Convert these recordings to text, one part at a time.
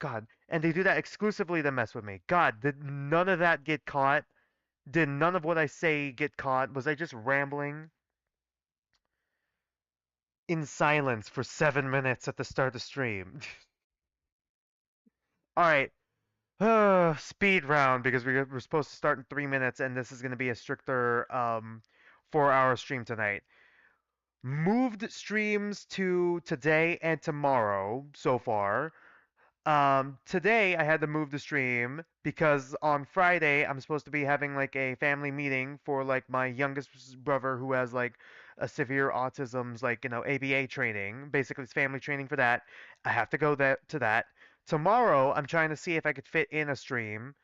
God, and they do that exclusively to mess with me. God, did none of that get caught? Did none of what I say get caught? Was I just rambling in silence for 7 minutes at the start of the stream? All right, speed round because we're supposed to start in 3 minutes, and this is going to be a stricter 4 hour stream tonight. Moved streams to today and tomorrow so far. Today I had to move the stream because on Friday I'm supposed to be having like a family meeting for like my youngest brother who has like a severe autism's like, ABA training. Basically it's family training for that. I have to go to that. Tomorrow I'm trying to see if I could fit in a stream,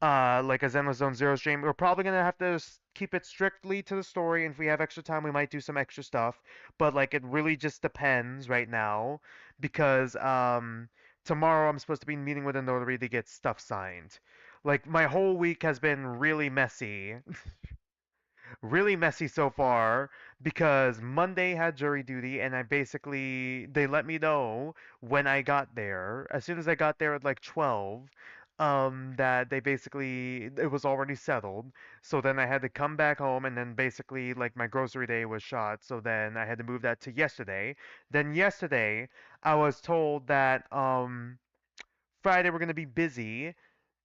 like a Zenless Zone Zero stream. We're probably gonna have to keep it strictly to the story, and if we have extra time, we might do some extra stuff. But like, it really just depends right now because tomorrow I'm supposed to be meeting with a notary to get stuff signed. Like, my whole week has been really messy, really messy so far because Monday had jury duty, and they let me know when I got there. As soon as I got there at like 12, that it was already settled. So then I had to come back home, and then basically like my grocery day was shot. So then I had to move that to yesterday. Then yesterday I was told that Friday we're gonna be busy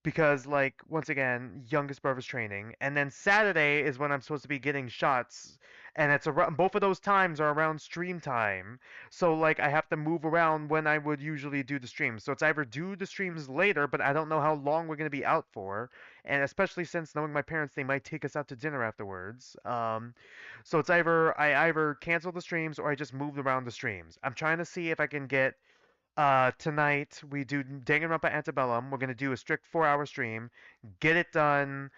because like once again youngest brother's training, and then Saturday is when I'm supposed to be getting shots, and it's around both of those times are around stream time. So like I have to move around when I would usually do the streams. So it's either do the streams later, but I don't know how long we're going to be out for, and especially since knowing my parents, they might take us out to dinner afterwards. So it's either I either cancel the streams or I just move around the streams. I'm trying to see if I can get tonight we do Danganronpa Antebellum. We're gonna do a strict 4 hour stream, get it done.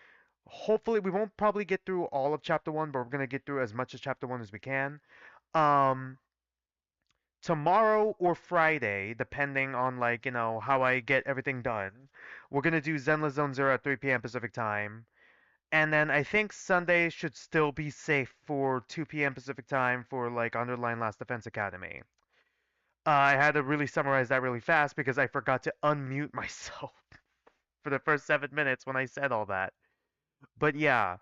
Hopefully, we won't probably get through all of chapter one, but we're gonna get through as much of chapter one as we can. Um, Tomorrow or Friday, depending on like how I get everything done, we're gonna do Zenless Zone Zero at 3 p.m. Pacific time, and then I think Sunday should still be safe for 2 p.m. Pacific time for like Underline Last Defense Academy. I had to really summarize that really fast because I forgot to unmute myself for the first 7 minutes when I said all that. But yeah,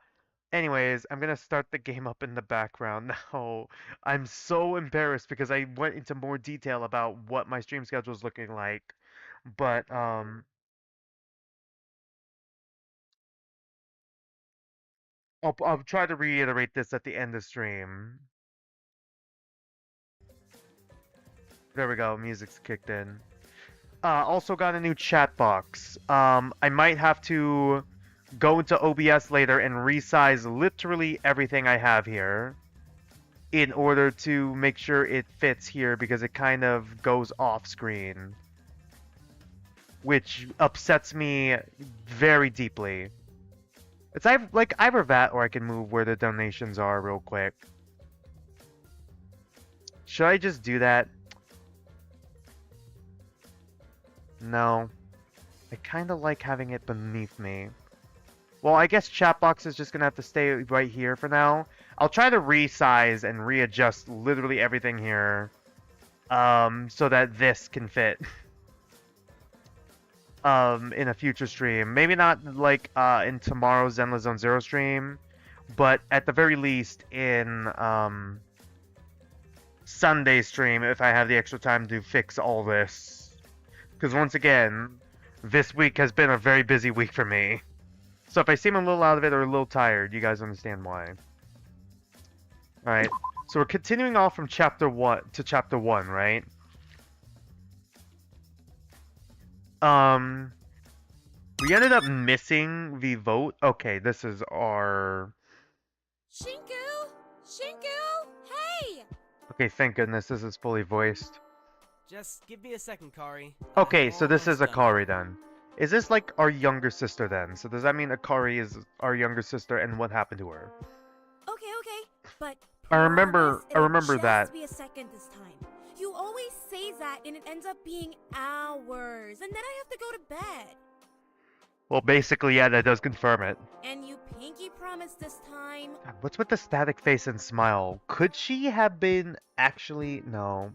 anyways, I'm gonna start the game up in the background now. I'm so embarrassed because I went into more detail about what my stream schedule is looking like. But I'll try to reiterate this at the end of stream. There we go, music's kicked in. Also got a new chat box. I might have to go into OBS later and resize literally everything I have here in order to make sure it fits here because it kind of goes off screen, which upsets me very deeply. It's either that or I can move where the donations are real quick. Should I just do that? No. I kind of like having it beneath me. Well, I guess chat box is just gonna have to stay right here for now. I'll try to resize and readjust literally everything here, so that this can fit, in a future stream. Maybe not like, in tomorrow's Zenless Zone Zero stream, but at the very least in, Sunday stream if I have the extra time to fix all this. Because once again, this week has been a very busy week for me. So if I seem a little out of it or a little tired, you guys understand why. Alright, so we're continuing off from chapter 1 to chapter 1, right? We ended up missing the vote. Okay, this is our... Shinku! Shinku! Hey! Okay, thank goodness this is fully voiced. Just give me a second, Kari. Okay, so this is Almost done. Akari then. Is this like our younger sister then? So does that mean Akari is our younger sister and what happened to her? Okay, but I remember it'll that. just be a second this time. You always say that and it ends up being hours, and then I have to go to bed. Well, basically, yeah, that does confirm it. And you pinky promised this time. God, what's with the static face and smile? Could she have been actually... No.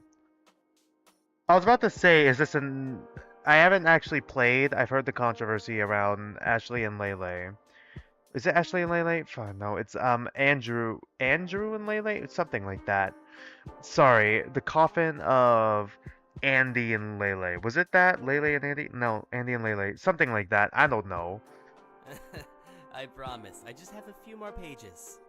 I was about to say, is this an... I haven't actually played. I've heard the controversy around Ashley and Lele. Is it Ashley and Lele? Fine, no, it's Andrew and Lele, it's something like that. Sorry, the coffin of Andy and Lele. Was it that? Lele and Andy? No, Andy and Lele. Something like that. I don't know. I promise. I just have a few more pages.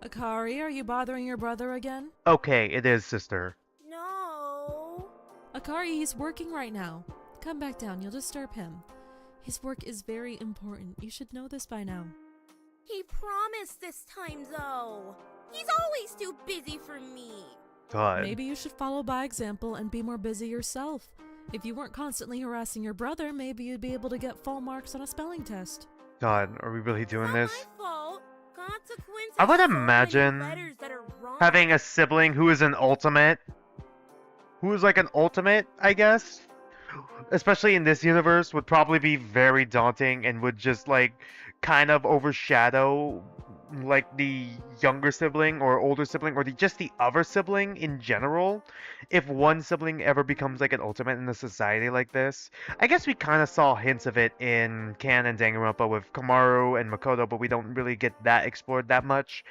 Akari, are you bothering your brother again? Okay, it is, sister. No. Akari, he's working right now. Come back down, you'll disturb him. His work is very important. You should know this by now. He promised this time, though. He's always too busy for me. God. Maybe you should follow by example and be more busy yourself. If you weren't constantly harassing your brother, maybe you'd be able to get full marks on a spelling test. God, are we really doing this? It's not my fault. Consequence I has would so many imagine letters that are wrong. having a sibling who is an ultimate. Who is like an ultimate, I guess. Especially in this universe, would probably be very daunting and would just like kind of overshadow like the younger sibling or older sibling or just the other sibling in general. If one sibling ever becomes like an ultimate in a society like this, I guess we kind of saw hints of it in Kan and Danganronpa with Kamaru and Makoto, but we don't really get that explored that much.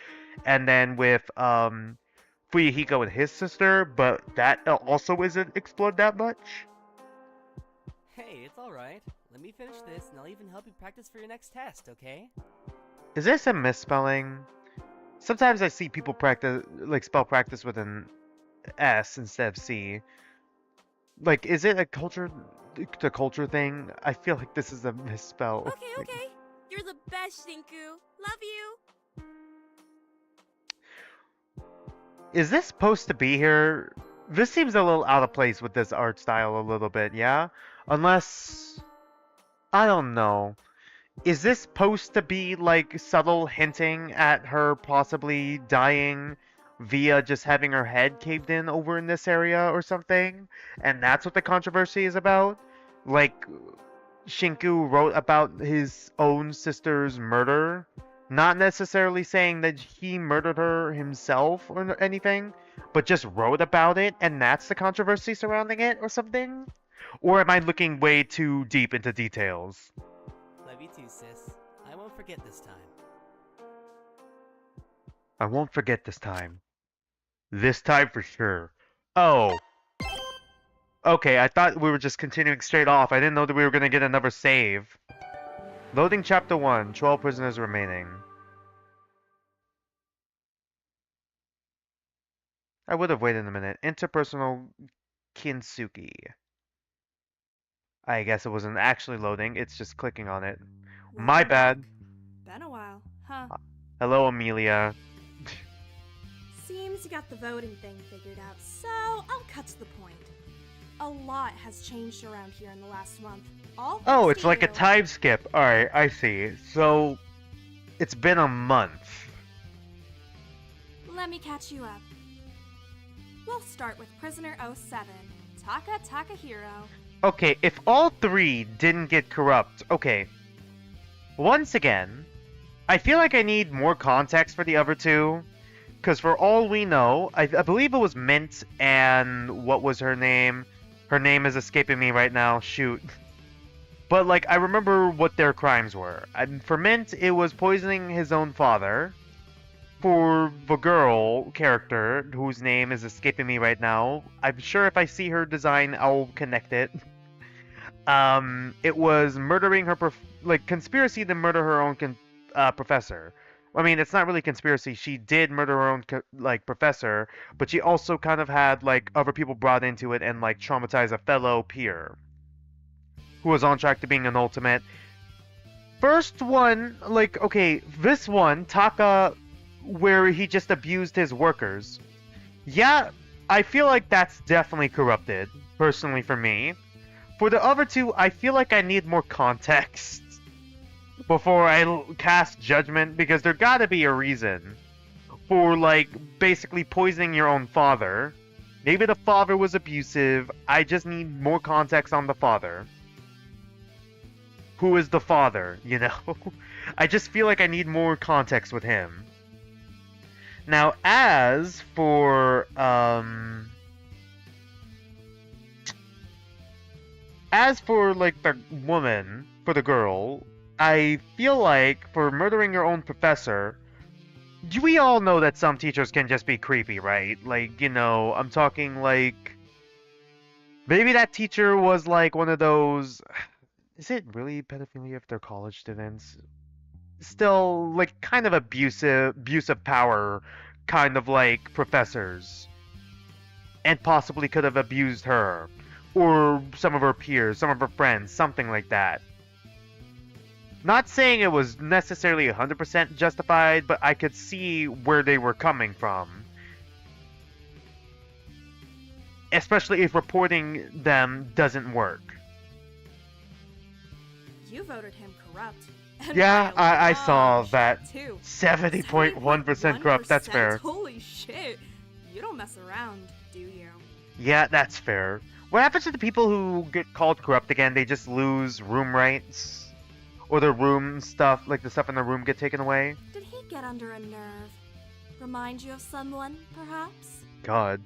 And then with Fuyuhiko and his sister, but that also isn't explored that much. Hey, it's alright. Let me finish this and I'll even help you practice for your next test, okay? Is this a misspelling? Sometimes I see people practice, like spell practice with an S instead of C. Like, is it a culture, the culture thing? I feel like this is a misspell. Okay. You're the best, Shinku. Love you. Is this supposed to be here? This seems a little out of place with this art style a little bit, yeah? Unless... I don't know. Is this supposed to be like subtle hinting at her possibly dying via just having her head caved in over in this area or something? And that's what the controversy is about? Like, Shinku wrote about his own sister's murder? Not necessarily saying that he murdered her himself or anything, but just wrote about it, and that's the controversy surrounding it or something? Or am I looking way too deep into details? Love you too, sis. I won't forget this time. I won't forget this time. This time for sure. Oh. Okay, I thought we were just continuing straight off. I didn't know that we were going to get another save. Loading chapter 1. 12 prisoners remaining. I would have waited a minute. Interpersonal kintsugi. I guess it wasn't actually loading. It's just clicking on it. My bad. Been a while, huh? Hello, Amelia. Seems you got the voting thing figured out, so I'll cut to the point. A lot has changed around here in the last month. All Oh, thanks it's to like a you. time skip. Alright, I see. So, it's been a month. Let me catch you up. We'll start with Prisoner 07, Taka Takahiro. Okay, if all three didn't get corrupt, okay. Once again, I feel like I need more context for the other two. Because for all we know, I believe it was Mint and what was her name? Her name is escaping me right now, shoot. But like, I remember what their crimes were. For Mint, it was poisoning his own father. For the girl character, whose name is escaping me right now, I'm sure if I see her design, I'll connect it. It was murdering her, conspiracy to murder her own professor. I mean, it's not really conspiracy. She did murder her own, professor, but she also kind of had, other people brought into it and, traumatize a fellow peer who was on track to being an ultimate. First one, okay, this one, Taka, where he just abused his workers. Yeah, I feel like that's definitely corrupted, personally for me. For the other two, I feel like I need more context before I cast judgment, because there gotta be a reason for, basically poisoning your own father. Maybe the father was abusive. I just need more context on the father. Who is the father, you know? I just feel like I need more context with him. Now, as for, as for like the woman, for the girl, I feel like for murdering your own professor, we all know that some teachers can just be creepy, right? Like, I'm talking like maybe that teacher was like one of those. Is it really pedophilia if they're college students? Still, like, kind of abuse of power, kind of like professors, and possibly could have abused her, or some of her peers, some of her friends, something like that. Not saying it was necessarily 100% justified, but I could see where they were coming from. Especially if reporting them doesn't work. You voted him corrupt. And Yeah, by a I saw long that. shot, too. 70.1% corrupt, that's fair. Holy shit. You don't mess around, do you? Yeah, that's fair. What happens to the people who get called corrupt again? They just lose room rights? Or their room stuff, like the stuff in the room get taken away? Did he get under a nerve? Remind you of someone, perhaps? God.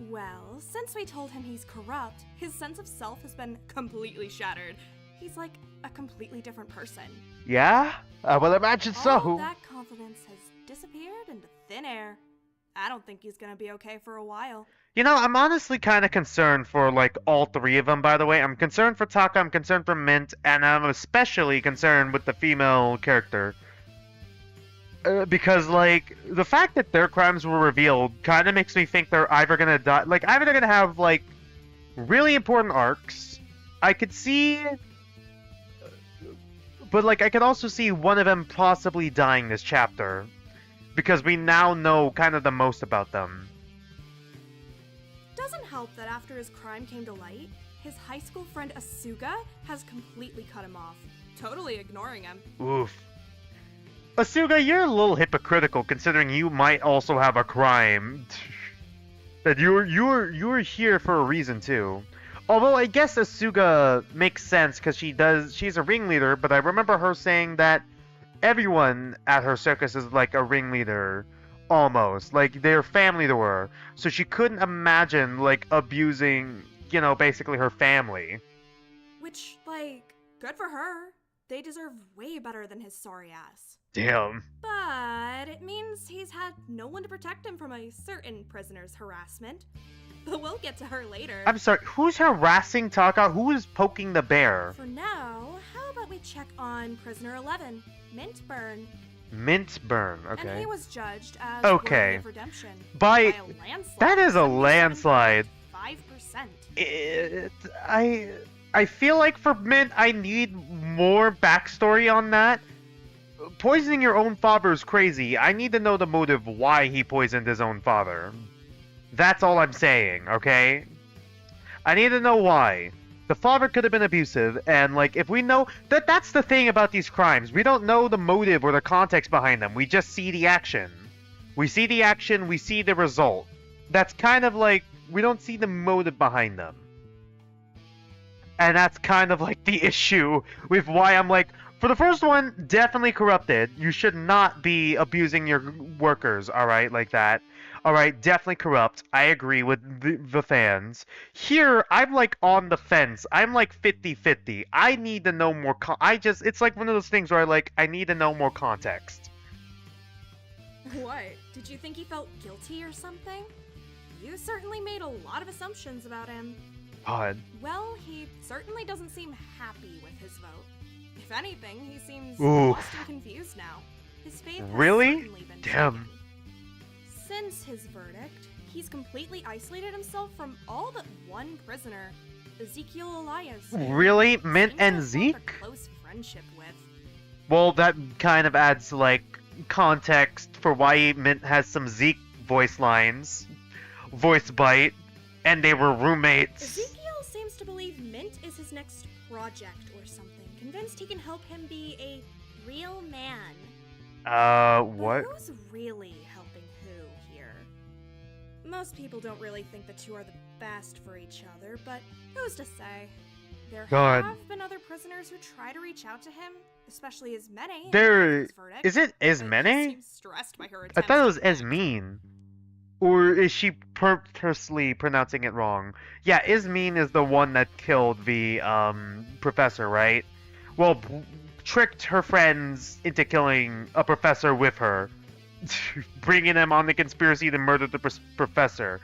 Well, since we told him he's corrupt, his sense of self has been completely shattered. He's like a completely different person. Yeah? I will imagine All so. that confidence has disappeared into thin air. I don't think he's gonna be okay for a while. I'm honestly kind of concerned for, like, all three of them, by the way. I'm concerned for Taka, I'm concerned for Mint, and I'm especially concerned with the female character. Because, like, the fact that their crimes were revealed kind of makes me think they're either gonna die. Like, either they're gonna have, like, really important arcs. I could see. But, like, I could also see one of them possibly dying this chapter. Because we now know kind of the most about them. Doesn't help that after his crime came to light, his high school friend Asuga has completely cut him off, totally ignoring him. Oof. Asuga, you're a little hypocritical considering you might also have a crime. That you're here for a reason too. Although I guess Asuga makes sense because she's a ringleader, but I remember her saying that everyone at her circus is like a ringleader. Almost. Like, they're family to her. So she couldn't imagine, like, abusing, basically her family. Which, like, good for her. They deserve way better than his sorry ass. Damn. But it means he's had no one to protect him from a certain prisoner's harassment. But we'll get to her later. I'm sorry, who's harassing Taka? Who is poking the bear? For now, how about we check on prisoner 11, Mintburn? Mintburn, okay. And he was judged as okay. worthy of redemption By a landslide. that is a landslide. 5%. I feel like for Mint, I need more backstory on that. Poisoning your own father is crazy. I need to know the motive why he poisoned his own father. That's all I'm saying, okay? I need to know why. The father could have been abusive, and, like, if we know... That's the thing about these crimes. We don't know the motive or the context behind them. We just see the action. We see the action, we see the result. That's kind of like... We don't see the motive behind them. And that's kind of, like, the issue with why I'm like... For the first one, definitely corrupted. You should not be abusing your workers, alright, like that. Alright, definitely corrupt. I agree with the fans. Here, I'm like on the fence. I'm like 50-50. I need to know more it's like one of those things where I need to know more context. What? Did you think he felt guilty or something? You certainly made a lot of assumptions about him. God. Well, he certainly doesn't seem happy with his vote. If anything, he seems Oof. lost and confused now. His faith has Really? certainly been Damn. shaken. Since his verdict, he's completely isolated himself from all but one prisoner, Ezekiel Elias. Really? who Mint seems to and have Zeke? formed a close friendship with. Well, that kind of adds, like, context for why Mint has some Zeke voice lines. Voice bite. And they were roommates. Ezekiel seems to believe Mint is his next project or something, convinced he can help him be a real man. What? But who's really helping who here? Most people don't really think the two are the best for each other, but who's to say? There God. have been other prisoners who try to reach out to him, especially Esmene. There... His verdict, Is it but he Esmene? seems stressed by her I attempts thought it was to act. Esmeen. Or is she purposely pronouncing it wrong? Yeah, Ismene is the one that killed the professor, right? Well, tricked her friends into killing a professor with her, bringing them on the conspiracy to murder the professor.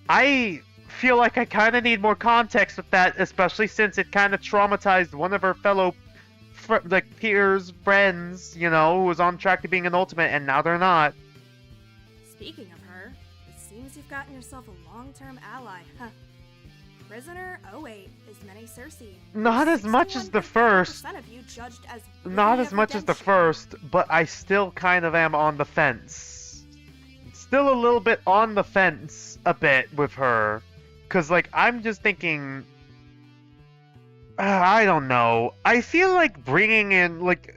I feel like I kind of need more context with that, especially since it kind of traumatized one of her fellow like peers, friends, you know, who was on track to being an ultimate, and now they're not. Speaking of her, it seems you've gotten yourself a long-term ally, huh? Prisoner 08 is Mene Cersei. Not as much as the first. Of you judged as Not as much as the first, but I still kind of am on the fence. Still a little bit on the fence a bit with her. Cause like, I'm just thinking, I don't know. I feel like bringing in, like,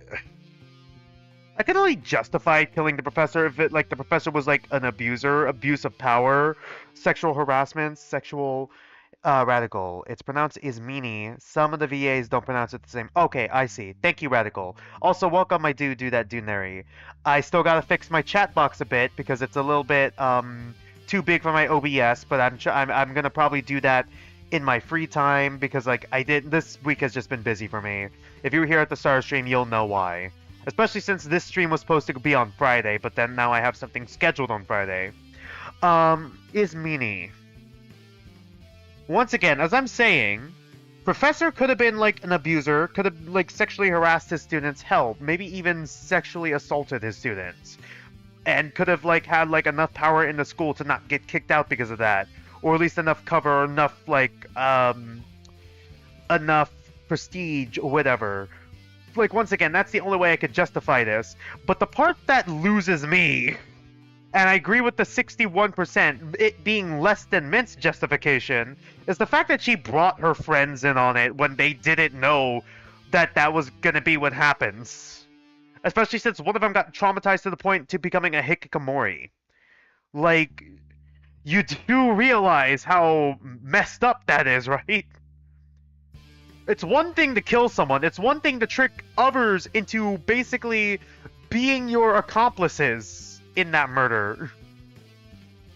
I can only justify killing the professor if it, like, the professor was like an abuser, abuse of power, sexual harassment, sexual Radical. It's pronounced Ismini. Some of the VAs don't pronounce it the same. Okay, I see. Thank you, Radical. Also, welcome my dude, do that Dunary. I still gotta fix my chat box a bit because it's a little bit too big for my OBS, but I'm gonna probably do that in my free time because like this week has just been busy for me. If you were here at the start of stream, you'll know why. Especially since this stream was supposed to be on Friday, but then now I have something scheduled on Friday. Ismini. Once again, as I'm saying, Professor could have been like an abuser, could have like sexually harassed his students, hell, maybe even sexually assaulted his students, and could have like had like enough power in the school to not get kicked out because of that, or at least enough cover, or enough like enough prestige or whatever. Like once again, that's the only way I could justify this. But the part that loses me, and I agree with the 61%, it being less than Mint's justification, is the fact that she brought her friends in on it when they didn't know that that was gonna be what happens. Especially since one of them got traumatized to the point to becoming a hikikomori. Like, you do realize how messed up that is, right? It's one thing to kill someone, it's one thing to trick others into basically being your accomplices in that murder.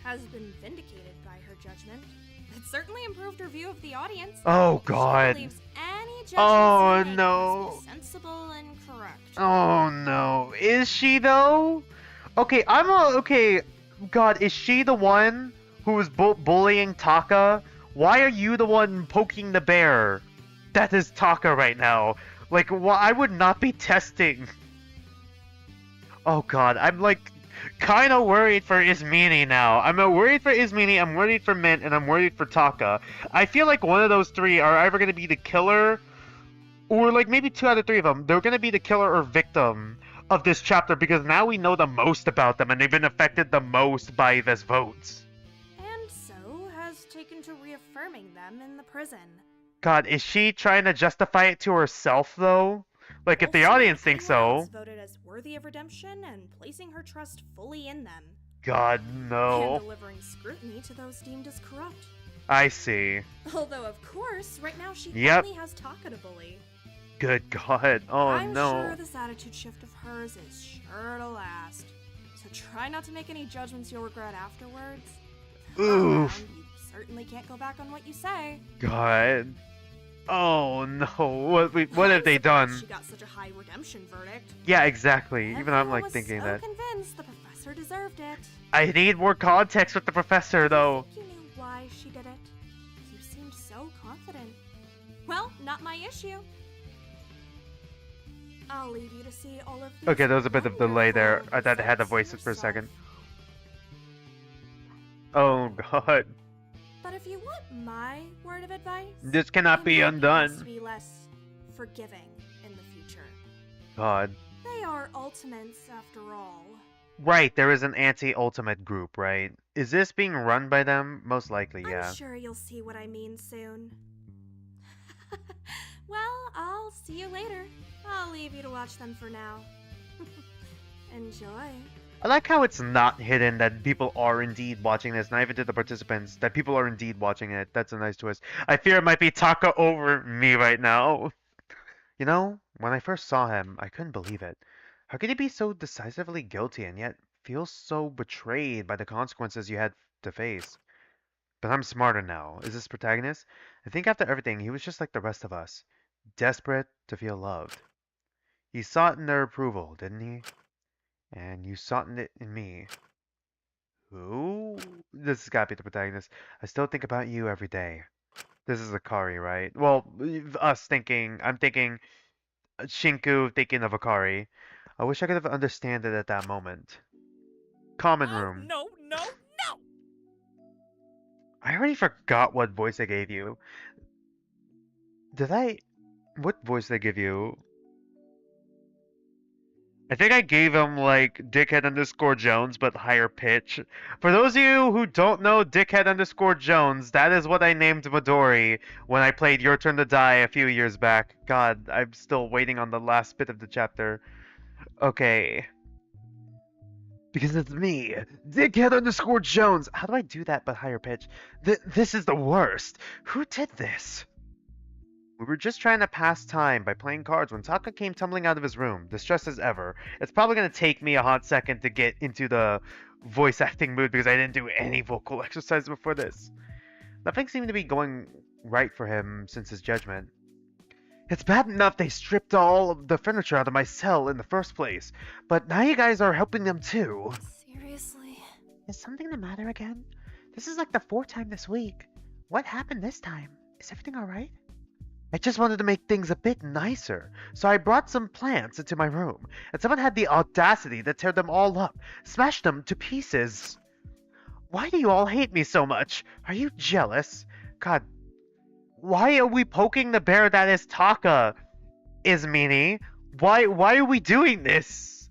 Has been vindicated by her judgment. It certainly improved her view of the audience. Oh god. She believes any judgment Oh she made no. must be sensible and correct. Oh no. Is she though? Okay, okay. God, is she the one who was bullying Taka? Why are you the one poking the bear? That is Taka right now. Like, I would not be testing. Oh god, I'm like kind of worried for Ismini now. I'm worried for Ismini, I'm worried for Mint, and I'm worried for Taka. I feel like one of those three are either going to be the killer, or like maybe 2 out of 3 of them. They're going to be the killer or victim of this chapter because now we know the most about them and they've been affected the most by this vote. And so has taken to reaffirming them in the prison. God, is she trying to justify it to herself though? Like, if the audience thinks so. Voted as worthy of redemption and placing her trust fully in them. God, no. And delivering scrutiny to those deemed as corrupt. I see. Although, of course, right now she only has Taka to bully. Good God. Oh, I'm no. sure this attitude shift of hers is sure to last. So try not to make any judgments you'll regret afterwards. With her Oof. around, you certainly can't go back on what you say. God. Oh no, what have they done? She got such a high redemption verdict. Yeah, exactly. Even I'm like was thinking so that. Convinced the professor deserved it. I need more context with the professor though. You knew why she did it. You seemed so confident. Well, not my issue. I'll leave you to see all of these. Okay, there was a bit of delay there. I thought I had the results voices for a yourself. second. Oh God. But if you want my word of advice, This cannot be then maybe undone. just be less forgiving in the future. God. They are ultimates after all. Right, there is an anti-ultimate group, right? Is this being run by them? Most likely, yeah. I'm sure you'll see what I mean soon. Well, I'll see you later. I'll leave you to watch them for now. Enjoy. I like how it's not hidden that people are indeed watching this, not even to the participants, that people are indeed watching it. That's a nice twist. I fear it might be Taka over me right now. You know, when I first saw him, I couldn't believe it. How could he be so decisively guilty and yet feel so betrayed by the consequences you had to face. But I'm smarter now. Is this protagonist? I think after everything, he was just like the rest of us. Desperate to feel loved. He sought in their approval, didn't he? And you sought in it in me. Who? This has got to be the protagonist. I still think about you every day. This is Akari, right? Well, I'm thinking Shinku thinking of Akari. I wish I could have understood it at that moment. Common room. No, no, no! I already forgot what voice I gave you. Did I? What voice did I give you? I think I gave him like Dickhead underscore Jones, but higher pitch. For those of you who don't know Dickhead underscore Jones, that is what I named Midori when I played Your Turn to Die a few years back. God, I'm still waiting on the last bit of the chapter. Okay. Because it's me, Dickhead underscore Jones. How do I do that but higher pitch? This is the worst. Who did this? We were just trying to pass time by playing cards when Taka came tumbling out of his room, distressed as ever. It's probably going to take me a hot second to get into the voice acting mood because I didn't do any vocal exercise before this. Nothing seemed to be going right for him since his judgment. It's bad enough they stripped all of the furniture out of my cell in the first place, but now you guys are helping them too. Seriously? Is something the matter again? This is like the fourth time this week. What happened this time? Is everything alright? I just wanted to make things a bit nicer, so I brought some plants into my room, and someone had the audacity to tear them all up, smash them to pieces. Why do you all hate me so much? Are you jealous? God, why are we poking the bear that is Taka, Ismini? Why are we doing this?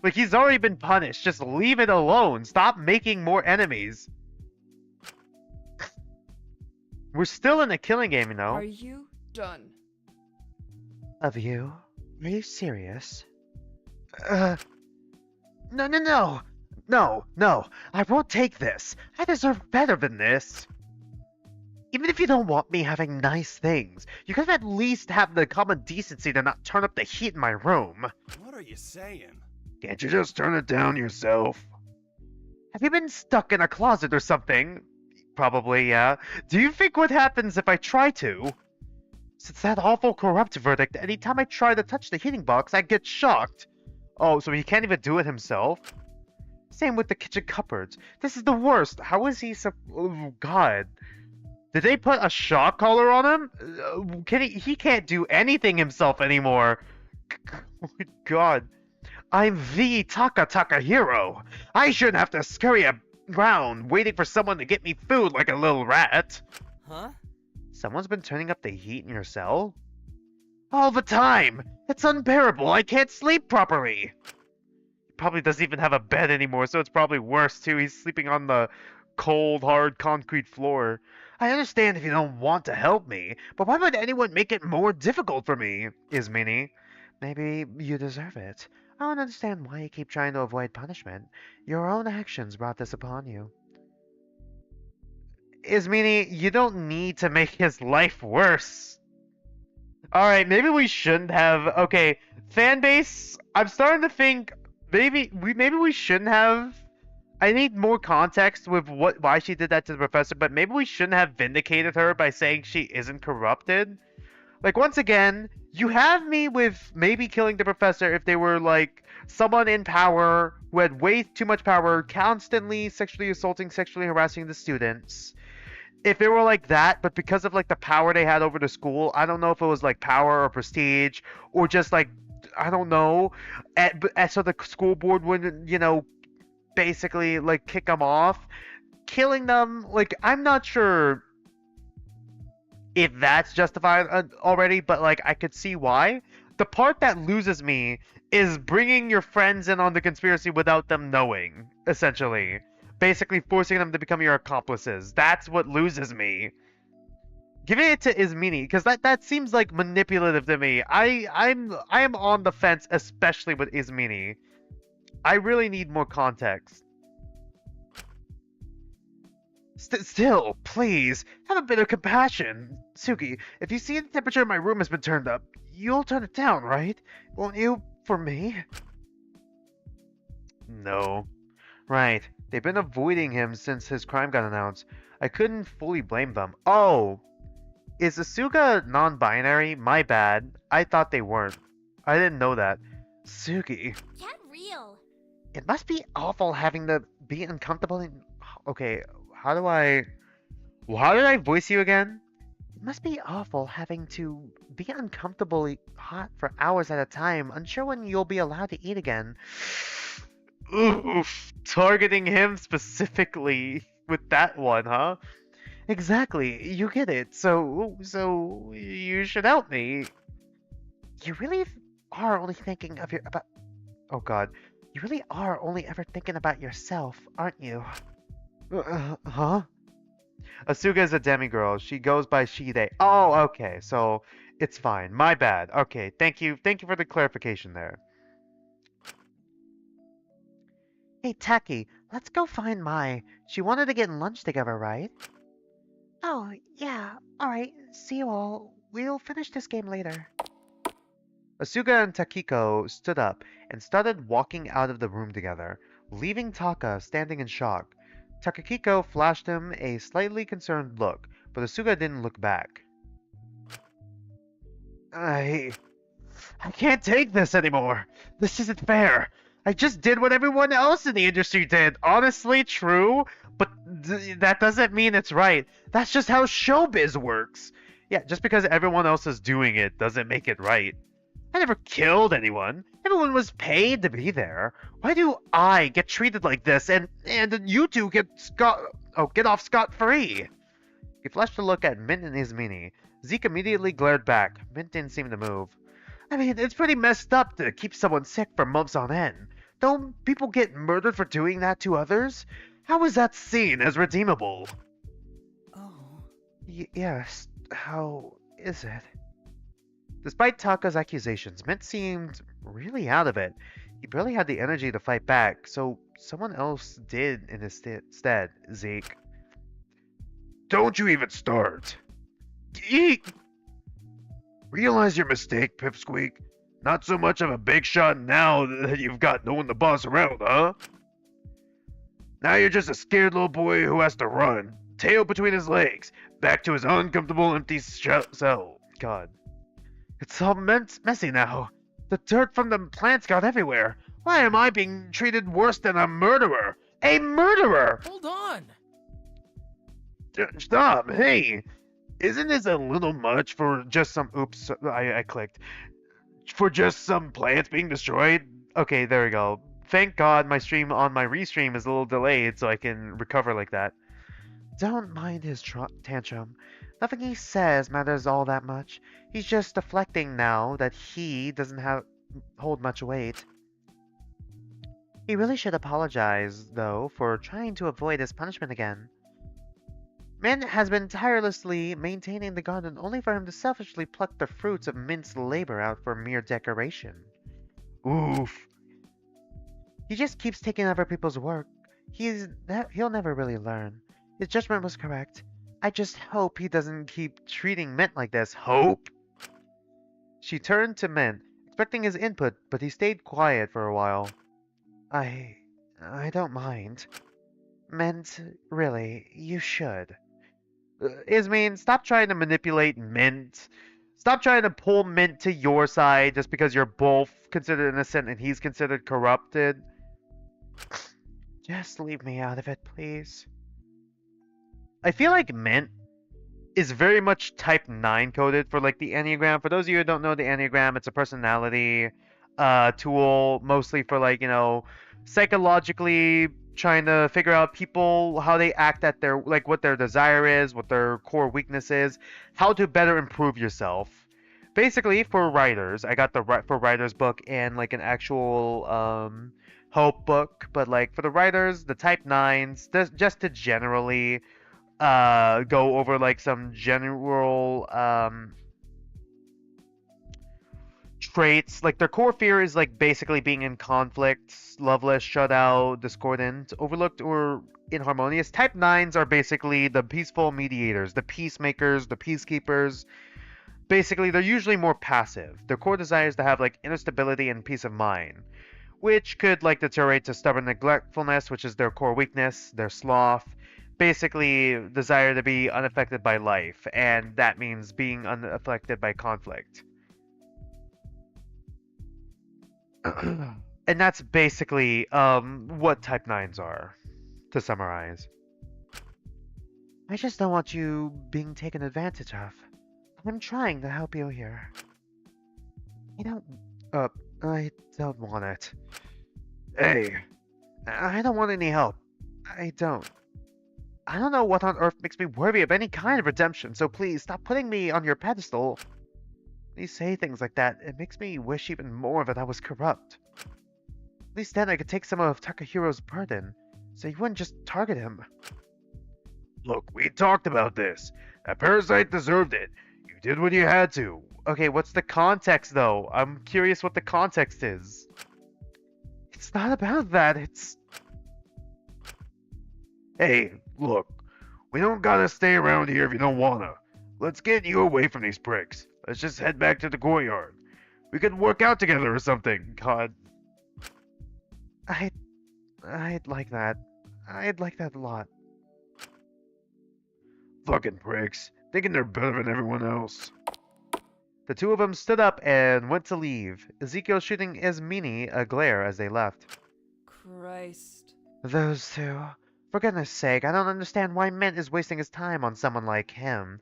Like, he's already been punished. Just leave it alone. Stop making more enemies. We're still in a killing game, you know. Are you done? Of you? Are you serious? No. No. I won't take this. I deserve better than this. Even if you don't want me having nice things, you could at least have the common decency to not turn up the heat in my room. What are you saying? Can't you just turn it down yourself? Have you been stuck in a closet or something? Probably, yeah. Do you think what happens if I try to? Since that awful corrupt verdict, anytime I try to touch the heating box, I get shocked. Oh, so he can't even do it himself? Same with the kitchen cupboards. This is the worst. How is he oh, God. Did they put a shock collar on him? He can't do anything himself anymore. Oh my God. I'm the Taka hero. I shouldn't have to scurry around waiting for someone to get me food like a little rat. Huh? Someone's been turning up the heat in your cell? All the time! It's unbearable. I can't sleep properly. He probably doesn't even have a bed anymore, so it's probably worse too. He's sleeping on the cold, hard concrete floor. I understand if you don't want to help me, but why would anyone make it more difficult for me, Ismini? Maybe you deserve it. I don't understand why you keep trying to avoid punishment. Your own actions brought this upon you. Ismini, you don't need to make his life worse. Alright, maybe we shouldn't have... Okay, fanbase, I'm starting to think maybe we shouldn't have... I need more context with why she did that to the professor, but maybe we shouldn't have vindicated her by saying she isn't corrupted. Like, once again, you have me with maybe killing the professor if they were, like, someone in power who had way too much power, constantly sexually assaulting, sexually harassing the students. If they were like that, but because of, like, the power they had over the school, I don't know if it was, like, power or prestige, or just, like, I don't know, so the school board wouldn't, you know, basically, like, kick them off. Killing them, like, I'm not sure if that's justified already, but, like, I could see why. The part that loses me is bringing your friends in on the conspiracy without them knowing, essentially. Basically forcing them to become your accomplices. That's what loses me. Giving it to Ismini, because that seems, like, manipulative to me. I am on the fence, especially with Ismini. I really need more context. Still, please, have a bit of compassion. Suki, if you see the temperature in my room has been turned up, you'll turn it down, right? Won't you? For me? No. Right. They've been avoiding him since his crime got announced. I couldn't fully blame them. Oh, is Asuga non-binary? My bad. I thought they weren't. I didn't know that. Suki. Get real. It must be awful having to be uncomfortable in... Okay, how do I... Well, how did I voice you again? It must be awful having to be uncomfortably hot for hours at a time, unsure when you'll be allowed to eat again. Oof, targeting him specifically with that one, huh? Exactly, you get it. So you should help me. You really are only thinking of your... about... Oh god. You really are only ever thinking about yourself, aren't you? Huh? Asuga is a demigirl. She goes by she, they. Oh, okay. So it's fine. My bad. Okay. Thank you. Thank you for the clarification there. Hey, Taki, let's go find Mai. She wanted to get lunch together, right? Oh, yeah. Alright, see you all. We'll finish this game later. Asuga and Takiko stood up and started walking out of the room together, leaving Taka standing in shock. Takiko flashed him a slightly concerned look, but Asuga didn't look back. I can't take this anymore. This isn't fair. I just did what everyone else in the industry did. Honestly, true, but that doesn't mean it's right. That's just how showbiz works. Yeah, just because everyone else is doing it doesn't make it right. I never killed anyone. Everyone was paid to be there. Why do I get treated like this and you two get off scot-free? He flashed a look at Mint and Izmini. Zeke immediately glared back. Mint didn't seem to move. I mean, it's pretty messed up to keep someone sick for months on end. Don't people get murdered for doing that to others? How is that seen as redeemable? Oh. Yes, how is it? Despite Taka's accusations, Mint seemed really out of it. He barely had the energy to fight back, so someone else did in his stead, Zeke. Don't you even start. Eek! Realize your mistake, Pipsqueak. Not so much of a big shot now that you've got no one to boss around, huh? Now you're just a scared little boy who has to run, tail between his legs, back to his uncomfortable empty cell. God. It's all messy now. The dirt from the plants got everywhere. Why am I being treated worse than a murderer? A murderer! Hold on! Stop, hey! Isn't this a little much for just some... Oops, I clicked. For just some plants being destroyed? Okay, there we go. Thank God my stream on my restream is a little delayed so I can recover like that. Don't mind his tantrum. Nothing he says matters all that much. He's just deflecting now that he doesn't hold much weight. He really should apologize, though, for trying to avoid his punishment again. Mint has been tirelessly maintaining the garden only for him to selfishly pluck the fruits of Mint's labor out for mere decoration. Oof. He just keeps taking over people's work. He'll never really learn. His judgment was correct. I just hope he doesn't keep treating Mint like this. Hope? She turned to Mint, expecting his input, but he stayed quiet for a while. I don't mind. Mint, really, you should. Ismene, stop trying to manipulate Mint. Stop trying to pull Mint to your side just because you're both considered innocent and he's considered corrupted. Just leave me out of it, please. I feel like Mint is very much type 9 coded for like the Enneagram. For those of you who don't know the Enneagram, it's a personality tool mostly for like, you know, psychologically trying to figure out people, how they act at their, like what their desire is, what their core weakness is, how to better improve yourself. Basically, for writers, I got the for writers book and like an actual hope book, but like for the writers, the type 9s, just to generally go over like some general traits. Like their core fear is like basically being in conflict, loveless, shut out, discordant, overlooked, or inharmonious. Type 9s are basically the peaceful mediators, the peacemakers, the peacekeepers. Basically, they're usually more passive. Their core desire is to have like inner stability and peace of mind. which could like deteriorate to stubborn neglectfulness, which is their core weakness, their sloth, basically desire to be unaffected by life, and that means being unaffected by conflict. And that's basically what type 9s are, to summarize. I just don't want you being taken advantage of. I'm trying to help you here. I don't... I don't want it. Hey, I don't want any help. I don't. I don't know what on earth makes me worthy of any kind of redemption, so please stop putting me on your pedestal. When you say things like that, it makes me wish even more that I was corrupt. At least then I could take some of Takahiro's burden, so you wouldn't just target him. look, we talked about this. That parasite deserved it. You did what you had to. Okay, what's the context, though? I'm curious what the context is. It's not about that, it's... Hey, look, we don't gotta stay around here if you don't wanna. Let's get you away from these pricks. Let's just head back to the courtyard. We could work out together or something. God. I'd like that. I'd like that a lot. Fucking pricks. Thinking they're better than everyone else. The two of them stood up and went to leave, Ezekiel shooting Ismini a glare as they left. Christ. Those two. For goodness sake, I don't understand why Mint is wasting his time on someone like him.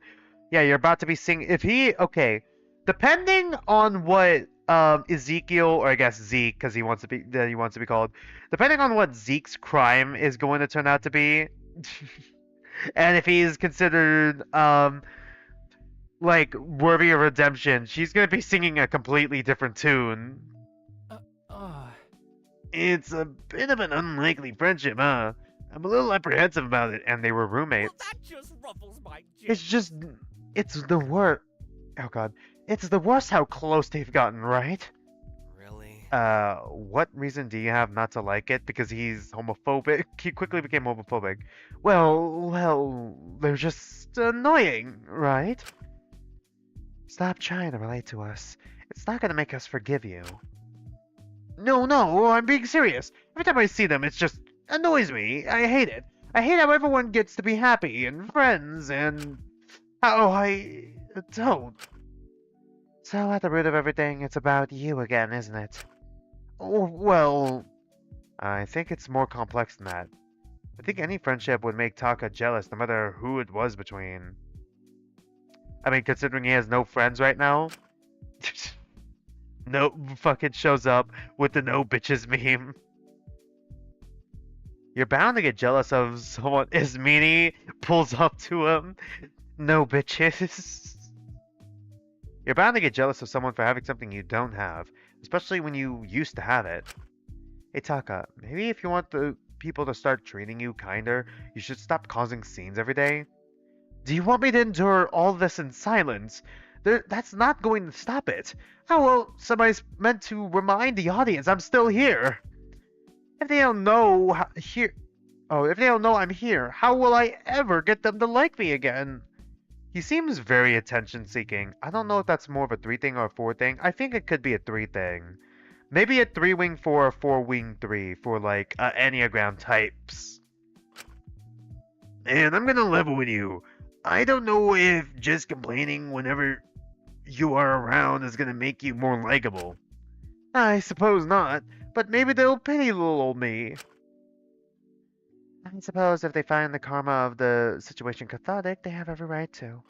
Yeah, you're about to be seeing... If he... Okay. Depending on what Ezekiel, or I guess Zeke, because he wants to be called. Depending on what Zeke's crime is going to turn out to be, and if he's considered like worthy of redemption, she's gonna be singing a completely different tune. It's a bit of an unlikely friendship, huh? I'm a little apprehensive about it, and they were roommates. Well, that just ruffles my It's the worst. Oh god. It's the worst how close they've gotten, right? Really? What reason do you have not to like it? Because he's homophobic? He quickly became homophobic. Well, they're just annoying, right? Stop trying to relate to us. It's not gonna make us forgive you. No, I'm being serious. Every time I see them, it just annoys me. I hate it. I hate how everyone gets to be happy and friends and how I don't. So at the root of everything, it's about you again, isn't it? Oh, well, I think it's more complex than that. I think any friendship would make Taka jealous no matter who it was between. I mean, considering he has no friends right now. No fucking shows up with the no bitches meme. You're bound to get jealous of someone. Ismini pulls up to him. No bitches. You're bound to get jealous of someone for having something you don't have, especially when you used to have it. Hey Taka, maybe if you want the people to start treating you kinder, you should stop causing scenes every day. Do you want me to endure all this in silence? That's not going to stop it. How will somebody's meant to remind the audience I'm still here? If they don't know if they don't know I'm here, how will I ever get them to like me again? He seems very attention-seeking. I don't know if that's more of a 3 thing or a 4 thing. I think it could be a 3 thing. Maybe a 3-wing 4 or 4-wing 3 for, like, Enneagram types. And I'm gonna level with you. I don't know if just complaining whenever you are around is gonna make you more likable. I suppose not, but maybe they'll pity little old me. I suppose if they find the karma of the situation cathartic, they have every right to.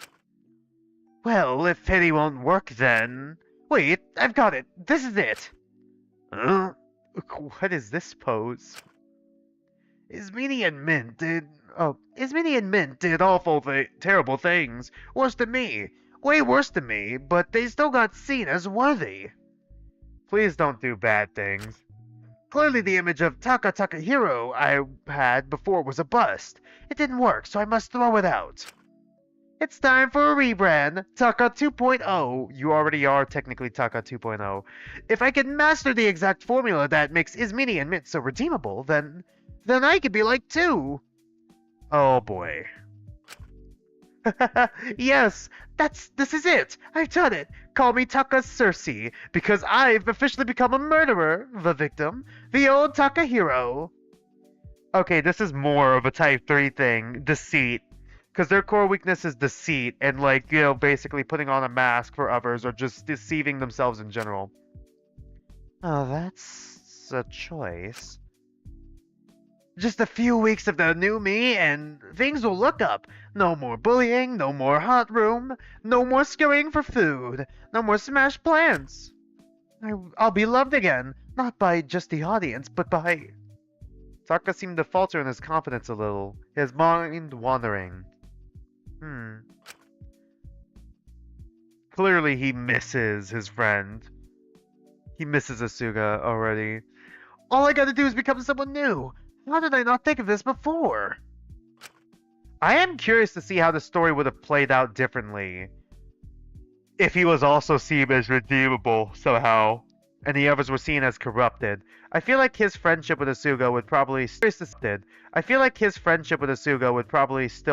Well, if pity won't work then... Wait, I've got it! This is it! Huh? What is this pose? Ismini and Mint did awful, terrible things. Worse than me. Way worse than me, but they still got seen as worthy. Please don't do bad things. Clearly the image of Takahiro I had before was a bust. It didn't work, so I must throw it out. It's time for a rebrand. Taka 2.0. You already are technically Taka 2.0. If I can master the exact formula that makes Ismini and Mint so redeemable, then I could be like too. Oh boy. Yes, this is it. I've done it. call me Taka Cersei, because I've officially become a murderer, the victim, the old Taka hero. Okay, this is more of a type 3 thing, deceit. Because their core weakness is deceit and, like, you know, basically putting on a mask for others or just deceiving themselves in general. Oh, that's a choice. Just a few weeks of the new me and things will look up. No more bullying, no more hot room, no more scurrying for food, no more smashed plans. I'll be loved again, not by just the audience, but by... Taka seemed to falter in his confidence a little, his mind wandering. Clearly he misses his friend. He misses Asuga already. All I gotta do is become someone new. How did I not think of this before? I am curious to see how the story would have played out differently if he was also seen as redeemable somehow, and the others were seen as corrupted. I feel like his friendship with Asuga would probably still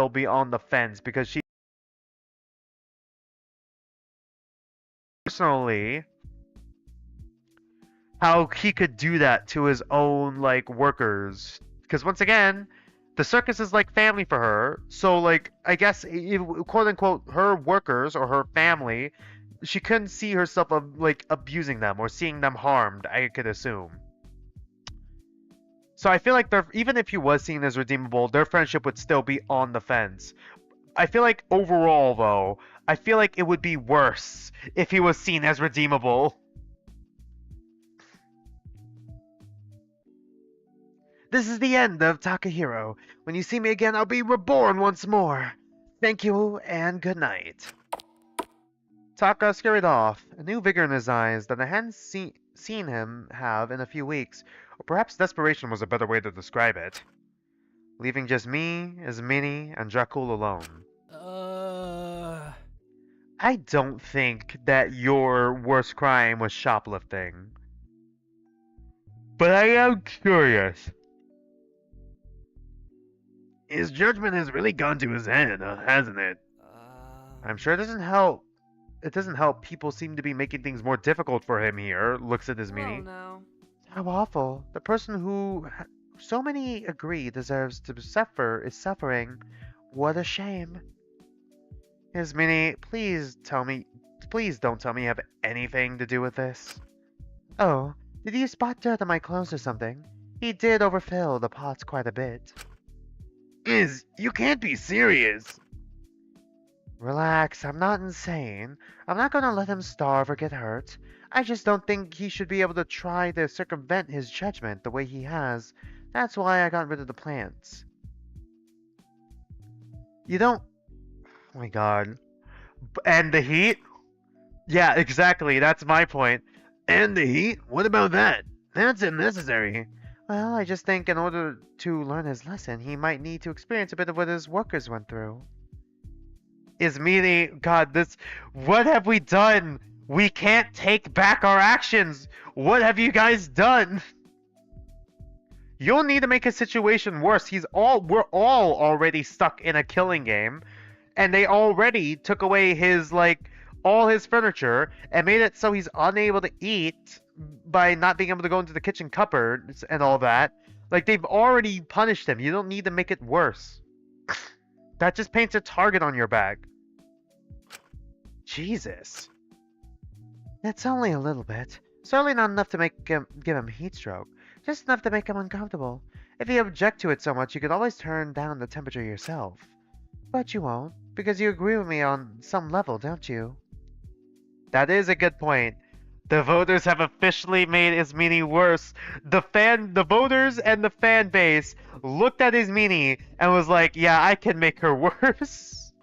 be on the fence because she personally how he could do that to his own like workers because once again the circus is like family for her, so like I guess quote unquote her workers or her family, she couldn't see herself like abusing them or seeing them harmed, I could assume. So I feel like even if he was seen as redeemable, their friendship would still be on the fence. I feel like overall though, I feel like it would be worse if he was seen as redeemable. This is the end of Takahiro. When you see me again, I'll be reborn once more. Thank you, and good night. Taka scurried off, a new vigor in his eyes that I hadn't seen him have in a few weeks, or perhaps desperation was a better way to describe it. Leaving just me, Ismini, and Dracul alone. I don't think that your worst crime was shoplifting. But I am curious. His judgment has really gone to his head, hasn't it? I'm sure it doesn't help. It doesn't help people seem to be making things more difficult for him here, looks at his meaning. no. How awful. The person who so many agree deserves to suffer is suffering. What a shame. His meaning, please don't tell me you have anything to do with this. Oh, did you spot dirt on my clothes or something? He did overfill the pots quite a bit. You can't be serious. Relax, I'm not insane. I'm not gonna let him starve or get hurt. I just don't think he should be able to try to circumvent his judgment the way he has. That's why I got rid of the plants. You don't... Oh my god. And the heat? Yeah, exactly, that's my point. And the heat? What about that? That's unnecessary. Well, I just think in order to learn his lesson, he might need to experience a bit of what his workers went through. God, what have we done? We can't take back our actions. What have you guys done? You'll need to make a situation worse. We're all already stuck in a killing game, and they already took away his, like, all his furniture and made it so he's unable to eat by not being able to go into the kitchen cupboards and all that. Like, they've already punished him. You don't need to make it worse. That just paints a target on your back. Jesus. It's only a little bit. Certainly not enough to give him heat stroke. Just enough to make him uncomfortable. If you object to it so much, you could always turn down the temperature yourself. But you won't, because you agree with me on some level, don't you? That is a good point. The voters have officially made Ismini worse. The voters and the fan base looked at Ismini and was like, yeah, I can make her worse.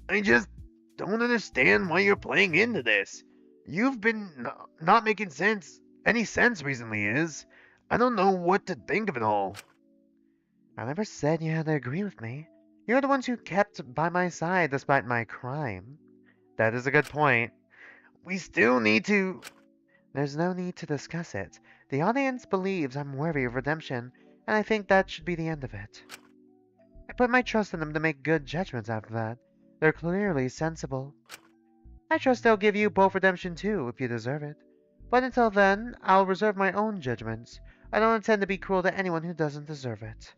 I just don't understand why you're playing into this. You've been not making any sense recently, Is. I don't know what to think of it all. I never said you had to agree with me. You're the ones who kept by my side despite my crime. That is a good point. We still need to... There's no need to discuss it. The audience believes I'm worthy of redemption, and I think that should be the end of it. I put my trust in them to make good judgments after that. They're clearly sensible. I trust they'll give you both redemption too, if you deserve it. But until then, I'll reserve my own judgments. I don't intend to be cruel to anyone who doesn't deserve it.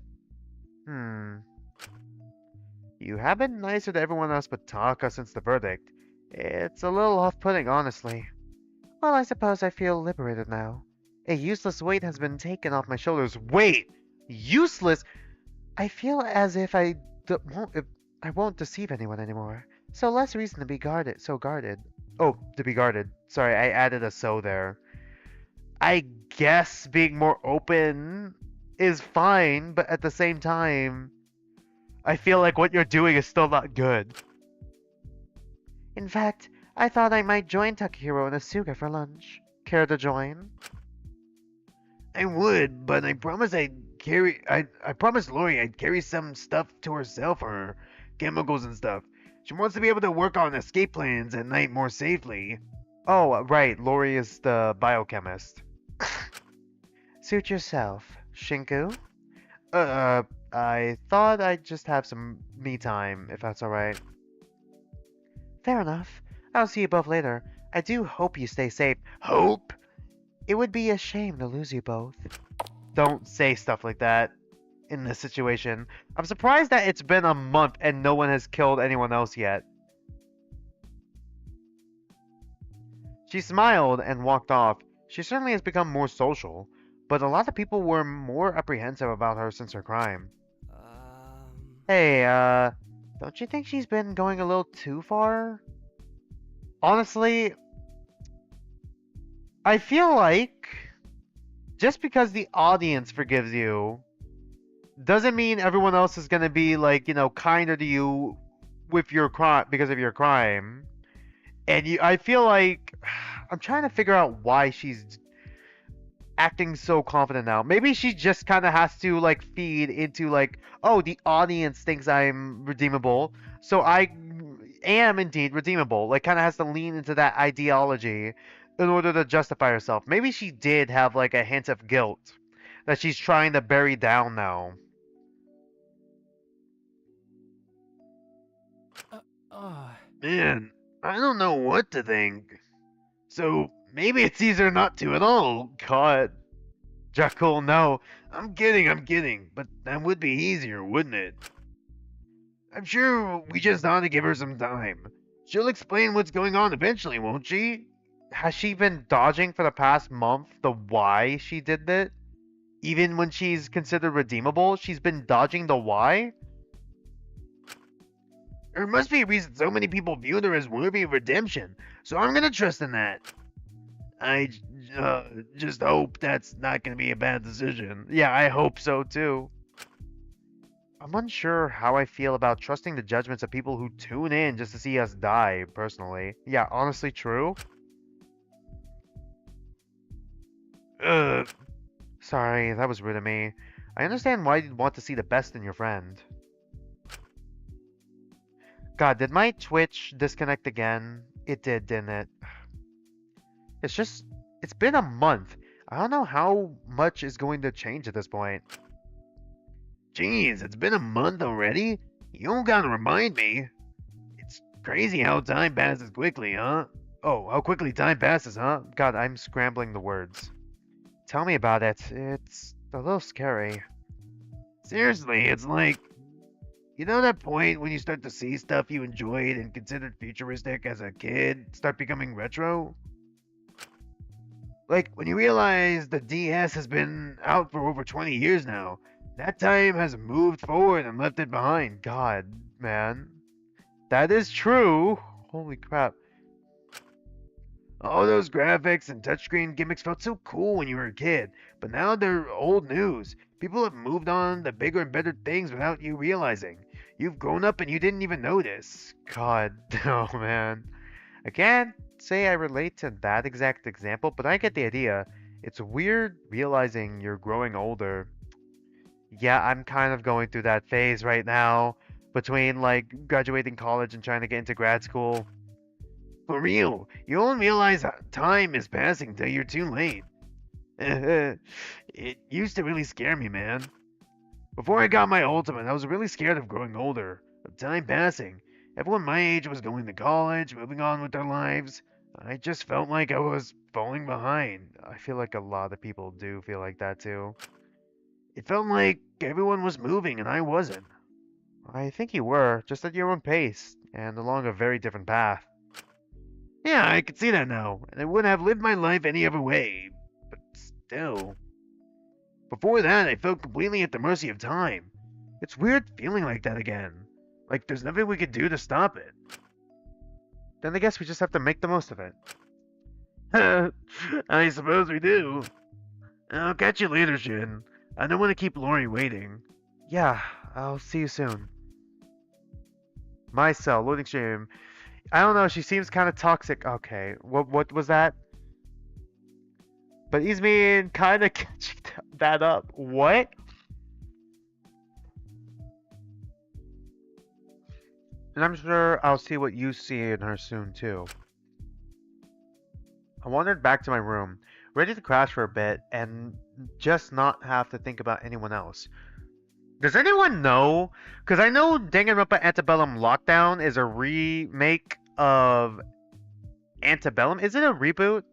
You have been nicer to everyone else but Taka since the verdict. It's a little off-putting, honestly. Well, I suppose I feel liberated now. A useless weight has been taken off my shoulders. Wait! Useless? I feel as if I won't deceive anyone anymore. So less reason to be guarded. Oh, to be guarded. Sorry, I added a so there. I guess being more open is fine, but at the same time, I feel like what you're doing is still not good. In fact, I thought I might join Takahiro and Asuka for lunch. Care to join? I would, but I promised I promised Lori I'd carry some stuff to herself for her. Chemicals and stuff. She wants to be able to work on escape plans at night more safely. Oh, right, Lori is the biochemist. Suit yourself, Shinku. I thought I'd just have some me time, if that's alright. Fair enough. I'll see you both later. I do hope you stay safe. Hope? It would be a shame to lose you both. Don't say stuff like that in this situation. I'm surprised that it's been a month and no one has killed anyone else yet. She smiled and walked off. She certainly has become more social, but a lot of people were more apprehensive about her since her crime. Hey, don't you think she's been going a little too far? Honestly, I feel like just because the audience forgives you doesn't mean everyone else is gonna be like, kinder to you with your crime because of your crime. And I feel like I'm trying to figure out why she's acting so confident now. Maybe she just kind of has to like feed into like, oh, the audience thinks I'm redeemable, so I am indeed redeemable. Like, kind of has to lean into that ideology in order to justify herself. Maybe she did have like a hint of guilt that she's trying to bury down now. Man, I don't know what to think. So, maybe it's easier not to at all. God. Jackal, no. I'm kidding, but that would be easier, wouldn't it? I'm sure we just ought to give her some time. She'll explain what's going on eventually, won't she? Has she been dodging for the past month the why she did it? Even when she's considered redeemable, she's been dodging the why? There must be a reason so many people viewed her as worthy of redemption, so I'm gonna trust in that. I just hope that's not gonna be a bad decision. Yeah, I hope so too. I'm unsure how I feel about trusting the judgments of people who tune in just to see us die, personally. Yeah, honestly true. Sorry, that was rude of me. I understand why you'd want to see the best in your friend. God, did my Twitch disconnect again? It did, didn't it? It's been a month. I don't know how much is going to change at this point. Jeez, it's been a month already? You don't gotta remind me. It's crazy how time passes quickly, huh? Oh, how quickly time passes, huh? God, I'm scrambling the words. Tell me about it. It's a little scary. Seriously, it's like... You know that point when you start to see stuff you enjoyed and considered futuristic as a kid start becoming retro? Like, when you realize the DS has been out for over 20 years now, that time has moved forward and left it behind. God, man. That is true. Holy crap. All those graphics and touchscreen gimmicks felt so cool when you were a kid, but now they're old news. People have moved on to bigger and better things without you realizing. You've grown up and you didn't even notice. God, oh man. I can't say I relate to that exact example, but I get the idea. It's weird realizing you're growing older. Yeah, I'm kind of going through that phase right now, between like graduating college and trying to get into grad school. For real, you don't realize how time is passing till you're too late. It used to really scare me, man. Before I got my ultimate, I was really scared of growing older, of time passing. Everyone my age was going to college, moving on with their lives. I just felt like I was falling behind. I feel like a lot of people do feel like that too. It felt like everyone was moving and I wasn't. I think you were, just at your own pace, and along a very different path. Yeah, I could see that now, and I wouldn't have lived my life any other way. But still. Before that, I felt completely at the mercy of time. It's weird feeling like that again. Like there's nothing we could do to stop it. Then I guess we just have to make the most of it. I suppose we do. I'll catch you later, Shin. I don't want to keep Lori waiting. Yeah, I'll see you soon. My cell, loading stream. I don't know, she seems kind of toxic. Okay, what was that? But he's been kind of catching that up. What? And I'm sure I'll see what you see in her soon, too. I wandered back to my room, ready to crash for a bit and just not have to think about anyone else. Does anyone know? Because I know Danganronpa Antebellum Lockdown is a remake of Antebellum. Is it a reboot?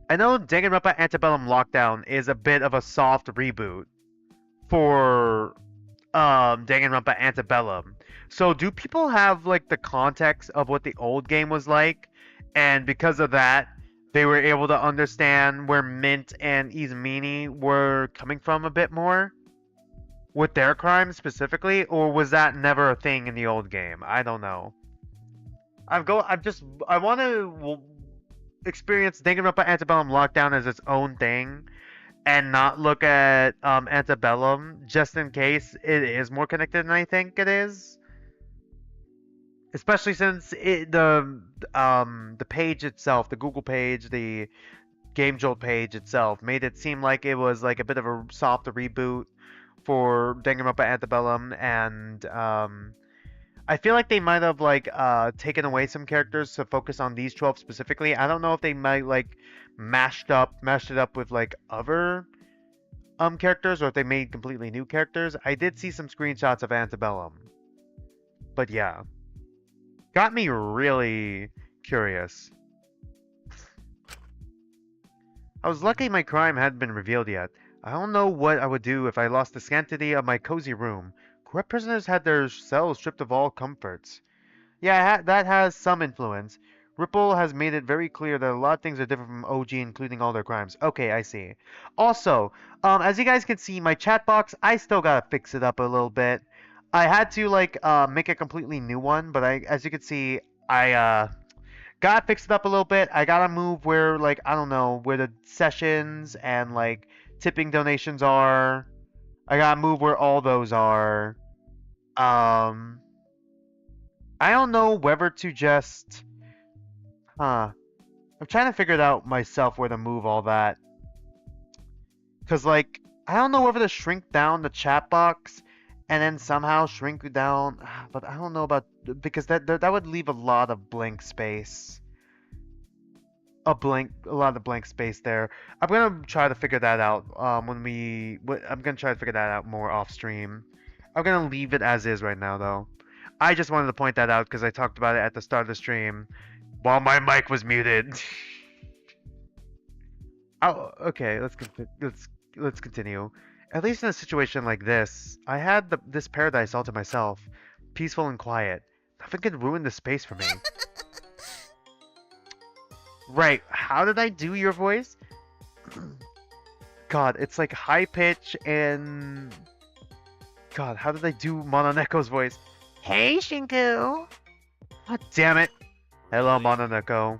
I know Danganronpa Antebellum Lockdown is a bit of a soft reboot for Danganronpa Antebellum. So do people have like the context of what the old game was like? And because of that, they were able to understand where Mint and Izumini were coming from a bit more? With their crimes specifically? Or was that never a thing in the old game? I don't know. I want to experience Danganronpa Antebellum Lockdown as its own thing and not look at Antebellum just in case it is more connected than I think it is. Especially since the page itself, the Google page, the Game Jolt page itself, made it seem like it was like a bit of a soft reboot for Danganronpa Antebellum, and I feel like they might have like taken away some characters to focus on these 12 specifically. I don't know if they might like mashed it up with like other characters, or if they made completely new characters. I did see some screenshots of Antebellum, but yeah. Got me really curious. I was lucky my crime hadn't been revealed yet. I don't know what I would do if I lost the sanctity of my cozy room. Corrupt prisoners had their cells stripped of all comforts. Yeah, that has some influence. Ripple has made it very clear that a lot of things are different from OG, including all their crimes. Okay, I see. Also, as you guys can see, my chat box, I still gotta fix it up a little bit. I had to like make a completely new one, but as you can see, I gotta fix it up a little bit. I gotta move where like I don't know where the sessions and like tipping donations are. I gotta move where all those are. I don't know whether to just I'm trying to figure it out myself where to move all that. Cause like I don't know whether to shrink down the chat box and then somehow shrink down, but I don't know about, because that would leave a lot of blank space. A lot of blank space there. I'm gonna try to figure that out I'm gonna try to figure that out more off stream. I'm gonna leave it as is right now though. I just wanted to point that out because I talked about it at the start of the stream while my mic was muted. Oh, okay, let's continue. At least in a situation like this, I had this paradise all to myself, peaceful and quiet. Nothing could ruin the space for me. Right, how did I do your voice? God, it's like high pitch and... God, how did I do Mononeko's voice? Hey, Shinku! God damn it. Hello, Mononeko.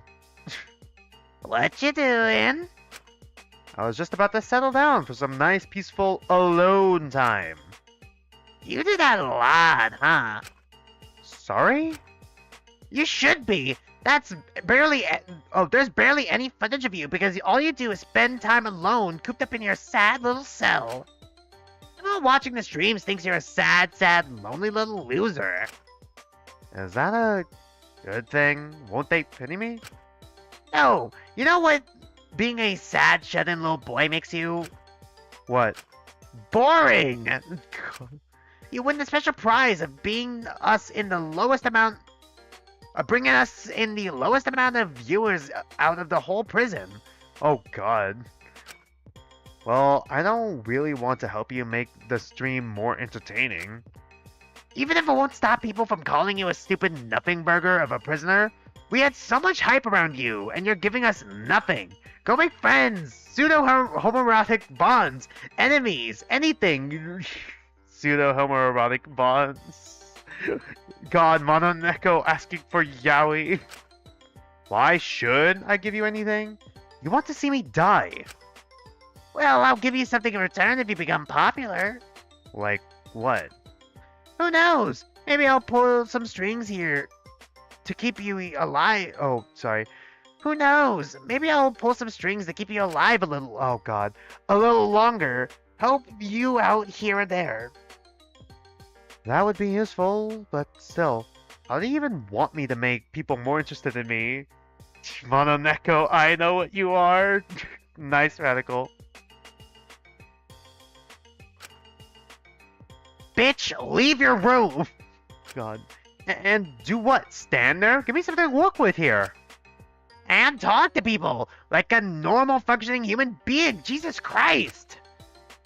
What you doing? I was just about to settle down for some nice, peaceful, alone time. You do that a lot, huh? Sorry? You should be. There's barely any footage of you because all you do is spend time alone, cooped up in your sad little cell. Everyone watching the streams thinks you're a sad, lonely little loser. Is that a good thing? Won't they pity me? No. You know what being a sad, shut-in little boy makes you? What? Boring! You win the special prize of being us in the lowest amount, bringing us in the lowest amount of viewers out of the whole prison. Oh god. Well, I don't really want to help you make the stream more entertaining. Even if it won't stop people from calling you a stupid nothing burger of a prisoner, we had so much hype around you, and you're giving us nothing. Go make friends, pseudo-homoerotic bonds, enemies, anything. Pseudo-homoerotic bonds. God, Mononeko asking for yaoi. Why should I give you anything? You want to see me die. Well, I'll give you something in return if you become popular. Like what? Who knows? Maybe I'll pull some strings here to keep you alive. Oh, sorry. Who knows? Maybe I'll pull some strings to keep you alive a little. Oh god, a little longer. Help you out here and there. That would be useful, but still. How do you even want me to make people more interested in me? Mononeko, I know what you are. Nice radical. Bitch, leave your room! God. And do what? Stand there? Give me something to work with here. And talk to people like a normal functioning human being. Jesus Christ!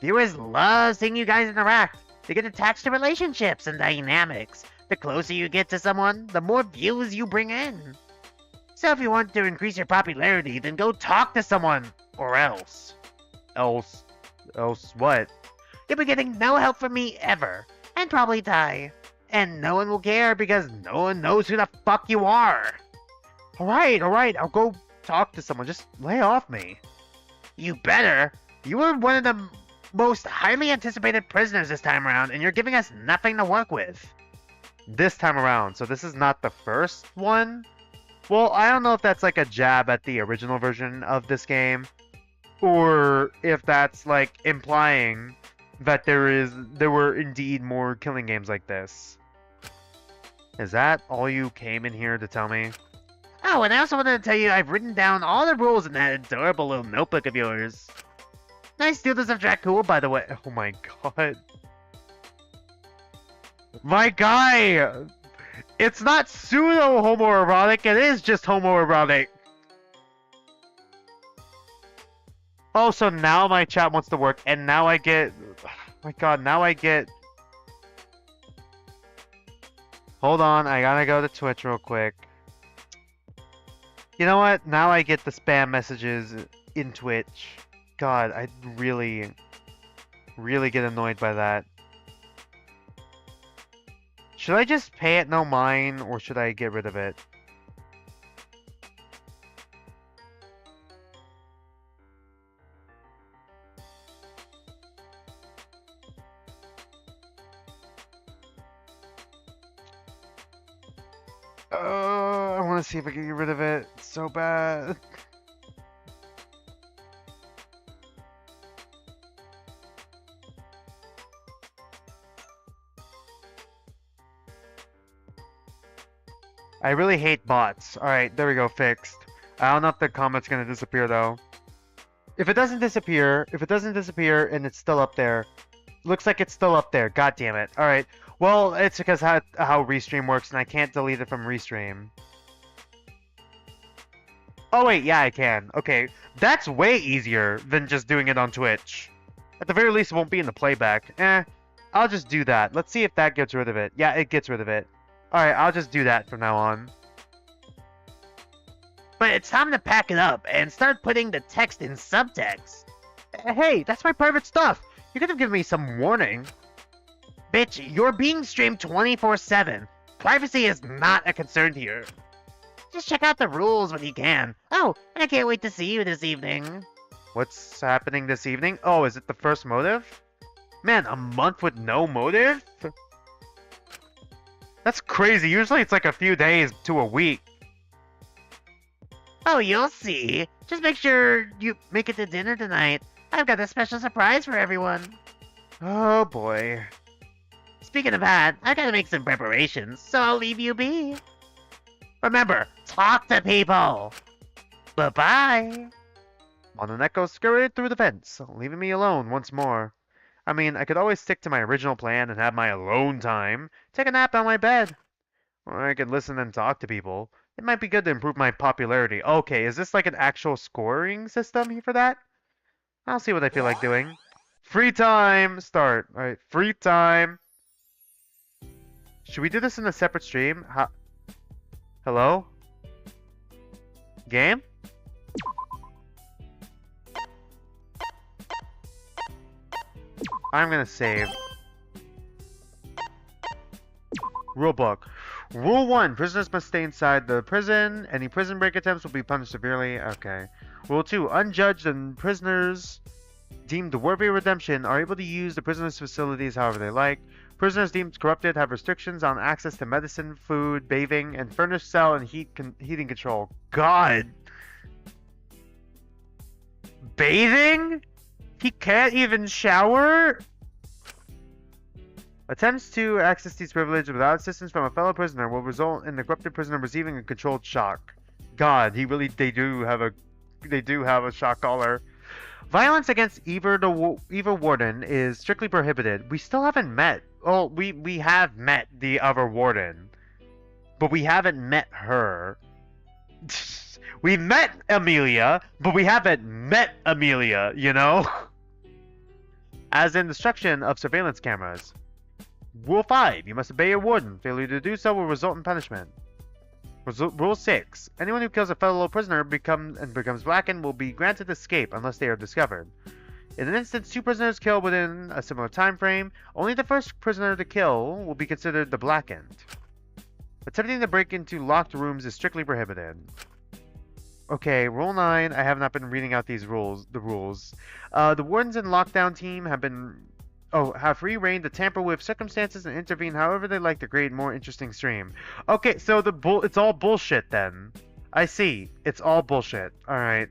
Viewers love seeing you guys interact. They get attached to relationships and dynamics. The closer you get to someone, the more views you bring in. So if you want to increase your popularity, then go talk to someone. Or else. Else what? You'll be getting no help from me ever. And probably die. And no one will care because no one knows who the fuck you are. Alright, I'll go talk to someone. Just lay off me. You better. You were one of the most highly anticipated prisoners this time around, and you're giving us nothing to work with. This time around, so this is not the first one? Well, I don't know if that's like a jab at the original version of this game, or if that's like implying that there were indeed more killing games like this. Is that all you came in here to tell me? Oh, and I also wanted to tell you I've written down all the rules in that adorable little notebook of yours. Nice doodles of Dracula, by the way. Oh my god. My guy! It's not pseudo-homoerotic, it is just homoerotic. Oh, so now my chat wants to work, and now I get... Oh my god, now I get... Hold on, I gotta go to Twitch real quick. You know what? Now I get the spam messages in Twitch. God, I really get annoyed by that. Should I just pay it no mind, or should I get rid of it? I want to see if I can get rid of it. It's so bad. I really hate bots. Alright, there we go, fixed. I don't know if the comment's gonna disappear though. If it doesn't disappear and it's still up there, looks like it's still up there. God damn it. Alright, well, it's because how Restream works and I can't delete it from Restream. Oh wait, yeah I can. Okay, that's way easier than just doing it on Twitch. At the very least it won't be in the playback. I'll just do that. Let's see if that gets rid of it. Yeah, it gets rid of it. Alright, I'll just do that from now on. But it's time to pack it up and start putting the text in subtext. Hey, that's my private stuff. You could have given me some warning. Bitch, you're being streamed 24/7. Privacy is not a concern here. Just check out the rules when you can. Oh, and I can't wait to see you this evening. What's happening this evening? Oh, is it the first motive? Man, a month with no motive? That's crazy. Usually it's like a few days to a week. Oh, you'll see. Just make sure you make it to dinner tonight. I've got a special surprise for everyone. Oh boy. Speaking of that, I gotta make some preparations, so I'll leave you be. Remember, talk to people. Bye-bye. Mononeko scurried through the fence, leaving me alone once more. I mean, I could always stick to my original plan and have my alone time. Take a nap on my bed. Or I could listen and talk to people. It might be good to improve my popularity. Okay, is this like an actual scoring system for that? I'll see what I feel like doing. Free time! Start. Alright, free time. Should we do this in a separate stream? Hello? Game? I'm gonna save. Rulebook. Rule 1. Prisoners must stay inside the prison. Any prison break attempts will be punished severely. Okay. Rule 2. Unjudged and prisoners deemed worthy of redemption are able to use the prisoners' facilities however they like. Prisoners deemed corrupted have restrictions on access to medicine, food, bathing, and furnished cell and heating control. God! Bathing? He can't even shower? Attempts to access these privileges without assistance from a fellow prisoner will result in the corrupted prisoner receiving a controlled shock. God, they do have a shock collar. Violence against Eva Warden is strictly prohibited. We still haven't met. Well, we have met the other warden, but we haven't met her. We met Amelia, but we haven't met Amelia, you know? As in destruction of surveillance cameras. Rule 5. You must obey your warden. Failure to do so will result in punishment. Rule 6. Anyone who kills a fellow prisoner becomes blackened will be granted escape unless they are discovered. In an instance, 2 prisoners killed within a similar time frame, only the first prisoner to kill will be considered the blackened. Attempting to break into locked rooms is strictly prohibited. Okay, Rule 9. I have not been reading out the rules. The wardens and lockdown team have free reign to tamper with circumstances and intervene however they like to create more interesting stream. Okay, so it's all bullshit then. I see. It's all bullshit. Alright.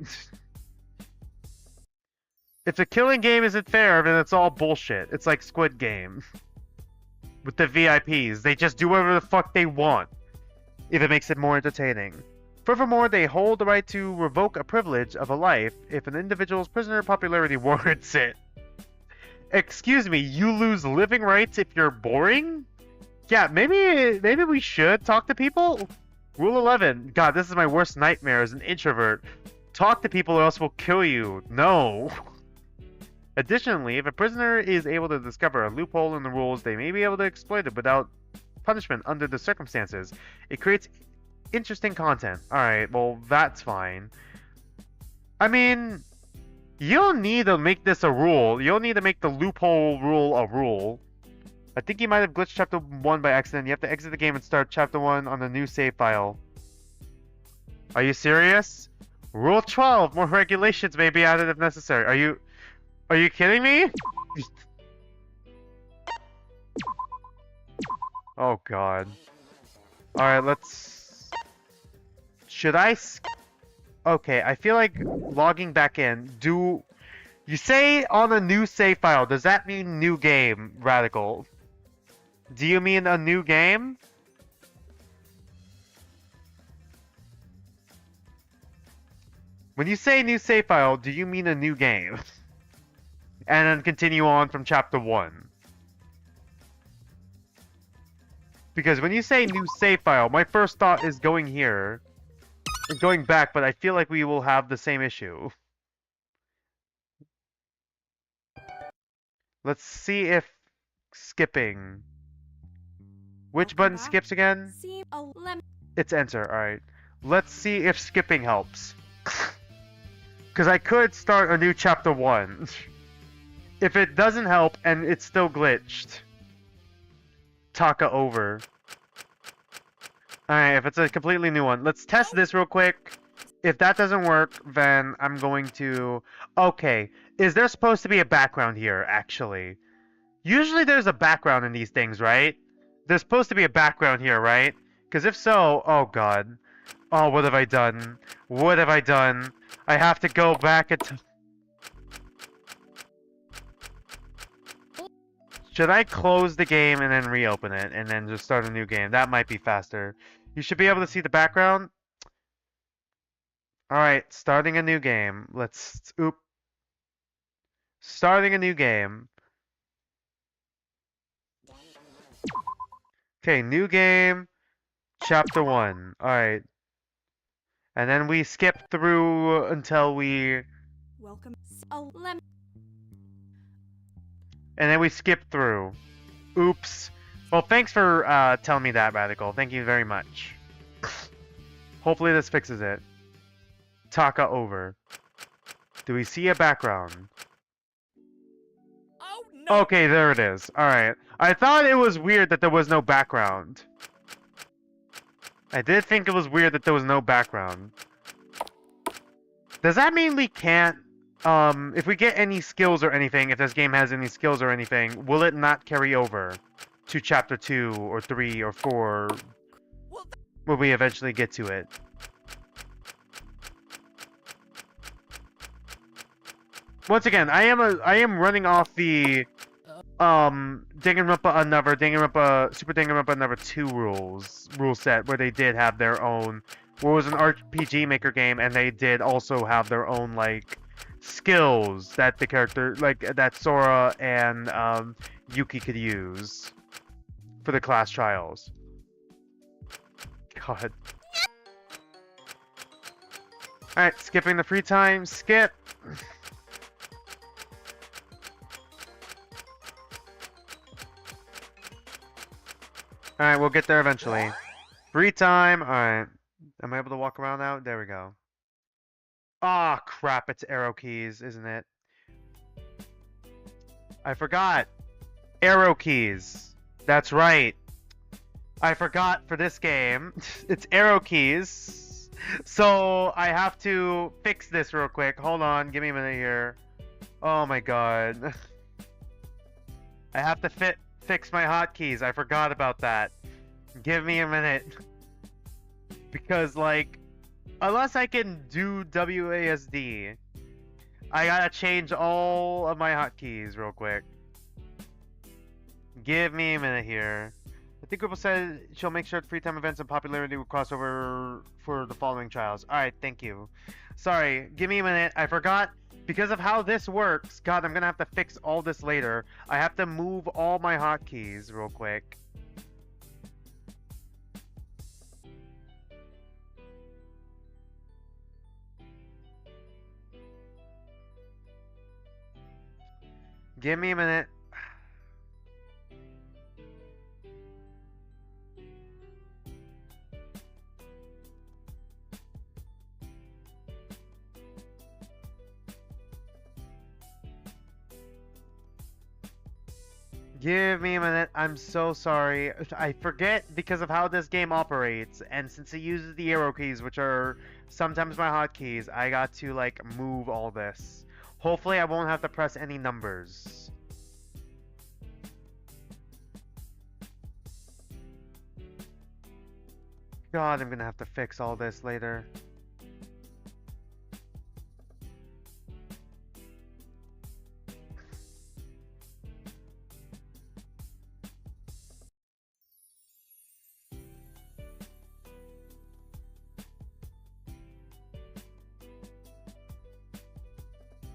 If the killing game isn't fair, then it's all bullshit. It's like Squid Game. With the VIPs. They just do whatever the fuck they want. If it makes it more entertaining. Furthermore, they hold the right to revoke a privilege of a life if an individual's prisoner popularity warrants it. Excuse me, you lose living rights if you're boring? Yeah, maybe we should talk to people? Rule 11. God, this is my worst nightmare as an introvert. Talk to people or else we'll kill you. No. Additionally, if a prisoner is able to discover a loophole in the rules, they may be able to exploit it without punishment under the circumstances. It creates interesting content. Alright, well, that's fine. I mean, you don't need to make this a rule. You don't need to make the loophole rule a rule. I think you might have glitched chapter 1 by accident. You have to exit the game and start chapter 1 on the new save file. Are you serious? Rule 12. More regulations may be added if necessary. Are you kidding me? Oh god. Alright, let's... Should I... Okay, I feel like logging back in. You say on a new save file. Does that mean new game, Radical? Do you mean a new game? When you say new save file, do you mean a new game? And then continue on from chapter 1. Because when you say new save file, my first thought is going here. And going back, but I feel like we will have the same issue. Let's see if skipping. Which button skips again? It's enter, alright. Let's see if skipping helps. Because I could start a new chapter 1. If it doesn't help and it's still glitched, Taka over. Alright, if it's a completely new one. Let's test this real quick. If that doesn't work, then I'm going to... Okay, is there supposed to be a background here, actually? Usually there's a background in these things, right? There's supposed to be a background here, right? Because if so, oh god. Oh, what have I done? What have I done? I have to go back and... Should I close the game and then reopen it and then just start a new game? That might be faster. You should be able to see the background. Alright, starting a new game. Starting a new game. Okay, new game, chapter 1. Alright. And then we skip through until we... Welcome. Oh, let me. And then we skip through. Oops. Well, thanks for telling me that, Radical. Thank you very much. Hopefully this fixes it. Taka over. Do we see a background? Oh no! Okay, there it is. Alright. I thought it was weird that there was no background. I did think it was weird that there was no background. Does that mean we can't, if we get any skills or anything, if this game has any skills or anything, will it not carry over to chapter 2 or 3 or 4 Well, when we eventually get to it? Once again, I am running off the Danganronpa Super Danganronpa number 2 rule set where they did have their own, where it was an RPGMAKER game, and they did also have their own like skills that the character, like that Sora and Yuki could use for the class trials. God. Alright, skipping the free time, skip. Alright, we'll get there eventually. Free time, alright. Am I able to walk around now? There we go. Ah, crap, it's arrow keys, isn't it? I forgot. Arrow keys. That's right. I forgot for this game. It's arrow keys. So, I have to fix this real quick. Hold on, give me a minute here. Oh my god. I have to fix my hotkeys. I forgot about that. Give me a minute. Because, like, unless I can do WASD, I gotta change all of my hotkeys real quick. Give me a minute here. I think Ripple said she'll make sure free time events and popularity will cross over for the following trials. Alright, thank you. Sorry, give me a minute. I forgot. Because of how this works, God, I'm gonna have to fix all this later. I have to move all my hotkeys real quick. Give me a minute. Give me a minute. I'm so sorry. I forget because of how this game operates, and since it uses the arrow keys, which are sometimes my hotkeys, I got to like move all this. Hopefully I won't have to press any numbers. God, I'm gonna have to fix all this later.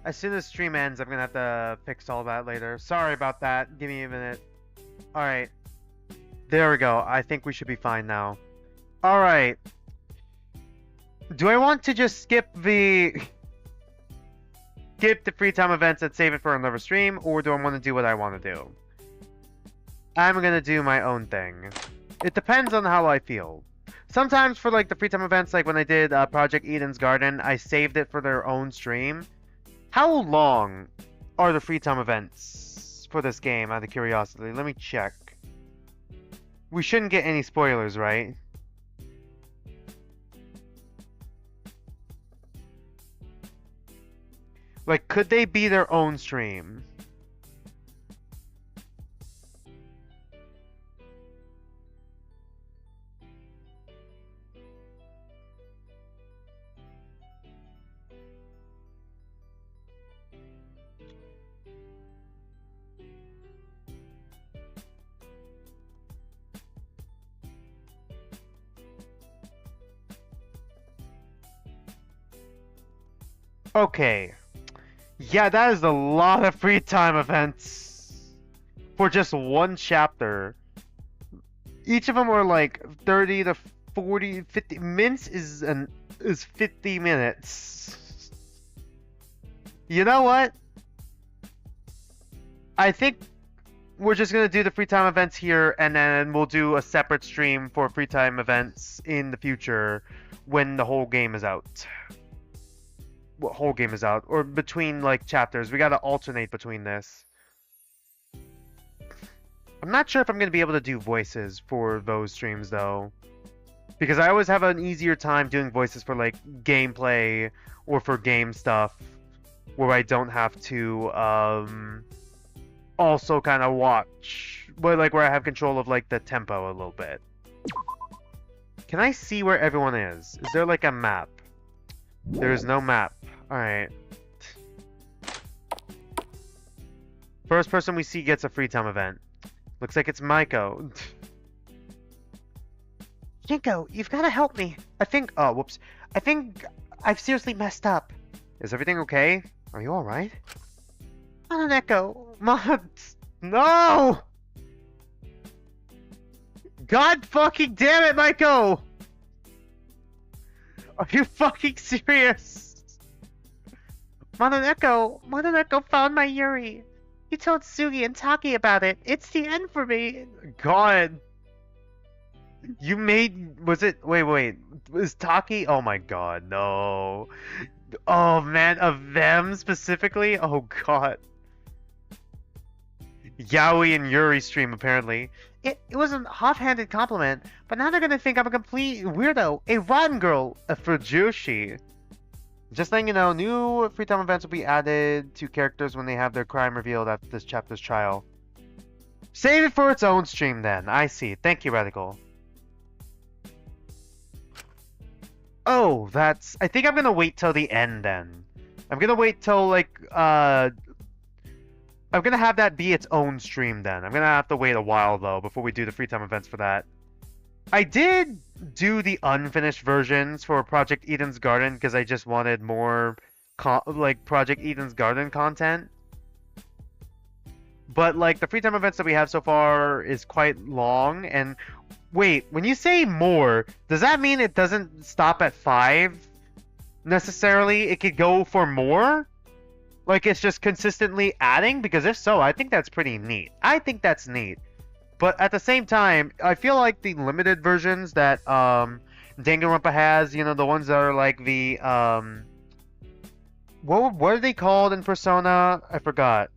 As soon as stream ends, I'm gonna have to fix all that later. Sorry about that. Give me a minute. Alright. There we go. I think we should be fine now. Alright. Do I want to just skip the free time events and save it for another stream, or do I want to do what I want to do? I'm gonna do my own thing. It depends on how I feel. Sometimes for like the free time events, like when I did Project Eden's Garden, I saved it for their own stream. How long are the free time events for this game, out of curiosity? Let me check. We shouldn't get any spoilers, right? Like, could they be their own stream? Okay. Yeah, that is a lot of free time events for just one chapter. Each of them are like 30 to 40, 50. Mince is 50 minutes. You know what? I think we're just gonna do the free time events here, and then we'll do a separate stream for free time events in the future when the whole game is out. What whole game is out, or between like chapters. We gotta alternate between this. I'm not sure if I'm gonna be able to do voices for those streams though, because I always have an easier time doing voices for like gameplay or for game stuff, where I don't have to also kind of watch, but like where I have control of like the tempo a little bit. Can I see where everyone is? Is there like a map? There is no map. Alright. First person we see gets a free time event. Looks like it's Maiko. Jinko, you've got to help me. I think... Oh, whoops. I think I've seriously messed up. Is everything okay? Are you alright? Mononeko, No! God fucking damn it, Maiko! Are you fucking serious? Mononeko found my Yuri. He told Sugi and Taki about it. It's the end for me. God. You made... Was it... Wait. Was Taki... Oh my god, no. Oh man, of them specifically? Oh god. Yaoi and Yuri stream, apparently. It was an offhanded compliment, but now they're gonna think I'm a complete weirdo, a rotten girl, A Fujoshi. Just letting you know, new free time events will be added to characters when they have their crime revealed at this chapter's trial. Save it for its own stream then. I see. Thank you, Radical. Oh, that's... I think I'm gonna wait till the end then. I'm gonna wait till like, I'm gonna have that be its own stream then. I'm gonna have to wait a while though before we do the free time events for that. I did do the unfinished versions for Project Eden's Garden because I just wanted more like Project Eden's Garden content. But like the free time events that we have so far is quite long. And wait, when you say more, does that mean it doesn't stop at 5 necessarily? It could go for more? Like it's just consistently adding? Because if so, I think that's pretty neat. I think that's neat. But at the same time, I feel like the limited versions that Danganronpa has, you know, the ones that are like the what are they called in Persona? I forgot.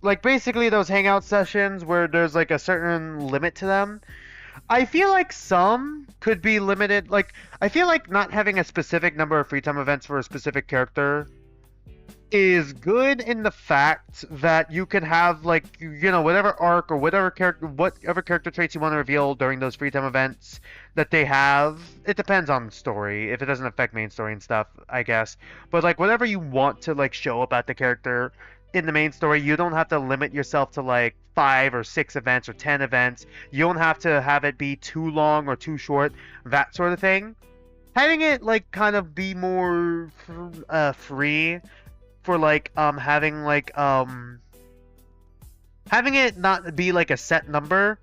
Like basically those hangout sessions where there's like a certain limit to them. I feel like some could be limited. Like I feel like not having a specific number of free time events for a specific character is good in the fact that you can have like, you know, whatever arc or whatever character traits you want to reveal during those free time events that they have. It depends on the story, if it doesn't affect main story and stuff, I guess. But like whatever you want to like show about the character in the main story, you don't have to limit yourself to like 5 or 6 events or 10 events. You don't have to have it be too long or too short, that sort of thing. Having it like kind of be more free for like having it not be like a set number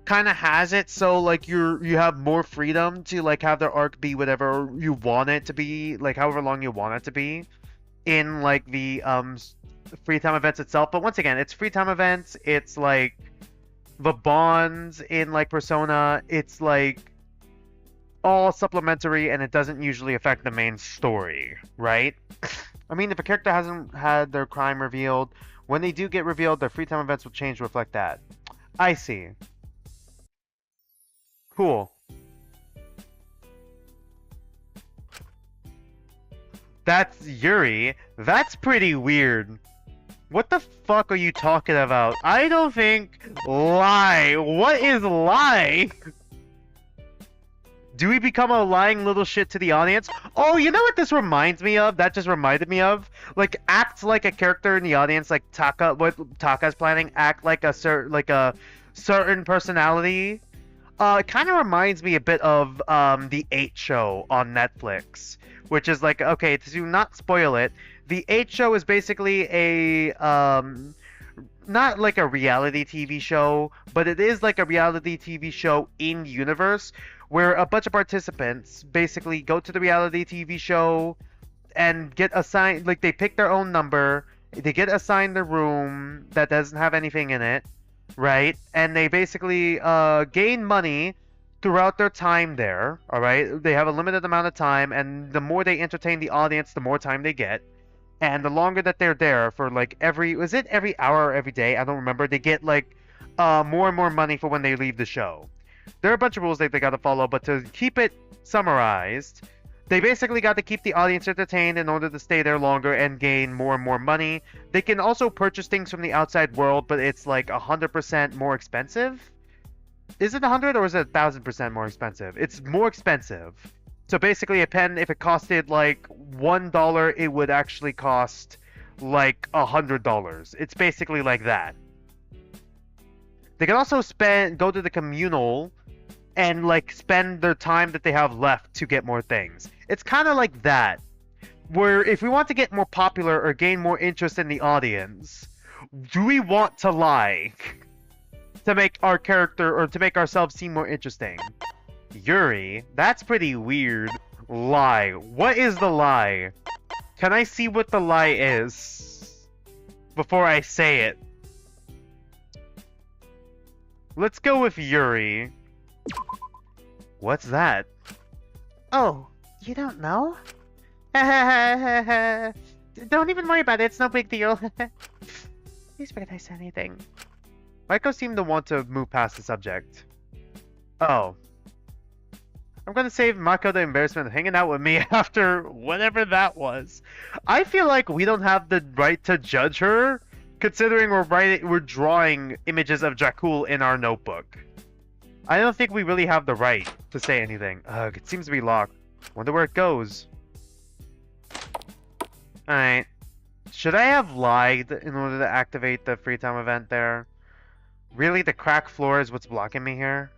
kind of has it so like you have more freedom to like have their arc be whatever you want it to be, like however long you want it to be in like the free time events itself. But once again, it's free time events, it's like the bonds in like Persona, it's like all supplementary and it doesn't usually affect the main story, right? I mean, if a character hasn't had their crime revealed, when they do get revealed, their free time events will change to reflect that. I see. Cool. That's Yuri. That's pretty weird. What the fuck are you talking about? I don't think... Lie. What is lie? Do we become a lying little shit to the audience? Oh, you know what this reminds me of? That just reminded me of? Like, act like a character in the audience, like Taka, what Taka's planning, act like a certain personality. It kind of reminds me a bit of The 8 Show on Netflix, which is like, okay, to not spoil it, The 8 Show is basically a not like a reality TV show, but it is like a reality TV show in universe where a bunch of participants basically go to the reality TV show and get assigned, like they pick their own number, they get assigned a room that doesn't have anything in it, right? And they basically gain money throughout their time there, all right? They have a limited amount of time, and the more they entertain the audience, the more time they get. And the longer that they're there for like was it every hour or every day? I don't remember. They get like more and more money for when they leave the show. There are a bunch of rules that they got to follow, but to keep it summarized, they basically got to keep the audience entertained in order to stay there longer and gain more and more money. They can also purchase things from the outside world, but it's like 100% more expensive. Is it 100 or is it 1,000% more expensive? It's more expensive. So basically, a pen, if it costed like $1, it would actually cost like $100. It's basically like that. They can also go to the communal and like spend their time that they have left to get more things. It's kind of like that, where if we want to get more popular or gain more interest in the audience, do we want to lie to make our character or to make ourselves seem more interesting? Yuri, that's pretty weird. Lie. What is the lie? Can I see what the lie is before I say it? Let's go with Yuri. What's that? Oh, you don't know? Don't even worry about it, it's no big deal. Please forget I said anything. Maiko seemed to want to move past the subject. Oh. I'm gonna save Mako the embarrassment of hanging out with me after whatever that was. I feel like we don't have the right to judge her, considering we're drawing images of Jakul in our notebook. I don't think we really have the right to say anything. Ugh, it seems to be locked. Wonder where it goes. Alright. Should I have lied in order to activate the free time event there? Really, the cracked floor is what's blocking me here?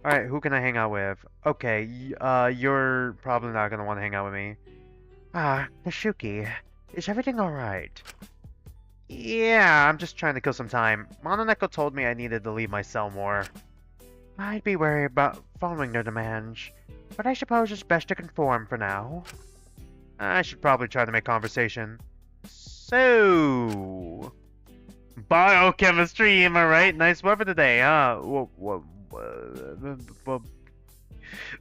Alright, who can I hang out with? Okay, you're probably not gonna want to hang out with me. Ah, Nishuki, is everything alright? Yeah, I'm just trying to kill some time. Mononeko told me I needed to leave my cell more. I'd be wary about following their demands, but I suppose it's best to conform for now. I should probably try to make conversation. So... Biochemistry, am I right? Nice weather today, huh?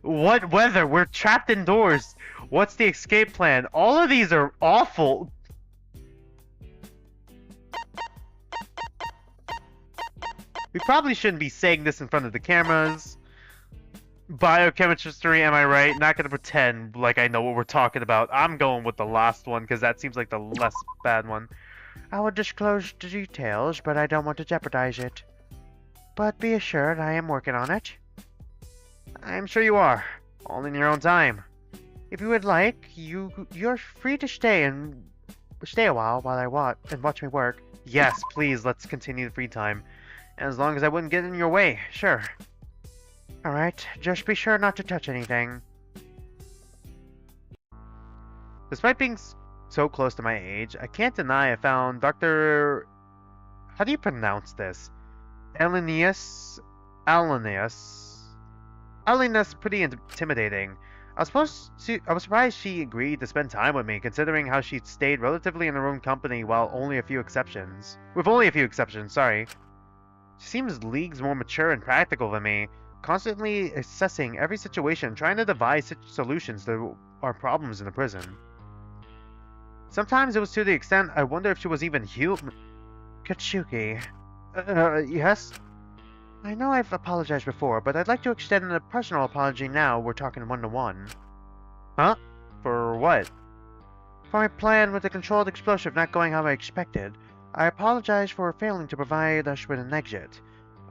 What weather? We're trapped indoors. What's the escape plan? All of these are awful. We probably shouldn't be saying this in front of the cameras. Biochemistry, am I right? Not gonna pretend like I know what we're talking about. I'm going with the last one because that seems like the less bad one. I will disclose the details, but I don't want to jeopardize it. But be assured I am working on it. I'm sure you are. All in your own time. If you would like, you're free to stay a while I watch me work. Yes, please, let's continue the free time. As long as I wouldn't get in your way, sure. Alright, just be sure not to touch anything. Despite being so close to my age, I can't deny I found Dr. How do you pronounce this? Alinius pretty intimidating. I was surprised she agreed to spend time with me, considering how she stayed relatively in her own company with only a few exceptions, sorry. She seems leagues more mature and practical than me, constantly assessing every situation, trying to devise solutions to our problems in the prison. Sometimes it was to the extent I wonder if she was even human. Katsuki. Yes? I know I've apologized before, but I'd like to extend a personal apology now we're talking one-to-one. Huh? For what? For my plan with the controlled explosive not going how I expected. I apologize for failing to provide us with an exit.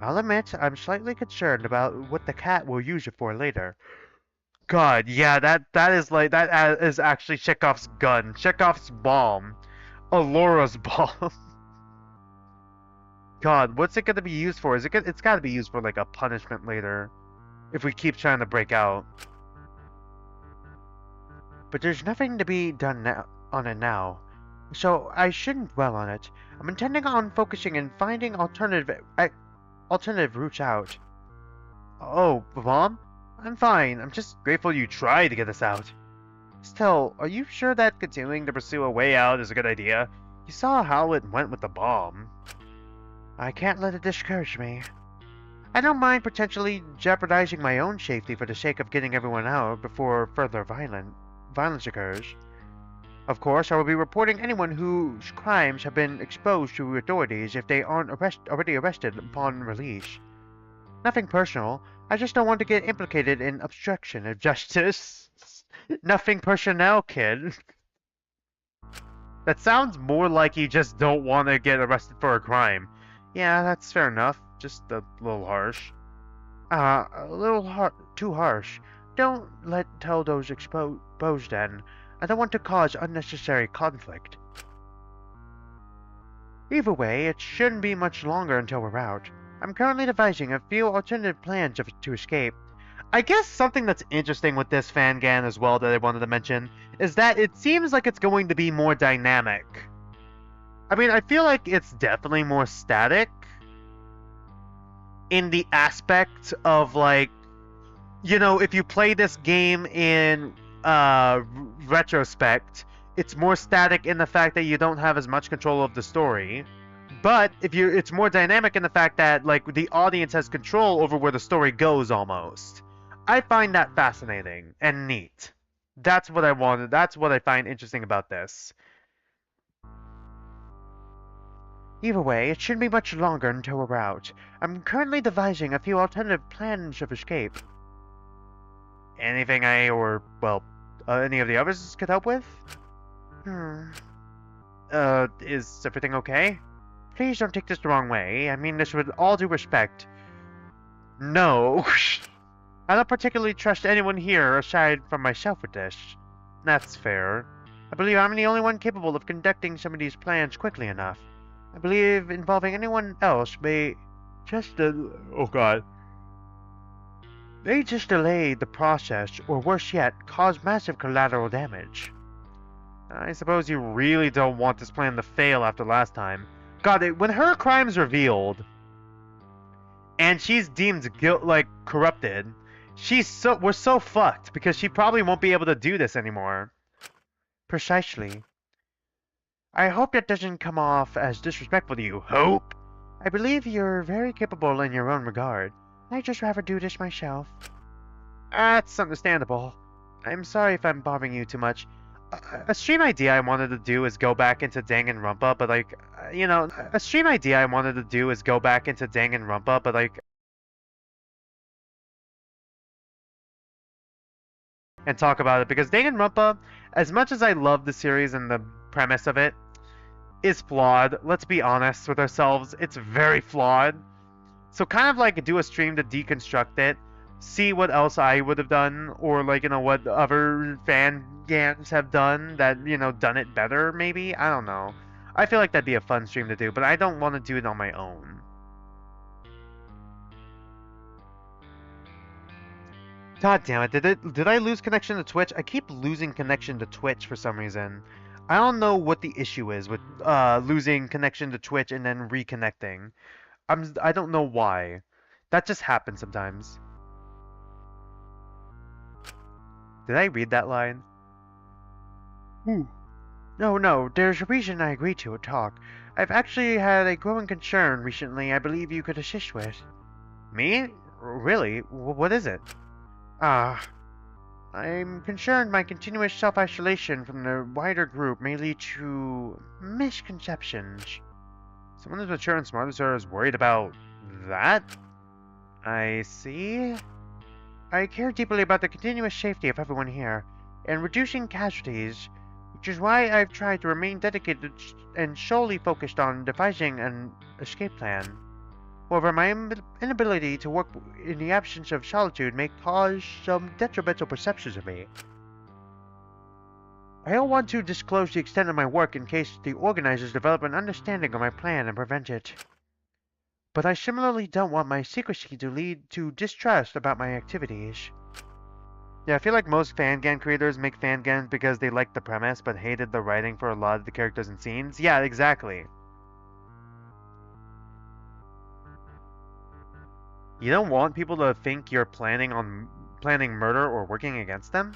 I'll admit, I'm slightly concerned about what the cat will use it for later. God, yeah, that is actually Chekhov's gun. Chekhov's bomb. Alora's bomb. God, what's it gonna be used for? It's gotta be used for like a punishment later. If we keep trying to break out. But there's nothing to be done on it now. so I shouldn't dwell on it. I'm intending on focusing and finding alternative routes out. Oh, Mom? I'm fine. I'm just grateful you tried to get us out. Still, are you sure that continuing to pursue a way out is a good idea? You saw how it went with the bomb. I can't let it discourage me. I don't mind potentially jeopardizing my own safety for the sake of getting everyone out before further violence occurs. Of course, I will be reporting anyone whose crimes have been exposed to authorities if they aren't already arrested upon release. Nothing personal. I just don't want to get implicated in obstruction of justice. Nothing personnel, kid. That sounds more like you just don't want to get arrested for a crime. Yeah, that's fair enough. Just a little harsh. A little too harsh. Don't let tell those exposed then. I don't want to cause unnecessary conflict. Either way, it shouldn't be much longer until we're out. I'm currently devising a few alternative plans to escape. I guess something that's interesting with this Fangame as well that I wanted to mention is that it seems like it's going to be more dynamic. I mean, I feel like it's definitely more static in the aspect of, like, you know, if you play this game in retrospect, it's more static in the fact that you don't have as much control of the story. But it's more dynamic in the fact that, like, the audience has control over where the story goes almost. I find that fascinating and neat. That's what I wanted. That's what I find interesting about this. Either way, it shouldn't be much longer until we're out. I'm currently devising a few alternative plans of escape. Anything any of the others could help with? Is everything okay? Please don't take this the wrong way. I mean this with all due respect. No. I don't particularly trust anyone here aside from myself with this. That's fair. I believe I'm the only one capable of conducting some of these plans quickly enough. I believe involving anyone else may just may just delay the process, or worse yet, cause massive collateral damage. I suppose you really don't want this plan to fail after last time. God, when her crime's revealed, and she's deemed corrupted, we're so fucked, because she probably won't be able to do this anymore. Precisely. I hope that doesn't come off as disrespectful to you. Hope? I believe you're very capable in your own regard. I'd just rather do this myself. That's understandable. I'm sorry if I'm bothering you too much. A stream idea I wanted to do is go back into Danganronpa, but and talk about it, because Danganronpa, as much as I love the series and the premise of it, is flawed. Let's be honest with ourselves, it's very flawed. So kind of like do a stream to deconstruct it, see what else I would have done, or what other Fangams have done that, done it better, maybe? I don't know. I feel like that'd be a fun stream to do, but I don't want to do it on my own. God damn it, did I lose connection to Twitch? I keep losing connection to Twitch for some reason. I don't know what the issue is with losing connection to Twitch and then reconnecting. I don't know why. That just happens sometimes. Did I read that line? Ooh. No, there's a reason I agreed to a talk. I've actually had a growing concern recently I believe you could assist with. Me? Really? What is it? I'm concerned my continuous self-isolation from the wider group may lead to misconceptions. Someone as mature and smart as her is worried about that? I see. I care deeply about the continuous safety of everyone here, and reducing casualties, which is why I've tried to remain dedicated and solely focused on devising an escape plan. However, my inability to work in the absence of solitude may cause some detrimental perceptions of me. I don't want to disclose the extent of my work in case the organizers develop an understanding of my plan and prevent it. But I similarly don't want my secrecy to lead to distrust about my activities. Yeah, I feel like most fangan creators make fangans because they liked the premise but hated the writing for a lot of the characters and scenes. Yeah, exactly. You don't want people to think you're planning murder or working against them?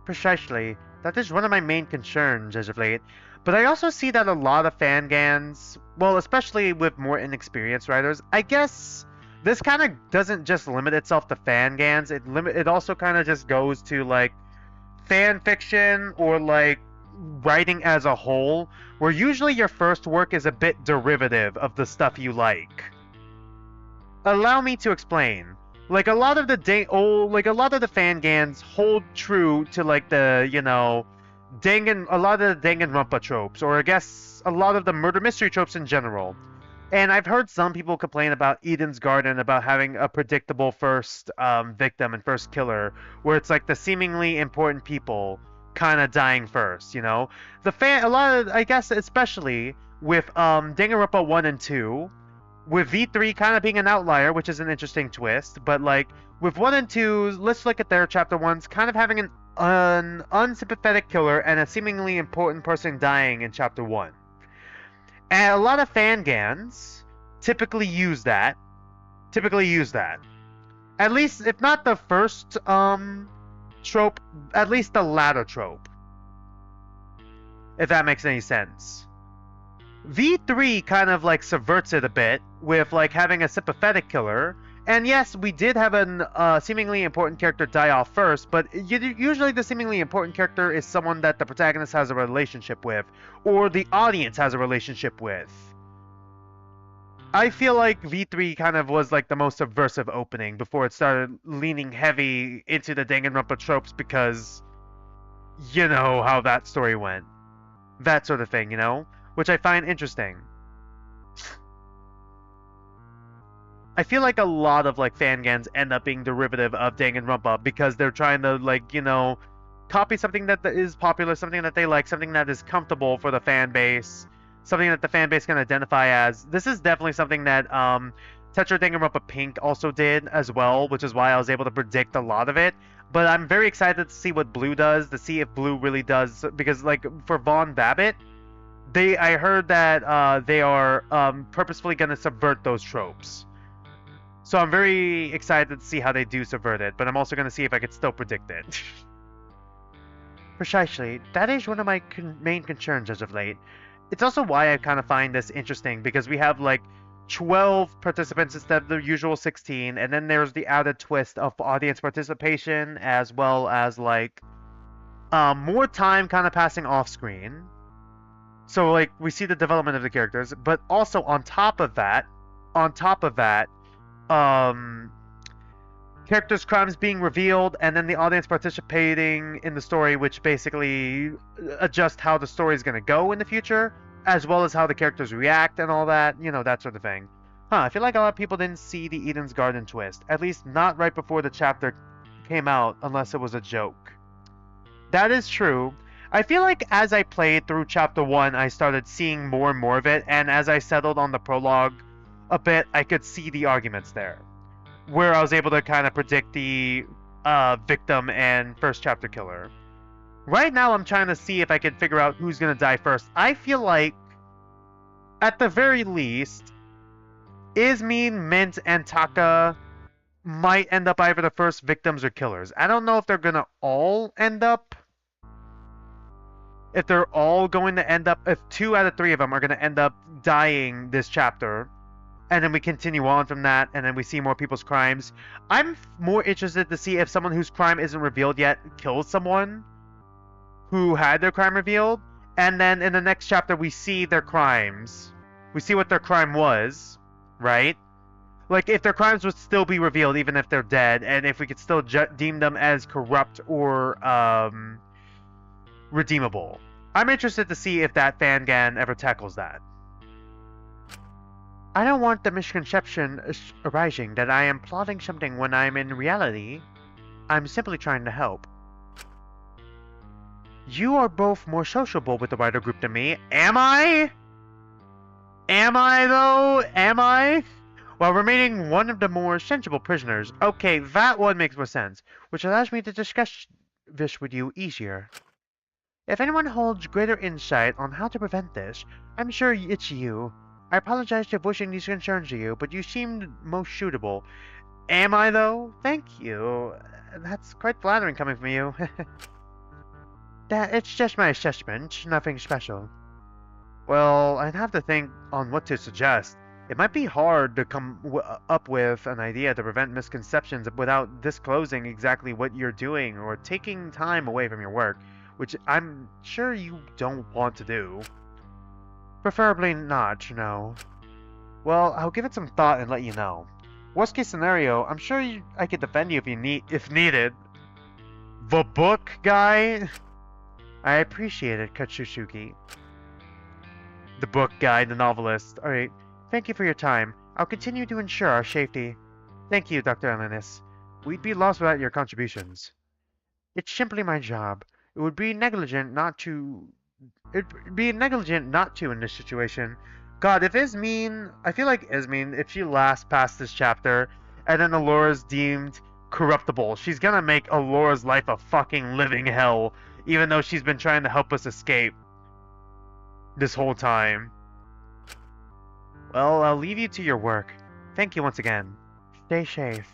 Precisely. That is one of my main concerns as of late. But I also see that a lot of fangans, well, especially with more inexperienced writers, I guess this kind of doesn't just limit itself to fangans. It also kind of just goes to like fan fiction or like writing as a whole, where usually your first work is a bit derivative of the stuff you like. Allow me to explain. Like a lot of the fangans hold true to like the, you know, a lot of the Danganronpa tropes, or I guess a lot of the murder mystery tropes in general. And I've heard some people complain about Eden's Garden about having a predictable first victim and first killer, where it's like the seemingly important people kind of dying first, you know? A lot of, I guess, especially with Danganronpa 1 and 2, with V3 kind of being an outlier, which is an interesting twist, but like with 1 and 2, let's look at their chapter 1s kind of having an unsympathetic killer and a seemingly important person dying in chapter 1. And a lot of fangans typically use that. At least, if not the first trope, at least the latter trope. If that makes any sense. V3 kind of like subverts it a bit with like having a sympathetic killer. And yes, we did have a seemingly important character die off first, but usually the seemingly important character is someone that the protagonist has a relationship with, or the audience has a relationship with. I feel like V3 kind of was like the most subversive opening before it started leaning heavy into the Danganronpa tropes because you know how that story went. That sort of thing, you know? Which I find interesting. I feel like a lot of like fangans end up being derivative of Danganronpa because they're trying to like, you know, copy something that is popular, something that they like, something that is comfortable for the fan base, something that the fan base can identify as. This is definitely something that Tetra Danganronpa Pink also did as well, which is why I was able to predict a lot of it. But I'm very excited to see what Blue does, to see if Blue really does, because like for Von Babbitt, I heard that they are purposefully going to subvert those tropes. So I'm very excited to see how they do subvert it, but I'm also going to see if I can still predict it. Precisely. That is one of my main concerns as of late. It's also why I kind of find this interesting, because we have like 12 participants instead of the usual 16, and then there's the added twist of audience participation, as well as like more time kind of passing off screen. So like we see the development of the characters, but also on top of that, characters' crimes being revealed, and then the audience participating in the story, which basically adjust how the story is going to go in the future, as well as how the characters react and all that, you know, that sort of thing. I feel like a lot of people didn't see the Eden's Garden twist, at least not right before the chapter came out, unless it was a joke. That is true. I feel like as I played through chapter 1, I started seeing more and more of it, and as I settled on the prologue a bit, I could see the arguments there, where I was able to kind of predict the victim and first chapter killer. Right now, I'm trying to see if I can figure out who's going to die first. I feel like, at the very least, Izmin, Mint, and Taka might end up either the first victims or killers. I don't know if they're going to all end up. If they're all going to end up, if 2 out of 3 of them are going to end up dying this chapter, and then we continue on from that, and then we see more people's crimes. I'm more interested to see if someone whose crime isn't revealed yet kills someone who had their crime revealed, and then in the next chapter we see their crimes. We see what their crime was, right? Like, if their crimes would still be revealed even if they're dead, and if we could still deem them as corrupt or redeemable. I'm interested to see if that fangan ever tackles that. I don't want the misconception arising that I am plotting something when I'm in reality. I'm simply trying to help. You are both more sociable with the wider group than me. Am I? Am I though? Am I? while remaining one of the more sensible prisoners. Okay, that one makes more sense, which allows me to discuss this with you easier. If anyone holds greater insight on how to prevent this, I'm sure it's you. I apologize for voicing these concerns to you, but you seemed most suitable. Am I, though? Thank you. That's quite flattering coming from you. It's just my assessment, nothing special. Well, I'd have to think on what to suggest. It might be hard to come up with an idea to prevent misconceptions without disclosing exactly what you're doing or taking time away from your work, which I'm sure you don't want to do. Preferably not, no. Well, I'll give it some thought and let you know. Worst case scenario, I'm sure I could defend you if needed. The book guy? I appreciate it, Katsushiki. The book guy, the novelist. Alright, thank you for your time. I'll continue to ensure our safety. Thank you, Dr. Elenis. We'd be lost without your contributions. It's simply my job. It would be negligent not to... It'd be negligent not to in this situation. God, if Ismene... I feel like Ismene, if she lasts past this chapter, and then Alora's deemed corruptible, she's gonna make Alora's life a fucking living hell, even though she's been trying to help us escape this whole time. Well, I'll leave you to your work. Thank you once again. Stay safe.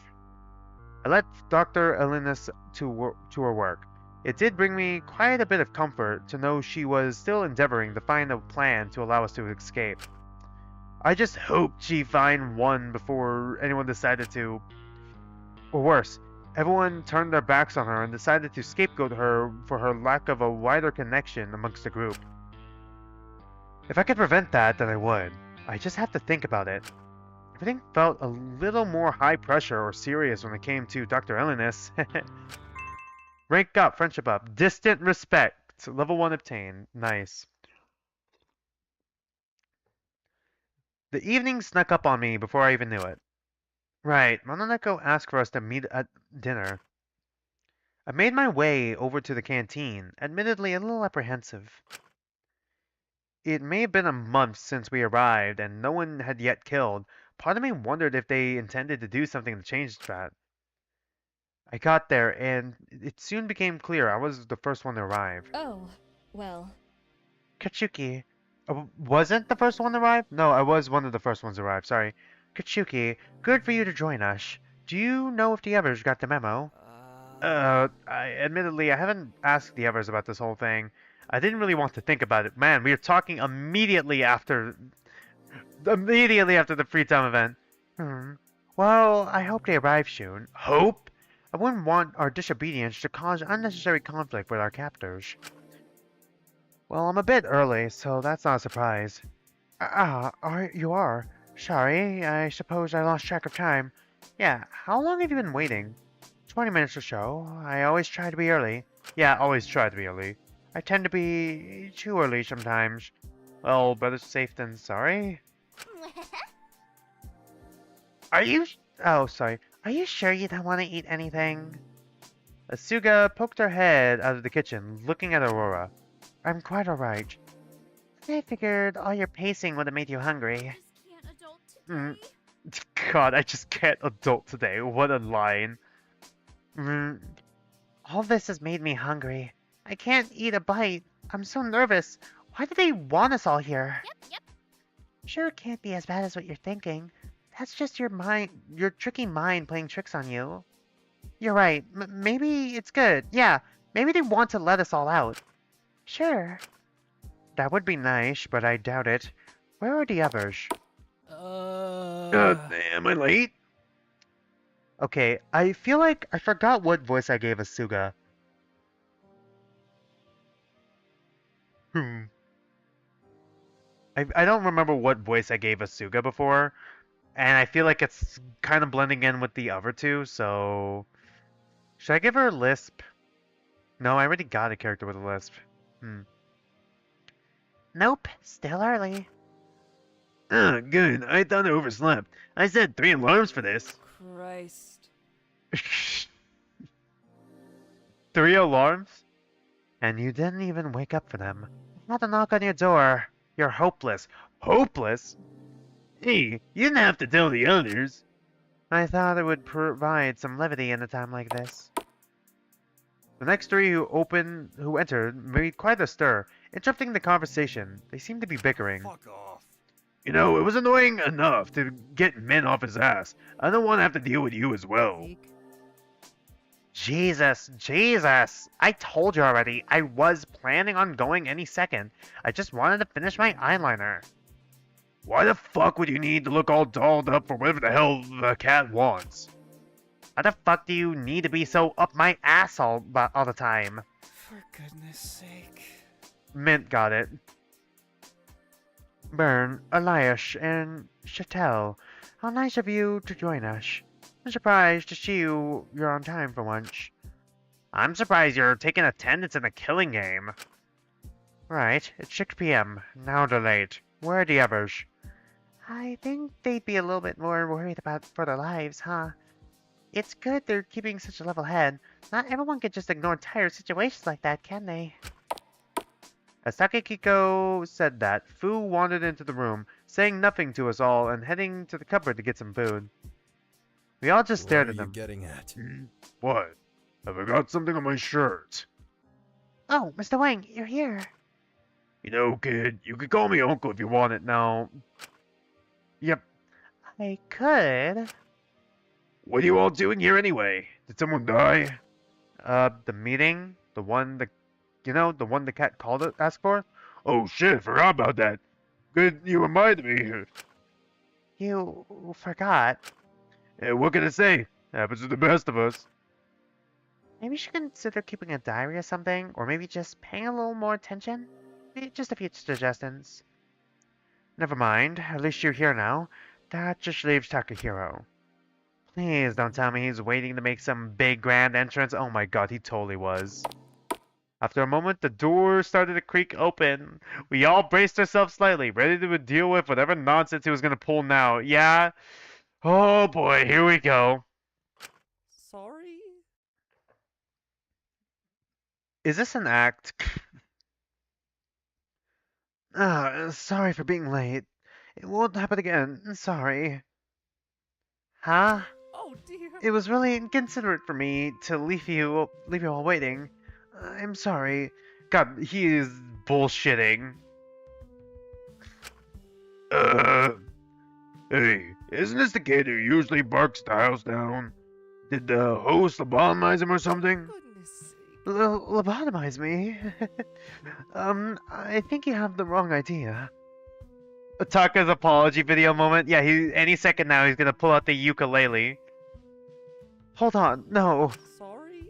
I led Dr. Elenis to her work. It did bring me quite a bit of comfort to know she was still endeavoring to find a plan to allow us to escape. I just hoped she'd find one before anyone decided to... Or worse, everyone turned their backs on her and decided to scapegoat her for her lack of a wider connection amongst the group. If I could prevent that, then I would. I just have to think about it. Everything felt a little more high pressure or serious when it came to Dr. Elenis. Rank up, friendship up, distant respect. Level 1 obtained. Nice. The evening snuck up on me before I even knew it. Right, Mononeko asked for us to meet at dinner. I made my way over to the canteen, admittedly a little apprehensive. It may have been a month since we arrived, and no one had yet killed. Part of me wondered if they intended to do something to change that. I got there, and it soon became clear I was the first one to arrive. Oh, well. Katsuki. Wasn't the first one to arrive? No, I was one of the first ones to arrive, sorry. Katsuki, good for you to join us. Do you know if the others got the memo? Admittedly, I haven't asked the others about this whole thing. I didn't really want to think about it. Man, we are talking immediately after the free time event. Well, I hope they arrive soon. Hope? I wouldn't want our disobedience to cause unnecessary conflict with our captors. Well, I'm a bit early, so that's not a surprise. You are? Sorry, I suppose I lost track of time. Yeah, how long have you been waiting? 20 minutes or so. I always try to be early. Yeah, always try to be early. I tend to be too early sometimes. Well, better safe than sorry. Oh, sorry. Are you sure you don't want to eat anything? Asuga poked her head out of the kitchen, looking at Aurora. I'm quite alright. I figured all your pacing would have made you hungry. God, I just can't adult today. What a line. All this has made me hungry. I can't eat a bite. I'm so nervous. Why do they want us all here? Yep. Sure, it can't be as bad as what you're thinking. That's just your mind, your tricky mind playing tricks on you. You're right. Maybe it's good. Yeah, maybe they want to let us all out. Sure. That would be nice, but I doubt it. Where are the others? Am I late? Okay, I feel like I forgot what voice I gave Asuga. I don't remember what voice I gave Asuga before, and I feel like it's kind of blending in with the other two, so... Should I give her a lisp? No, I already got a character with a lisp. Nope, still early. Good. I thought I overslept. I set 3 alarms for this. Christ. 3 alarms? And you didn't even wake up for them. Not a knock on your door. You're hopeless. Hopeless? Hey, you didn't have to tell the others. I thought it would provide some levity in a time like this. The next three who entered made quite a stir, interrupting the conversation. They seemed to be bickering. Fuck off. You know, it was annoying enough to get Min off his ass. I don't want to have to deal with you as well. Jesus, Jesus! I told you already, I was planning on going any second. I just wanted to finish my eyeliner. Why the fuck would you need to look all dolled up for whatever the hell the cat wants? How the fuck do you need to be so up my ass all the time? For goodness sake. Mint got it. Bern, Elias, and Chatel, how nice of you to join us. I'm surprised to see you're on time for once. I'm surprised you're taking attendance in a killing game. Right, it's 6 p.m. Now they're late. Where are the others? I think they'd be a little bit more worried for their lives, huh? It's good they're keeping such a level head. Not everyone can just ignore tired situations like that, can they? As Takehiko said that, Fu wandered into the room, saying nothing to us all and heading to the cupboard to get some food. We all just stared at him. What are you getting at? What? Have I got something on my shirt? Oh, Mr. Wang, you're here. You know, kid, you could call me uncle if you want it now. Yep. I could. What are you all doing here anyway? Did someone die? The meeting? The one the one the cat called to ask for? Oh shit, forgot about that. Good you reminded me. You forgot. What can I say? Happens to the best of us. Maybe you should consider keeping a diary or something, or maybe just paying a little more attention? Maybe just a few suggestions. Never mind, at least you're here now. That just leaves Takahiro. Please don't tell me he's waiting to make some big grand entrance. Oh my god, he totally was. After a moment, the door started to creak open. We all braced ourselves slightly, ready to deal with whatever nonsense he was going to pull now. Yeah? Oh boy, here we go. Sorry? Is this an act? Sorry for being late. It won't happen again. Sorry. Huh? Oh dear. It was really inconsiderate for me to leave you all waiting. I'm sorry. God, he is bullshitting. Hey, isn't this the kid who usually barks the house down? Did the host lobotomize him or something? Goodness sake. Lobotomize me? I think you have the wrong idea. Taka's apology video moment. Yeah, any second now he's gonna pull out the ukulele. Hold on, no. Sorry?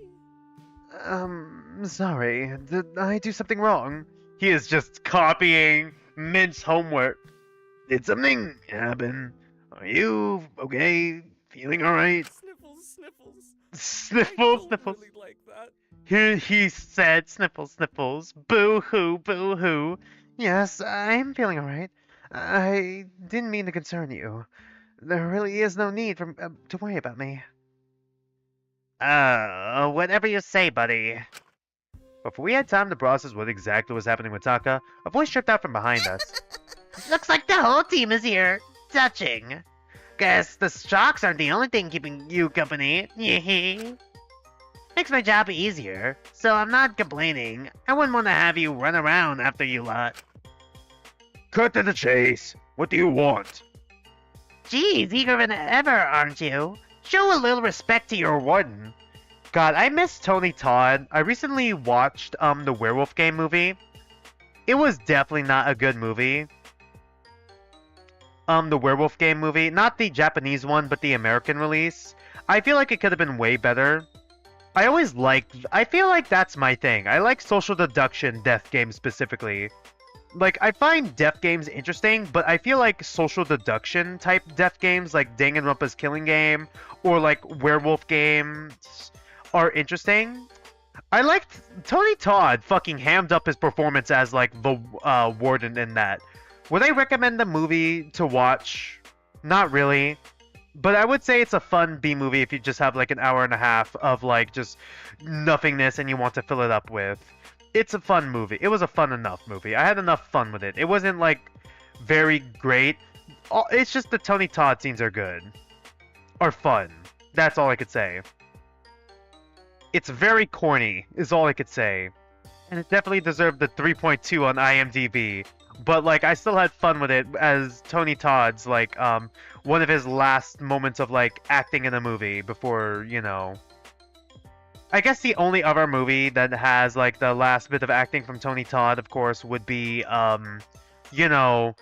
Sorry. Did I do something wrong? He is just copying Mint's homework. Did something happen? Are you okay? Feeling alright? Sniffles, sniffles. Sniffles, I don't sniffles. really like that. He said sniffles, sniffles. Boo hoo, boo hoo. Yes, I'm feeling alright. I didn't mean to concern you. There really is no need to worry about me. Whatever you say, buddy. Before we had time to process what exactly was happening with Taka, a voice tripped out from behind us. Looks like the whole team is here. Touching. Guess the sharks aren't the only thing keeping you company. Makes my job easier, so I'm not complaining. I wouldn't want to have you run around after you lot. Cut to the chase. What do you want? Geez, eager than ever, aren't you? Show a little respect to your warden. God, I miss Tony Todd. I recently watched the Werewolf Game movie. It was definitely not a good movie. The Werewolf Game movie, not the Japanese one, but the American release. I feel like it could have been way better. I feel like that's my thing. I like social deduction death games specifically. Like, I find death games interesting, but I feel like social deduction type death games, like Danganronpa's Killing Game, or like Werewolf games, are interesting. I liked Tony Todd fucking hammed up his performance as like the warden in that. Would I recommend the movie to watch? Not really. But I would say it's a fun B movie if you just have like an hour and a half of like just nothingness and you want to fill it up with. It's a fun movie. It was a fun enough movie. I had enough fun with it. It wasn't like very great. It's just the Tony Todd scenes are good. Are fun. That's all I could say. It's very corny, is all I could say. And it definitely deserved the 3.2 on IMDb. But like I still had fun with it as Tony Todd's like one of his last moments of like acting in a movie before, you know. I guess the only other movie that has like the last bit of acting from Tony Todd, of course, would be you know,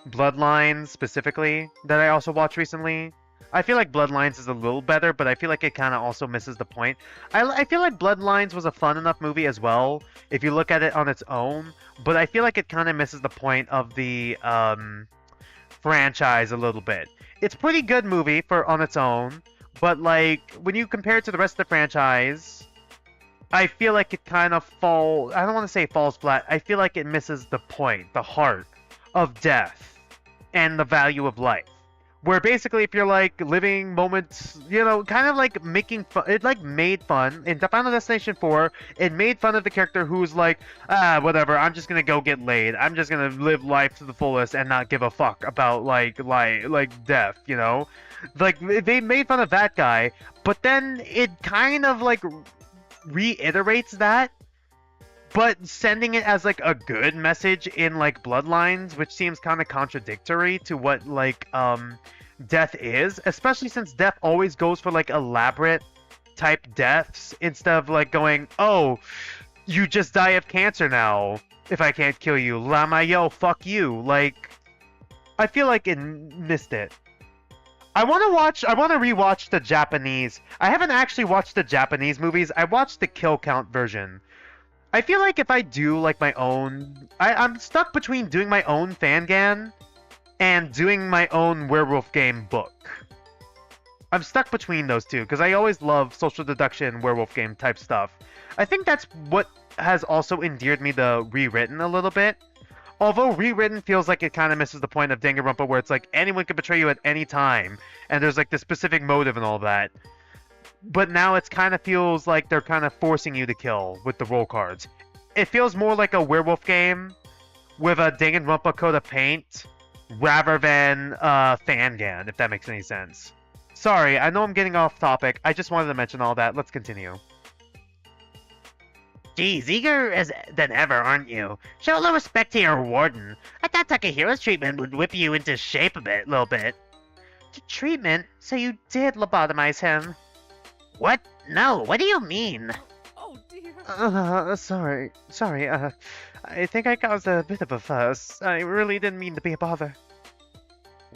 Bloodlines specifically that I also watched recently. I feel like Bloodlines is a little better, but I feel like it kind of also misses the point. I feel like Bloodlines was a fun enough movie as well, if you look at it on its own, but I feel like it kind of misses the point of the franchise a little bit. It's a pretty good movie for on its own, but like when you compare it to the rest of the franchise, I feel like it kind of I don't want to say falls flat. I feel like it misses the point, the heart of death and the value of life. Where basically if you're like living moments, you know, kind of like making fun, it like made fun. In the Final Destination 4, it made fun of the character who's like, whatever, I'm just gonna go get laid. I'm just gonna live life to the fullest and not give a fuck about like death, you know? Like, they made fun of that guy, but then it kind of like reiterates that, but sending it as like a good message in like Bloodlines, which seems kind of contradictory to what like death is, especially since death always goes for like elaborate type deaths instead of like going, oh, you just die of cancer now if I can't kill you, Lamayo, fuck you. Like, I feel like it missed it. I want to rewatch the Japanese. I haven't actually watched the Japanese movies. I watched the kill count version. I feel like if I do like my own, I'm stuck between doing my own Fangan and doing my own werewolf game book. I'm stuck between those two because I always love social deduction werewolf game type stuff. I think that's what has also endeared me to Rewritten a little bit. Although Rewritten feels like it kind of misses the point of Danganronpa where it's like anyone can betray you at any time and there's like the specific motive and all that. But now it kind of feels like they're kind of forcing you to kill with the roll cards. It feels more like a werewolf game with a Danganronpa coat of paint rather than Fangan, if that makes any sense. Sorry, I know I'm getting off topic. I just wanted to mention all that. Let's continue. Geez, eager as than ever, aren't you? Show a little respect to your warden. I thought Takehiro's treatment would whip you into shape a little bit. Treatment? So you did lobotomize him? What? No, what do you mean? Oh dear. Sorry, I think I caused a bit of a fuss. I really didn't mean to be a bother.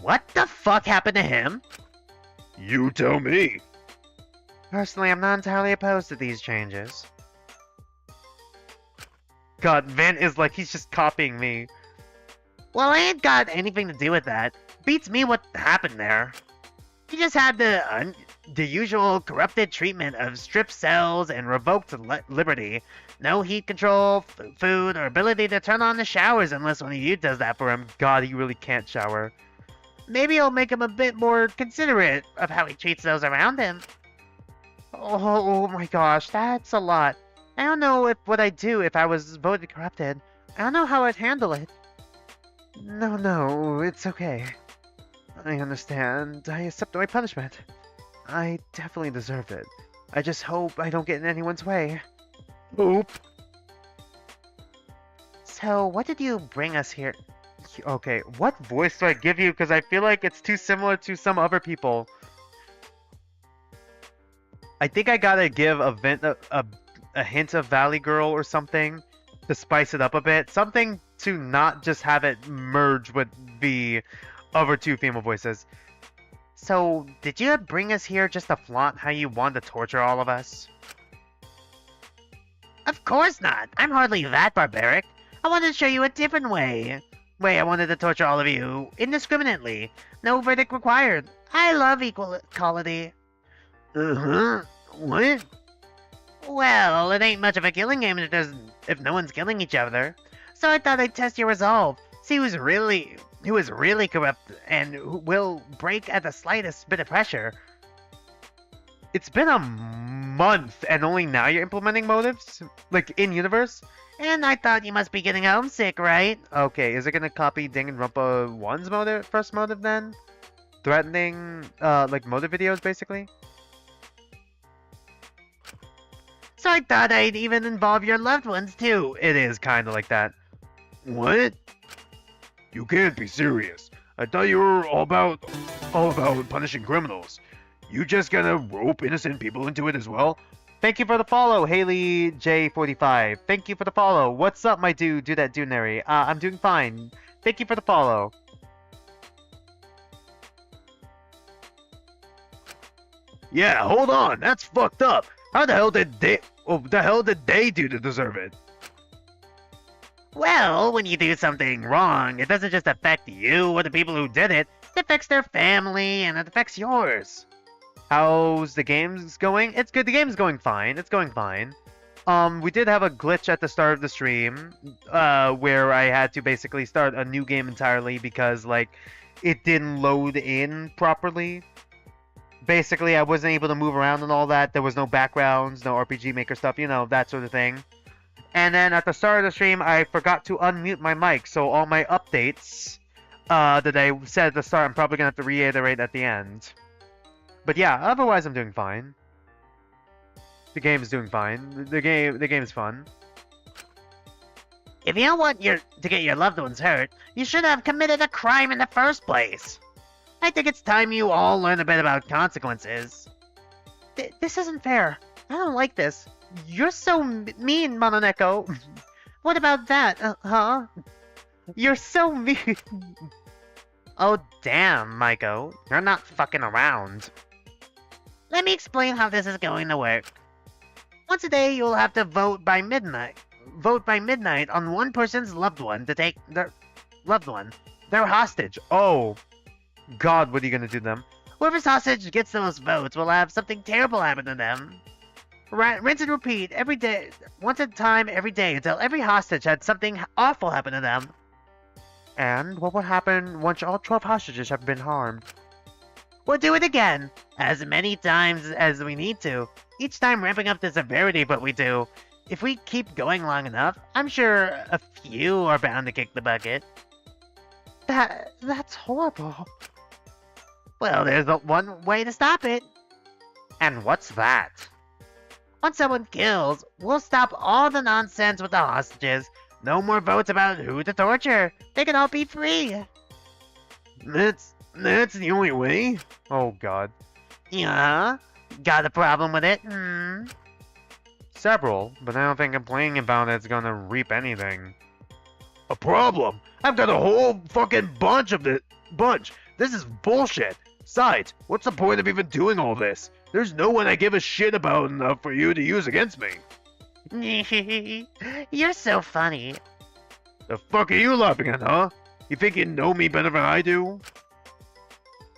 What the fuck happened to him? You tell me. Personally, I'm not entirely opposed to these changes. God, Vin is like, he's just copying me. Well, I ain't got anything to do with that. Beats me what happened there. He just had the usual corrupted treatment of stripped cells and revoked liberty. No heat control, food, or ability to turn on the showers unless one of you does that for him. God, he really can't shower. Maybe it'll make him a bit more considerate of how he treats those around him. Oh my gosh, that's a lot. I don't know what I'd do if I was voted corrupted. I don't know how I'd handle it. No, it's okay. I understand. I accept my punishment. I definitely deserved it. I just hope I don't get in anyone's way. Hope. So, what did you bring us here? Okay, what voice do I give you? Because I feel like it's too similar to some other people. I think I gotta give a hint of Valley Girl or something to spice it up a bit. Something to not just have it merge with the other two female voices. So, did you bring us here just to flaunt how you wanted to torture all of us? Of course not. I'm hardly that barbaric. I wanted to show you a different way. I wanted to torture all of you indiscriminately. No verdict required. I love equality. What? Well, it ain't much of a killing game if no one's killing each other. So I thought I'd test your resolve. See who is really corrupt and who will break at the slightest bit of pressure. It's been a month and only now you're implementing motives? Like, in-universe? And I thought you must be getting homesick, right? Okay, is it gonna copy Danganronpa 1's motive, first motive then? Threatening, like motive videos basically? So I thought I'd even involve your loved ones too. It is kinda like that. What? You can't be serious. I thought you were all about punishing criminals. You just gonna rope innocent people into it as well? Thank you for the follow, Haley J45. Thank you for the follow. What's up, my dude? Do that Dunary. I'm doing fine. Thank you for the follow. Yeah, hold on. That's fucked up. How the hell did they do to deserve it? Well, when you do something wrong, it doesn't just affect you or the people who did it. It affects their family and it affects yours. How's the games going? It's good. The game's going fine. It's going fine. We did have a glitch at the start of the stream, where I had to basically start a new game entirely because, like, it didn't load in properly. Basically, I wasn't able to move around and all that. There was no backgrounds, no RPGMAKER stuff, you know, that sort of thing. And then at the start of the stream, I forgot to unmute my mic, so all my updates that I said at the start, I'm probably going to have to reiterate at the end. But yeah, otherwise I'm doing fine. The game is doing fine. The game is fun. If you don't want to get your loved ones hurt, you should have committed a crime in the first place. I think it's time you all learn a bit about consequences. This isn't fair. I don't like this. You're so mean, Mononeko. What about that, huh? You're so mean. Oh, damn, Maiko. You're not fucking around. Let me explain how this is going to work. Once a day, you'll have to vote by midnight. Vote by midnight on one person's loved one to take their loved one. They're hostage. Oh, God, what are you gonna do to them? Whoever's hostage gets the most votes will have something terrible happen to them. Rinse and repeat every day, once at a time every day until every hostage had something awful happen to them. And what will happen once all 12 hostages have been harmed? We'll do it again, as many times as we need to, each time ramping up the severity of what we do. If we keep going long enough, I'm sure a few are bound to kick the bucket. That's horrible. Well, there's one way to stop it. And what's that? Once someone kills, we'll stop all the nonsense with the hostages. No more votes about who to torture. They can all be free. That's the only way? Oh, God. Yeah? Got a problem with it? Several, but I don't think complaining about it's gonna reap anything. A problem? I've got a whole fucking bunch of this. This is bullshit. Besides, what's the point of even doing all this? There's no one I give a shit about enough for you to use against me. You're so funny. The fuck are you laughing at, huh? You think you know me better than I do?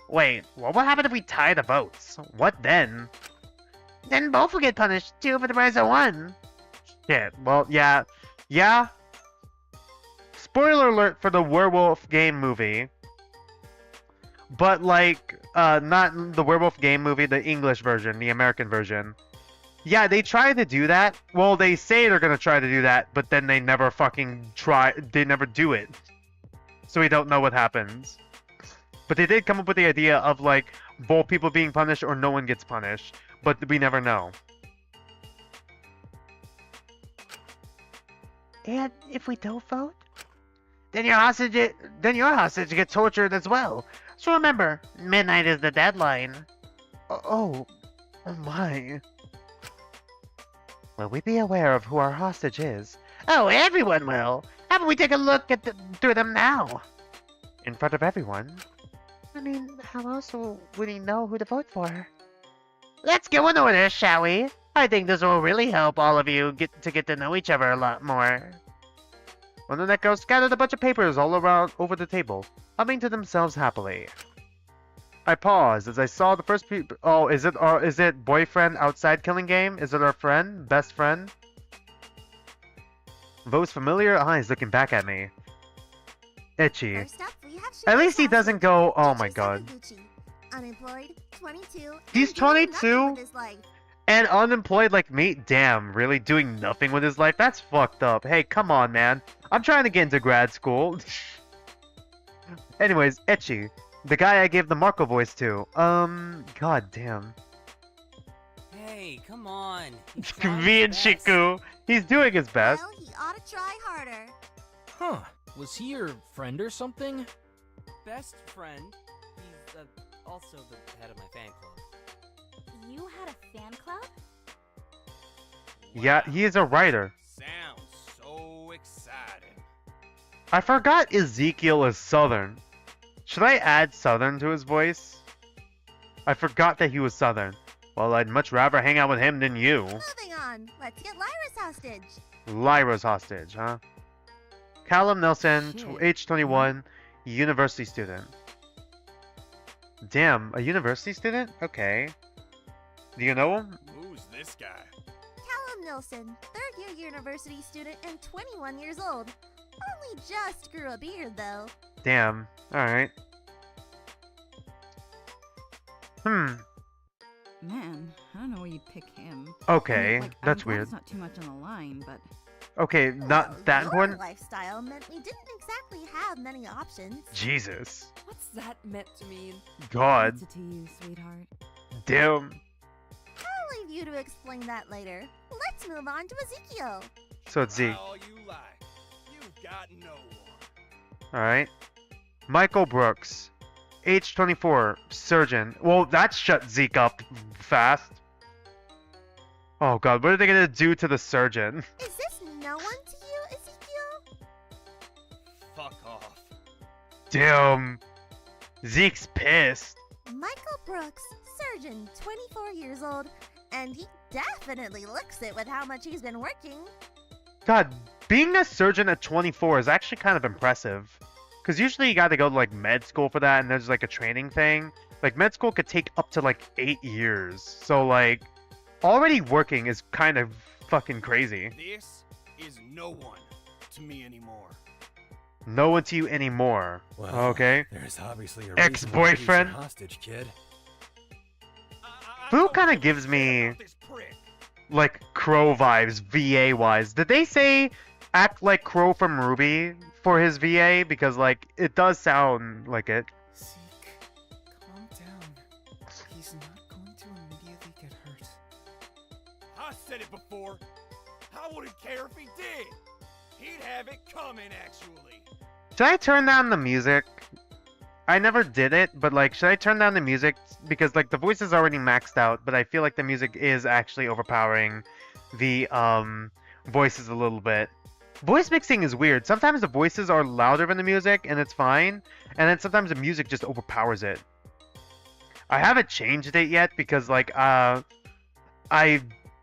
Wait, what will happen if we tie the votes? What then? Then both will get punished, 2 for the price of 1. Shit, well, yeah. Yeah? Spoiler alert for the Werewolf Game movie. But, like, not the Werewolf Game movie, the English version, the American version. Yeah, they try to do that. Well, they say they're gonna try to do that, but then they never fucking try. They never do it. So we don't know what happens. But they did come up with the idea of, like, both people being punished or no one gets punished. But we never know. And if we don't vote? Then your hostage gets tortured as well. So remember, midnight is the deadline. Oh my. Will we be aware of who our hostage is? Oh, everyone will. How about we take a look at through them now? In front of everyone? I mean, how else would we know who to vote for? Let's go in order, shall we? I think this will really help all of you get to know each other a lot more. Mononeko scattered a bunch of papers all around over the table, humming to themselves happily. I paused as I saw the first people. Oh, is it boyfriend outside killing game? Is it our friend? Best friend? Those familiar eyes looking back at me. Itchy. First up, we have At least he Shibuya doesn't go, oh Sasaki, my god. Sakaguchi. Unemployed, 22. He's and doing nothing 22? with his life. And unemployed like me? Damn, really doing nothing with his life? That's fucked up. Hey, come on, man. I'm trying to get into grad school. Anyways, Ecchi. The guy I gave the Marco voice to. God damn. Hey, come on. He's trying his Me and best. Shiku. He's doing his best. Well, he ought to try harder. Huh. Was he your friend or something? Best friend. He's also the head of my fan club. You had a fan club? Yeah, he is a writer. Sounds so exciting. I forgot Ezekiel is Southern. Should I add Southern to his voice? I forgot that he was Southern. Well, I'd much rather hang out with him than you. Moving on. Let's get Lyra's hostage. Lyra's hostage, huh? Callum Nelson, Shit. age 21, university student. Damn, a university student? Okay. Do you know him? Who's this guy? Callum Nilsson, third-year university student and 21 years old. Only just grew a beard, though. Damn. Alright. Man, I don't know where you'd pick him. Okay, I mean, like, that's I'm glad weird. It's not too much on the line, but Okay, not that Your important. lifestyle meant we didn't exactly have many options. Jesus. What's that meant to mean? God. what's it to you, sweetheart? Damn. I'll leave you to explain that later. Let's move on to Ezekiel. So it's Z. All you like. You've got no one. Alright. Michael Brooks. Age 24. Surgeon. Well, that shut Zeke up fast. Oh god, what are they gonna do to the surgeon? Is this no one to you, Ezekiel? Fuck off. Damn. Zeke's pissed. Michael Brooks, surgeon, 24 years old, and he definitely looks it with how much he's been working. God, being a surgeon at 24 is actually kind of impressive. Because usually you gotta go to like med school for that, and there's like a training thing. Like med school could take up to like 8 years. So like, already working is kind of fucking crazy. This is no one to me anymore. No one to you anymore. Okay. There's obviously a Ex-boyfriend? reason why he's a hostage, kid. Boo kind of gives me like Crow vibes, VA wise. Did they say act like Crow from Ruby for his VA? Because like it does sound like it. Zeke, calm down. He's not going to immediately get hurt. I said it before. I wouldn't care if he did. He'd have it coming, actually. Should I turn down the music? I never did it, but like, should I turn down the music? Because like the voice is already maxed out, but I feel like the music is actually overpowering the voices a little bit. Voice mixing is weird. Sometimes the voices are louder than the music and it's fine, and then sometimes the music just overpowers it. I haven't changed it yet because like I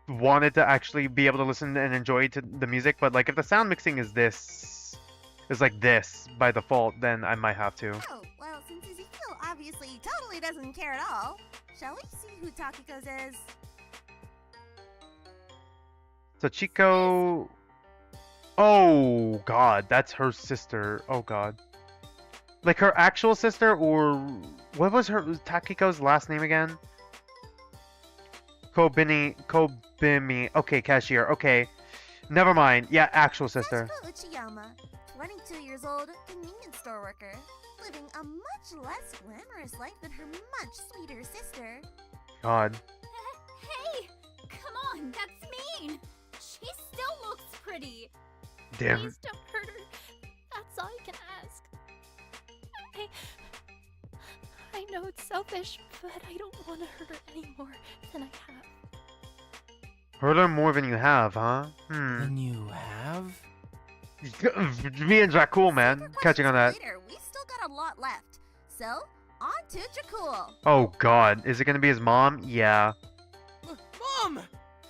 wanted to actually be able to listen and enjoy to the music, but like if the sound mixing is like this by default, then I might have to. Oh, well, since Ezekiel obviously totally doesn't care at all, shall we see who Takiko's is? So Chico... Oh god, that's her sister. Oh god. Like her actual sister, or... What was her Takiko's last name again? Kobimi. Okay, cashier. Okay. Never mind. Yeah, actual sister. Sasuke Uchiyama, 22 years old, convenience store worker, living a much less glamorous life than her much sweeter sister. God. Hey! Come on, that's mean! She still looks pretty. Damn. Please don't hurt her. That's all I can ask. I know it's selfish, but I don't want to hurt her any more than I have. Hurt her more than you have, huh? Than you have? Me and Jakul, man. Catching on that. Later, we still got a lot left. So, on to Jakul. Oh god. Is it gonna be his mom? Yeah. Mom!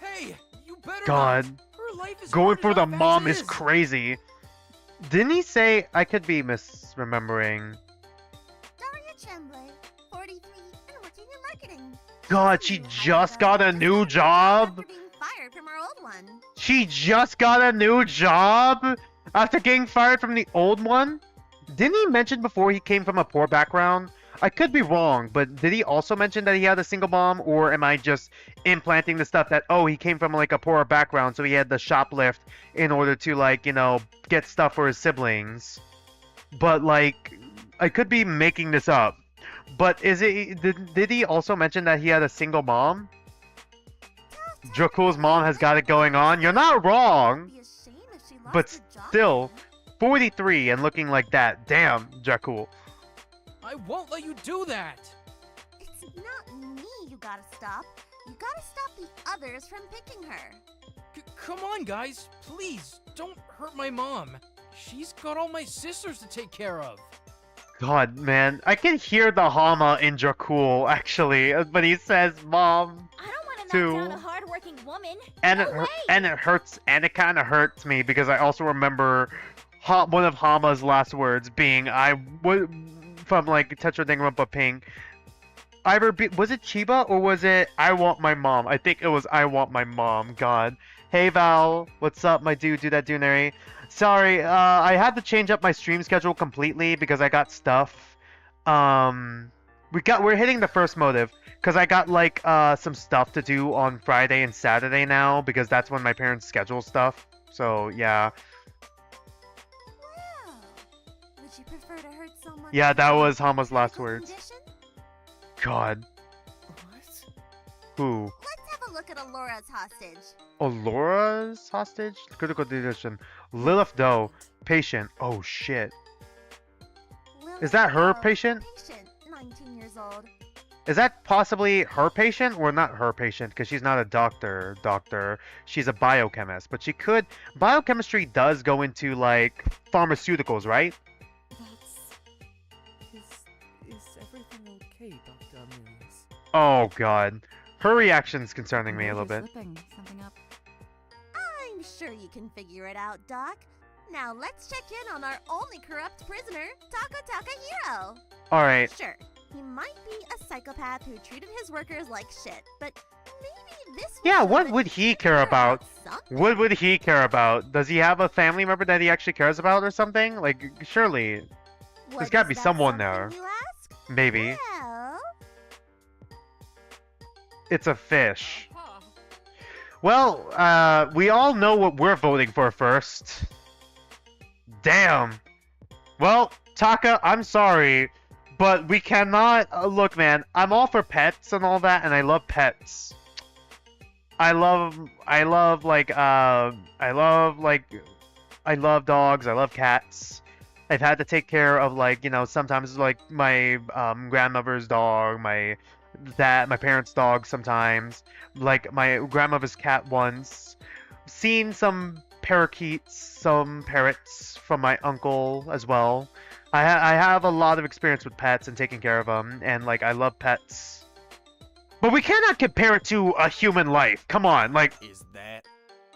Hey, you better God. not. Her life is Going hard for the enough mom as is crazy. Didn't he say... I could be misremembering. Daria Tremblay, 43, and working in marketing. God, she just got a new job? After being fired from her old one. She just got a new job? After getting fired from the old one? Didn't he mention before he came from a poor background? I could be wrong, but did he also mention that he had a single mom, or am I just implanting the stuff that, oh, he came from like a poorer background, so he had the shoplift in order to like, you know, get stuff for his siblings? But like, I could be making this up. But did he also mention that he had a single mom? Drakul's mom has got it going on. You're not wrong, but still, 43 and looking like that. Damn, Drakul. I won't let you do that! It's not me you gotta stop. You gotta stop the others from picking her. Come on, guys. Please, don't hurt my mom. She's got all my sisters to take care of. God, man. I can hear the Hama in Drakul, actually. But he says, Mom, I don't want to too. knock down a hardworking woman. And, No way. and it hurts, and it kind of hurts me, because I also remember one of Hama's last words being, from like Tetra Danganronpa Pink. Was it Chiba or was it I want my mom? I think it was I want my mom. God. Hey Val, what's up, my dude? Do that Dunary. Sorry, I had to change up my stream schedule completely because I got stuff. We're hitting the first motive because I got like some stuff to do on Friday and Saturday now because that's when my parents schedule stuff. So yeah. Wow. Would you prefer to hurt someone? Yeah, that was Hama's last critical words. condition? God. What? Who? Let's have a look at Alora's hostage. Alora's hostage? Critical condition. Lilith Doe. Patient. Oh shit. Is that her patient? Patient, 19 years old. Is that possibly her patient or not her patient? Because she's not a doctor. She's a biochemist. But she could... Biochemistry does go into, like, pharmaceuticals, right? Is everything okay, Dr. Amulius? Oh, God. Her reaction's concerning me a little bit. Something up. I'm sure you can figure it out, Doc. Now let's check in on our only corrupt prisoner, Taka Takahiro. Alright. Sure, he might be a psychopath who treated his workers like shit, but maybe this Yeah, will what show would that he care about? something. What would he care about? Does he have a family member that he actually cares about or something? Like, surely. What There's gotta is be that someone something, there. you ask? Maybe. Well, It's a fish. Well, we all know what we're voting for first. Damn. Well, Taka, I'm sorry, but we cannot... look, man, I'm all for pets and all that, and I love pets. I love dogs, I love cats. I've had to take care of, like, you know, sometimes, like, my grandmother's dog, my parents' dog sometimes, like my grandmother's cat once. Seen some parakeets, some parrots from my uncle as well. I have a lot of experience with pets and taking care of them, and like I love pets. But we cannot compare it to a human life. Come on, like. Is that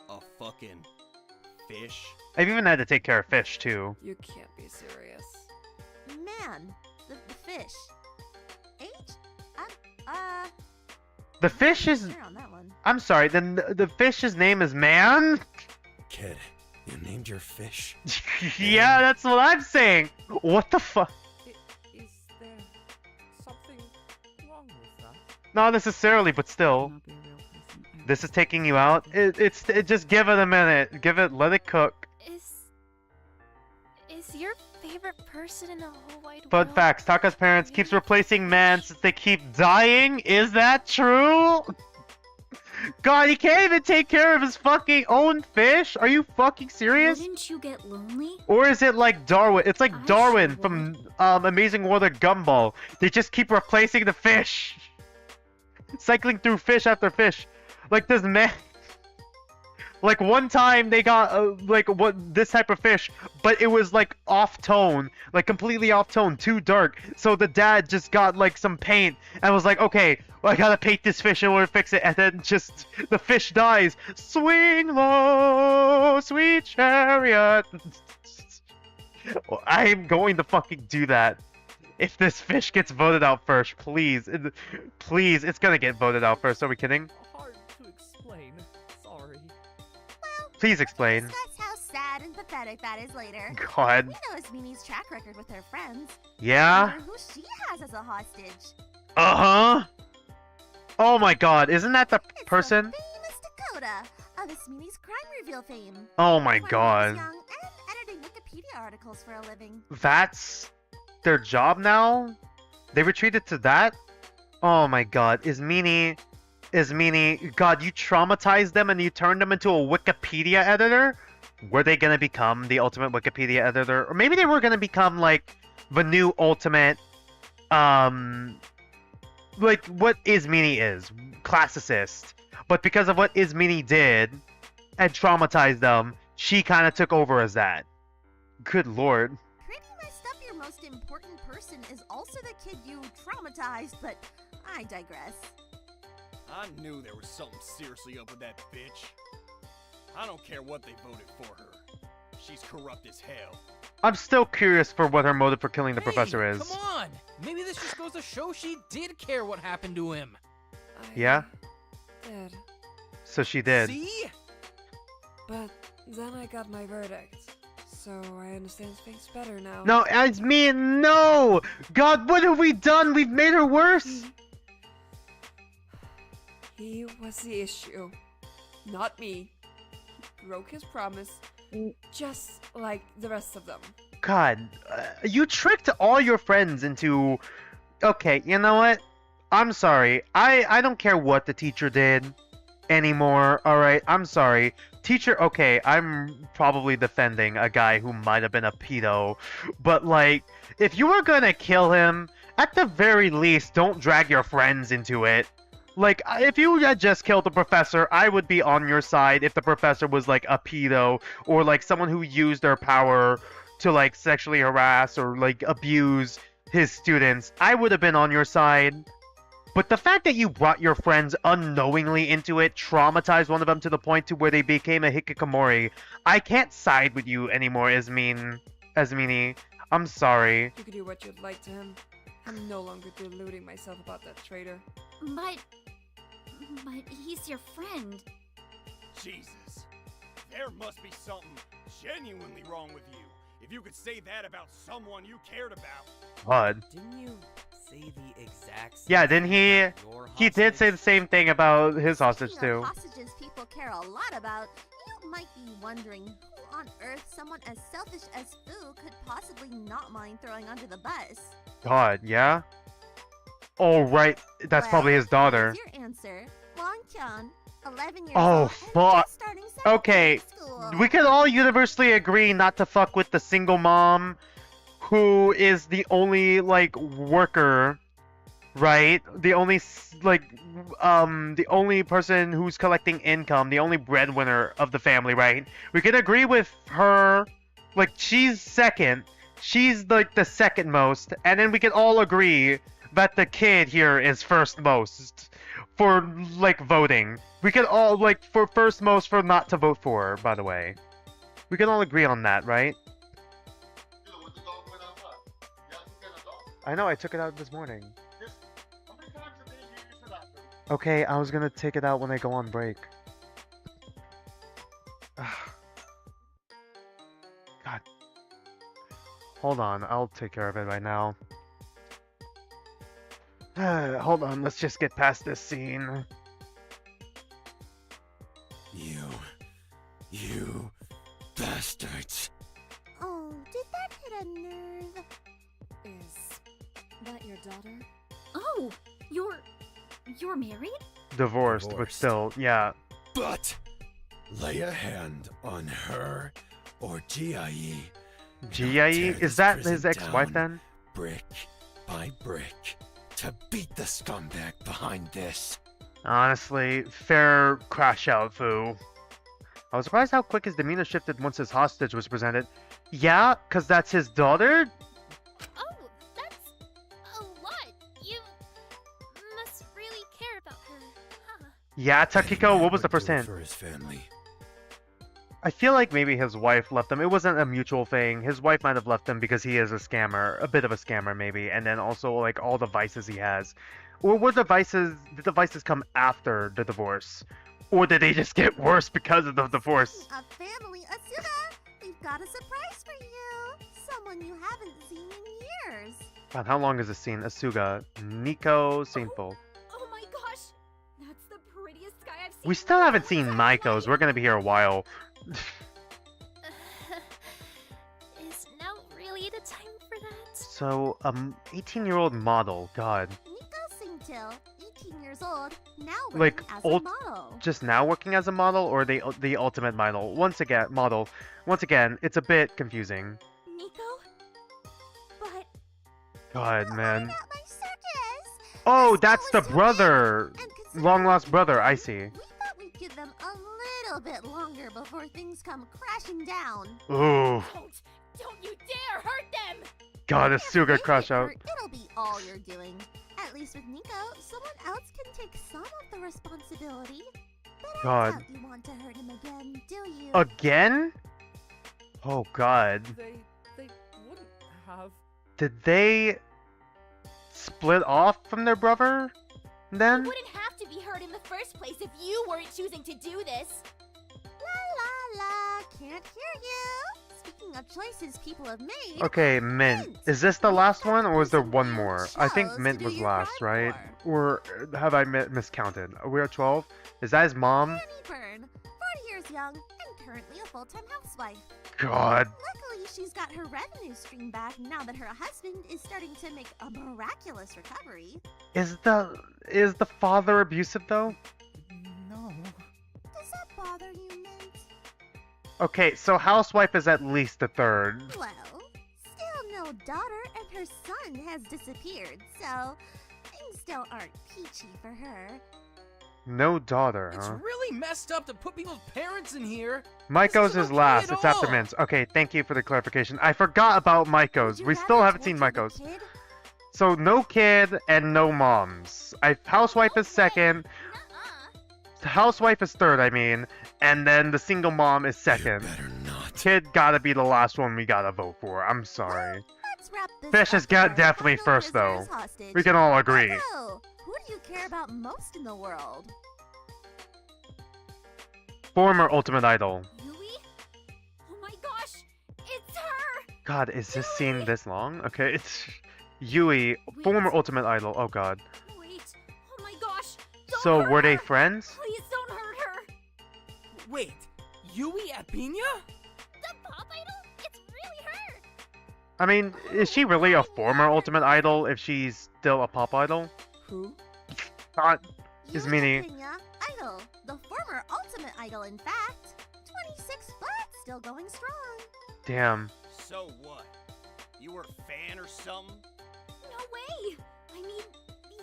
a fucking fish? I've even had to take care of fish too. You can't be serious. man, the fish. H? The fish is... Sure on that one. I'm sorry, then the fish's name is Man? Kid, you named your fish? Yeah, that's what I'm saying. What the fuck? Is there something wrong with that? Not necessarily, but still. This is taking you out? Just give it a minute. Let it cook. Is your favorite person in the whole wide Fun world? facts, Taka's parents keeps replacing Man since they keep dying? Is that true? God, he can't even take care of his fucking own fish? Are you fucking serious? Wouldn't you get lonely? Or is it like Darwin? It's like Darwin from Amazing World of Gumball. They just keep replacing the fish. Cycling through fish after fish. Like this man... Like one time they got this type of fish, but it was like off tone, like completely off tone, too dark. So the dad just got like some paint and was like, okay, well, I gotta paint this fish in order to fix it, and then just the fish dies. Swing low, sweet chariot. Well, I'm going to fucking do that. If this fish gets voted out first, please, please, it's gonna get voted out first. Are we kidding? Hard to explain. Sorry. Please explain. Discuss how sad and pathetic that is later. God. We know Ismini's track record with her friends. Yeah? Wonder who she has as a hostage. Uh-huh. Oh my god, isn't that the It's person? the famous Dakota of Ismini's crime reveal fame. Oh my When he was god. young and editing Wikipedia articles for a living. That's their job now? They retreated to that? Oh my god, Ismini, god, you traumatized them and you turned them into a Wikipedia editor? Were they gonna become the ultimate Wikipedia editor? Or maybe they were gonna become, like, the new ultimate, like, what Ismini is. Classicist. But because of what Ismini did and traumatized them, she kind of took over as that. Good lord. Pretty messed up your most important person is also the kid you traumatized, but I digress. I knew there was something seriously up with that bitch. I don't care what they voted for her. She's corrupt as hell. I'm still curious for what her motive for killing the professor is. Come on! Maybe this just goes to show she did care what happened to him. Yeah? Did. So she did. See? But then I got my verdict. So I understand things better now. No, it's me and no! God, what have we done? We've made her worse! He was the issue. Not me. He broke his promise. Just like the rest of them. God, you tricked all your friends into... Okay, you know what? I'm sorry. I don't care what the teacher did anymore, alright? I'm sorry. Teacher, okay, I'm probably defending a guy who might have been a pedo, but, like, if you were gonna kill him, at the very least, don't drag your friends into it. Like, if you had just killed the professor, I would be on your side if the professor was, like, a pedo, or, like, someone who used their power to, like, sexually harass or, like, abuse his students. I would have been on your side. But the fact that you brought your friends unknowingly into it, traumatized one of them to the point to where they became a hikikomori, I can't side with you anymore, Ismini. I'm sorry. You could do what you'd like to him. I'm no longer deluding myself about that traitor. But he's your friend. Jesus. There must be something genuinely wrong with you. If you could say that about someone you cared about. God. Didn't you say the exact same Yeah, didn't he? about your He did say the same thing about his hostage, Speaking too. of hostages people care a lot about, you might be wondering who on earth someone as selfish as Fu could possibly not mind throwing under the bus. God, yeah? Oh, right. That's probably his daughter. Here's your answer. Wang Qian, 11 years Oh, old, and fuck. just starting second Okay, grade school. we can all universally agree not to fuck with the single mom who is the only, like, worker, right? The only, the only person who's collecting income, the only breadwinner of the family, right? We can agree with her, like, she's second. She's, like, the second most, and then we can all agree that the kid here is first most for, like, voting. We can all, like, for first most for not to vote for her, by the way. We can all agree on that, right? I know, I took it out this morning. Okay, I was gonna take it out when I go on break. God. Hold on, I'll take care of it right now. Hold on, let's just get past this scene. You bastards. Oh, did that hit a nerve? Is that your daughter? Oh, you're married? Divorced, but still, yeah. But lay a hand on her or Jie. Jie? Is that his ex-wife then? Brick by brick to beat the scumbag behind this. Honestly, fair crash out, Fu. I was surprised how quick his demeanor shifted once his hostage was presented. Yeah, cause that's his daughter? Oh, that's a lot. You must really care about her, huh? Yeah, Takiko, what was the first hint? For his family. I feel like maybe his wife left him. It wasn't a mutual thing. His wife might have left him because he is a scammer. A bit of a scammer, maybe. And then also, like, all the vices he has. Or did the vices come after the divorce? Or did they just get worse because of the divorce? A family, Asuna! They got a surprise for you. Someone you haven't seen in years. God, how long is this scene? Asuga, Nico, Saintful. Oh my gosh! That's the prettiest guy I've seen. We still haven't seen Maiko's. We're gonna be here a while. Is now really the time for that? So, 18-year-old model. God. Nico Singtil, 18 years old, now working Like, as a model. just now working as a model, or the ultimate model? Once again, it's a bit confusing. Nico? But God, man. At my circus. Oh, This that's the was so brother! big, and considering Long lost brother, I see. we thought we'd give them a little bit longer before things come crashing down. Ooh. Don't you dare hurt them! God, If Asuga they crush get out. hurt, it'll be all you're doing. At least with Nico, someone else can take some of the responsibility. But I God. doubt you want to hurt him again, do you? Again? Oh, God. They wouldn't have. Did they split off from their brother then? You wouldn't have to be hurt in the first place if you weren't choosing to do this. La la la, can't hear you. Speaking of choices people have made. Okay, Mint. Is this the last one, or was there one more? I think Mint was last, right? Or have I miscounted? Are we at 12? Is that his mom? Annie Byrne, 40 years young, and currently a full-time housewife. God. Luckily, she's got her revenue stream back now that her husband is starting to make a miraculous recovery. Is the father abusive though? No. Does that bother you, Mint? Okay, so housewife is at least the third. Well, still no daughter, and her son has disappeared, so things still aren't peachy for her. No daughter, It's huh? really messed up to put people's parents in here. Maiko's This is isn't okay last. at It's after all. Mint's. Okay, thank you for the clarification. I forgot about Maiko's. Would We you still rather haven't seen torture the Maiko's. kid? So no kid and no moms. Housewife is second. Nuh-uh. Housewife is third, I mean. And then the single mom is second. Kid gotta be the last one we gotta vote for. I'm sorry. Let's wrap this Fish up has with got our definitely final first, though. prisoner's hostage. We can all agree. So, who do you care about most in the world? Former Ultimate Idol. Yui? Oh my gosh! It's her! God, is this scene this long? Okay, it's Yui, former Ultimate Idol. Oh God. Wait! Oh my gosh! Don't So hurt were they her! friends? Please don't hurt her! Wait, Yui at Piña? The pop idol? It's really her! I mean, is she really a former Ultimate Idol if she's still a pop idol? Who? Is Yui Mini. Piña, Idol, the former Ultimate Idol, in fact. 26 but still going strong. Damn. So what? You were a fan or something? No way! I mean,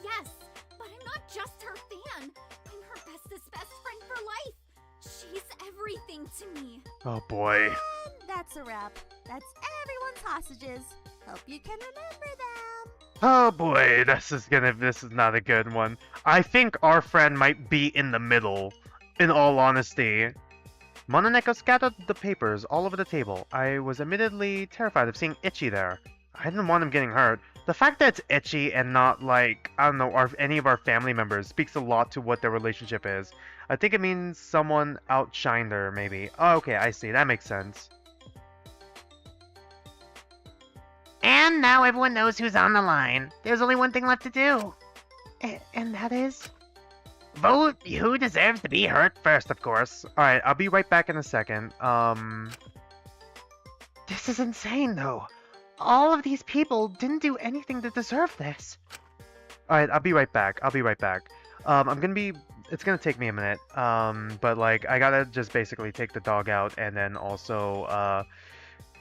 yes, but I'm not just her fan. I'm her bestest best friend for life. She's everything to me. Oh boy. And that's a wrap. That's everyone's hostages. Hope you can remember them. Oh boy, this is not a good one. I think our friend might be in the middle, in all honesty. Mononeko scattered the papers all over the table. I was admittedly terrified of seeing Itchy there. I didn't want him getting hurt. The fact that it's Itchy and not like, I don't know, any of our family members speaks a lot to what their relationship is. I think it means someone outshined her, maybe. Oh, okay, I see. That makes sense. And now everyone knows who's on the line. There's only one thing left to do. And that is? Vote who deserves to be hurt first, of course. Alright, I'll be right back in a second. This is insane, though. All of these people didn't do anything to deserve this. Alright, I'll be right back. It's gonna take me a minute. But like, I gotta just basically take the dog out and then also,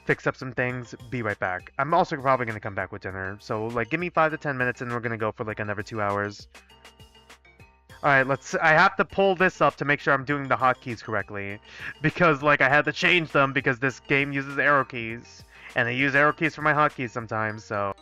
fix up some things. Be right back. I'm also probably gonna come back with dinner. So like, give me 5 to 10 minutes and we're gonna go for like another 2 hours. Alright, I have to pull this up to make sure I'm doing the hotkeys correctly. Because like, I had to change them because this game uses arrow keys. And I use arrow keys for my hotkeys sometimes, so...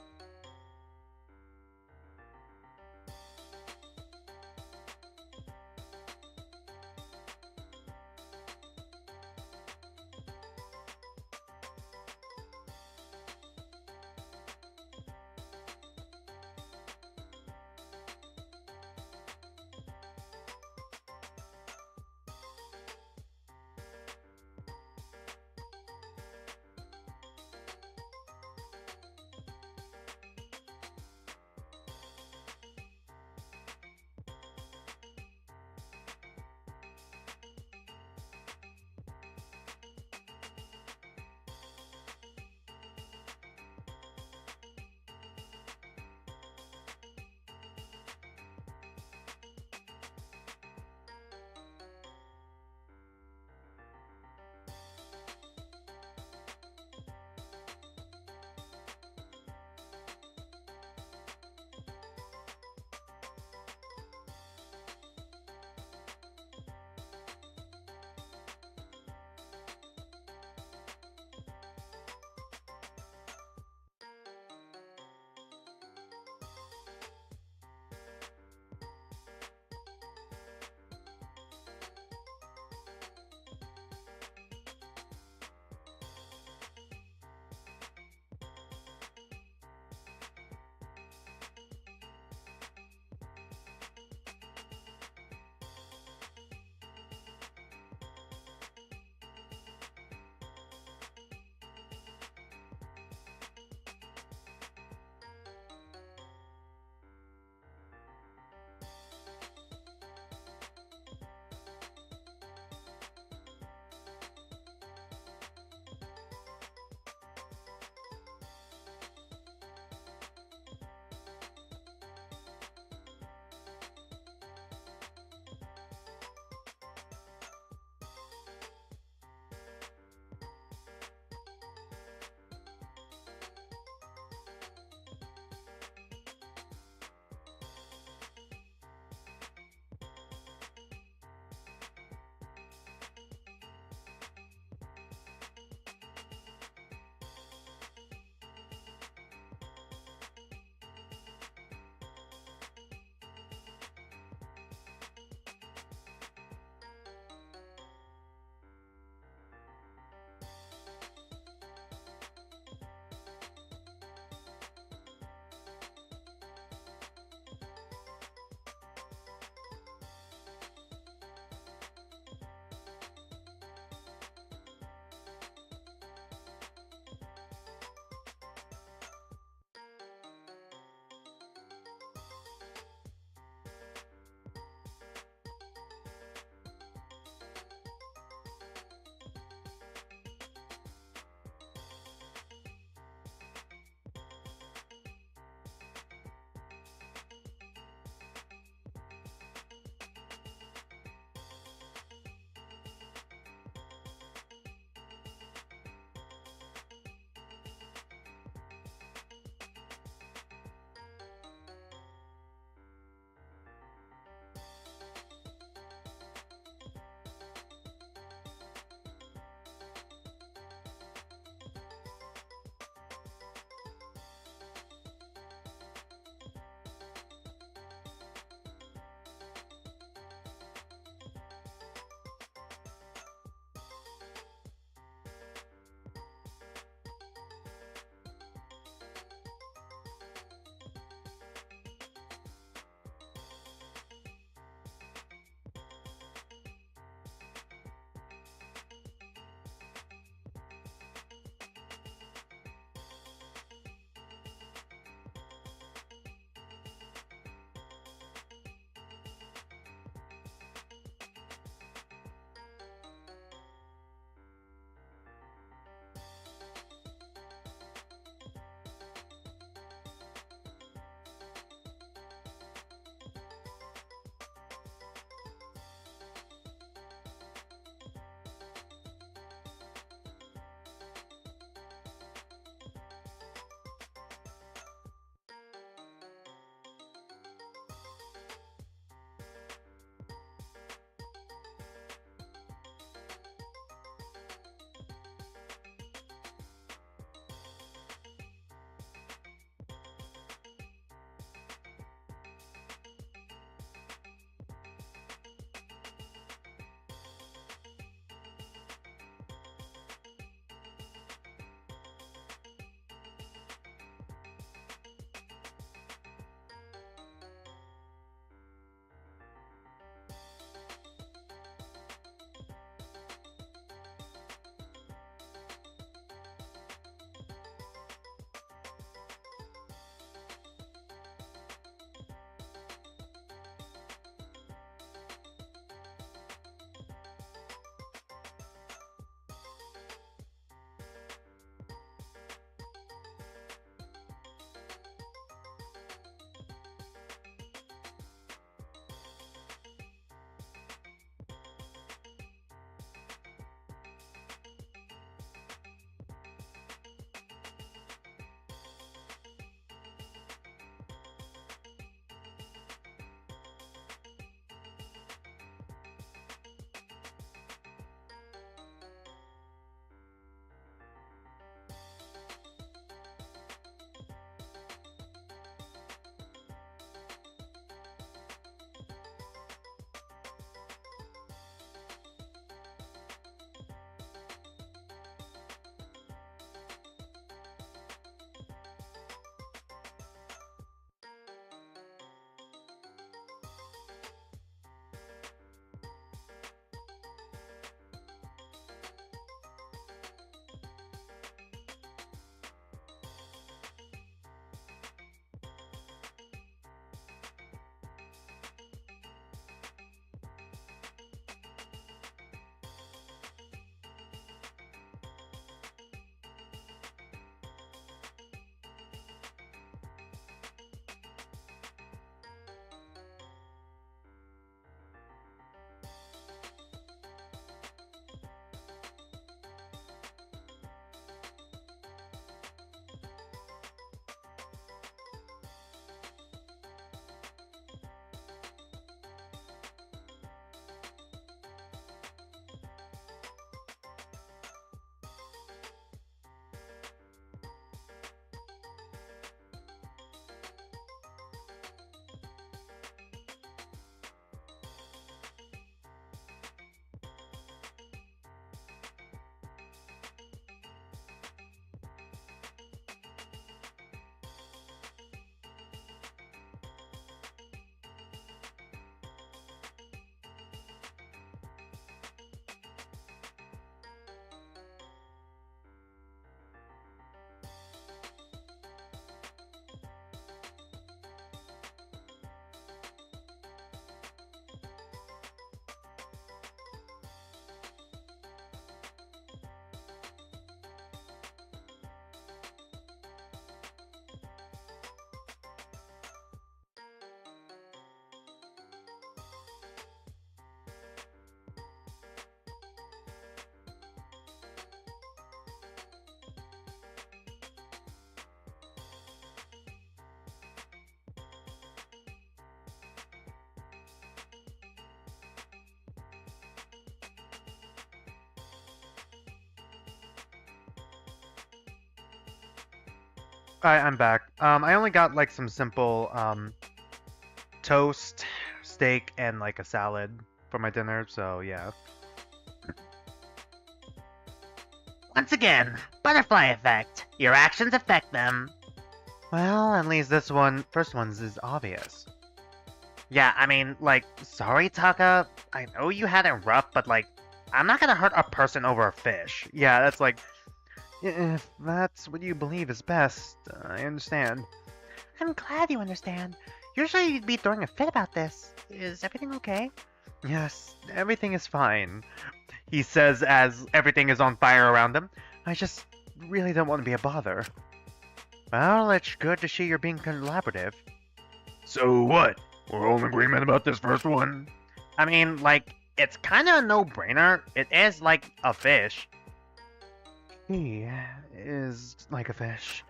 I'm back. I only got like some simple toast, steak, and like a salad for my dinner. So yeah. Once again, butterfly effect. Your actions affect them. Well, at least first one's is obvious. Yeah, I mean, like, sorry, Taka. I know you had it rough, but like, I'm not gonna hurt a person over a fish. Yeah, that's like, if that's what you believe is best, I understand. I'm glad you understand. Usually you'd be throwing a fit about this. Is everything okay? Yes, everything is fine, he says as everything is on fire around him. I just really don't want to be a bother. Well, it's good to see you're being collaborative. So what? We're all in agreement about this first one? I mean, like, it's kind of a no-brainer. It is like a fish. He is like a fish.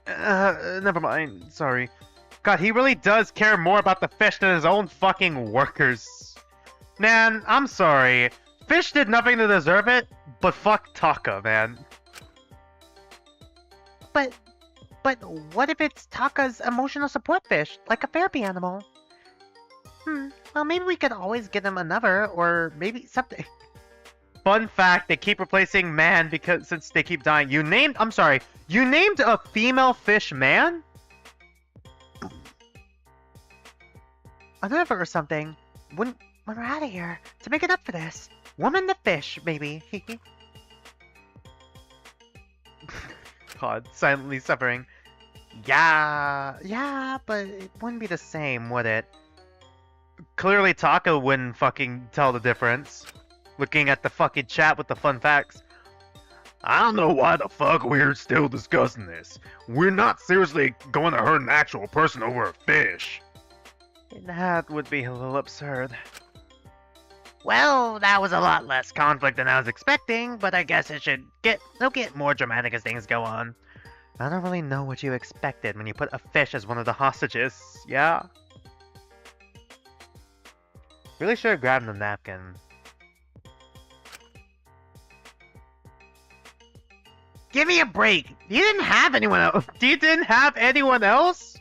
Never mind. Sorry. God, he really does care more about the fish than his own fucking workers. Man, I'm sorry. Fish did nothing to deserve it, but fuck Taka, man. But what if it's Taka's emotional support fish, like a therapy animal? Well, maybe we could always get him another, or maybe something. Fun fact, they keep replacing man since they keep dying. You named a female fish man? Another or something. When we're out of here, to make it up for this. Woman the fish, maybe. God, silently suffering. Yeah, but it wouldn't be the same, would it? Clearly Taka wouldn't fucking tell the difference. Looking at the fucking chat with the fun facts. I don't know why the fuck we're still discussing this. We're not seriously going to hurt an actual person over a fish. That would be a little absurd. Well, that was a lot less conflict than I was expecting, but I guess it'll get more dramatic as things go on. I don't really know what you expected when you put a fish as one of the hostages, yeah? Really should have grabbed the napkin. Give me a break! You didn't have anyone else! You didn't have anyone else?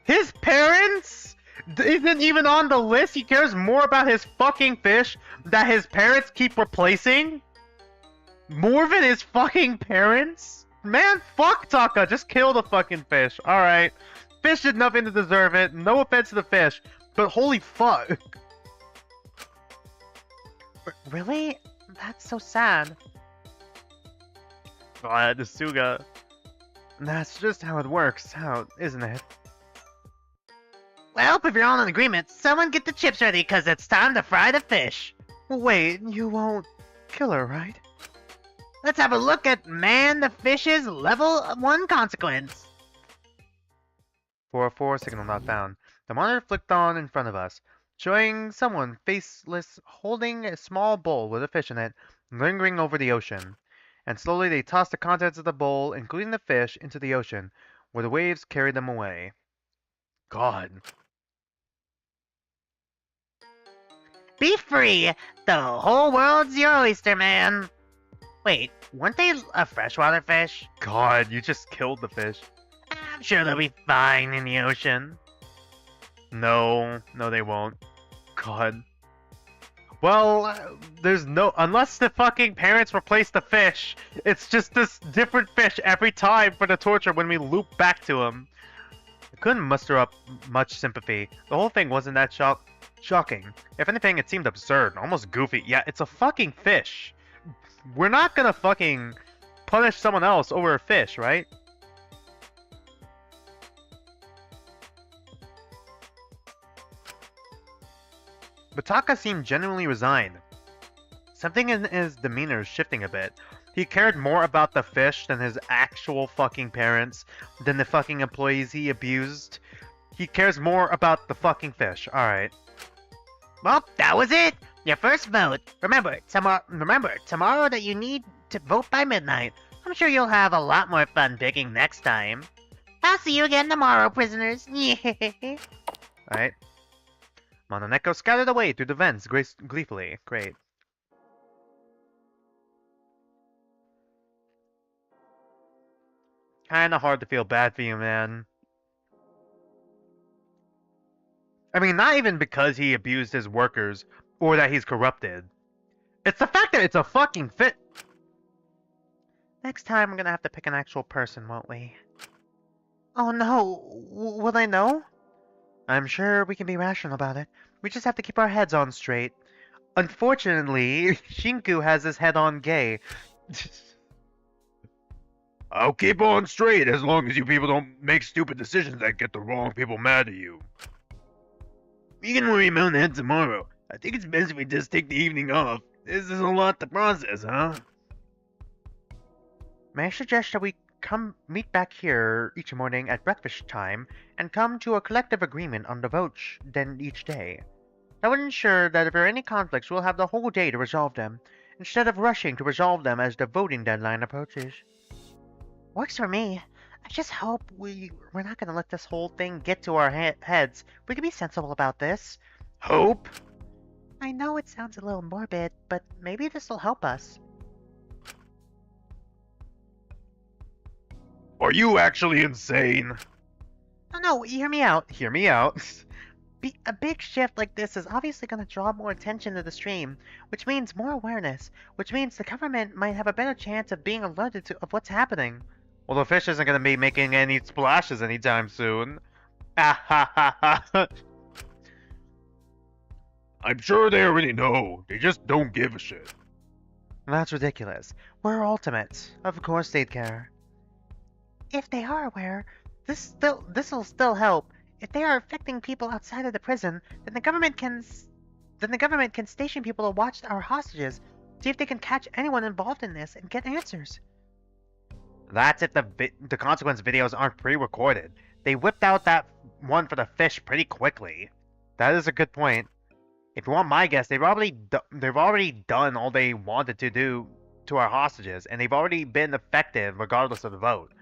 His parents? Isn't even on the list? He cares more about his fucking fish that his parents keep replacing? More than his fucking parents? Man, fuck Taka, just kill the fucking fish. Alright. Fish did nothing to deserve it. No offense to the fish, but holy fuck. Really? That's so sad. God, Suga. That's just how it works out, isn't it? Well, if you're all in agreement, someone get the chips ready, cause it's time to fry the fish. Wait, you won't kill her, right? Let's have a look at Man the Fish's level 1 consequence. 404 signal not found. The monitor flicked on in front of us, showing someone faceless holding a small bowl with a fish in it, lingering over the ocean. And slowly they tossed the contents of the bowl, including the fish, into the ocean, where the waves carried them away. God. Be free! The whole world's your oyster, man! Wait, weren't they a freshwater fish? God, you just killed the fish. I'm sure they'll be fine in the ocean. No, they won't. God. Well, unless the fucking parents replace the fish, it's just this different fish every time for the torture when we loop back to him. I couldn't muster up much sympathy. The whole thing wasn't that shocking. If anything, it seemed absurd, almost goofy. Yeah, it's a fucking fish. We're not gonna fucking punish someone else over a fish, right? But Taka seemed genuinely resigned. Something in his demeanor is shifting a bit. He cared more about the fish than his actual fucking parents, than the fucking employees he abused. He cares more about the fucking fish. Alright. Well, that was it! Your first vote. Remember, tomorrow that you need to vote by midnight. I'm sure you'll have a lot more fun picking next time. I'll see you again tomorrow, prisoners. Alright. Mononeko scattered away through the vents gleefully. Great. kinda hard to feel bad for you, man. I mean, not even because he abused his workers or that he's corrupted. It's the fact that it's a fucking fit. Next time, we're gonna have to pick an actual person, won't we? Oh no, will they know? I'm sure we can be rational about it. We just have to keep our heads on straight. Unfortunately, Shinku has his head on gay. I'll keep on straight as long as you people don't make stupid decisions that get the wrong people mad at you. We can worry about that tomorrow. I think it's best if we just take the evening off. This is a lot to process, huh? May I suggest that we meet back here each morning at breakfast time and come to a collective agreement on the votes then each day. That would ensure that if there are any conflicts, we'll have the whole day to resolve them, instead of rushing to resolve them as the voting deadline approaches. Works for me. I just hope we're not gonna let this whole thing get to our heads. We can be sensible about this. Hope? I know it sounds a little morbid, but maybe this will help us. Are you actually insane? No, hear me out. Hear me out. A big shift like this is obviously going to draw more attention to the stream, which means more awareness, which means the government might have a better chance of being alerted of what's happening. Well, the fish isn't going to be making any splashes anytime soon. Ah ha ha ha. I'm sure they already know. They just don't give a shit. That's ridiculous. We're ultimates. Of course they'd care. If they are aware, this'll still help. If they are affecting people outside of the prison, then the government can station people to watch our hostages, see if they can catch anyone involved in this and get answers. That's if the consequence videos aren't pre-recorded. They whipped out that one for the fish pretty quickly. That is a good point. If you want my guess, they've already done all they wanted to do to our hostages, and they've already been effective regardless of the vote.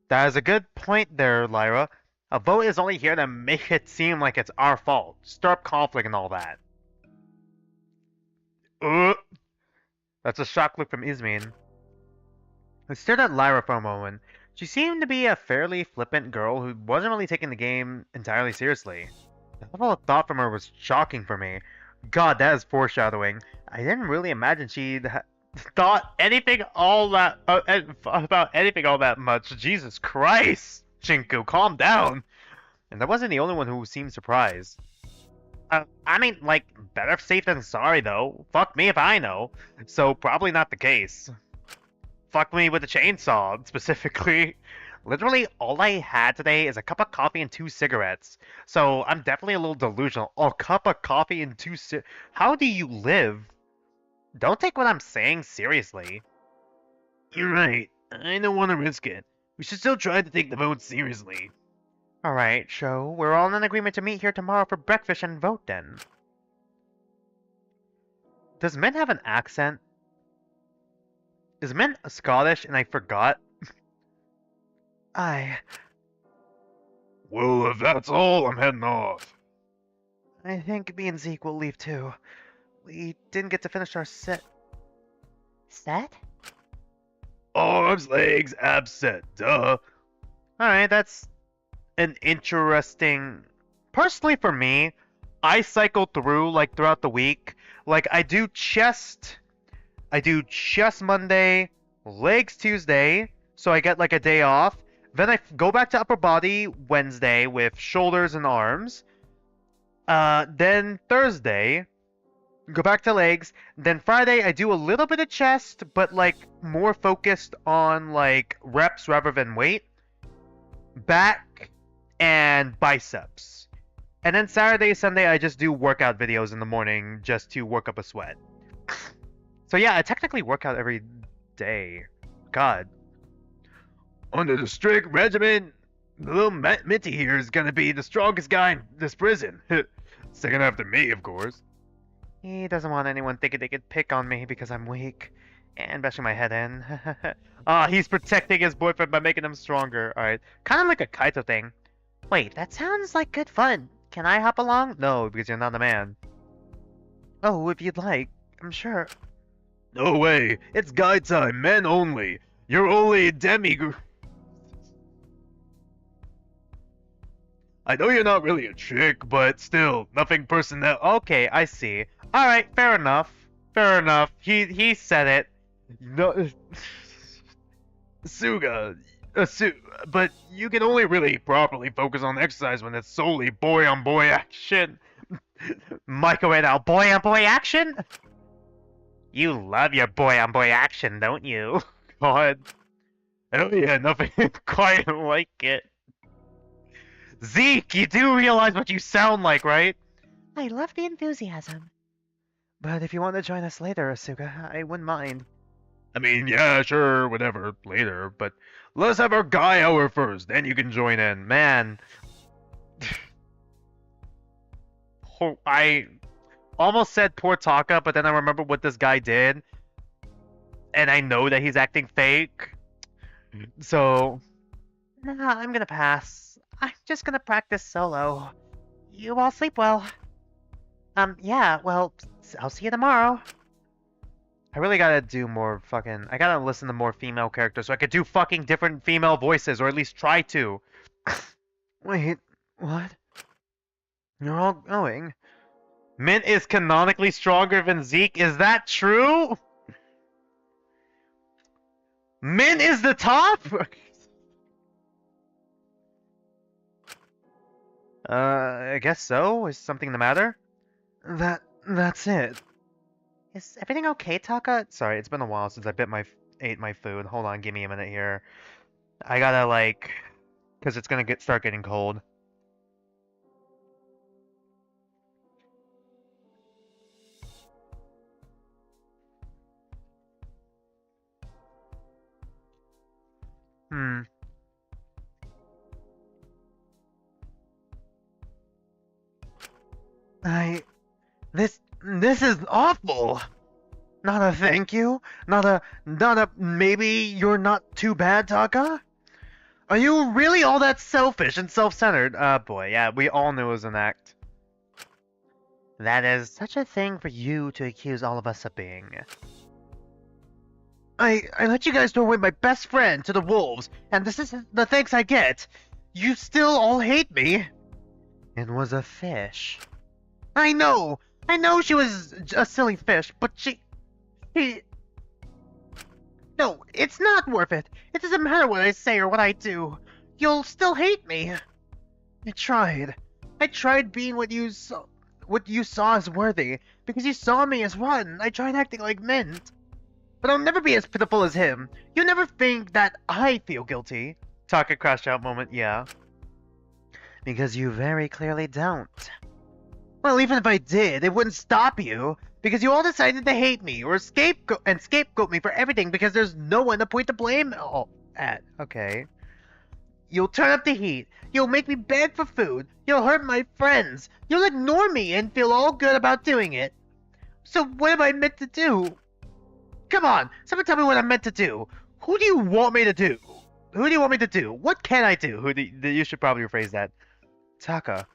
That is a good point there, Lyra. A vote is only here to make it seem like it's our fault, stir up conflict and all that. That's a shock look from Ismin. I stared at Lyra for a moment. She seemed to be a fairly flippant girl who wasn't really taking the game entirely seriously. The level of thought from her was shocking for me. God, that is foreshadowing. I didn't really imagine she'd thought anything all that about anything all that much. Jesus Christ, Shinku, calm down. And I wasn't the only one who seemed surprised. I mean, like, better safe than sorry, though. Fuck me if I know. So, probably not the case. Fuck me with a chainsaw, specifically. Literally, all I had today is a cup of coffee and 2 cigarettes. So, I'm definitely a little delusional. A cup of coffee and 2 How do you live? Don't take what I'm saying seriously. You're right. I don't want to risk it. We should still try to take the vote seriously. Alright, so we're all in agreement to meet here tomorrow for breakfast and vote then. Does Min have an accent? Is Min Scottish and I forgot? Well, if that's all, I'm heading off. I think me and Zeke will leave too. We didn't get to finish our set. Set? Arms, legs, abs set, duh. Alright, that's an interesting... Personally for me, I cycle through, like, throughout the week. Like, I do chest Monday, legs Tuesday, so I get, like, a day off. Then I go back to upper body Wednesday with shoulders and arms. Then Thursday, go back to legs. Then Friday, I do a little bit of chest, but, like, more focused on, like, reps rather than weight. Back and biceps. And then Saturday, Sunday, I just do workout videos in the morning just to work up a sweat. So yeah, I technically work out every day. God. Under the strict regimen, the little Minty here is gonna be the strongest guy in this prison. Second after me, of course. He doesn't want anyone thinking they could pick on me because I'm weak. And bashing my head in. He's protecting his boyfriend by making him stronger. Alright. Kind of like a Kaito thing. Wait, that sounds like good fun. Can I hop along? No, because you're not a man. Oh, if you'd like. I'm sure. No way. It's guy time. Men only. You're only I know you're not really a chick, but still, nothing personnel. Okay, I see. Alright, fair enough. Fair enough. He said it. No, Suga, but you can only really properly focus on exercise when it's solely boy on boy action. Michael right now, boy on boy action? You love your boy on boy action, don't you? God. Oh yeah, nothing quite like it. Zeke, you do realize what you sound like, right? I love the enthusiasm. But if you want to join us later, Asuka, I wouldn't mind. I mean, yeah, sure, whatever, later, but let's have our guy hour first, then you can join in. Man. I almost said poor Taka, but then I remember what this guy did. And I know that he's acting fake. So... Nah, I'm gonna pass. I'm just gonna practice solo. You all sleep well. Yeah, well, I'll see you tomorrow. I really gotta do more fucking... I gotta listen to more female characters so I could do fucking different female voices, or at least try to. Wait, what? You're all going. Mint is canonically stronger than Zeke. Is that true? Mint is the top? I guess so. Is something the matter? That's it. Is everything okay, Taka? Sorry, it's been a while since I ate my food. Hold on, give me a minute here. I gotta like... Because it's gonna start getting cold. This is awful! Not a thank you? Not a maybe you're not too bad, Taka? Are you really all that selfish and self-centered? Boy, yeah, we all knew it was an act. That is such a thing for you to accuse all of us of being. I let you guys throw away my best friend to the wolves, and this is the thanks I get. You still all hate me. It was a fish. I know she was a silly fish, but she... No, it's not worth it. It doesn't matter what I say or what I do. You'll still hate me. I tried being what you saw as worthy, because you saw me as rotten. I tried acting like Mint. But I'll never be as pitiful as him. You never think that I feel guilty. Taka crash out moment, yeah. Because you very clearly don't. Well, even if I did, it wouldn't stop you. Because you all decided to hate me, or scapegoat me for everything because there's no one to point the blame at. Okay. You'll turn up the heat. You'll make me beg for food. You'll hurt my friends. You'll ignore me and feel all good about doing it. So what am I meant to do? Come on, someone tell me what I'm meant to do. Who do you want me to do? Who do you want me to do? What can I do? You should probably rephrase that. Taka.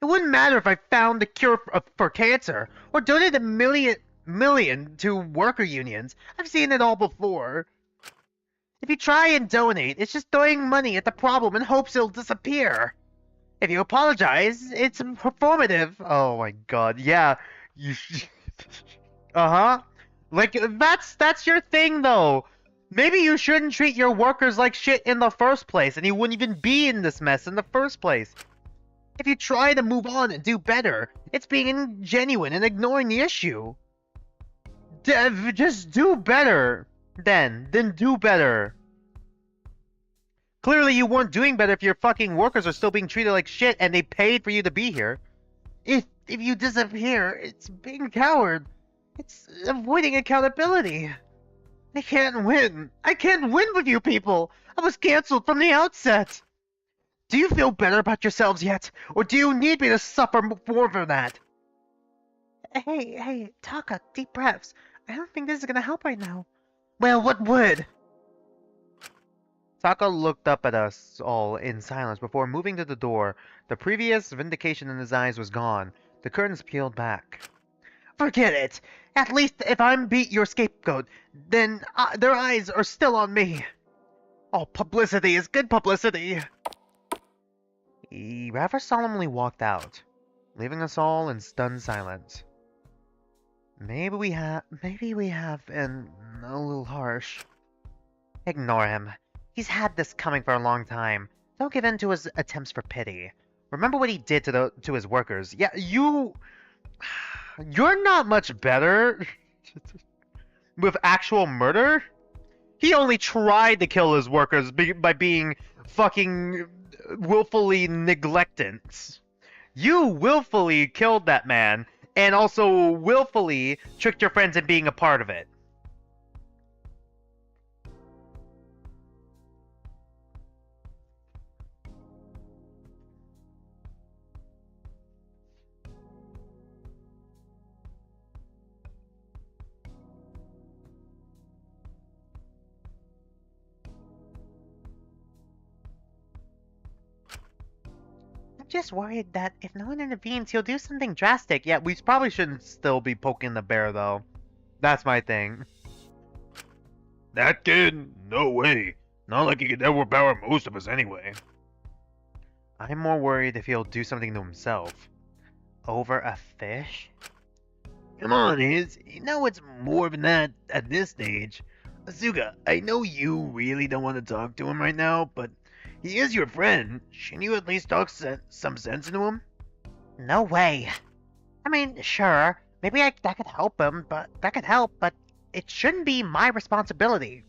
It wouldn't matter if I found the cure for cancer, or donated a million to worker unions. I've seen it all before. If you try and donate, it's just throwing money at the problem in hopes it'll disappear. If you apologize, it's performative. Oh my god, yeah. Uh-huh. Like, that's your thing, though. Maybe you shouldn't treat your workers like shit in the first place, and you wouldn't even be in this mess in the first place. If you try to move on and do better, it's being ingenuine and ignoring the issue. Just do better. Then do better. Clearly you weren't doing better if your fucking workers are still being treated like shit and they paid for you to be here. If you disappear, it's being a coward. It's avoiding accountability. I can't win. I can't win with you people. I was cancelled from the outset. Do you feel better about yourselves yet? Or do you need me to suffer more for that? Hey, Taka, deep breaths. I don't think this is gonna help right now. Well, what would? Taka looked up at us all in silence before moving to the door. The previous vindication in his eyes was gone. The curtains peeled back. Forget it! At least if I'm your scapegoat, then their eyes are still on me. All publicity is good publicity. He rather solemnly walked out, leaving us all in stunned silence. Maybe we have been a little harsh. Ignore him. He's had this coming for a long time. Don't give in to his attempts for pity. Remember what he did to his workers. Yeah, you're not much better with actual murder. He only tried to kill his workers by being fucking willfully neglectant. You willfully killed that man, and also willfully tricked your friends into being a part of it. I'm just worried that if no one intervenes, he'll do something drastic. Yeah, we probably shouldn't still be poking the bear, though. That's my thing. That kid? No way. Not like he could overpower most of us anyway. I'm more worried if he'll do something to himself. Over a fish? Come on, Iz. You know it's more than that at this stage. Asuka, I know you really don't want to talk to him right now, but he is your friend. Shouldn't you at least talk some sense into him? No way. I mean, sure, maybe that could help him, but it shouldn't be my responsibility.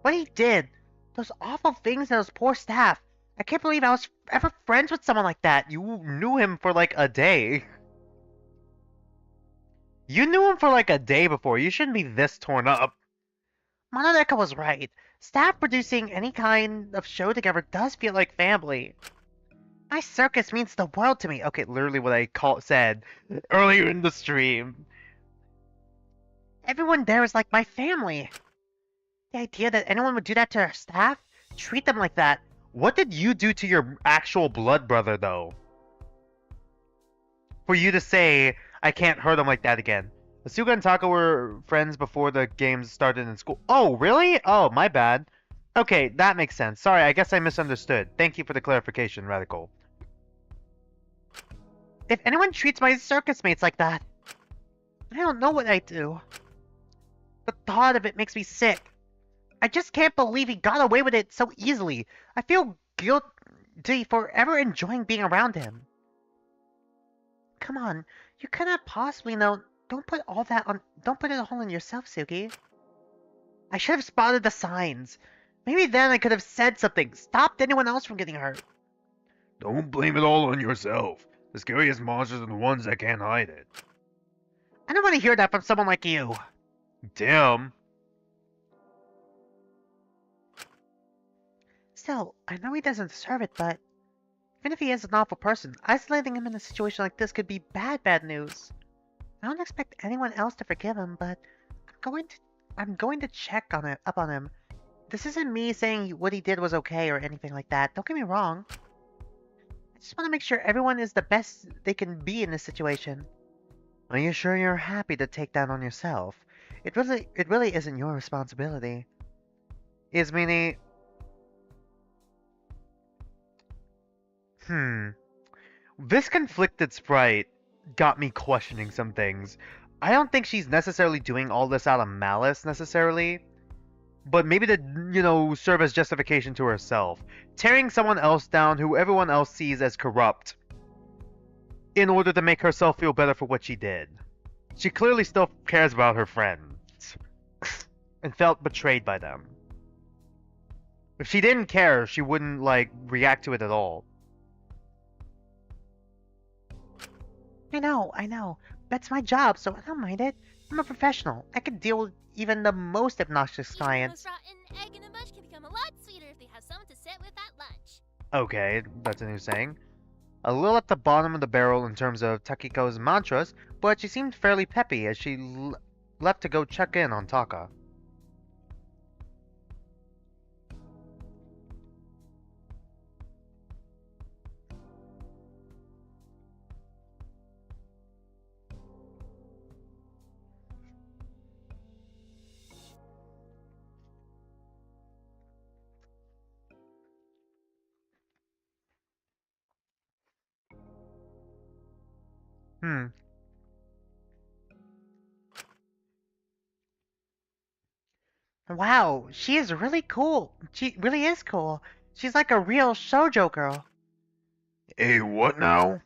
What he did, those awful things to those poor staff. I can't believe I was ever friends with someone like that. You knew him for like a day. You knew him for like a day before. You shouldn't be this torn up. Monodeka was right. Staff producing any kind of show together does feel like family. My circus means the world to me. Okay, literally what I said earlier in the stream. Everyone there is like my family. The idea that anyone would do that to our staff, treat them like that. What did you do to your actual blood brother, though? For you to say, I can't hurt him like that again. Asuka and Taka were friends before the games started in school. Oh, really? Oh, my bad. Okay, that makes sense. Sorry, I guess I misunderstood. Thank you for the clarification, Radical. If anyone treats my circus mates like that, I don't know what I'd do. The thought of it makes me sick. I just can't believe he got away with it so easily. I feel guilty for ever enjoying being around him. Come on, you cannot possibly know. Don't put it all on yourself, Suki. I should have spotted the signs. Maybe then I could have said something, stopped anyone else from getting hurt. Don't blame it all on yourself. The scariest monsters are the ones that can't hide it. I don't want to hear that from someone like you. Damn. Still, I know he doesn't deserve it, but even if he is an awful person, isolating him in a situation like this could be bad news. I don't expect anyone else to forgive him, but I'm going to check up on him. This isn't me saying what he did was okay or anything like that. Don't get me wrong. I just want to make sure everyone is the best they can be in this situation. Are you sure you're happy to take that on yourself? It really isn't your responsibility. Ismini. This conflicted sprite got me questioning some things. I don't think she's necessarily doing all this out of malice, necessarily. But maybe to, serve as justification to herself. Tearing someone else down who everyone else sees as corrupt. In order to make herself feel better for what she did. She clearly still cares about her friends. And felt betrayed by them. If she didn't care, she wouldn't, react to it at all. I know. That's my job, so I don't mind it. I'm a professional. I can deal with even the most obnoxious clients. The most rotten egg in a bush can become a lot sweeter if they have someone to sit with at lunch. Okay, that's a new saying. A little at the bottom of the barrel in terms of Takiko's mantras, but she seemed fairly peppy as she left to go check in on Taka. Hmm. Wow, she is really cool. She really is cool. She's like a real shoujo girl. Hey, what now?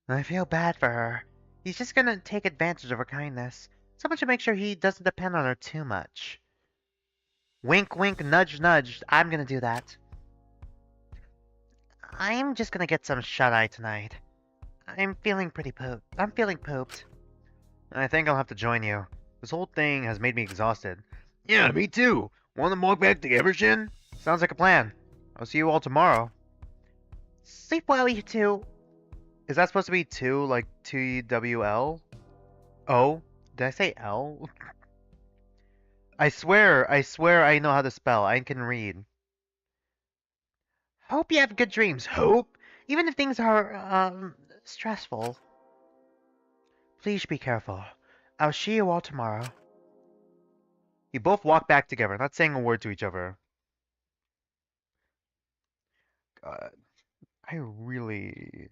I feel bad for her. He's just gonna take advantage of her kindness. Someone should make sure he doesn't depend on her too much. Wink, wink, nudge, nudge. I'm gonna do that. I'm just gonna get some shut-eye tonight. I'm feeling pretty pooped. I'm feeling pooped. I think I'll have to join you. This whole thing has made me exhausted. Yeah, me too. Wanna walk back together, Shin? Sounds like a plan. I'll see you all tomorrow. Sleep well, you two. Is that supposed to be two, like TWL? O? Did I say L? I swear I know how to spell. I can read. Hope you have good dreams. Hope? Even if things are, stressful. Please be careful. I'll see you all tomorrow. You both walk back together, not saying a word to each other. God, I really...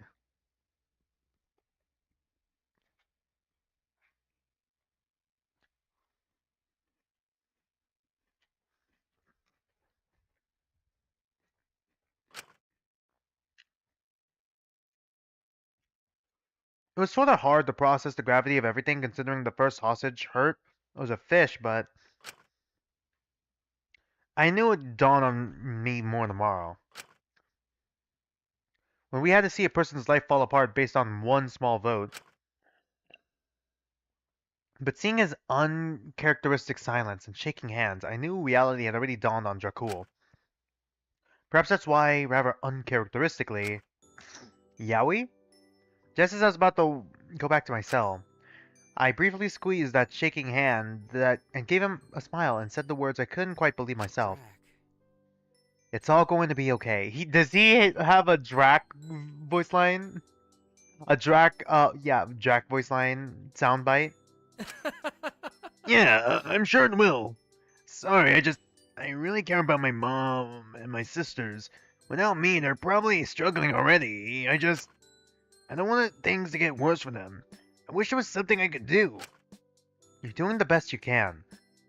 It was sort of hard to process the gravity of everything considering the first hostage hurt was a fish, but I knew it would dawn on me more tomorrow. When we had to see a person's life fall apart based on one small vote. But seeing his uncharacteristic silence and shaking hands, I knew reality had already dawned on Dracul. Perhaps that's why, rather uncharacteristically, Yowie? Just as I was about to go back to my cell, I briefly squeezed that shaking hand and gave him a smile and said the words I couldn't quite believe myself. It's all going to be okay. Does he have a Drac voice line? A Drac, yeah, Drac voice line soundbite? Yeah, I'm sure it will. Sorry, I really care about my mom and my sisters. Without me, they're probably struggling already. I don't want things to get worse for them. I wish there was something I could do. You're doing the best you can.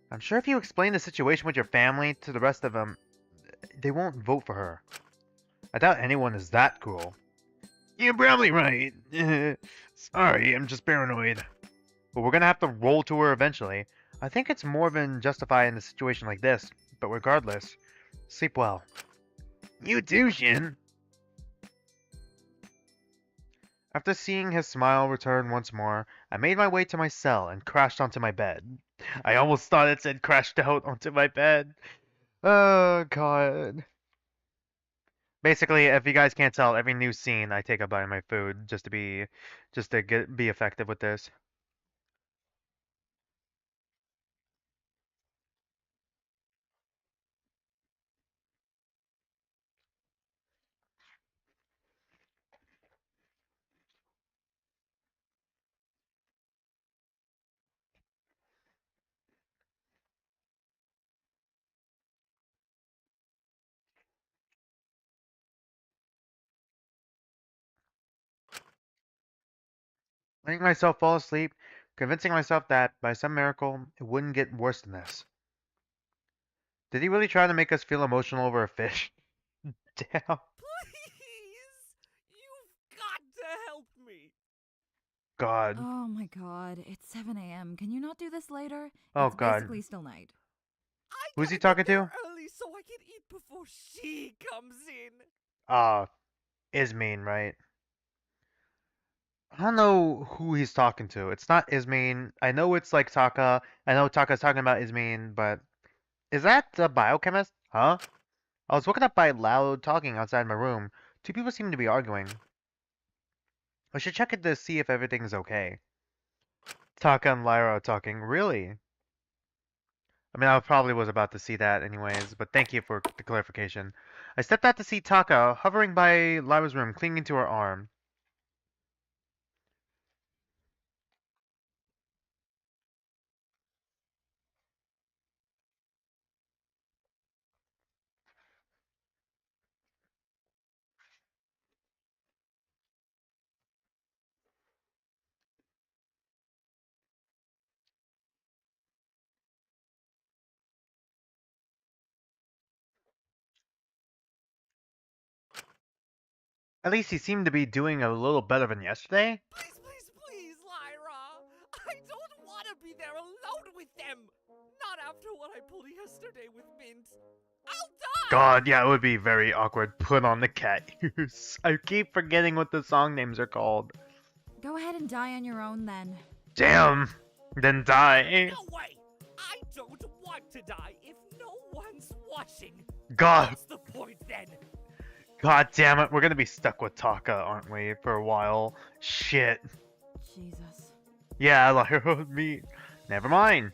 I'm sure if you explain the situation with your family to the rest of them, they won't vote for her. I doubt anyone is that cruel. You're probably right. Sorry, I'm just paranoid. But we're gonna have to roll to her eventually. I think it's more than justified in a situation like this, but regardless, sleep well. You too, Shin. After seeing his smile return once more, I made my way to my cell and crashed onto my bed. I almost thought it said crashed out onto my bed. Oh, God. Basically, if you guys can't tell, every new scene I take a bite of my food just to be effective with this. Letting myself fall asleep, convincing myself that, by some miracle, it wouldn't get worse than this. Did he really try to make us feel emotional over a fish? Damn. Please! You've got to help me! God. Oh my god, it's 7 a.m. Can you not do this later? Oh, It's God. basically still night. Who's he talking to? Early so I can eat before she comes in. Ismene, right? I don't know who he's talking to. It's not Ismene. I know it's like Taka. I know Taka's talking about Ismene, but is that the biochemist? Huh? I was woken up by loud talking outside my room. Two people seem to be arguing. I should check it to see if everything's okay. Taka and Lyra are talking. Really? I mean, I probably was about to see that anyways, but thank you for the clarification. I stepped out to see Taka hovering by Lyra's room, clinging to her arm. At least he seemed to be doing a little better than yesterday. Please, please, please, Lyra! I don't want to be there alone with them! Not after what I pulled yesterday with Mint. I'll die! God, yeah, it would be very awkward. Put on the cat ears. I keep forgetting what the song names are called. Go ahead and die on your own then. Damn! Then die. No way! I don't want to die if no one's watching. God. What's the point then? God damn it, we're gonna be stuck with Taka, aren't we, for a while? Shit. Jesus. Yeah, like, me. Never mind.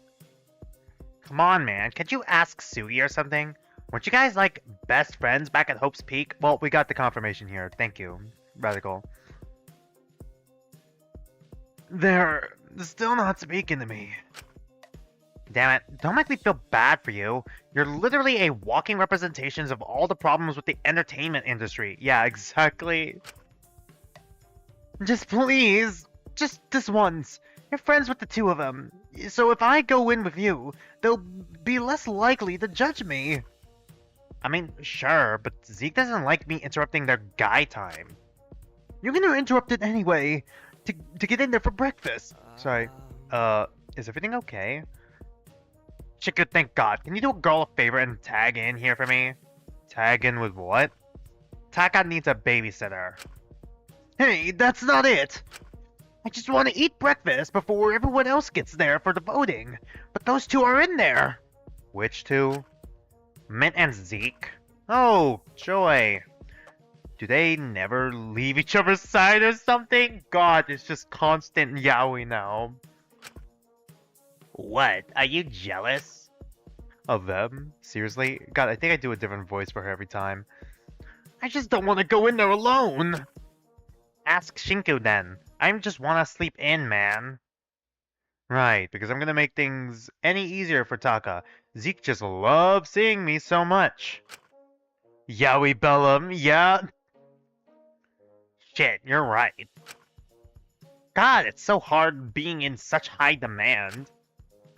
Come on, man. Can't you ask Sugi or something? Weren't you guys, like, best friends back at Hope's Peak? Well, we got the confirmation here. Thank you. Radical. They're still not speaking to me. Damn it. Don't make me feel bad for you. You're literally a walking representation of all the problems with the entertainment industry. Yeah, exactly. Just please. Just this once. You're friends with the two of them. So if I go in with you, they'll be less likely to judge me. I mean, sure, but Zeke doesn't like me interrupting their guy time. You're gonna interrupt it anyway. To get in there for breakfast. Sorry. Is everything okay? Chica, thank God. Can you do a girl a favor and tag in here for me? Tag in with what? Taka needs a babysitter. Hey, that's not it! I just want to eat breakfast before everyone else gets there for the voting. But those two are in there. Which two? Mint and Zeke? Oh, joy. Do they never leave each other's side or something? God, it's just constant yaoi now. What? Are you jealous? Of them? Seriously? God, I think I do a different voice for her every time. I just don't want to go in there alone! Ask Shinku then. I just want to sleep in, man. Right, because I'm gonna make things any easier for Taka. Zeke just loves seeing me so much. Yaoi Bellum, yeah. Shit, you're right. God, it's so hard being in such high demand.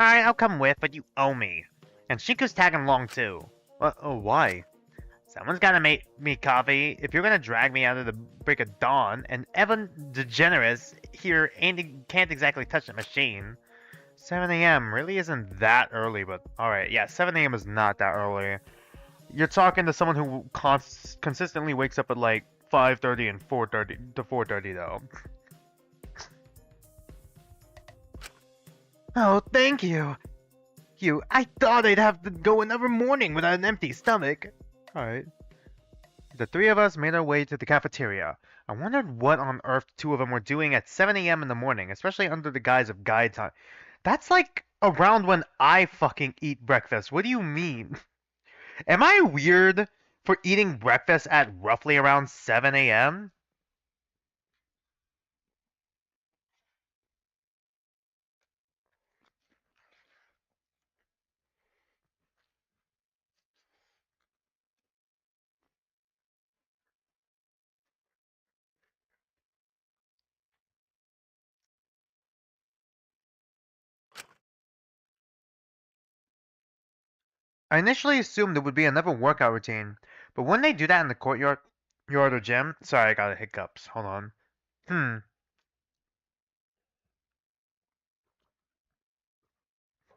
Alright, I'll come with, but you owe me. And Shiku's tagging along too. Oh, why? Someone's gotta make me coffee. If you're gonna drag me out of the break of dawn, and Evan DeGeneres here can't exactly touch the machine. 7 a.m. really isn't that early, but alright, yeah, 7 a.m. is not that early. You're talking to someone who consistently wakes up at like 5:30 and 4:30 to 4:30 though. Oh, thank you. I thought I'd have to go another morning without an empty stomach. Alright. The three of us made our way to the cafeteria. I wondered what on earth two of them were doing at 7 a.m. in the morning, especially under the guise of guide time. That's like around when I fucking eat breakfast. What do you mean? Am I weird for eating breakfast at roughly around 7 a.m.? I initially assumed there would be another workout routine, but when they do that in the courtyard or gym, sorry, I got hiccups. Hold on.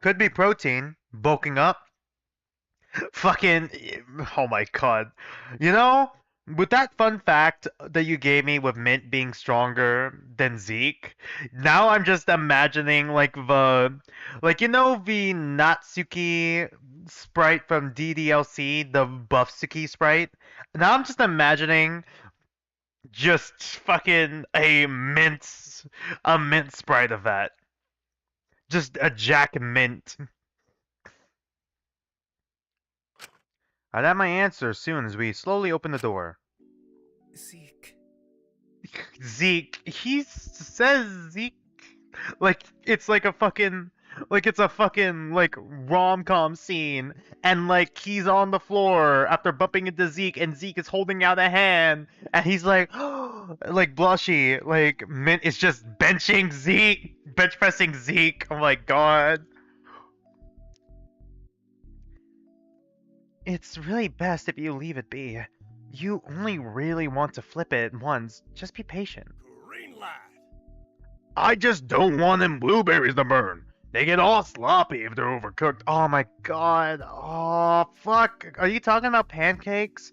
Could be protein, bulking up. Fucking, oh my god. You know, with that fun fact that you gave me with Mint being stronger than Zeke, now I'm just imagining like you know the Natsuki sprite from DDLC, the Buffsuki sprite? Now I'm just imagining just fucking a mint sprite of that. Just a Jack Mint. I'd have my answer soon as we slowly open the door. Zeke. Zeke. He says Zeke. Like it's like a fucking like rom-com scene, and like he's on the floor after bumping into Zeke, and Zeke is holding out a hand, and he's like like blushy, like Mint is just bench pressing Zeke. Oh my god. It's really best if you leave it be. You only really want to flip it once. Just be patient. Green light. I just don't want them blueberries to burn. They get all sloppy if they're overcooked. Oh my god. Oh, fuck. Are you talking about pancakes?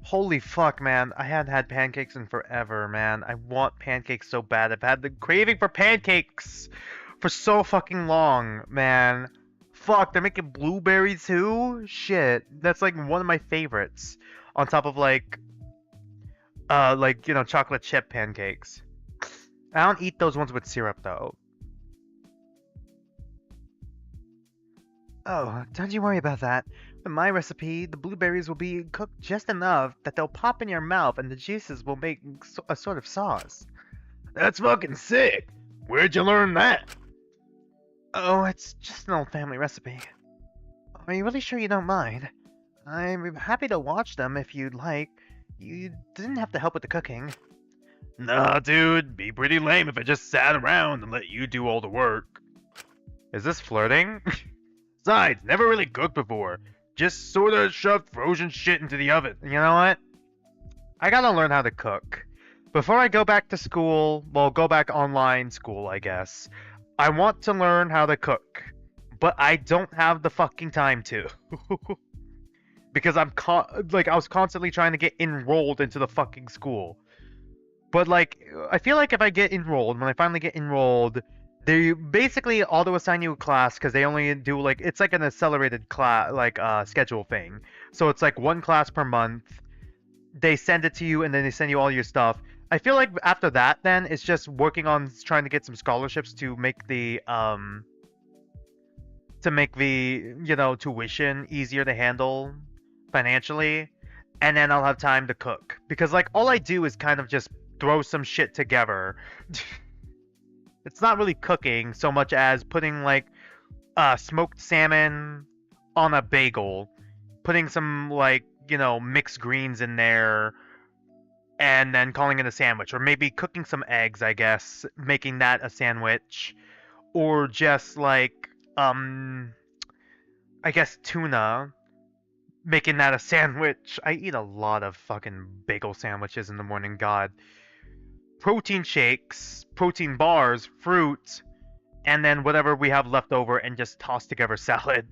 Holy fuck, man. I hadn't had pancakes in forever, man. I want pancakes so bad. I've had the craving for pancakes for so fucking long, man. Fuck, they're making blueberries too? Shit. That's like one of my favorites. On top of like, chocolate chip pancakes. I don't eat those ones with syrup though. Oh, don't you worry about that. With my recipe, the blueberries will be cooked just enough that they'll pop in your mouth and the juices will make a sort of sauce. That's fucking sick. Where'd you learn that? Oh, it's just an old family recipe. Are you really sure you don't mind? I'm happy to watch them if you'd like. You didn't have to help with the cooking. Nah, dude. Be pretty lame if I just sat around and let you do all the work. Is this flirting? Besides, never really cooked before. Just sorta shoved frozen shit into the oven. You know what? I gotta learn how to cook. Before I go back to school, well, go back online school, I guess. I want to learn how to cook. But I don't have the fucking time to. Because I was constantly trying to get enrolled into the fucking school. But like, I feel like if I get enrolled, when I finally get enrolled, they basically auto-assign you a class because they only do like, it's like an accelerated class, schedule thing. So it's like one class per month. They send it to you and then they send you all your stuff. I feel like after that, then it's just working on trying to get some scholarships to make the tuition easier to handle financially, and then I'll have time to cook because like all I do is kind of just throw some shit together. It's not really cooking so much as putting like smoked salmon on a bagel, putting some mixed greens in there, and then calling it a sandwich, or maybe cooking some eggs, I guess, making that a sandwich, or just like I guess tuna, making that a sandwich. I eat a lot of fucking bagel sandwiches in the morning, god. Protein shakes, protein bars, fruit, and then whatever we have left over and just toss together salad.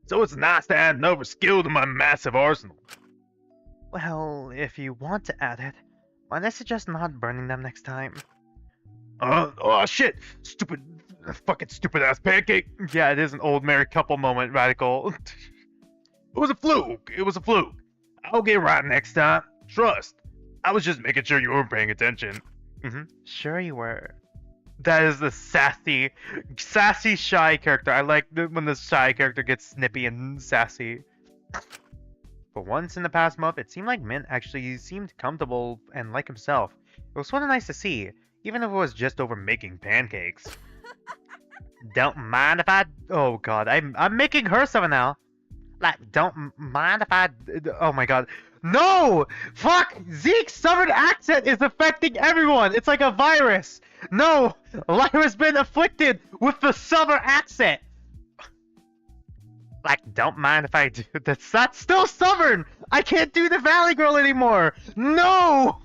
So it's nice to add another skill to my massive arsenal. Well, if you want to add it, might I suggest not burning them next time? Oh shit! Fucking stupid ass pancake! Yeah, it is an old married couple moment, Radical. It was a fluke! I'll get right next time. Trust. I was just making sure you were paying attention. Sure you were. That is the sassy shy character. I like when the shy character gets snippy and sassy. For once in the past month, it seemed like Mint actually seemed comfortable and like himself. It was sort of nice to see, even if it was just over making pancakes. Don't mind if I... Oh god, I'm making her something now. Like, don't mind if I... Oh my god. No! Fuck! Zeke's southern accent is affecting everyone! It's like a virus! No! Lyra's been afflicted with the southern accent! Like, don't mind if I do... That's still stubborn! I can't do the Valley Girl anymore! No!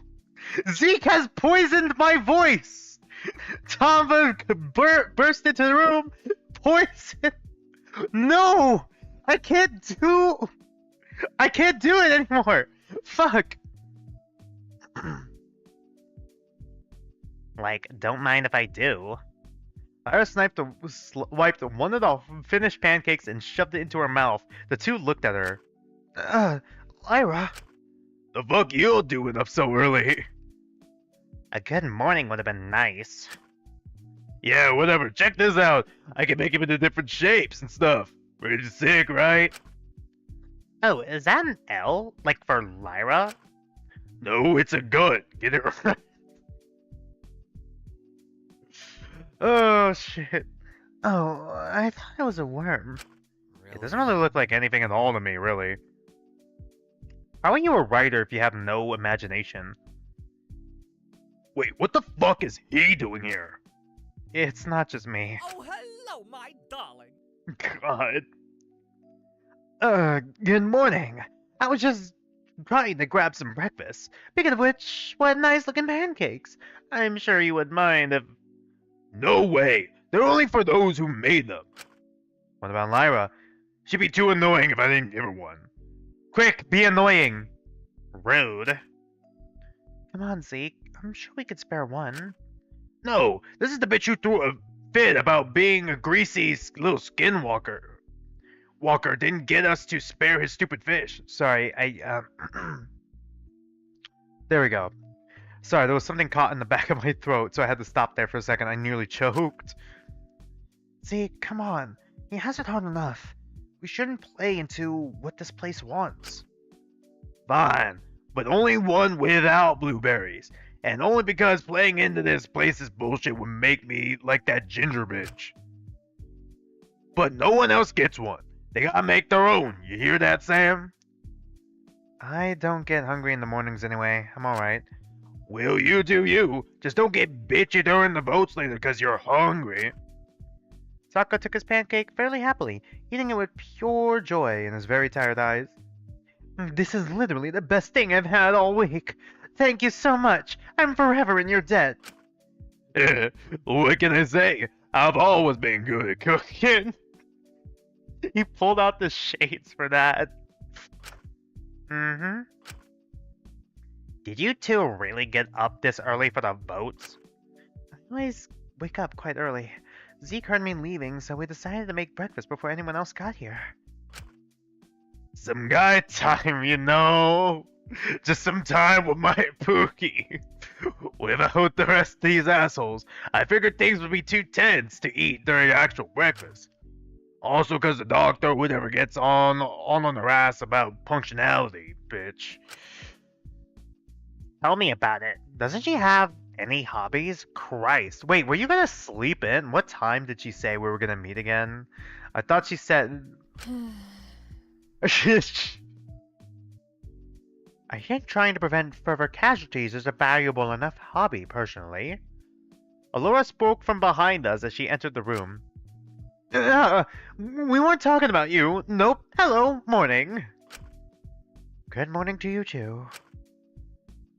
Zeke has poisoned my voice! Tomba burst into the room! Poison! No! I can't do it anymore! Fuck! Like, don't mind if I do. Lyra wiped one of the finished pancakes and shoved it into her mouth. The two looked at her. Lyra? The fuck you doing up so early? A good morning would have been nice. Yeah, whatever. Check this out. I can make him into different shapes and stuff. Pretty sick, right? Oh, is that an L? Like for Lyra? No, it's a gut. Get it right. Oh, shit. Oh, I thought it was a worm. Really? It doesn't really look like anything at all to me, really. How are you a writer if you have no imagination? Wait, what the fuck is he doing here? It's not just me. Oh, hello, my darling. God. Good morning. I was just trying to grab some breakfast. Speaking of which, what nice looking pancakes. I'm sure you wouldn't mind if... No way! They're only for those who made them. What about Lyra? She'd be too annoying if I didn't give her one. Quick, be annoying. Rude. Come on, Zeke. I'm sure we could spare one. No, this is the bitch who threw a fit about being a greasy little skinwalker. Walker didn't get us to spare his stupid fish. Sorry, There we go. Sorry, there was something caught in the back of my throat, so I had to stop there for a second. I nearly choked. Zeke, come on. He has it hard enough. We shouldn't play into what this place wants. Fine, but only one without blueberries. And only because playing into this place's bullshit would make me like that ginger bitch. But no one else gets one. They gotta make their own. You hear that, Sam? I don't get hungry in the mornings anyway. I'm alright. Well, you do you. Just don't get bitchy during the votes later because you're hungry. Sokka took his pancake fairly happily, eating it with pure joy in his very tired eyes. This is literally the best thing I've had all week. Thank you so much. I'm forever in your debt. What can I say? I've always been good at cooking. He pulled out the shades for that. Did you two really get up this early for the votes? I always wake up quite early. Zeke heard me leaving, so we decided to make breakfast before anyone else got here. Some guy time, you know. Just some time with my Pookie. Without the rest of these assholes, I figured things would be too tense to eat during actual breakfast. Also because the doctor would never gets on her ass about punctuality, bitch. Tell me about it. Doesn't she have any hobbies? Christ. Wait, were you gonna sleep in? What time did she say we were gonna meet again? I thought she said... I think trying to prevent further casualties is a valuable enough hobby, personally. Allura spoke from behind us as she entered the room. We weren't talking about you. Nope. Hello. Morning. Good morning to you, too.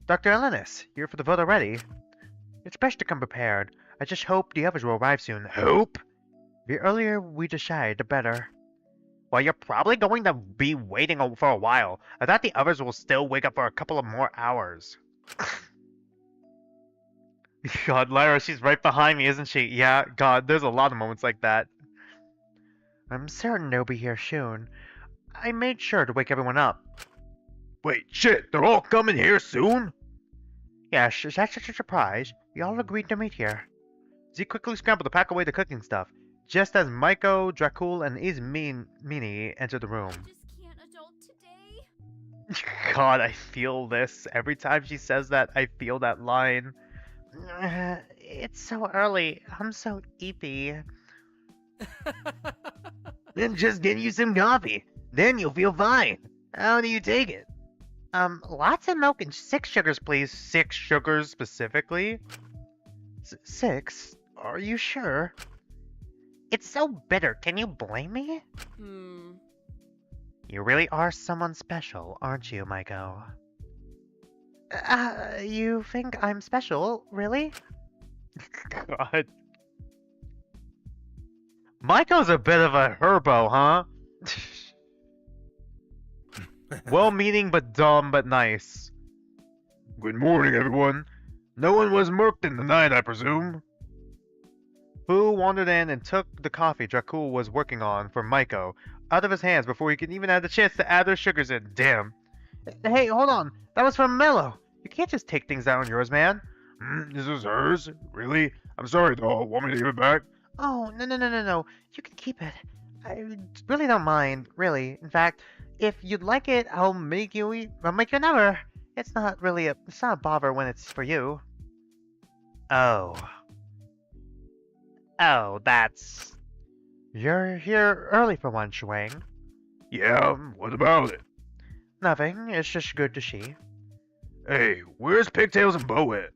Dr. Elenis, here for the vote already. It's best to come prepared. I just hope the others will arrive soon. Hope? The earlier we decide, the better. Well, you're probably going to be waiting for a while. I thought the others will still wake up for a couple of more hours. God, Lyra, she's right behind me, isn't she? Yeah, God, there's a lot of moments like that. I'm certain they'll be here soon. I made sure to wake everyone up. Wait, shit, they're all coming here soon? Yes, is that such a surprise? We all agreed to meet here. Zeke quickly scrambled to pack away the cooking stuff, just as Maiko, Dracul, and Izmini entered the room. Just can't adult today. God, I feel this. Every time she says that, I feel that line. It's so early. I'm so eepy. Then just get you some coffee. Then you'll feel fine. How do you take it? Lots of milk and 6 sugars, please. 6 sugars specifically? 6? Are you sure? It's so bitter. Can you blame me? You really are someone special, aren't you, Maiko? You think I'm special, really? God. Maiko's a bit of a herbo, huh? Well-meaning but dumb but nice. Good morning, everyone. No one was murked in the night, I presume. Fu wandered in and took the coffee Dracul was working on for Maiko out of his hands before he could even have the chance to add their sugars in. Damn. Hey, hold on. That was from Mello. You can't just take things out on yours, man. This is hers? Really? I'm sorry, though. Want me to give it back? Oh, no. You can keep it. I really don't mind, really. In fact, if you'd like it, I'll make you another. It's not a bother when it's for you. Oh, that's... You're here early for one, Shuang. Yeah, what about it? Nothing, it's just good to see. Hey, where's Pigtails and Bo at?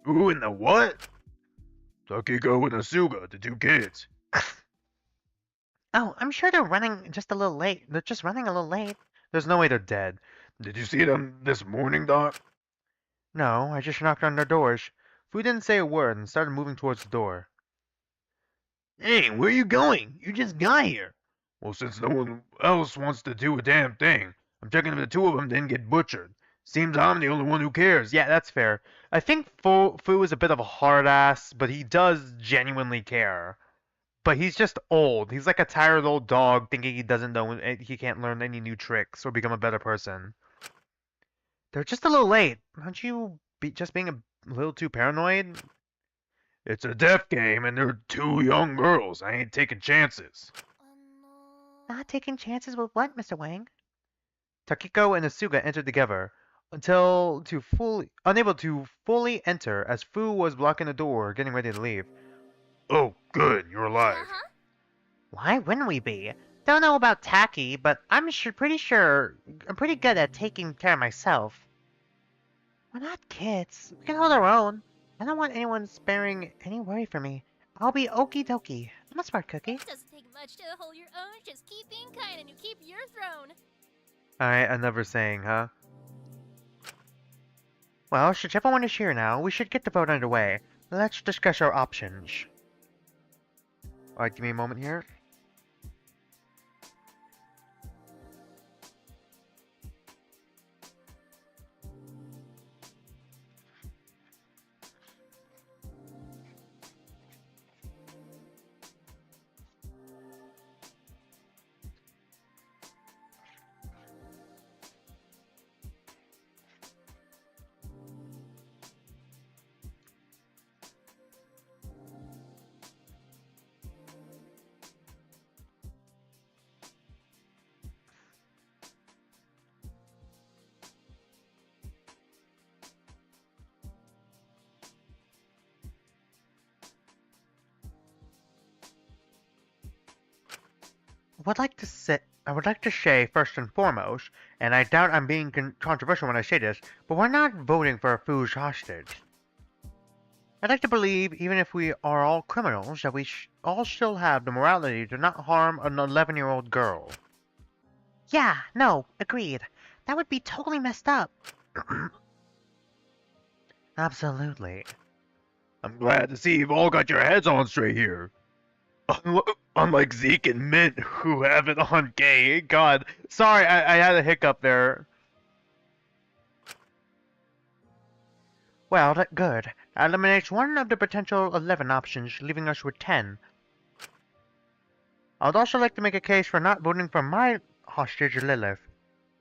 Who and the what? Takiko and Asuga, the 2 kids. Oh, I'm sure they're running just a little late. They're just running a little late. There's no way they're dead. Did you see them this morning, Doc? No, I just knocked on their doors. Fu didn't say a word and started moving towards the door. Hey, where are you going? You just got here. Well, since no one else wants to do a damn thing, I'm checking if the two of them didn't get butchered. Seems I'm the only one who cares. Yeah, that's fair. I think Fu is a bit of a hard ass, but he does genuinely care. But he's just old. He's like a tired old dog thinking he doesn't know he can't learn any new tricks or become a better person. They're just a little late. Aren't you just being a little too paranoid? It's a deaf game and they're two young girls. I ain't taking chances. Not taking chances with what, Mr. Wang? Takiko and Asuga entered together, unable to fully enter as Fu was blocking the door, getting ready to leave. Oh, good, you're alive. Why wouldn't we be? Don't know about Taki, but I'm pretty good at taking care of myself. We're not kids. We can hold our own. I don't want anyone sparing any worry for me. I'll be okie dokie. I'm a smart cookie. It doesn't take much to hold your own. Just keep being kind and you keep your throne. Alright, another saying, huh? Well, since everyone is here now, we should get the vote underway. Let's discuss our options. Alright, give me a moment here. I would like to say first and foremost, and I doubt I'm being controversial when I say this, but we're not voting for a Fu's hostage. I'd like to believe, even if we are all criminals, that we all still have the morality to not harm an 11-year-old girl. Yeah, no, agreed. That would be totally messed up. Absolutely. I'm glad to see you've all got your heads on straight here. Unlike Zeke and Mint, who have it on gay. God, sorry, I had a hiccup there. Well, good. That eliminates one of the potential 11 options, leaving us with 10. I would also like to make a case for not voting for my hostage, Lilith.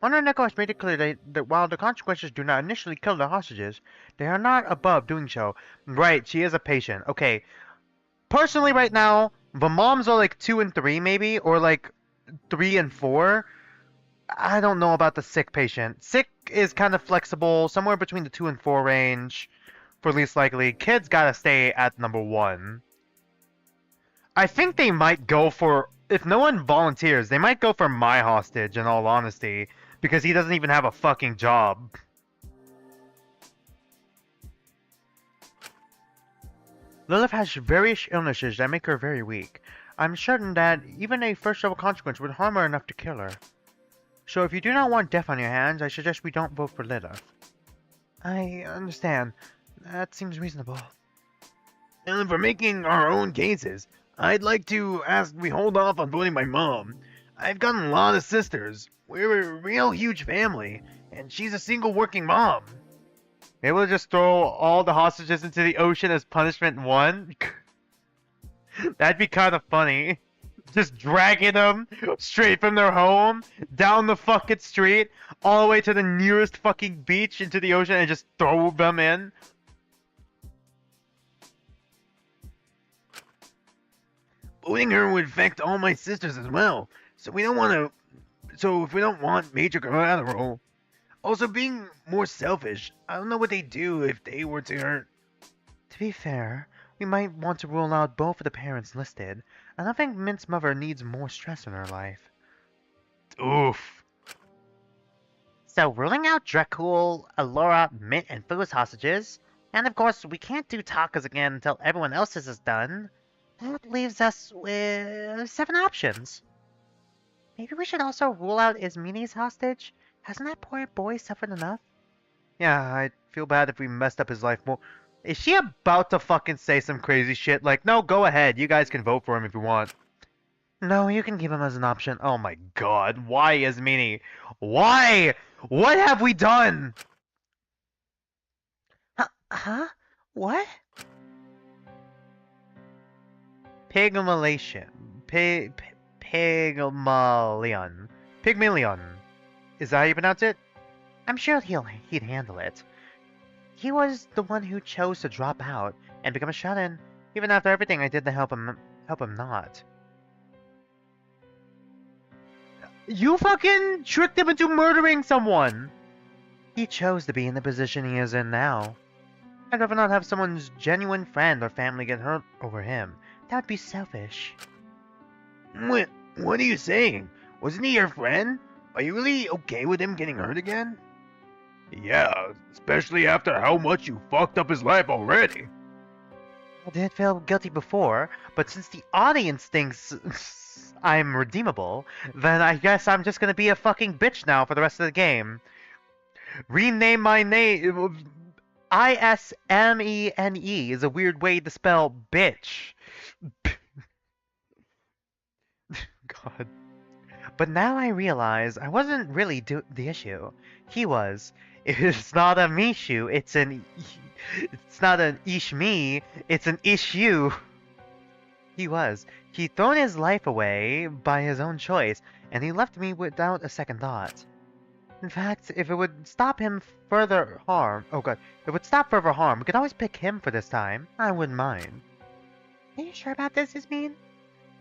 Honor Neko has made it clear that while the consequences do not initially kill the hostages, they are not above doing so. Right, she is a patient. Okay. Personally, right now, the moms are like 2 and 3, maybe, or like 3 and 4. I don't know about the sick patient. Sick is kind of flexible, somewhere between the 2 and 4 range for least likely. Kids gotta stay at number 1. I think they might go for, if no one volunteers, they might go for my hostage, in all honesty, because he doesn't even have a fucking job. Lilith has various illnesses that make her very weak. I'm certain that even a first-level consequence would harm her enough to kill her. So if you do not want death on your hands, I suggest we don't vote for Lilith. I understand. That seems reasonable. And for making our own cases, I'd like to ask we hold off on voting my mom. I've got a lot of sisters. We're a real huge family, and she's a single working mom. Maybe we'll just throw all the hostages into the ocean as punishment 1? That'd be kind of funny. Just dragging them straight from their home, down the fucking street, all the way to the nearest fucking beach into the ocean and just throw them in. Voting her would affect all my sisters as well, so if we don't want major collateral. Also, being more selfish, I don't know what they'd do if they were to hurt. To be fair, we might want to rule out both of the parents listed. I don't think Mint's mother needs more stress in her life. Oof. So ruling out Dracul, Alora, Mint, and Fu's hostages, and of course we can't do tacos again until everyone else's is done, that leaves us with 7 options. Maybe we should also rule out Ismini's hostage? Hasn't that poor boy suffered enough? Yeah, I'd feel bad if we messed up his life more. Is she about to fucking say some crazy shit? Like, no, go ahead. You guys can vote for him if you want. No, you can keep him as an option. Oh my god, why Ismini? Why? What have we done? Huh? What? Pygmalion. Pygmalion. Pygmalion. Is that how you pronounce it? I'm sure he'd handle it. He was the one who chose to drop out and become a shut-in, even after everything I did to help him not. You fucking tricked him into murdering someone! He chose to be in the position he is in now. I'd rather not have someone's genuine friend or family get hurt over him. That would be selfish. What are you saying? Wasn't he your friend? Are you really okay with him getting hurt again? Yeah, especially after how much you fucked up his life already. I did feel guilty before, but since the audience thinks I'm redeemable, then I guess I'm just gonna be a fucking bitch now for the rest of the game. Rename my name. Ismene is a weird way to spell bitch. God. But now I realize I wasn't really the issue. He was. It's not a Mishu, it's not an ish me, it's an ish you. He was. He'd thrown his life away by his own choice, and he left me without a second thought. In fact, if it would stop him further harm, oh god, if it would stop further harm, we could always pick him for this time. I wouldn't mind. Are you sure about this, Ismene?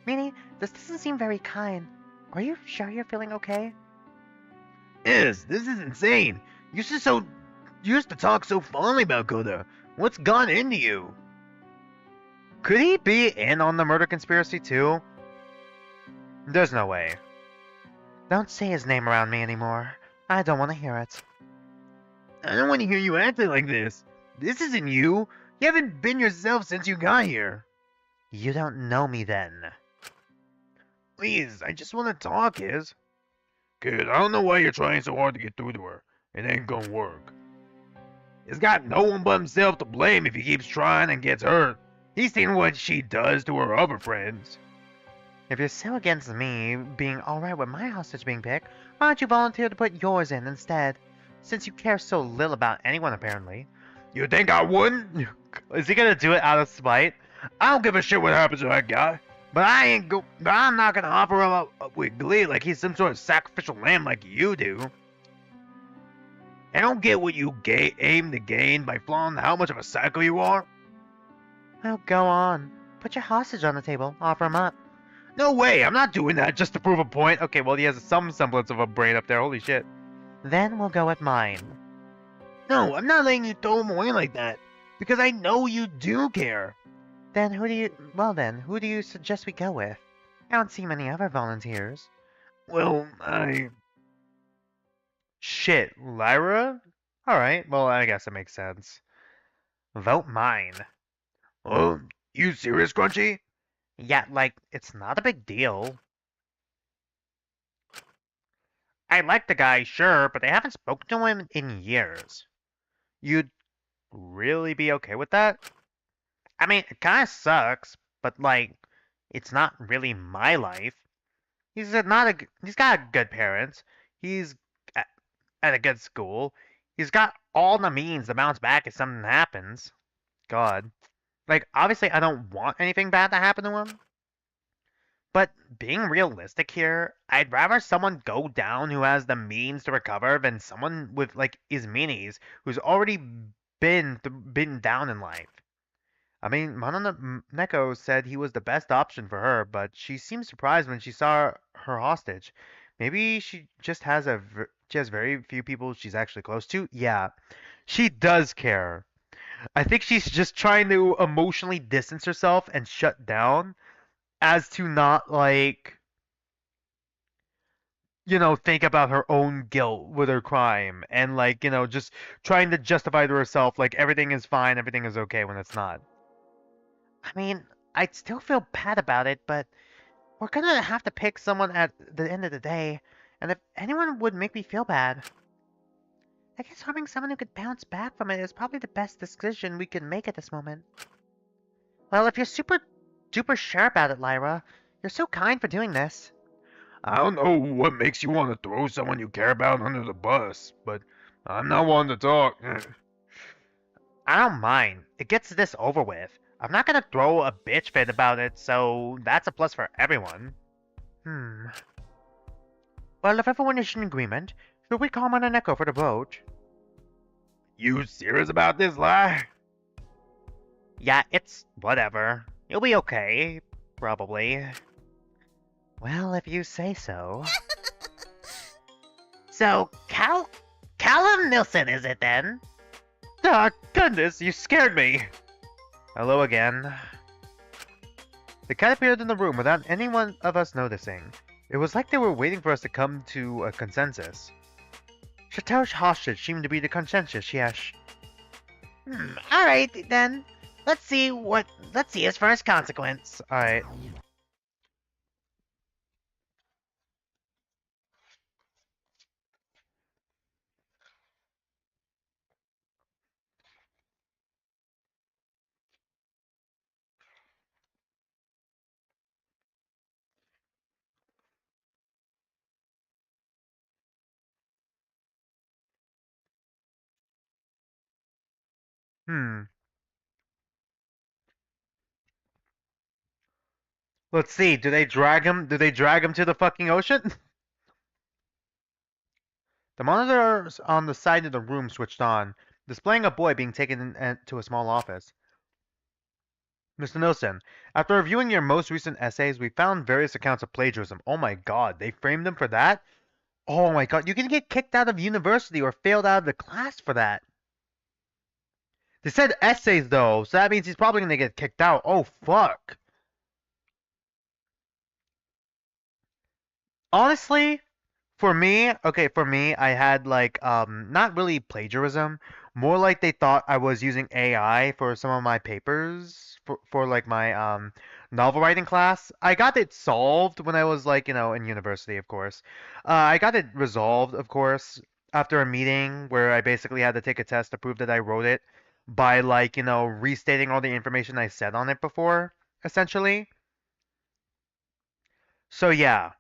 Meaning, this doesn't seem very kind. Are you sure you're feeling okay? Yes, this is insane. You used to talk so fondly about Koda. What's gone into you? Could he be in on the murder conspiracy too? There's no way. Don't say his name around me anymore. I don't want to hear it. I don't want to hear you acting like this. This isn't you. You haven't been yourself since you got here. You don't know me then. Please, I just want to talk, Iz. Kid, I don't know why you're trying so hard to get through to her. It ain't gonna work. He's got no one but himself to blame if he keeps trying and gets hurt. He's seen what she does to her other friends. If you're so against me being alright with my hostage being picked, why don't you volunteer to put yours in instead? Since you care so little about anyone, apparently. You think I wouldn't? Is he gonna do it out of spite? I don't give a shit what happens to that guy. But I'm not gonna offer him up with glee like he's some sort of sacrificial lamb like you do. I don't get what you aim to gain by flaunting how much of a psycho you are. Well, go on. Put your hostage on the table. Offer him up. No way, I'm not doing that just to prove a point. Okay, well, he has some semblance of a brain up there. Holy shit. Then we'll go with mine. No, I'm not letting you throw him away like that. Because I know you do care. Then who do you suggest we go with? I don't see many other volunteers. Well, Shit, Lyra? Alright, well, I guess it makes sense. Vote mine. Oh, you serious, Crunchy? Yeah, like, it's not a big deal. I like the guy, sure, but I haven't spoken to him in years. You'd really be okay with that? I mean, it kinda sucks, but like, it's not really my life. He's got good parents. He's at a good school. He's got all the means to bounce back if something happens. God. Like, obviously I don't want anything bad to happen to him. But being realistic here, I'd rather someone go down who has the means to recover than someone with, like, Ismini's, who's already been down in life. I mean, Neko said he was the best option for her, but she seemed surprised when she saw her hostage. Maybe she just has very few people she's actually close to. Yeah, she does care. I think she's just trying to emotionally distance herself and shut down as to not, like, think about her own guilt with her crime and, like, just trying to justify to herself, like, everything is fine, everything is okay when it's not. I mean, I'd still feel bad about it, but We're gonna have to pick someone at the end of the day, and if anyone would make me feel bad, I guess harming someone who could bounce back from it is probably the best decision we can make at this moment. Well, if you're super duper sure about it, Lyra, you're so kind for doing this. I don't know what makes you want to throw someone you care about under the bus, but I'm not one to talk. I don't mind. It gets this over with. I'm not gonna throw a bitch fit about it, so that's a plus for everyone. Well, if everyone is in agreement, should we call on an echo for the vote? You serious about this, Lie? Yeah, it's whatever. You'll be okay. Probably. Well, if you say so. So, Callum Nilsson, is it then? Ah, goodness, you scared me! Hello again. The cat appeared in the room without any one of us noticing. It was like they were waiting for us to come to a consensus. Chateau's hostage seemed to be the consensus, yes. Alright, then. Let's see his first consequence. Alright. Let's see, do they drag him to the fucking ocean? The monitors on the side of the room switched on, displaying a boy being taken to a small office. Mr. Nilsson, after reviewing your most recent essays, we found various accounts of plagiarism. Oh my god, they framed him for that? Oh my god, you can get kicked out of university or failed out of the class for that. They said essays though, so that means he's probably gonna get kicked out. Oh fuck. Honestly, for me, I had like not really plagiarism, more like they thought I was using AI for some of my papers for like my novel writing class. I got it solved when I was like, in university, of course. I got it resolved, of course, after a meeting where I basically had to take a test to prove that I wrote it by like, restating all the information I said on it before, essentially. So yeah.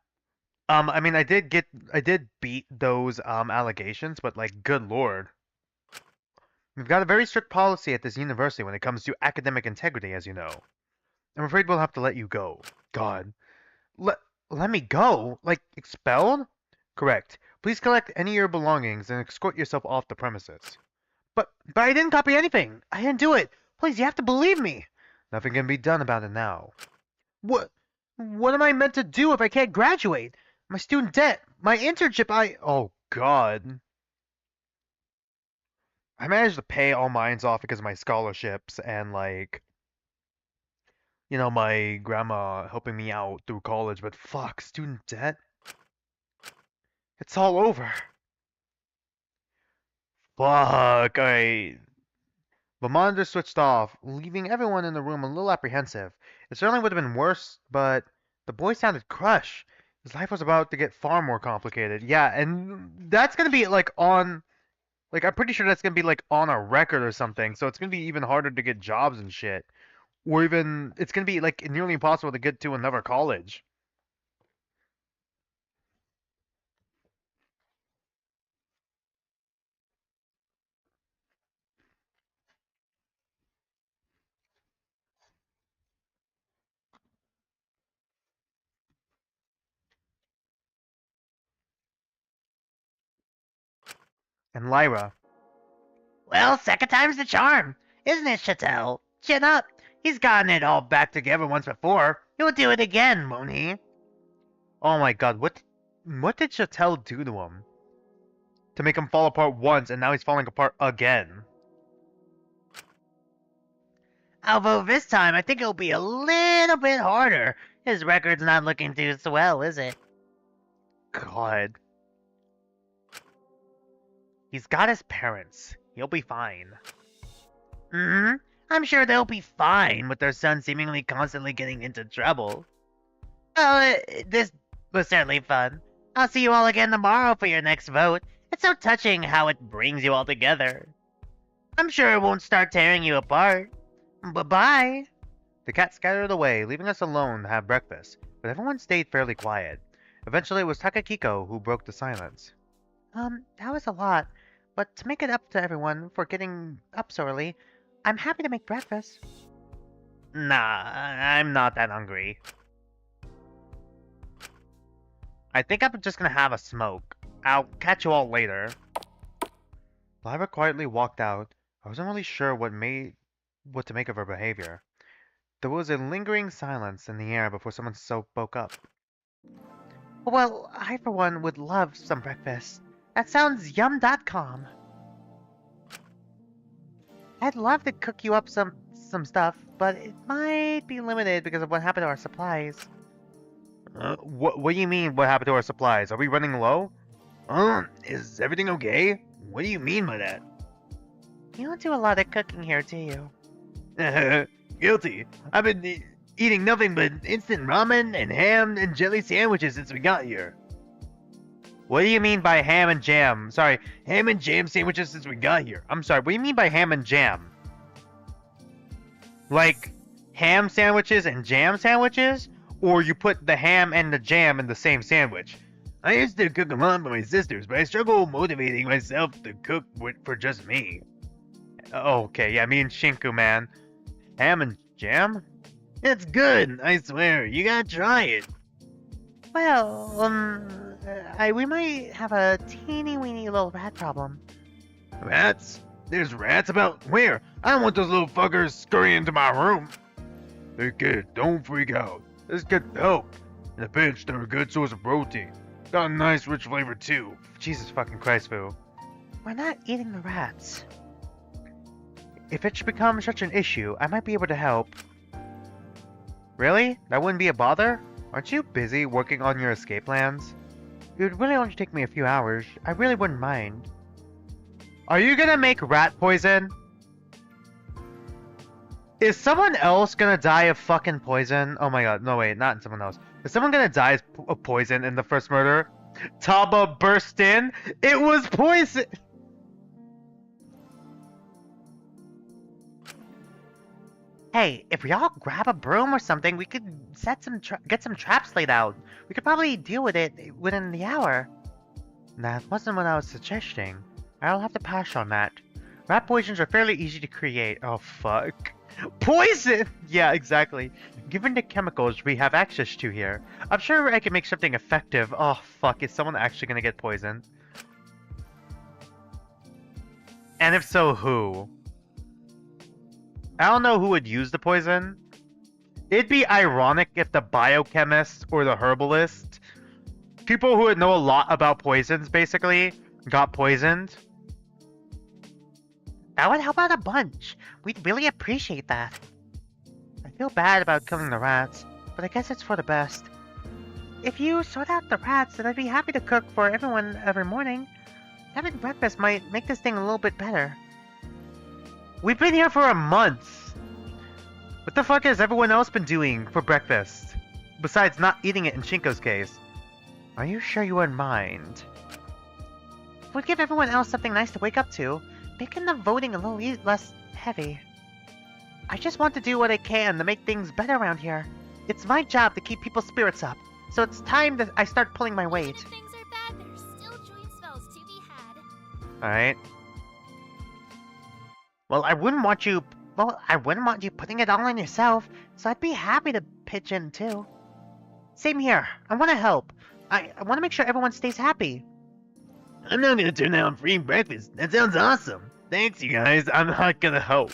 I mean, I did beat those allegations, but like, good lord, we've got a very strict policy at this university when it comes to academic integrity, as you know. I'm afraid we'll have to let you go. God, let me go? Like expelled? Correct. Please collect any of your belongings and escort yourself off the premises. But I didn't copy anything. I didn't do it. Please, you have to believe me. Nothing can be done about it now. What? What am I meant to do if I can't graduate? My student debt, my internship, oh god. I managed to pay all mines off because of my scholarships and like, my grandma helping me out through college, but fuck, student debt? It's all over. Fuck, The monitor switched off, leaving everyone in the room a little apprehensive. It certainly would have been worse, but the boy sounded crushed. His life was about to get far more complicated. Yeah, and that's gonna be like on, like I'm pretty sure that's gonna be like on a record or something. So it's gonna be even harder to get jobs and shit, or even it's gonna be like nearly impossible to get to another college. And Lyra. Well, second time's the charm, isn't it, Chattel? Chin up. He's gotten it all back together once before. He'll do it again, won't he? Oh my god, what did Chattel do to him? To make him fall apart once, and now he's falling apart again. Although this time, I think it'll be a little bit harder. His record's not looking too swell, is it? God. He's got his parents. He'll be fine. I'm sure they'll be fine with their son seemingly constantly getting into trouble. Well, this was certainly fun. I'll see you all again tomorrow for your next vote. It's so touching how it brings you all together. I'm sure it won't start tearing you apart. Bye-bye. The cat scattered away, leaving us alone to have breakfast, but everyone stayed fairly quiet. Eventually, it was Takakiko who broke the silence. That was a lot, but to make it up to everyone for getting up so early, I'm happy to make breakfast. Nah, I'm not that hungry. I think I'm just gonna have a smoke. I'll catch you all later. Lyra quietly walked out. I wasn't really sure what to make of her behavior. There was a lingering silence in the air before someone spoke up. Well, I for one would love some breakfast. That sounds yum.com. I'd love to cook you up some stuff, but it might be limited because of what happened to our supplies. What do you mean, what happened to our supplies? Are we running low? Is everything okay? What do you mean by that? You don't do a lot of cooking here, do you? Guilty. I've been eating nothing but instant ramen and ham and jelly sandwiches since we got here. What do you mean by ham and jam? Sorry, ham and jam sandwiches since we got here. I'm sorry, what do you mean by ham and jam? Like, ham sandwiches and jam sandwiches? Or you put the ham and the jam in the same sandwich? I used to cook a lot for my sisters, but I struggle motivating myself to cook for just me. Okay, yeah, me and Shinku, man. Ham and jam? It's good, I swear. You gotta try it. Well, we might have a teeny-weeny little rat problem. Rats? There's rats about where? I don't want those little fuckers scurrying into my room. Hey kid, don't freak out. Let's get help. In a pinch, they're a good source of protein. Got a nice rich flavor too. Jesus fucking Christ, Fu. We're not eating the rats. If it should become such an issue, I might be able to help. Really? That wouldn't be a bother? Aren't you busy working on your escape plans? It would really only take me a few hours. I really wouldn't mind. Are you gonna make rat poison? Is someone else gonna die of fucking poison? Oh my god, no wait, not someone else. Is someone gonna die of poison in the first murder? Taba burst in? It was poison! Hey, if we all grab a broom or something, we could get some traps laid out. We could probably deal with it within the hour. That wasn't what I was suggesting. I'll have to pass on that. Rat poisons are fairly easy to create. Oh fuck. Poison! Yeah, exactly. Given the chemicals we have access to here, I'm sure I can make something effective. Oh fuck, is someone actually gonna get poisoned? And if so, who? I don't know who would use the poison. It'd be ironic if the biochemist or the herbalist, people who would know a lot about poisons basically, got poisoned. That would help out a bunch. We'd really appreciate that. I feel bad about killing the rats, but I guess it's for the best. If you sort out the rats, then I'd be happy to cook for everyone every morning. Having breakfast might make this thing a little bit better. We've been here for a month! What the fuck has everyone else been doing for breakfast? Besides not eating it in Shinko's case. Are you sure you wouldn't mind? It would give everyone else something nice to wake up to, making the voting a little less heavy. I just want to do what I can to make things better around here. It's my job to keep people's spirits up, so it's time that I start pulling my weight. Even if things are bad, there's still joy and spells to be had. Alright. Well, I wouldn't want you putting it all on yourself, so I'd be happy to pitch in too. Same here. I want to help. I want to make sure everyone stays happy. I'm not gonna turn down free breakfast. That sounds awesome. Thanks, you guys. I'm not gonna help.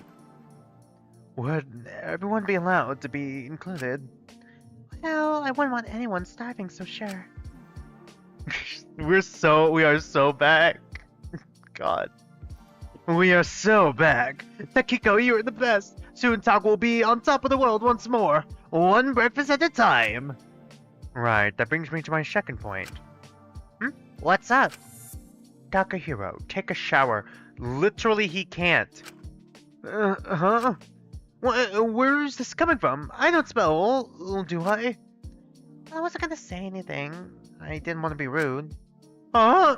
Would everyone be allowed to be included? Well, I wouldn't want anyone starving, so sure. We are so back. God. We are so back. Takiko, you are the best. Soon Talk will be on top of the world once more. One breakfast at a time. Right, that brings me to my second point. What's up? Takahiro, take a shower. Literally, he can't. Where is this coming from? I don't smell, do I? I wasn't gonna say anything. I didn't want to be rude. Huh?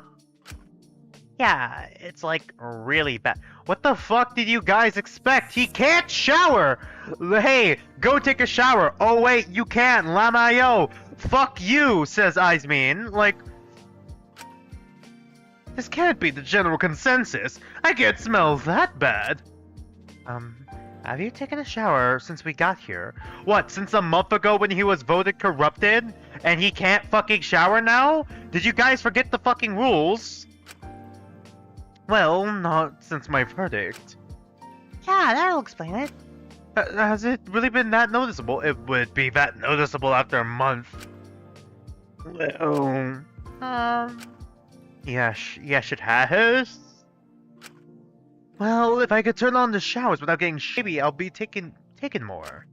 Yeah, it's like really bad. What the fuck did you guys expect? He can't shower! Hey, go take a shower. Oh wait, you can't, Lamayo. Fuck you, says Izmin. Like, this can't be the general consensus. I can't smell that bad. Have you taken a shower since we got here? What, since a month ago when he was voted corrupted? And he can't fucking shower now? Did you guys forget the fucking rules? Well, not since my verdict. Yeah, that'll explain it. Has it really been that noticeable? It would be that noticeable after a month. Well, yes, it has. Well, if I could turn on the showers without getting shabby, I'll be taking more.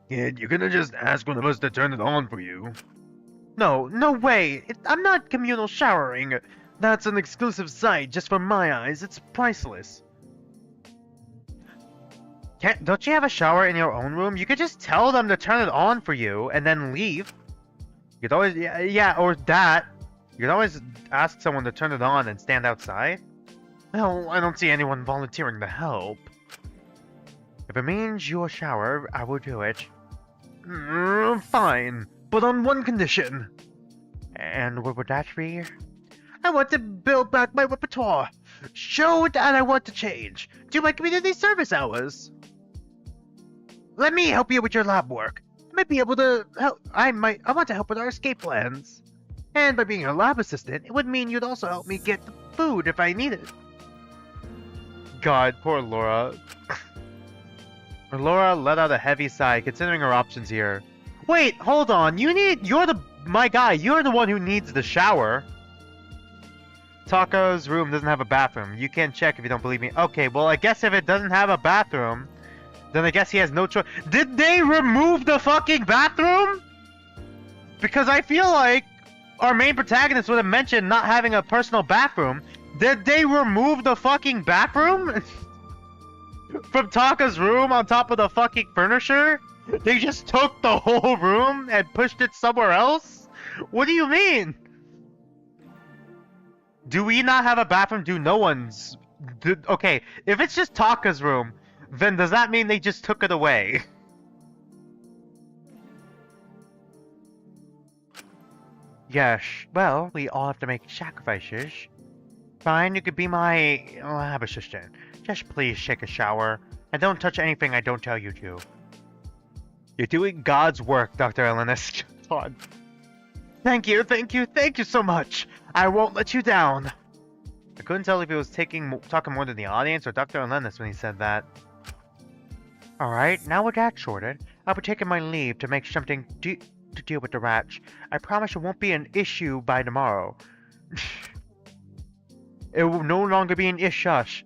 Kid, you couldn't just ask one of us to turn it on for you. No way. I'm not communal showering. That's an exclusive sight just for my eyes. It's priceless. Don't you have a shower in your own room? You could just tell them to turn it on for you and then leave. You could always, yeah, or that. You could always ask someone to turn it on and stand outside. Well, I don't see anyone volunteering to help. If it means you a shower, I will do it. Fine, but on one condition. And what would that be? I want to build back my repertoire. Show that I want to change. Do my community service hours. Let me help you with your lab work. I might be able to help. I want to help with our escape plans. And by being a lab assistant, it would mean you'd also help me get the food if I need it. God, poor Laura. Laura let out a heavy sigh, considering her options here. Wait, hold on. My guy. You're the one who needs the shower. Taka's room doesn't have a bathroom. You can check if you don't believe me. Okay, well, I guess if it doesn't have a bathroom, then I guess he has no choice. Did they remove the fucking bathroom? Because I feel like our main protagonist would have mentioned not having a personal bathroom. Did they remove the fucking bathroom? From Taka's room on top of the fucking furniture? They just took the whole room and pushed it somewhere else? What do you mean? Do we not have a bathroom? Okay, if it's just Taka's room, then does that mean they just took it away? Yes, well, we all have to make sacrifices. Fine, you could be my lab assistant. Just please take a shower, and don't touch anything I don't tell you to. You're doing God's work, Dr. Elenis. God. Thank you so much. I won't let you down. I couldn't tell if he was talking more to the audience or Dr. Elenis when he said that. Alright, now with that sorted, I'll be taking my leave to make something to deal with the rats. I promise it won't be an issue by tomorrow. It will no longer be an ish-shush.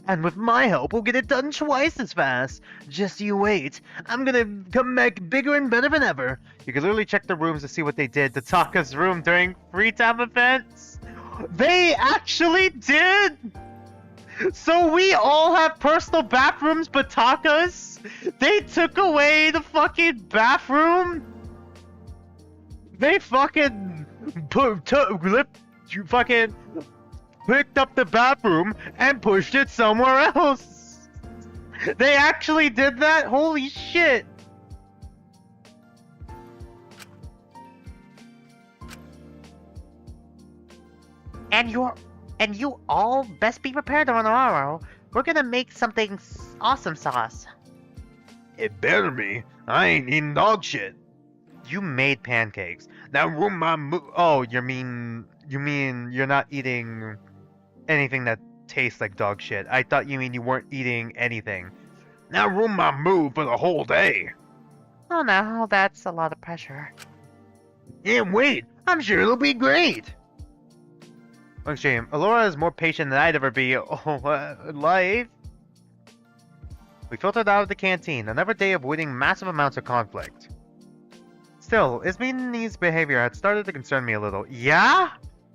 And with my help, we'll get it done twice as fast. Just you wait. I'm gonna come back bigger and better than ever. You can literally check the rooms to see what they did to Taka's room during free time events. They actually did! So we all have personal bathrooms but Taka's? They took away the fucking bathroom? They fucking picked up the bathroom and pushed it somewhere else. They actually did that? Holy shit. And you all best be prepared tomorrow. We're gonna make something awesome sauce. It better be. I ain't eating dog shit. You made pancakes. Now room my Oh, you mean you're not eating anything that tastes like dog shit. I thought you mean you weren't eating anything. Now room my mood for the whole day. Oh no, that's a lot of pressure. Yeah, wait. I'm sure it'll be great. Extreme. Alora is more patient than I'd ever be. Life. We filtered out of the canteen. Another day avoiding massive amounts of conflict. Still, Ismini's behavior had started to concern me a little. Yeah?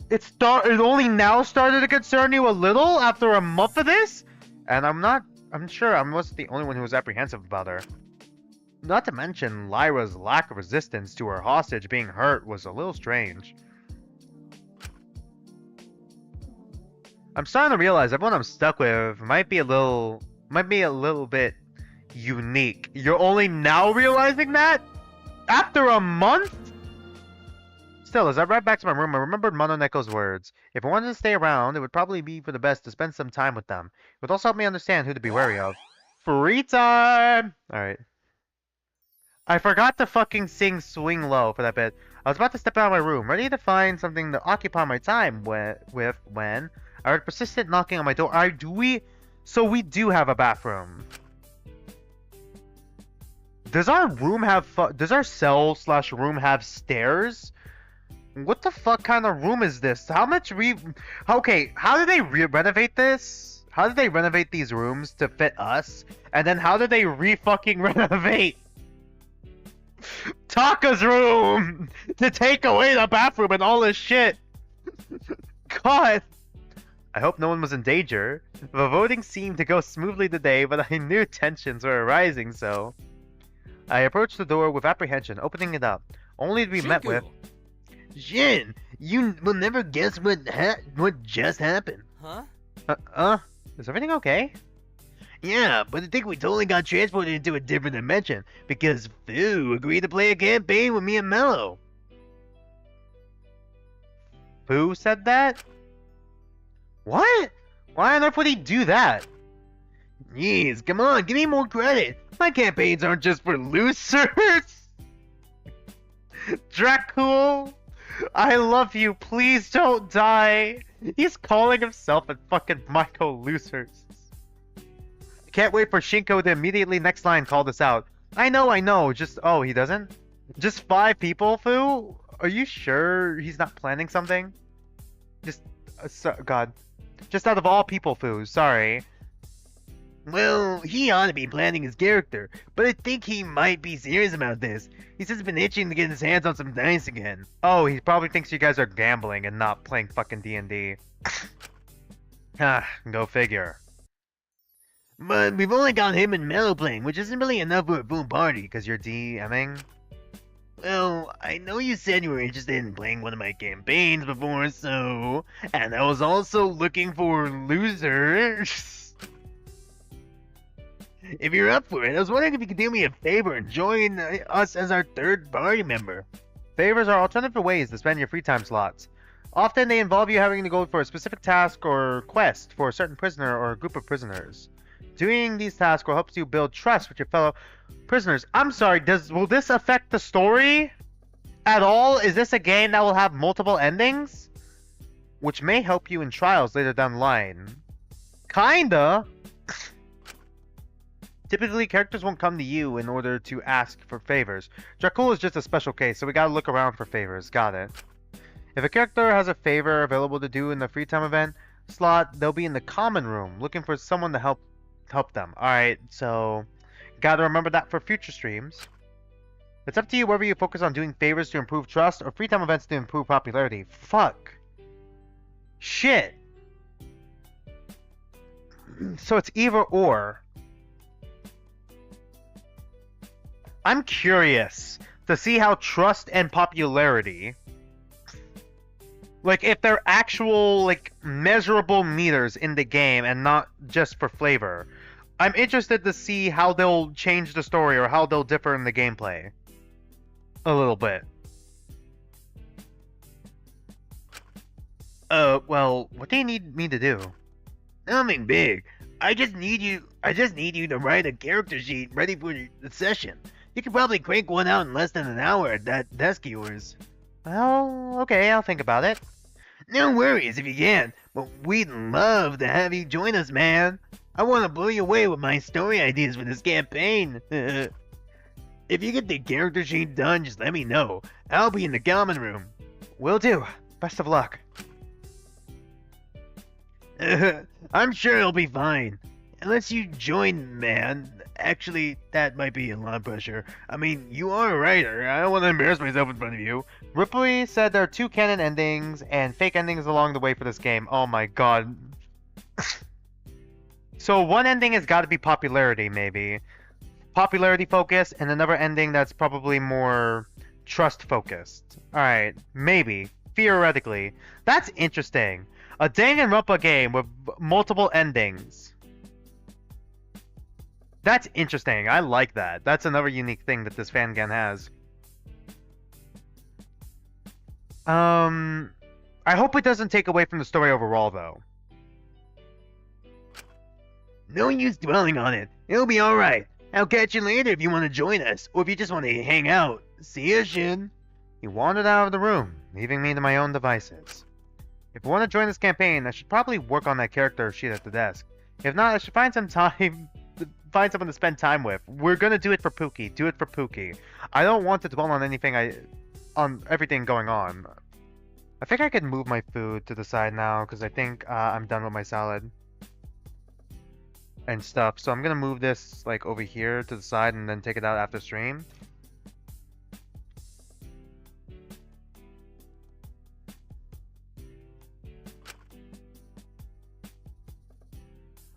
It only now started to concern you a little after a month of this? And I'm sure I wasn't the only one who was apprehensive about her. not to mention Lyra's lack of resistance to her hostage being hurt was a little strange. I'm starting to realize everyone I'm stuck with might be a little bit unique. You're only now realizing that? After a month? Still, as I read back to my room, I remembered Mononeko's words. If I wanted to stay around, it would probably be for the best to spend some time with them. It would also help me understand who to be wary of. Free time! Alright. I forgot to fucking sing Swing Low for that bit. I was about to step out of my room, ready to find something to occupy my time with when I heard persistent knocking on my door. So we do have a bathroom. Does our room have does our cell/room have stairs? What the fuck kind of room is this? How much okay, how did they renovate this? How did they renovate these rooms to fit us? And then how did they fucking renovate Taka's room to take away the bathroom and all this shit? God. I hope no one was in danger. The voting seemed to go smoothly today, but I knew tensions were arising, so I approached the door with apprehension, opening it up, only to be met with, Jin, you will never guess what just happened. Huh? Is everything okay? Yeah, but I think we totally got transported into a different dimension because Fu agreed to play a campaign with me and Mello. Fu said that? What? Why on earth would he do that? Jeez, come on, give me more credit. My campaigns aren't just for losers. Dracul, I love you. Please don't die. He's calling himself and fucking Michael losers. Can't wait for Shinko to immediately next line call this out. I know. Just, oh, he doesn't? Just 5 people, Fu? Are you sure he's not planning something? Just, God. Just out of all people, Fu, sorry. Well, he ought to be planning his character, but I think he might be serious about this. He's just been itching to get his hands on some dice again. Oh, he probably thinks you guys are gambling and not playing fucking D&D. Go figure. But we've only got him and Mello playing, which isn't really enough for a full party. Because you're DMing? Well, I know you said you were interested in playing one of my campaigns before, so... And I was also looking for losers. If you're up for it, I was wondering if you could do me a favor and join us as our third party member. Favors are alternative ways to spend your free time slots. Often they involve you having to go for a specific task or quest for a certain prisoner or a group of prisoners. Doing these tasks will help you build trust with your fellow prisoners. I'm sorry, will this affect the story at all? Is this a game that will have multiple endings? Which may help you in trials later down the line. Kinda. Typically, characters won't come to you in order to ask for favors. Dracul is just a special case, so we gotta look around for favors. Got it. If a character has a favor available to do in the free time event slot, they'll be in the common room, looking for someone to help them. Alright, so gotta remember that for future streams. It's up to you whether you focus on doing favors to improve trust or free time events to improve popularity. Fuck. Shit. So it's either or. I'm curious to see how trust and popularity, like if they're actual like measurable meters in the game and not just for flavor. I'm interested to see how they'll change the story or how they'll differ in the gameplay. A little bit. Well, what do you need me to do? Nothing big. I just need you to write a character sheet ready for the session. You could probably crank one out in less than an hour at that desk of yours. Well, okay, I'll think about it. No worries if you can't, but we'd love to have you join us, man. I want to blow you away with my story ideas for this campaign. If you get the character sheet done, just let me know. I'll be in the common room. Will do. Best of luck. I'm sure it'll be fine. Unless you join, man. Actually, that might be a lot of pressure. I mean, you are a writer. I don't want to embarrass myself in front of you. Ripley said there are 2 canon endings and fake endings along the way for this game. Oh my god. So one ending has got to be popularity, maybe. popularity focused, and another ending that's probably more trust focused. Alright, maybe. Theoretically. That's interesting. A Danganronpa game with multiple endings. That's interesting. I like that. That's another unique thing that this fangame has. I hope it doesn't take away from the story overall, though. No use dwelling on it. It'll be alright. I'll catch you later if you want to join us, or if you just want to hang out. See ya, Shin. He wandered out of the room, leaving me to my own devices. If I want to join this campaign, I should probably work on that character sheet at the desk. If not, I should find some time, find someone to spend time with. We're gonna do it for Pookie. Do it for Pookie. I don't want to dwell on on everything going on. I think I could move my food to the side now, because I think I'm done with my salad and stuff. So I'm gonna move this like over here to the side and then take it out after stream.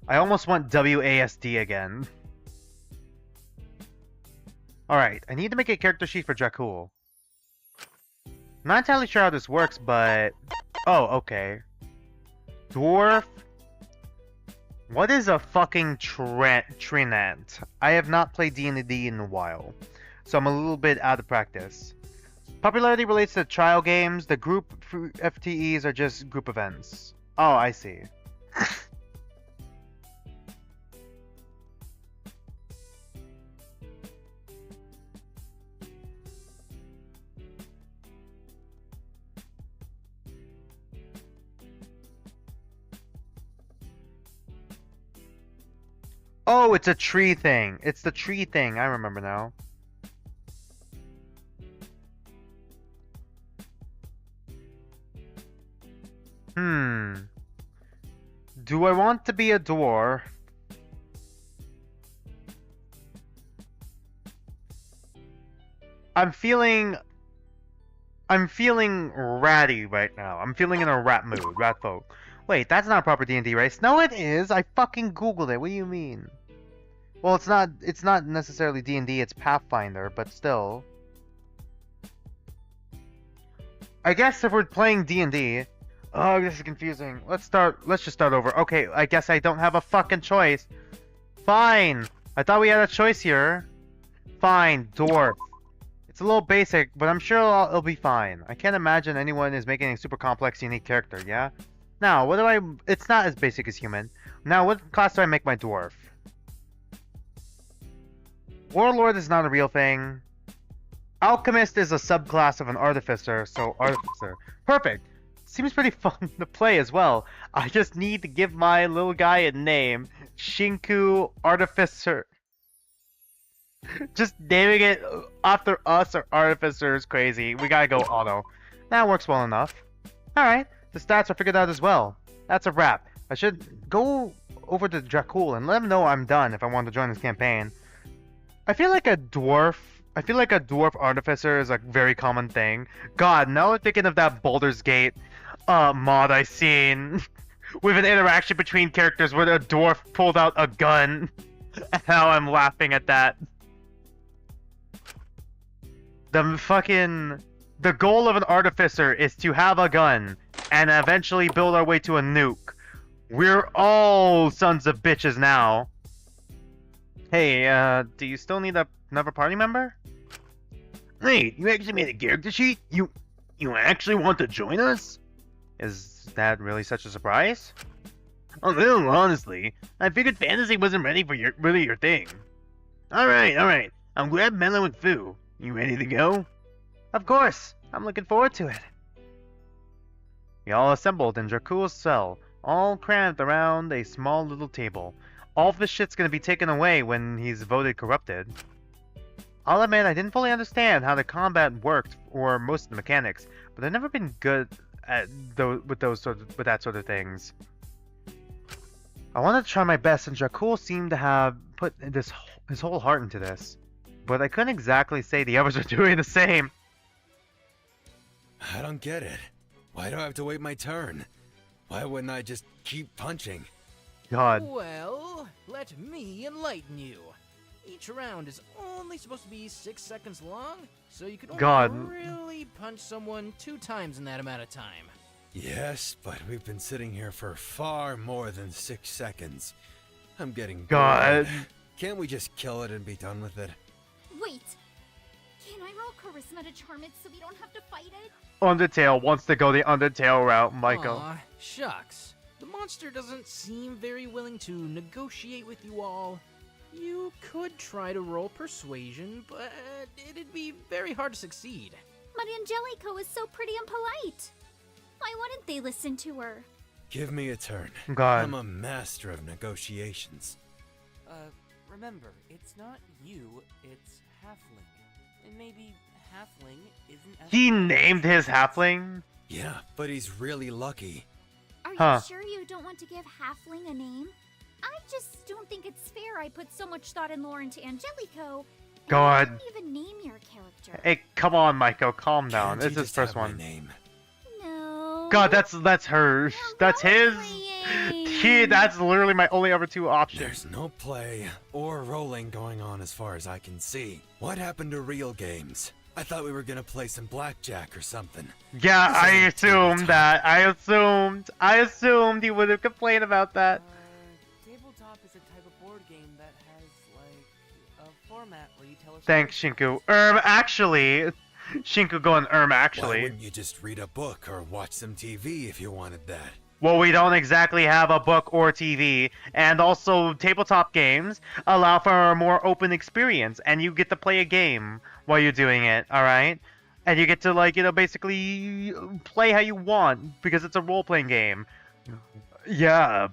I almost want WASD again. Alright, I need to make a character sheet for Dracul. I'm not entirely sure how this works, but... Oh, okay. Dwarf... What is a fucking Trinant? I have not played D&D in a while, so I'm a little bit out of practice. Popularity relates to trial games. The group FTEs are just group events. Oh, I see. Oh, it's a tree thing. It's the tree thing. I remember now. Do I want to be a dwarf? I'm feeling ratty right now. I'm feeling in a rat mood. Rat folk. Wait, that's not a proper D&D race. No, it is. I fucking googled it. What do you mean? Well, it's not necessarily D&D, it's Pathfinder, but still. I guess if we're playing D&D... Oh, this is confusing. Let's just start over. Okay, I guess I don't have a fucking choice. Fine. I thought we had a choice here. Fine, dwarf. It's a little basic, but I'm sure it'll be fine. I can't imagine anyone is making a super complex, unique character, yeah? Now, what do I... It's not as basic as human. Now, what class do I make my dwarf? Warlord is not a real thing. Alchemist is a subclass of an artificer, so artificer. Perfect! Seems pretty fun to play as well. I just need to give my little guy a name. Shinku Artificer. Just naming it after us or artificer is crazy. We gotta go auto. That works well enough. Alright, the stats are figured out as well. That's a wrap. I should go over to Dracul and let him know I'm done if I want to join this campaign. I feel like a dwarf artificer is a very common thing. God, now I'm thinking of that Baldur's Gate mod I seen with an interaction between characters where a dwarf pulled out a gun. And now I'm laughing at that. The goal of an artificer is to have a gun and eventually build our way to a nuke. We're all sons of bitches now. Hey, do you still need another party member? Hey, you actually made a character sheet? You actually want to join us? Is that really such a surprise? Oh no, honestly, I figured fantasy wasn't really your thing. Alright. I'm glad Mello and Fu. You ready to go? Of course. I'm looking forward to it. We all assembled in Dracul's cell, all crammed around a small little table. All of this shit's gonna be taken away when he's voted corrupted. I'll admit I didn't fully understand how the combat worked or most of the mechanics, but I've never been good at with that sort of things. I wanted to try my best, and Dracul seemed to have put his whole heart into this, but I couldn't exactly say the others are doing the same. I don't get it. Why do I have to wait my turn? Why wouldn't I just keep punching? God. Well, let me enlighten you. Each round is only supposed to be 6 seconds long, so you can only God. really punch someone 2 times in that amount of time. Yes, but we've been sitting here for far more than 6 seconds. I'm getting God. bored. Can't we just kill it and be done with it? Wait. Can I roll charisma to charm it so we don't have to fight it? Undertale wants to go the Undertale route, Michael. Aw, shucks. The monster doesn't seem very willing to negotiate with you all. You could try to roll persuasion, but it'd be very hard to succeed. But Angelico is so pretty and polite. Why wouldn't they listen to her? Give me a turn. God. I'm a master of negotiations. Remember, it's not you, it's Halfling. And maybe Halfling isn't as... He named his halfling? Yeah, but he's really lucky. Are Huh. you sure you don't want to give Halfling a name? I just don't think it's fair I put so much thought and lore into Angelico. And God. you didn't even name your character. Hey, come on, Michael, calm down. Can't It's you his just first have my one. name? No. God, that's hers. That's his. That's literally my only other 2 options. There's no play or rolling going on as far as I can see. What happened to real games? I thought we were gonna play some blackjack or something. Yeah, This I isn't assumed tabletop. that. I assumed he would have complained about that. Tabletop is a type of board game that has, like, a format where you tell a Thanks, story. Shinku. Actually. Shinku going, Why actually. wouldn't you just read a book or watch some TV if you wanted that? Well, we don't exactly have a book or TV, and also tabletop games allow for a more open experience, and you get to play a game while you're doing it, alright? And you get to, like, basically play how you want, because it's a role-playing game. Yeah,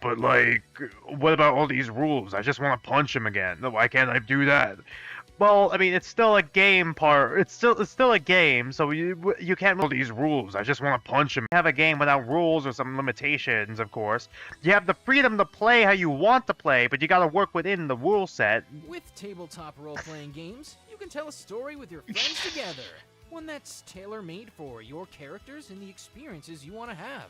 but, like, what about all these rules? I just want to punch him again. Why can't I do that? Well, I mean, it's still a game part. It's still a game, so you can't all these rules. I just want to punch him. Have a game without rules or some limitations, of course. You have the freedom to play how you want to play, but you got to work within the rule set. With tabletop role-playing games, you can tell a story with your friends together. One that's tailor-made for your characters and the experiences you want to have.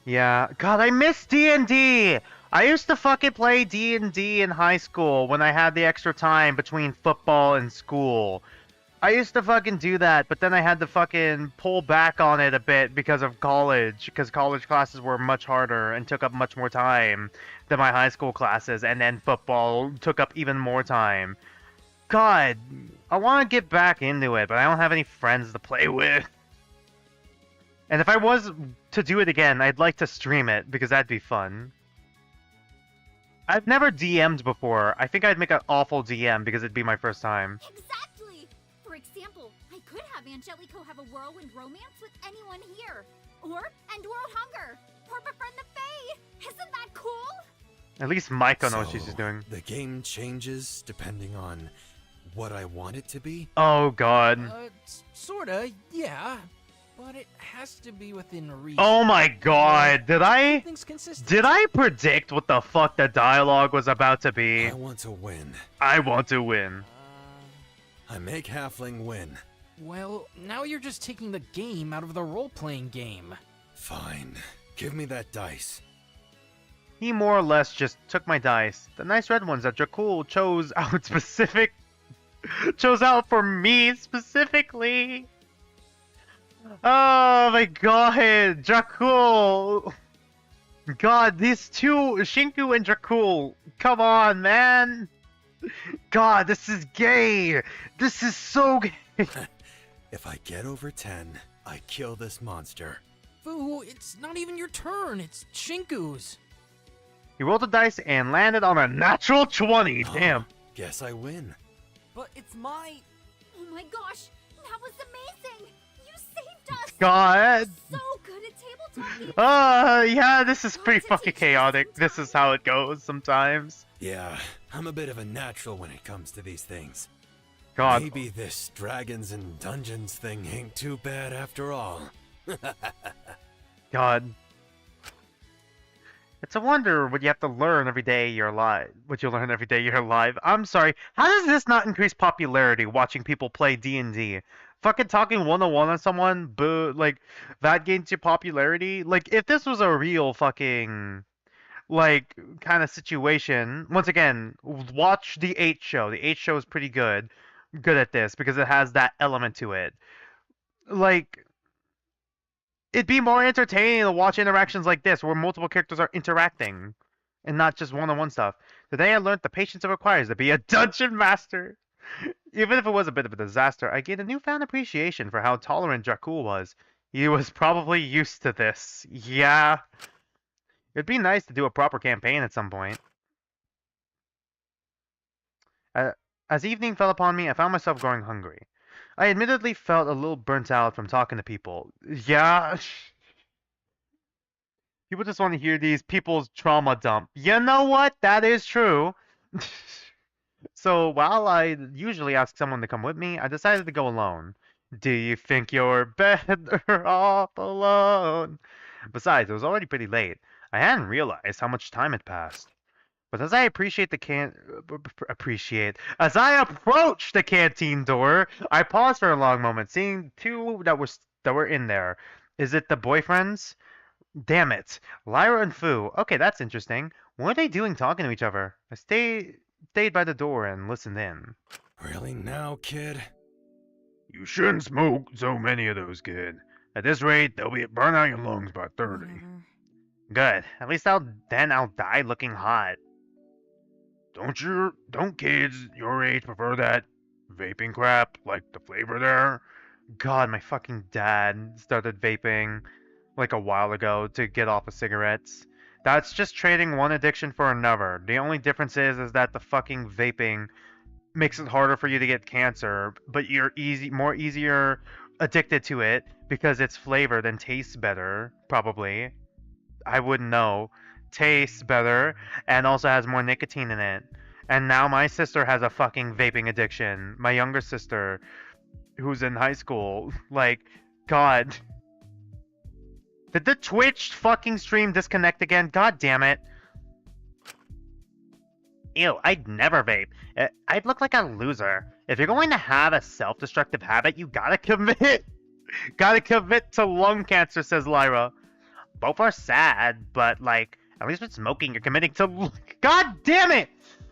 Yeah, God, I miss D&D. I used to fucking play D&D in high school when I had the extra time between football and school. I used to fucking do that, but then I had to fucking pull back on it a bit because of college, because college classes were much harder and took up much more time than my high school classes, and then football took up even more time. God, I want to get back into it, but I don't have any friends to play with. And if I was to do it again, I'd like to stream it, because that'd be fun. I've never DM'd before. I think I'd make an awful DM, because it'd be my first time. Exactly! For example, I could have Angelico have a whirlwind romance with anyone here. Or end world hunger. Or befriend the Fae. Isn't that cool? At least Maiko knows what she's So, doing. The game changes depending on what I want it to be? Oh, God. Sorta, yeah. But it has to be within reason. Oh my God, did I predict what the fuck the dialogue was about to be? I want to win. I want to win. I make Halfling win. Well, now you're just taking the game out of the role-playing game. Fine. Give me that dice. He more or less just took my dice. The nice red ones that Jakul chose out for me specifically. Oh my God, Jakul. God, these two, Shinku and Jakul. Come on, man. God, this is gay. This is so gay. If I get over 10, I kill this monster. Fu, it's not even your turn. It's Shinku's. He rolled the dice and landed on a natural 20. Damn. Guess I win. But it's my... Oh my gosh, that was amazing! You saved us! God. So good at tabletop games. Yeah, this is pretty fucking chaotic. This is how it goes sometimes. Yeah, I'm a bit of a natural when it comes to these things. God. Maybe this dragons and dungeons thing ain't too bad after all. God. It's a wonder what you have to learn every day you're alive. What you learn every day you're alive. I'm sorry. How does this not increase popularity? Watching people play D&D. Fucking talking one-on-one on someone, like that gains you popularity. Like if this was a real fucking, like kind of situation. Once again, watch the 8 show. The 8 show is pretty good at this because it has that element to it. Like it'd be more entertaining to watch interactions like this where multiple characters are interacting and not just one-on-one stuff. Today I learned the patience it requires to be a dungeon master. Even if it was a bit of a disaster, I gained a newfound appreciation for how tolerant Dracul was. He was probably used to this. Yeah. It'd be nice to do a proper campaign at some point. Uh, as evening fell upon me, I found myself growing hungry. I admittedly felt a little burnt out from talking to people. Yeah. People just want to hear these people's trauma dump. You know what? That is true. So while I usually ask someone to come with me, I decided to go alone. Do you think you're better off alone? Besides, it was already pretty late. I hadn't realized how much time had passed. But as I appreciate as I approached the canteen door, I paused for a long moment, seeing two that were in there. Is it the boyfriends? Damn it, Lyra and Fu. Okay, that's interesting. What are they doing talking to each other? I stayed by the door and listened in. Really now, kid? You shouldn't smoke so many of those, kid. At this rate, they'll be burn out your lungs by 30. Good. At least I'll die looking hot. Don't kids your age prefer that vaping crap, like the flavor there? God, my fucking dad started vaping like a while ago to get off of cigarettes. That's just trading one addiction for another. The only difference is that the fucking vaping makes it harder for you to get cancer, but you're more easier addicted to it because it's flavored and tastes better, probably. I wouldn't know. Tastes better and also has more nicotine in it. And now my sister has a fucking vaping addiction. My younger sister, who's in high school. Like, God. Did the Twitch fucking stream disconnect again? God damn it. Ew, I'd never vape. I'd look like a loser. If you're going to have a self-destructive habit, you gotta commit. Gotta commit to lung cancer, says Lyra. Both are sad, but like, at least with smoking, you're committing to. God damn it!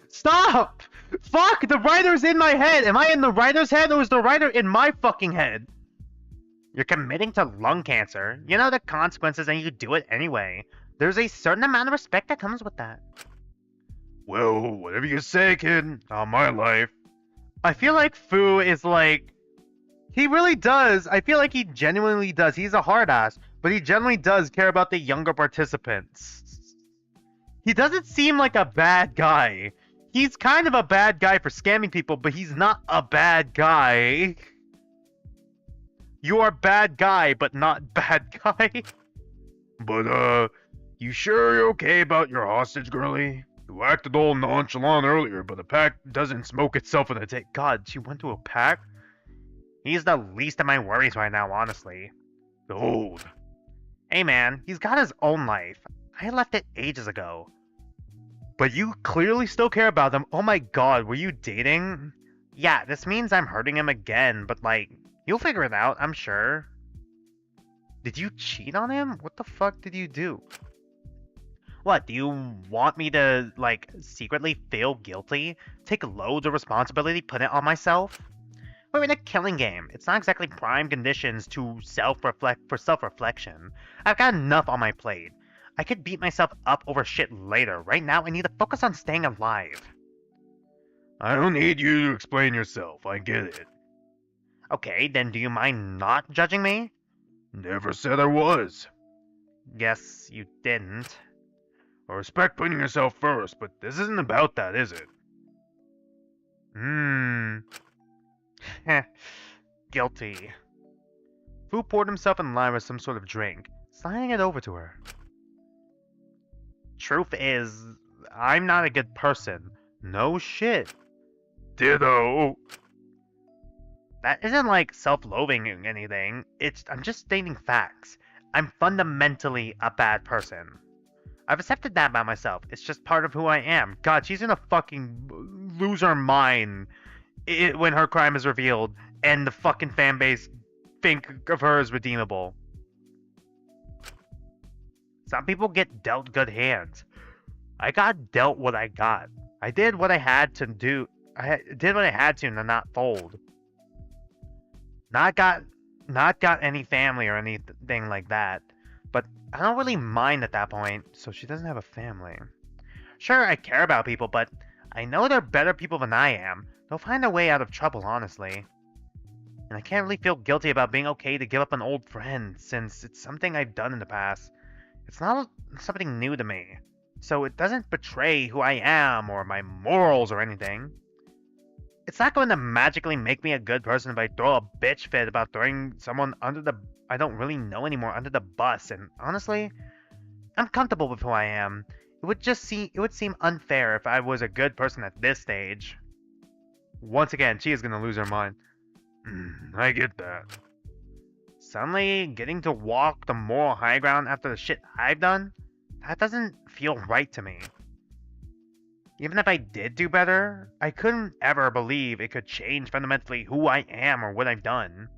Stop! Fuck! The writer's in my head! Am I in the writer's head or is the writer in my fucking head? You're committing to lung cancer. You know the consequences and you do it anyway. There's a certain amount of respect that comes with that. Well, whatever you say, kid. Not my life. I feel like Fu is like. He really does. I feel like he genuinely does. He's a hard ass, but he genuinely does care about the younger participants. He doesn't seem like a bad guy. He's kind of a bad guy for scamming people, but he's not a bad guy. You are bad guy, but not bad guy. But, you sure you're okay about your hostage, girlie? You acted all nonchalant earlier, but the pack doesn't smoke itself in a day. God, she went to a pack? He's the least of my worries right now, honestly. Old. Hey man, he's got his own life. I left it ages ago. But you clearly still care about him. Oh my god, were you dating? Yeah, this means I'm hurting him again, but like, you'll figure it out, I'm sure. Did you cheat on him? What the fuck did you do? What, do you want me to, like, secretly feel guilty? Take loads of responsibility, put it on myself? We're in a killing game. It's not exactly prime conditions to self-reflection. I've got enough on my plate. I could beat myself up over shit later. Right now, I need to focus on staying alive. I don't need you to explain yourself. I get it. Okay, then do you mind not judging me? Never said I was. Guess you didn't. I respect putting yourself first, but this isn't about that, is it? Guilty. Fu poured himself and Lyra some sort of drink, sliding it over to her. Truth is, I'm not a good person. No shit. Ditto. That isn't like self-loathing or anything. I'm just stating facts. I'm fundamentally a bad person. I've accepted that about myself. It's just part of who I am. God, she's gonna fucking lose her mind when her crime is revealed and the fucking fanbase think of her as redeemable. Some people get dealt good hands. I got dealt what I got. I did what I had to do. Did what I had to not fold. Not got any family or anything like that. But I don't really mind at that point, so she doesn't have a family. Sure, I care about people, but I know they're better people than I am. They'll find a way out of trouble, honestly. And I can't really feel guilty about being okay to give up an old friend, since it's something I've done in the past. It's not something new to me, so it doesn't betray who I am or my morals or anything. It's not going to magically make me a good person if I throw a bitch fit about throwing someone I don't really know anymore under the bus, and honestly, I'm comfortable with who I am. It would seem unfair if I was a good person at this stage. Once again, she is gonna lose her mind. I get that. Suddenly, getting to walk the moral high ground after the shit I've done? That doesn't feel right to me. Even if I did do better, I couldn't ever believe it could change fundamentally who I am or what I've done.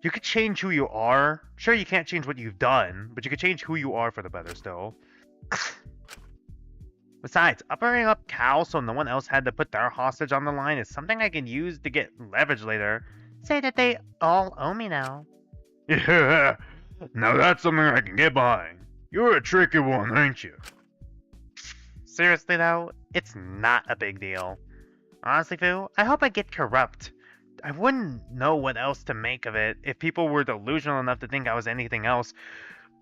You could change who you are. Sure, you can't change what you've done, but you could change who you are for the better still. Besides, offering up Cal so no one else had to put their hostage on the line is something I can use to get leverage later. Say that they all owe me now. Yeah, now that's something I can get behind. You're a tricky one, ain't you? Seriously though, it's not a big deal. Honestly, Fu, I hope I get corrupt. I wouldn't know what else to make of it if people were delusional enough to think I was anything else.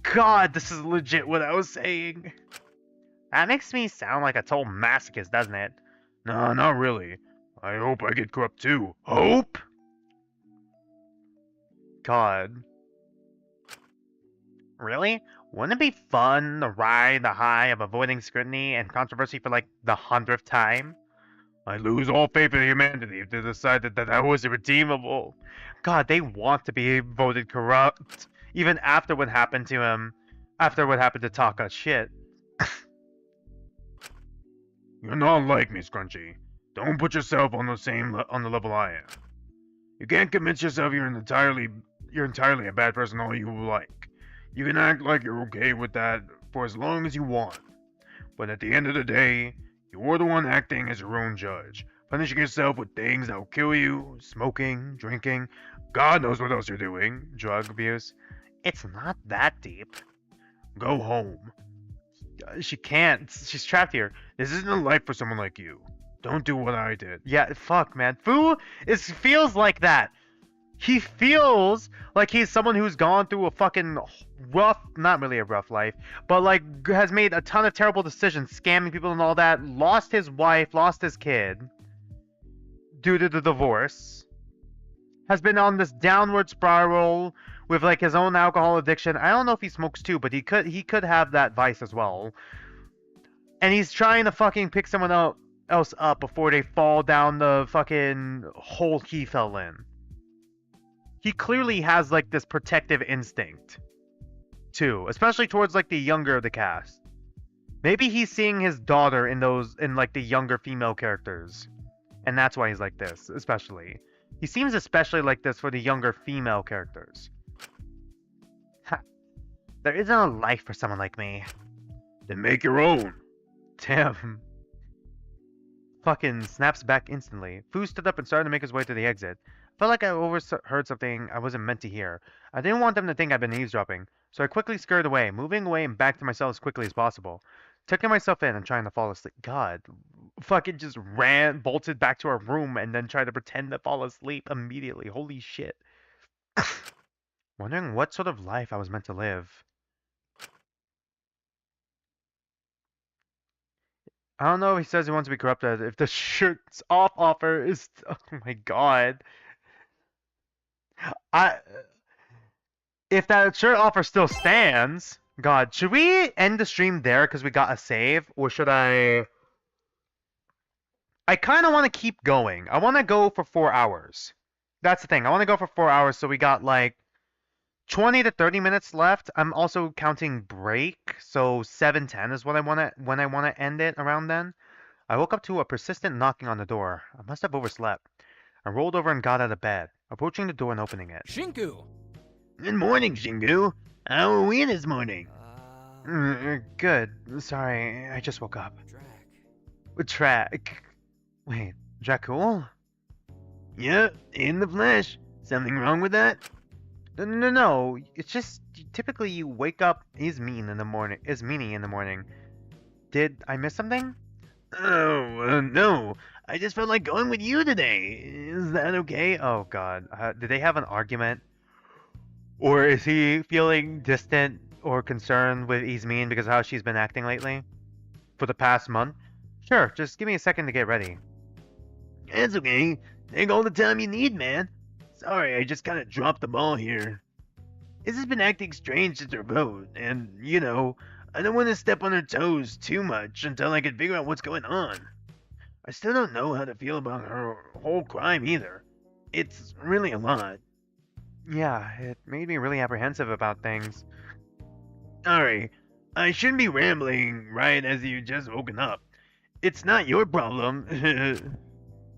God, this is legit what I was saying. That makes me sound like a total masochist, doesn't it? Nah, not really. I hope I get corrupt too. Hope? God. Really? Wouldn't it be fun to ride the high of avoiding scrutiny and controversy for like the 100th time? I lose all faith in humanity if they decided that I was irredeemable. God, they want to be voted corrupt, even after what happened to him, after what happened to Taka. Shit. You're not like me, Scrunchy. Don't put yourself on the level I am. You can't convince yourself you're entirely a bad person all you like. You can act like you're okay with that for as long as you want. But at the end of the day, you're the one acting as your own judge, punishing yourself with things that will kill you, smoking, drinking, God knows what else you're doing, drug abuse. It's not that deep. Go home. She can't. She's trapped here. This isn't a life for someone like you. Don't do what I did. Yeah, fuck, man. Fu feels like that. He feels like he's someone who's gone through a fucking rough, not really a rough life, but like has made a ton of terrible decisions, scamming people and all that, lost his wife, lost his kid due to the divorce, has been on this downward spiral with like his own alcohol addiction. I don't know if he smokes too, but he could have that vice as well. And he's trying to fucking pick someone else up before they fall down the fucking hole he fell in. He clearly has like this protective instinct too, especially towards like the younger of the cast. Maybe he's seeing his daughter in like the younger female characters, and that's why he's like this. Especially, he seems especially like this for the younger female characters. Ha. There isn't a life for someone like me. Then make your own. Damn. Fucking snaps back instantly. Fu stood up and started to make his way to the exit. Felt like I overheard something I wasn't meant to hear. I didn't want them to think I'd been eavesdropping, so I quickly scurried away, moving away and back to myself as quickly as possible. Tucking myself in and trying to fall asleep. God. Fucking just bolted back to our room and then tried to pretend to fall asleep immediately. Holy shit. Wondering what sort of life I was meant to live. I don't know if he says he wants to be corrupted. If the shirts off offer is... Oh my god. If that shirt offer still stands... God, should we end the stream there because we got a save? Or should I... I kind of want to keep going. I want to go for 4 hours. That's the thing. I want to go for 4 hours so we got like 20 to 30 minutes left. I'm also counting break, so 7:10 is what I want to when I want to end it around then. I woke up to a persistent knocking on the door. I must have overslept. I rolled over and got out of bed, approaching the door and opening it. Shinku! Good morning, Shingu. How are we this morning? Good. Sorry, I just woke up. Wait, Dracul? Yeah, in the flesh. Something wrong with that? No. It's just typically you wake up. Is meaning in the morning. Did I miss something? Oh, no. I just felt like going with you today. Is that okay? Oh God. Did they have an argument? Or is he feeling distant or concerned with Ismeen because of how she's been acting lately? For the past month? Sure, just give me a second to get ready. It's okay. Take all the time you need, man. Sorry, I just kind of dropped the ball here. This has been acting strange since her vote, and, I don't want to step on her toes too much until I can figure out what's going on. I still don't know how to feel about her whole crime either. It's really a lot. Yeah, it made me really apprehensive about things. Sorry, I shouldn't be rambling right as you just woken up. It's not your problem.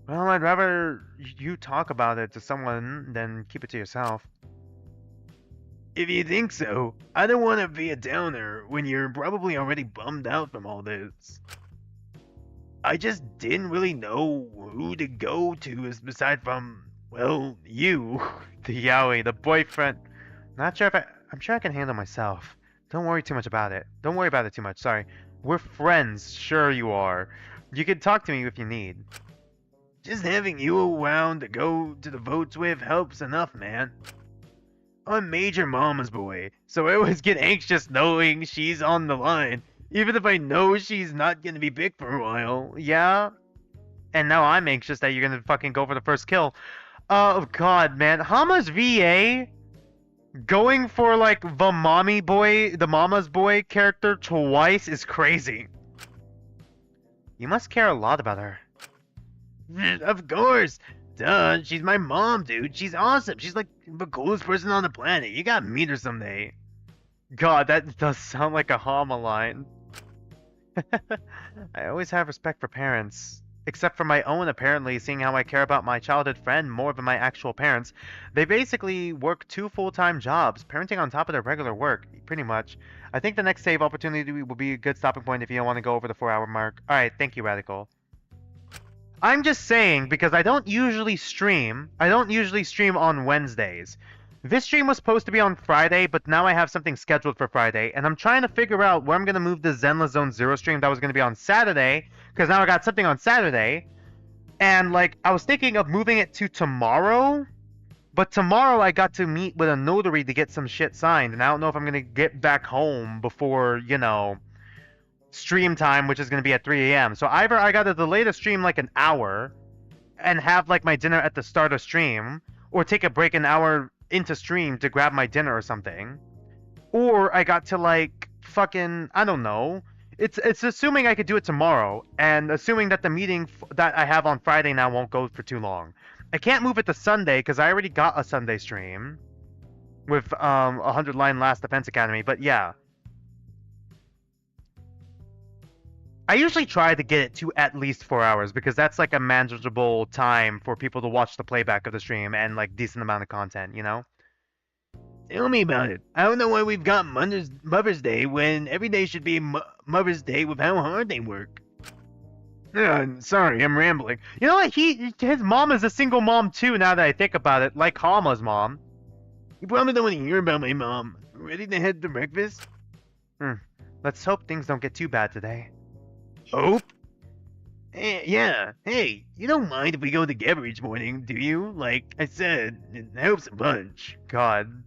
Well, I'd rather you talk about it to someone than keep it to yourself. If you think so, I don't want to be a downer when you're probably already bummed out from all this. I just didn't really know who to go to aside from, well, you. The yaoi, the boyfriend. Not sure if I'm sure I can handle myself. Don't worry too much about it. Don't worry about it too much, sorry. We're friends, sure you are. You can talk to me if you need. Just having you around to go to the votes with helps enough, man. I'm major mama's boy, so I always get anxious knowing she's on the line, even if I know she's not gonna be picked for a while. Yeah? And now I'm anxious that you're gonna fucking go for the first kill. Oh god, man. Hama's VA going for like the mama's boy character twice is crazy. You must care a lot about her. Of course. Duh, she's my mom, dude. She's awesome. She's like the coolest person on the planet. You gotta meet her someday. God, that does sound like a Hama line. I always have respect for parents. Except for my own, apparently, seeing how I care about my childhood friend more than my actual parents. They basically work 2 full-time jobs, parenting on top of their regular work, pretty much. I think the next save opportunity will be a good stopping point if you don't want to go over the 4-hour mark. Alright, thank you, Radical. I'm just saying, because I don't usually stream on Wednesdays. This stream was supposed to be on Friday, but now I have something scheduled for Friday, and I'm trying to figure out where I'm going to move the Zenless Zone Zero stream that was going to be on Saturday, because now I got something on Saturday, and, like, I was thinking of moving it to tomorrow, but tomorrow I got to meet with a notary to get some shit signed, and I don't know if I'm going to get back home before, stream time, which is going to be at 3 a.m. So either I got to delay the stream like an hour and have like my dinner at the start of stream, or take a break an hour into stream to grab my dinner or something, or I got to like fucking, I don't know. It's assuming I could do it tomorrow, and assuming that the meeting that I have on Friday now won't go for too long. I can't move it to Sunday because I already got a Sunday stream with 100 Line Last Defense Academy, but yeah. I usually try to get it to at least 4 hours because that's like a manageable time for people to watch the playback of the stream and like decent amount of content, you know? Tell me about it. I don't know why we've got Mother's Day when every day should be Mother's Day with how hard they work. Sorry, I'm rambling. You know what? His mom is a single mom too now that I think about it, like Hama's mom. You probably don't want to hear about my mom. Ready to head to breakfast? Let's hope things don't get too bad today. Hope? Yeah. Hey, you don't mind if we go together each morning, do you? Like I said, it helps a bunch. God.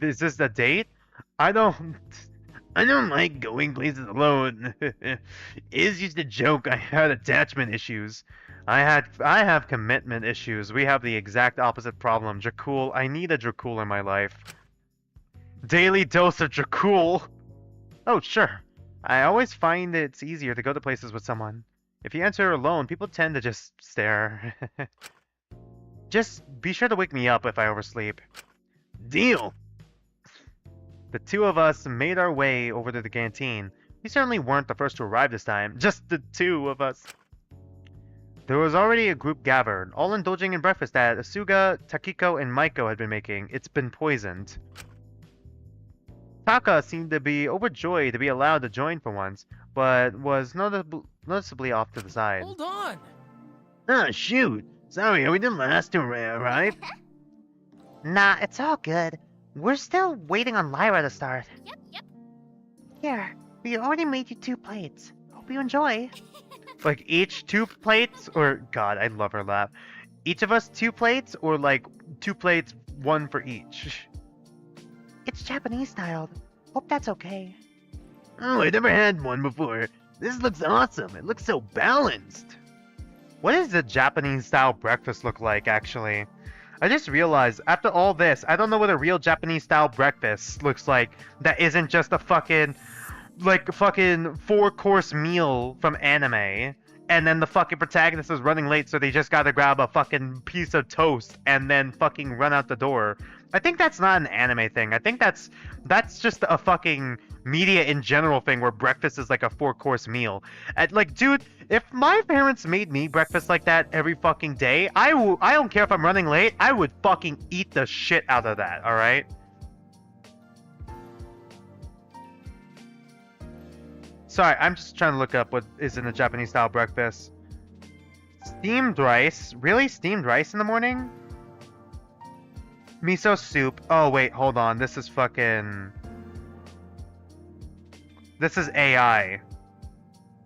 Is this a date? I don't like going places alone. It's just a joke. I had attachment issues. I have commitment issues. We have the exact opposite problem. Dracul, I need a Dracul in my life. Daily dose of Dracul. Oh, sure. I always find it's easier to go to places with someone. If you enter alone, people tend to just stare. Just be sure to wake me up if I oversleep. Deal! The two of us made our way over to the canteen. We certainly weren't the first to arrive this time, just the two of us. There was already a group gathered, all indulging in breakfast that Asuga, Takiko, and Maiko had been making. It's been poisoned. Taka seemed to be overjoyed to be allowed to join for once, but was noticeably off to the side. Hold on! Oh, shoot. Sorry, are we the last to arrive? Nah, it's all good. We're still waiting on Lyra to start. Yep. Here, we already made you 2 plates. Hope you enjoy. Like each 2 plates, or God, I love her laugh. Each of us 2 plates, or like 2 plates, 1 for each. It's Japanese styled. Hope that's okay. Oh, I never had one before. This looks awesome. It looks so balanced. What does the Japanese style breakfast look like, actually? I just realized, after all this, I don't know what a real Japanese style breakfast looks like that isn't just a fucking 4-course meal from anime. And then the fucking protagonist is running late, so they just gotta grab a fucking piece of toast and then fucking run out the door. I think that's not an anime thing. I think that's just a fucking media in general thing where breakfast is like a 4-course meal. And like, dude, if my parents made me breakfast like that every fucking day, I don't care if I'm running late, I would fucking eat the shit out of that, alright? Sorry, I'm just trying to look up what is in a Japanese style breakfast. Steamed rice? Really? Steamed rice in the morning? Miso soup. Oh, wait, hold on. This is AI.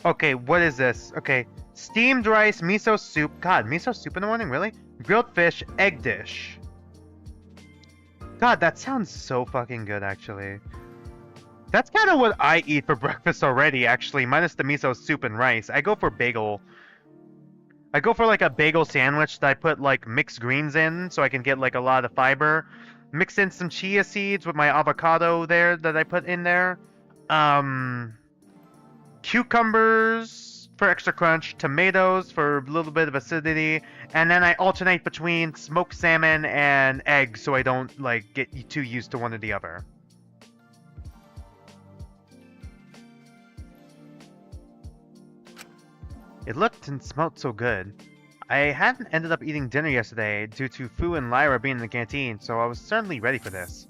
Okay, what is this? Okay, steamed rice, miso soup. God, miso soup in the morning? Really? Grilled fish, egg dish. God, that sounds so fucking good, actually. That's kind of what I eat for breakfast already, actually, minus the miso soup and rice. I go for bagel. I go for like a bagel sandwich that I put like mixed greens in so I can get like a lot of fiber. Mix in some chia seeds with my avocado there that I put in there. Cucumbers for extra crunch, tomatoes for a little bit of acidity, and then I alternate between smoked salmon and eggs so I don't like get too used to one or the other. It looked and smelled so good. I hadn't ended up eating dinner yesterday due to Fu and Lyra being in the canteen, so I was certainly ready for this.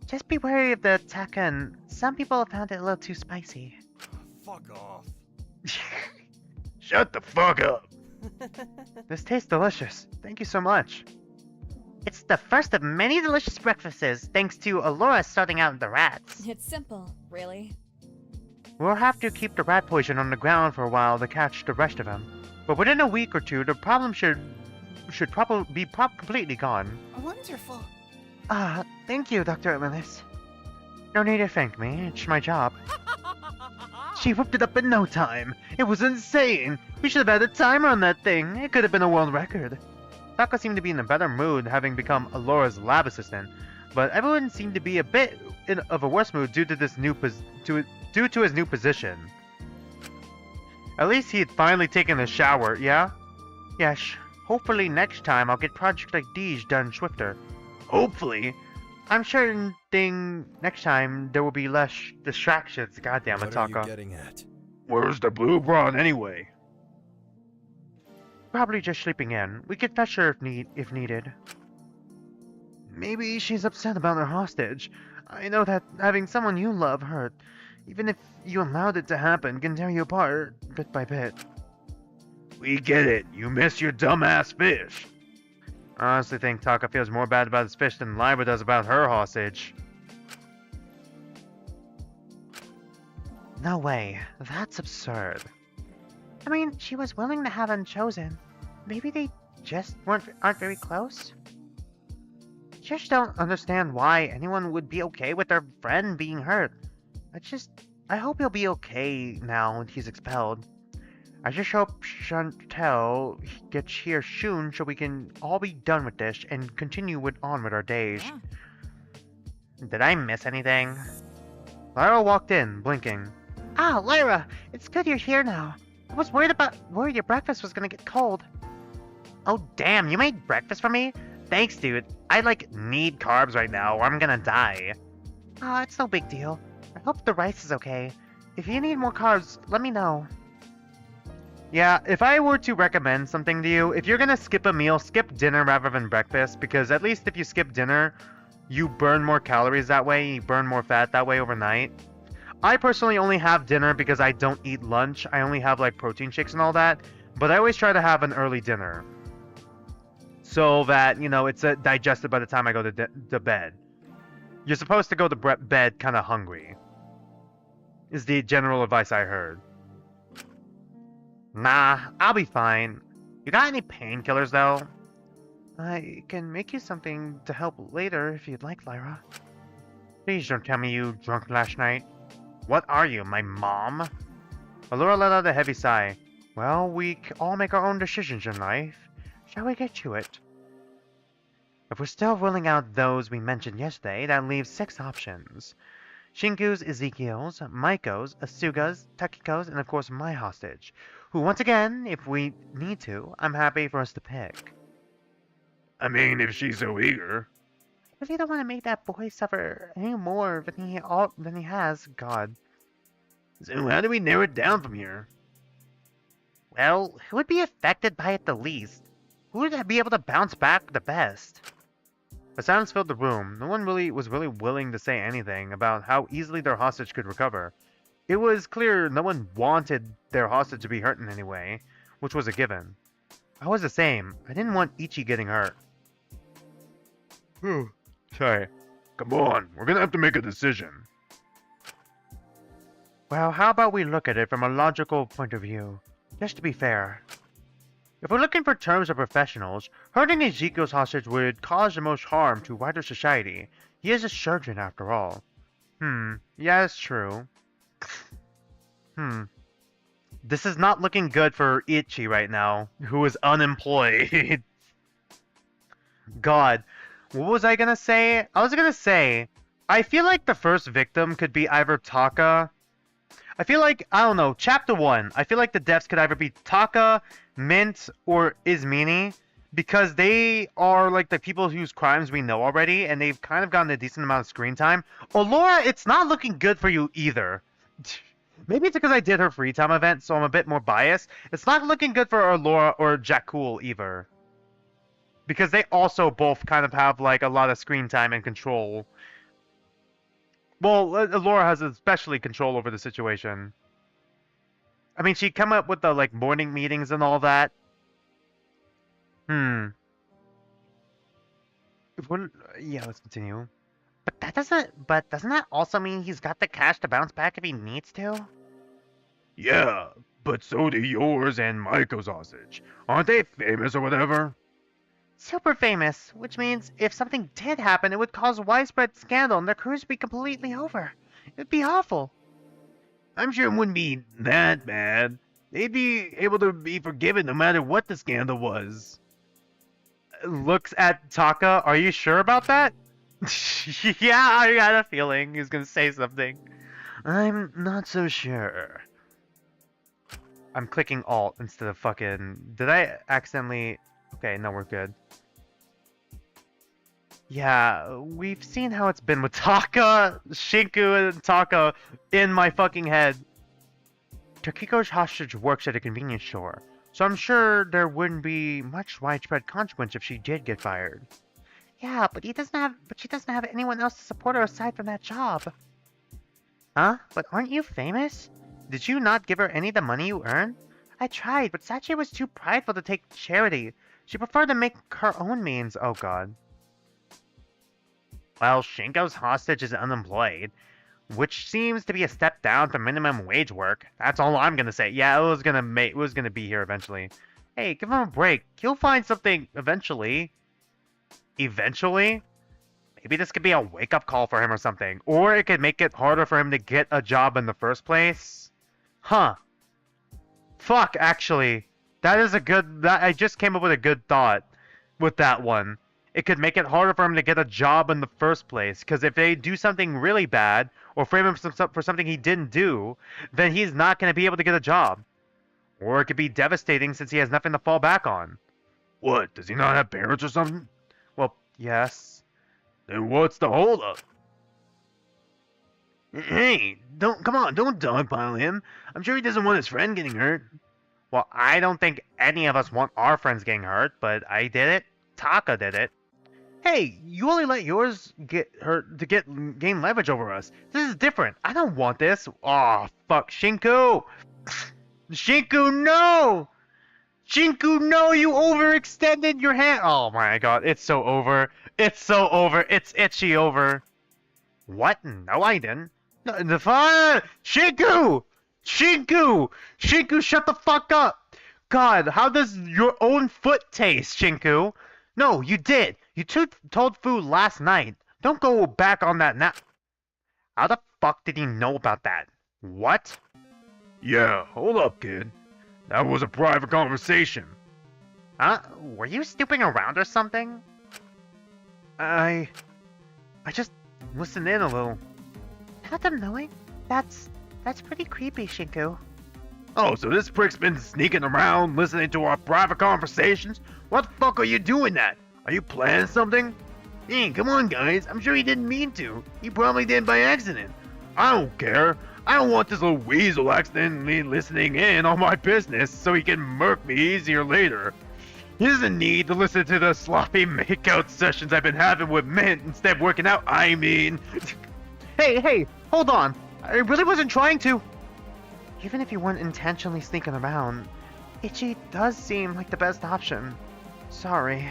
Just be wary of the takan. Some people have found it a little too spicy. Fuck off. Shut the fuck up. This tastes delicious. Thank you so much. It's the first of many delicious breakfasts, thanks to Alora starting out the rats. It's simple, really. We'll have to keep the rat poison on the ground for a while to catch the rest of them. But within a week or 2, the problem should probably be completely gone. Wonderful. Thank you, Dr. Atlantis. No need to thank me. It's my job. She whipped it up in no time. It was insane. We should have had a timer on that thing. It could have been a world record. Taka seemed to be in a better mood having become Alora's lab assistant, but everyone seemed to be a bit of a worse mood due to his new position. At least he had finally taken a shower, yeah? Yes. Hopefully next time I'll get projects like these done swifter. Hopefully. I'm sure next time there will be less distractions. Goddamn it, Taka. What are you getting at? Where's the blue brawn anyway? Probably just sleeping in. We could fetch her if needed. Maybe she's upset about her hostage. I know that having someone you love hurt, even if you allowed it to happen, can tear you apart bit by bit. We get it. You miss your dumbass fish. I honestly think Taka feels more bad about his fish than Lyra does about her hostage. No way. That's absurd. I mean, she was willing to have him chosen. Maybe they just aren't very close? Just don't understand why anyone would be okay with their friend being hurt. I hope he'll be okay now when he's expelled. I just hope Chantel gets here soon so we can all be done with this and continue on with our days. Yeah. Did I miss anything? Lyra walked in, blinking. Ah, Lyra! It's good you're here now. I was worried your breakfast was gonna get cold. Oh damn, you made breakfast for me? Thanks, dude. I need carbs right now or I'm gonna die. It's no big deal. I hope the rice is okay. If you need more carbs, let me know. Yeah, if I were to recommend something to you, if you're gonna skip a meal, skip dinner rather than breakfast, because at least if you skip dinner, you burn more calories that way, you burn more fat that way overnight. I personally only have dinner because I don't eat lunch. I only have like protein shakes and all that, but I always try to have an early dinner so that, you know, it's digested by the time I go to bed. You're supposed to go to bed kind of hungry, is the general advice I heard. Nah, I'll be fine. You got any painkillers though? I can make you something to help later if you'd like, Lyra. Please don't tell me you drunk last night. What are you, my mom? Allura let out a heavy sigh. Well, we all make our own decisions in life. Shall we get to it? If we're still ruling out those we mentioned yesterday, that leaves 6 options. Shinku's, Ezekiel's, Maiko's, Asuga's, Takiko's, and of course my hostage. Who, once again, if we need to, I'm happy for us to pick. I mean, if she's so eager. I really don't want to make that boy suffer any more than he has, God. So how do we narrow it down from here? Well, who would be affected by it the least? Who would be able to bounce back the best? A silence filled the room. No one was really willing to say anything about how easily their hostage could recover. It was clear no one wanted their hostage to be hurt in any way, which was a given. I was the same. I didn't want Ichi getting hurt. Sorry. Come on, we're gonna have to make a decision. Well, how about we look at it from a logical point of view? Just to be fair. If we're looking for terms of professionals, hurting Ezekiel's hostage would cause the most harm to wider society. He is a surgeon after all. Yeah, it's true. This is not looking good for Ichi right now, who is unemployed. God, what was I gonna say? I was gonna say, I feel like the first victim could be either Taka. I feel like, I don't know, Chapter 1, I feel like the deaths could either be Taka, Mint, or Izmini, because they are like the people whose crimes we know already, and they've kind of gotten a decent amount of screen time. Allura, it's not looking good for you either. Maybe it's because I did her free time event, so I'm a bit more biased. It's not looking good for Allura or Jakul either. Because they also both kind of have like a lot of screen time and control. Well, Allura has especially control over the situation. I mean, she come up with the like morning meetings and all that. Yeah, let's continue. But doesn't that also mean he's got the cash to bounce back if he needs to? Yeah, but so do yours and Maiko's hostage. Aren't they famous or whatever? Super famous, which means if something did happen, it would cause widespread scandal and their careers would be completely over. It'd be awful. I'm sure it wouldn't be that bad. They'd be able to be forgiven no matter what the scandal was. Looks at Taka, are you sure about that? Yeah, I got a feeling he's gonna say something. I'm not so sure. I'm clicking Alt instead of fucking... Did I accidentally... Okay, no, we're good. Yeah, we've seen how it's been with Taka, Shinku, and Taka in my fucking head. Takiko's hostage works at a convenience store, so I'm sure there wouldn't be much widespread consequence if she did get fired. Yeah, but she doesn't have anyone else to support her aside from that job. Huh? But aren't you famous? Did you not give her any of the money you earn? I tried, but Sachi was too prideful to take charity. She preferred to make her own means. Oh god. Well, Shinko's hostage is unemployed, which seems to be a step down from minimum wage work. That's all I'm gonna say. Yeah, it was gonna be here eventually. Hey, give him a break. He'll find something eventually. Eventually? Maybe this could be a wake-up call for him or something. Or it could make it harder for him to get a job in the first place. Huh. Fuck, actually. That is a good... I just came up with a good thought with that one. It could make it harder for him to get a job in the first place. Because if they do something really bad, or frame him for something he didn't do, then he's not going to be able to get a job. Or it could be devastating since he has nothing to fall back on. What, does he not have parents or something? Well, yes. Then what's the holdup? Hey, don't dogpile him. I'm sure he doesn't want his friend getting hurt. Well, I don't think any of us want our friends getting hurt, but I did it. Taka did it. Hey, you only let yours get her to gain leverage over us. This is different. I don't want this. Aw, fuck, Shinku! Shinku, no! Shinku, no! You overextended your hand. Oh my god, it's so over. It's so over. It's itchy over. What? No, I didn't. No, the fire! Shinku! Shinku! Shinku, shut the fuck up! God, how does your own foot taste, Shinku? No, you did. You told Fu last night. Don't go back on that now. How the fuck did he know about that? What? Yeah, hold up, kid. That was a private conversation. Huh? Were you snooping around or something? I just listened in a little. Without them knowing? That's pretty creepy, Shinku. Oh, so this prick's been sneaking around, listening to our private conversations? What the fuck are you doing that? Are you planning something? Hey, come on, guys. I'm sure he didn't mean to. He probably did by accident. I don't care. I don't want this little weasel accidentally listening in on my business so he can murk me easier later. He doesn't need to listen to the sloppy makeout sessions I've been having with Mint instead of working out, I mean. Hey, hold on. I really wasn't trying to. Even if you weren't intentionally sneaking around, Ichi does seem like the best option. Sorry.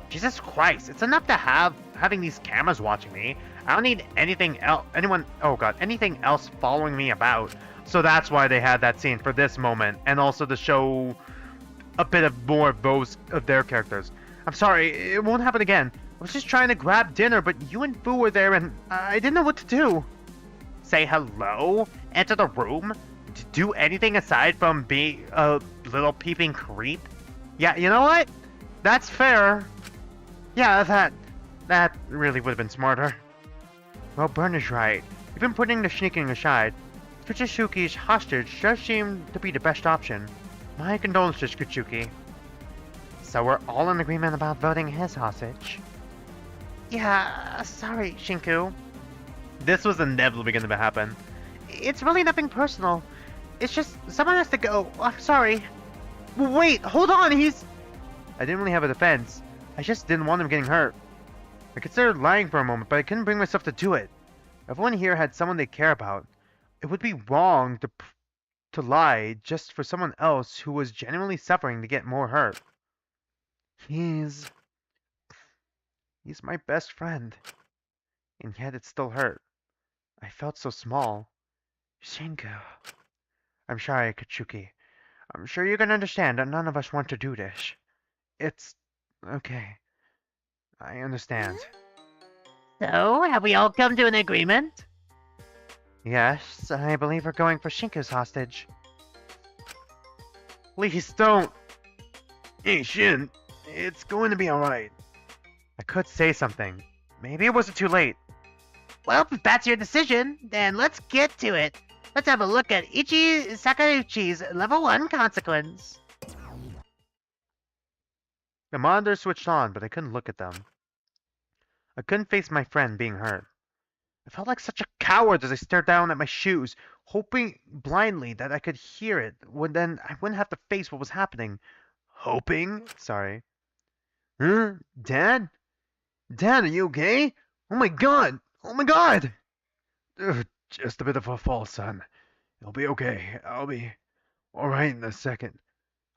Jesus Christ, it's enough to having these cameras watching me. I don't need anything else, anything else following me about. So that's why they had that scene for this moment, and also to show a bit of more of those of their characters. I'm sorry, it won't happen again. I was just trying to grab dinner, but you and Fu were there, and I didn't know what to do. Say hello? Enter the room? To do anything aside from be a little peeping creep? Yeah, you know what? That's fair. Yeah, that really would have been smarter. Well, Burn is right. You've been putting the sneaking aside. Kuchishuki's hostage does seem to be the best option. My condolences, Kuchuki. So we're all in agreement about voting his hostage. Yeah, sorry, Shinku. This was inevitably going to happen. It's really nothing personal. It's just someone has to go. I'm sorry. Wait, hold on, I didn't really have a defense. I just didn't want him getting hurt. I considered lying for a moment, but I couldn't bring myself to do it. Everyone here had someone they care about. It would be wrong to lie just for someone else who was genuinely suffering to get more hurt. He's my best friend. And yet it still hurt. I felt so small. Shinku. I'm sorry, Kachuki. I'm sure you can understand that none of us want to do this. It's okay. I understand. So, have we all come to an agreement? Yes, I believe we're going for Shinku's hostage. Please don't. Hey, Shin, it's going to be alright. I could say something. Maybe it wasn't too late. Well, if that's your decision, then let's get to it. Let's have a look at Ichi Sakauchi's level 1 consequence. The monitor switched on, but I couldn't look at them. I couldn't face my friend being hurt. I felt like such a coward as I stared down at my shoes, hoping blindly that I could hear it, then I wouldn't have to face what was happening. Hoping? Sorry. Huh? Dad? Dad, are you okay? Oh my god! Oh my god! Just a bit of a fall, son. It'll be okay. I'll be alright in a second.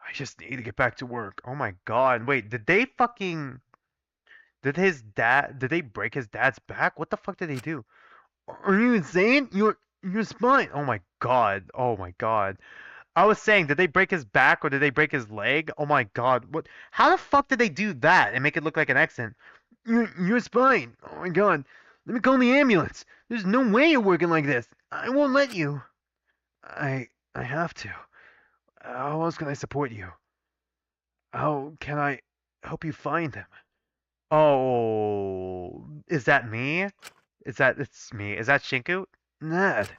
I just need to get back to work. Oh my god. Wait, did they break his dad's back? What the fuck did they do? Are you insane? Your spine. Oh my god. Oh my god. I was saying, did they break his back or did they break his leg? Oh my god. What? How the fuck did they do that and make it look like an accident? Your spine. Oh my god. Let me call the ambulance. There's no way you're working like this. I won't let you. I have to. How else can I support you? How can I help you find him? Oh, is that me? It's me. Is that Shinku? Ned,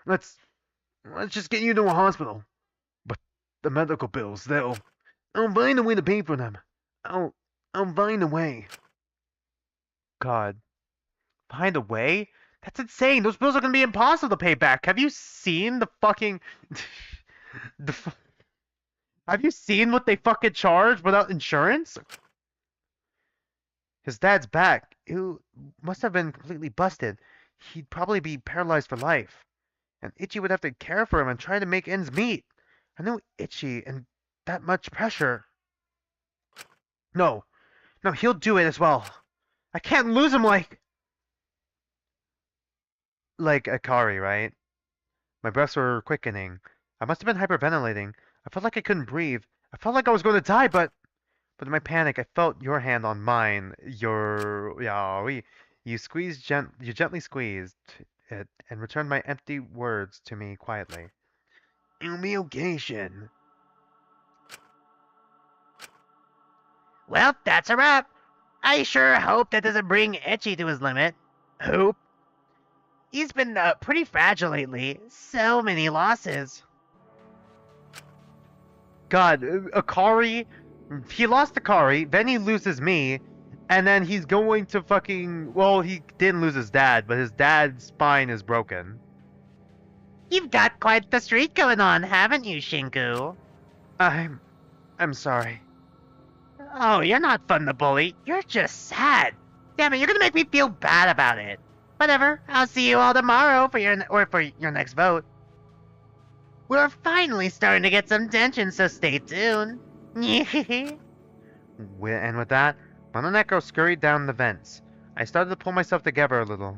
let's just get you to a hospital. But the medical bills, I'll find a way to pay for them. I'll find a way. God. Find a way? That's insane. Those bills are gonna be impossible to pay back. Have you seen the fucking Have you seen what they fucking charge without insurance? His dad's back. It must have been completely busted. He'd probably be paralyzed for life. And Ichi would have to care for him and try to make ends meet. I knew Ichi and that much pressure. No, no, he'll do it as well. I can't lose him like Akari, right? My breaths were quickening. I must have been hyperventilating. I felt like I couldn't breathe. I felt like I was going to die, but in my panic, I felt your hand on mine. You gently squeezed it and returned my empty words to me quietly. It'll be okay, Shin. Well, that's a wrap. I sure hope that doesn't bring Ichi to his limit. Hope? He's been pretty fragile lately. So many losses. God, Akari, he lost Akari, then he loses me, and then he's going to fucking, well, he didn't lose his dad, but his dad's spine is broken. You've got quite the streak going on, haven't you, Shinku? I'm sorry. Oh, you're not fun to bully. You're just sad. Damn it, you're gonna make me feel bad about it. Whatever, I'll see you all tomorrow for your next vote. We're finally starting to get some tension, so stay tuned. And with that, Mononeko scurried down the vents. I started to pull myself together a little.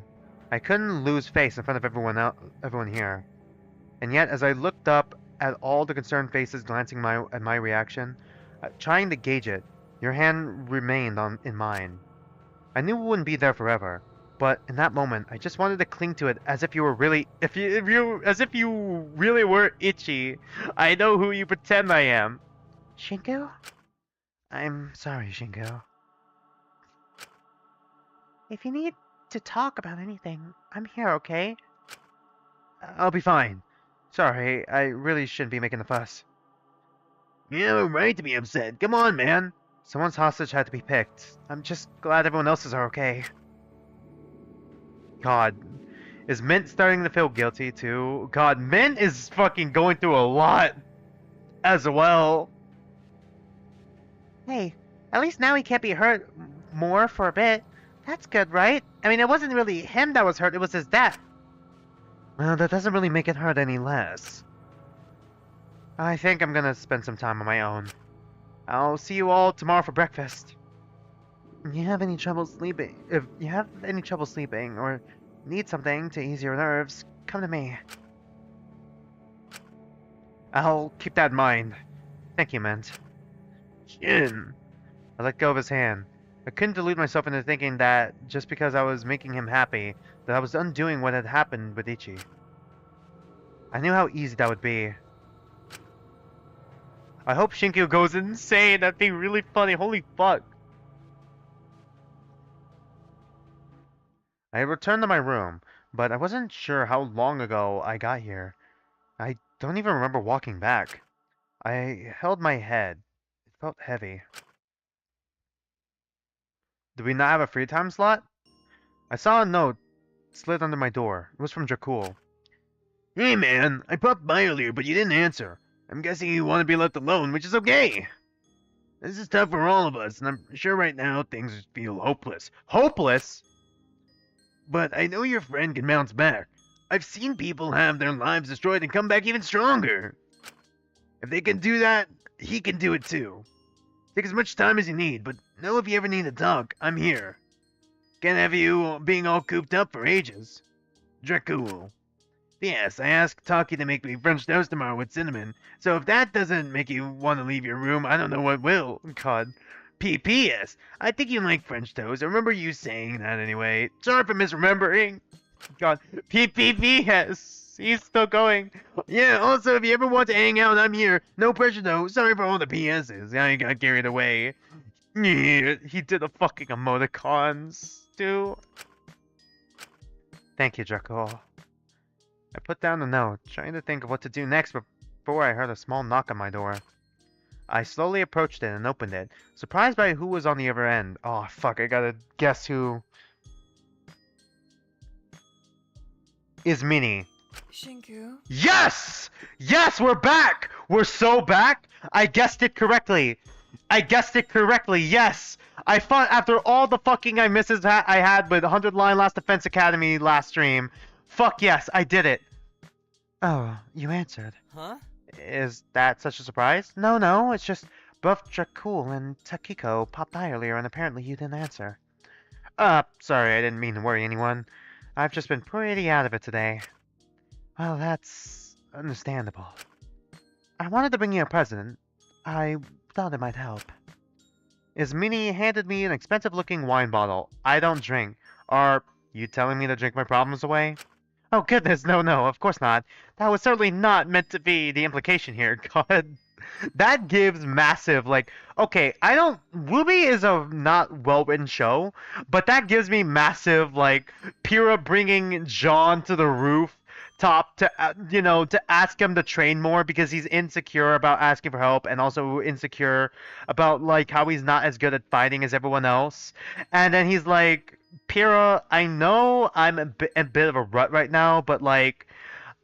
I couldn't lose face in front of everyone here. And yet, as I looked up at all the concerned faces glancing at my reaction, trying to gauge it, your hand remained in mine. I knew it wouldn't be there forever, but in that moment, I just wanted to cling to it as if you were really, as if you really were Ichi. I know who you pretend I am. Shinku? I'm sorry, Shinku. If you need to talk about anything, I'm here, okay? I'll be fine. Sorry, I really shouldn't be making a fuss. Yeah, we're right to be upset. Come on, man. Someone's hostage had to be picked. I'm just glad everyone else's are okay. God, is Mint starting to feel guilty too? God, Mint is fucking going through a lot as well. Hey, at least now he can't be hurt more for a bit. That's good, right? I mean, it wasn't really him that was hurt, it was his death. Well, that doesn't really make it hurt any less. I think I'm gonna spend some time on my own. I'll see you all tomorrow for breakfast. If you have any trouble sleeping, or need something to ease your nerves, come to me. I'll keep that in mind. Thank you, Mint. Shin. I let go of his hand. I couldn't delude myself into thinking that just because I was making him happy, that I was undoing what had happened with Ichi. I knew how easy that would be. I hope Shinku goes insane. That'd be really funny. Holy fuck. I returned to my room, but I wasn't sure how long ago I got here. I don't even remember walking back. I held my head. It felt heavy. Did we not have a free time slot? I saw a note slid under my door. It was from Dracul. Hey man, I popped by earlier, but you didn't answer. I'm guessing you want to be left alone, which is okay. This is tough for all of us, and I'm sure right now things feel hopeless. Hopeless? But I know your friend can bounce back. I've seen people have their lives destroyed and come back even stronger. If they can do that, he can do it too. Take as much time as you need, but know if you ever need to talk, I'm here. Can't have you being all cooped up for ages. Dracul. Yes, I asked Taki to make me French toast tomorrow with cinnamon, so if that doesn't make you want to leave your room, I don't know what will. God. P.P.S. I think you like French toast. I remember you saying that anyway. Sorry for misremembering. God. P.P.P.S. He's still going. Yeah, also, if you ever want to hang out, I'm here. No pressure, though. Sorry for all the P.S.s. I got carried away. Yeah, he did the fucking emoticons, too. Thank you, Dracul. I put down the note, trying to think of what to do next before I heard a small knock on my door. I slowly approached it and opened it, surprised by who was on the other end. Oh, fuck, I gotta guess who. Is Minnie. Shinku? Yes! Yes, we're back! We're so back! I guessed it correctly. I guessed it correctly, yes! I fought after all the fucking I misses I had with 100 Line Last Defense Academy last stream. Fuck yes, I did it. Oh, you answered. Huh? Is that such a surprise? No, it's just both Dracul and Takiko popped by earlier and apparently you didn't answer. Sorry, I didn't mean to worry anyone. I've just been pretty out of it today. Well, that's understandable. I wanted to bring you a present. I thought it might help. Ismini handed me an expensive-looking wine bottle. I don't drink. Are you telling me to drink my problems away? Oh goodness, no, of course not. That was certainly not meant to be the implication here. God, that gives massive, like, okay, Ruby is a not well-written show, but that gives me massive, like, Pyrrha bringing John to the roof top to, to ask him to train more because he's insecure about asking for help and also insecure about, like, how he's not as good at fighting as everyone else. And then he's like, Pyrrha, I know I'm a bit of a rut right now, but, like,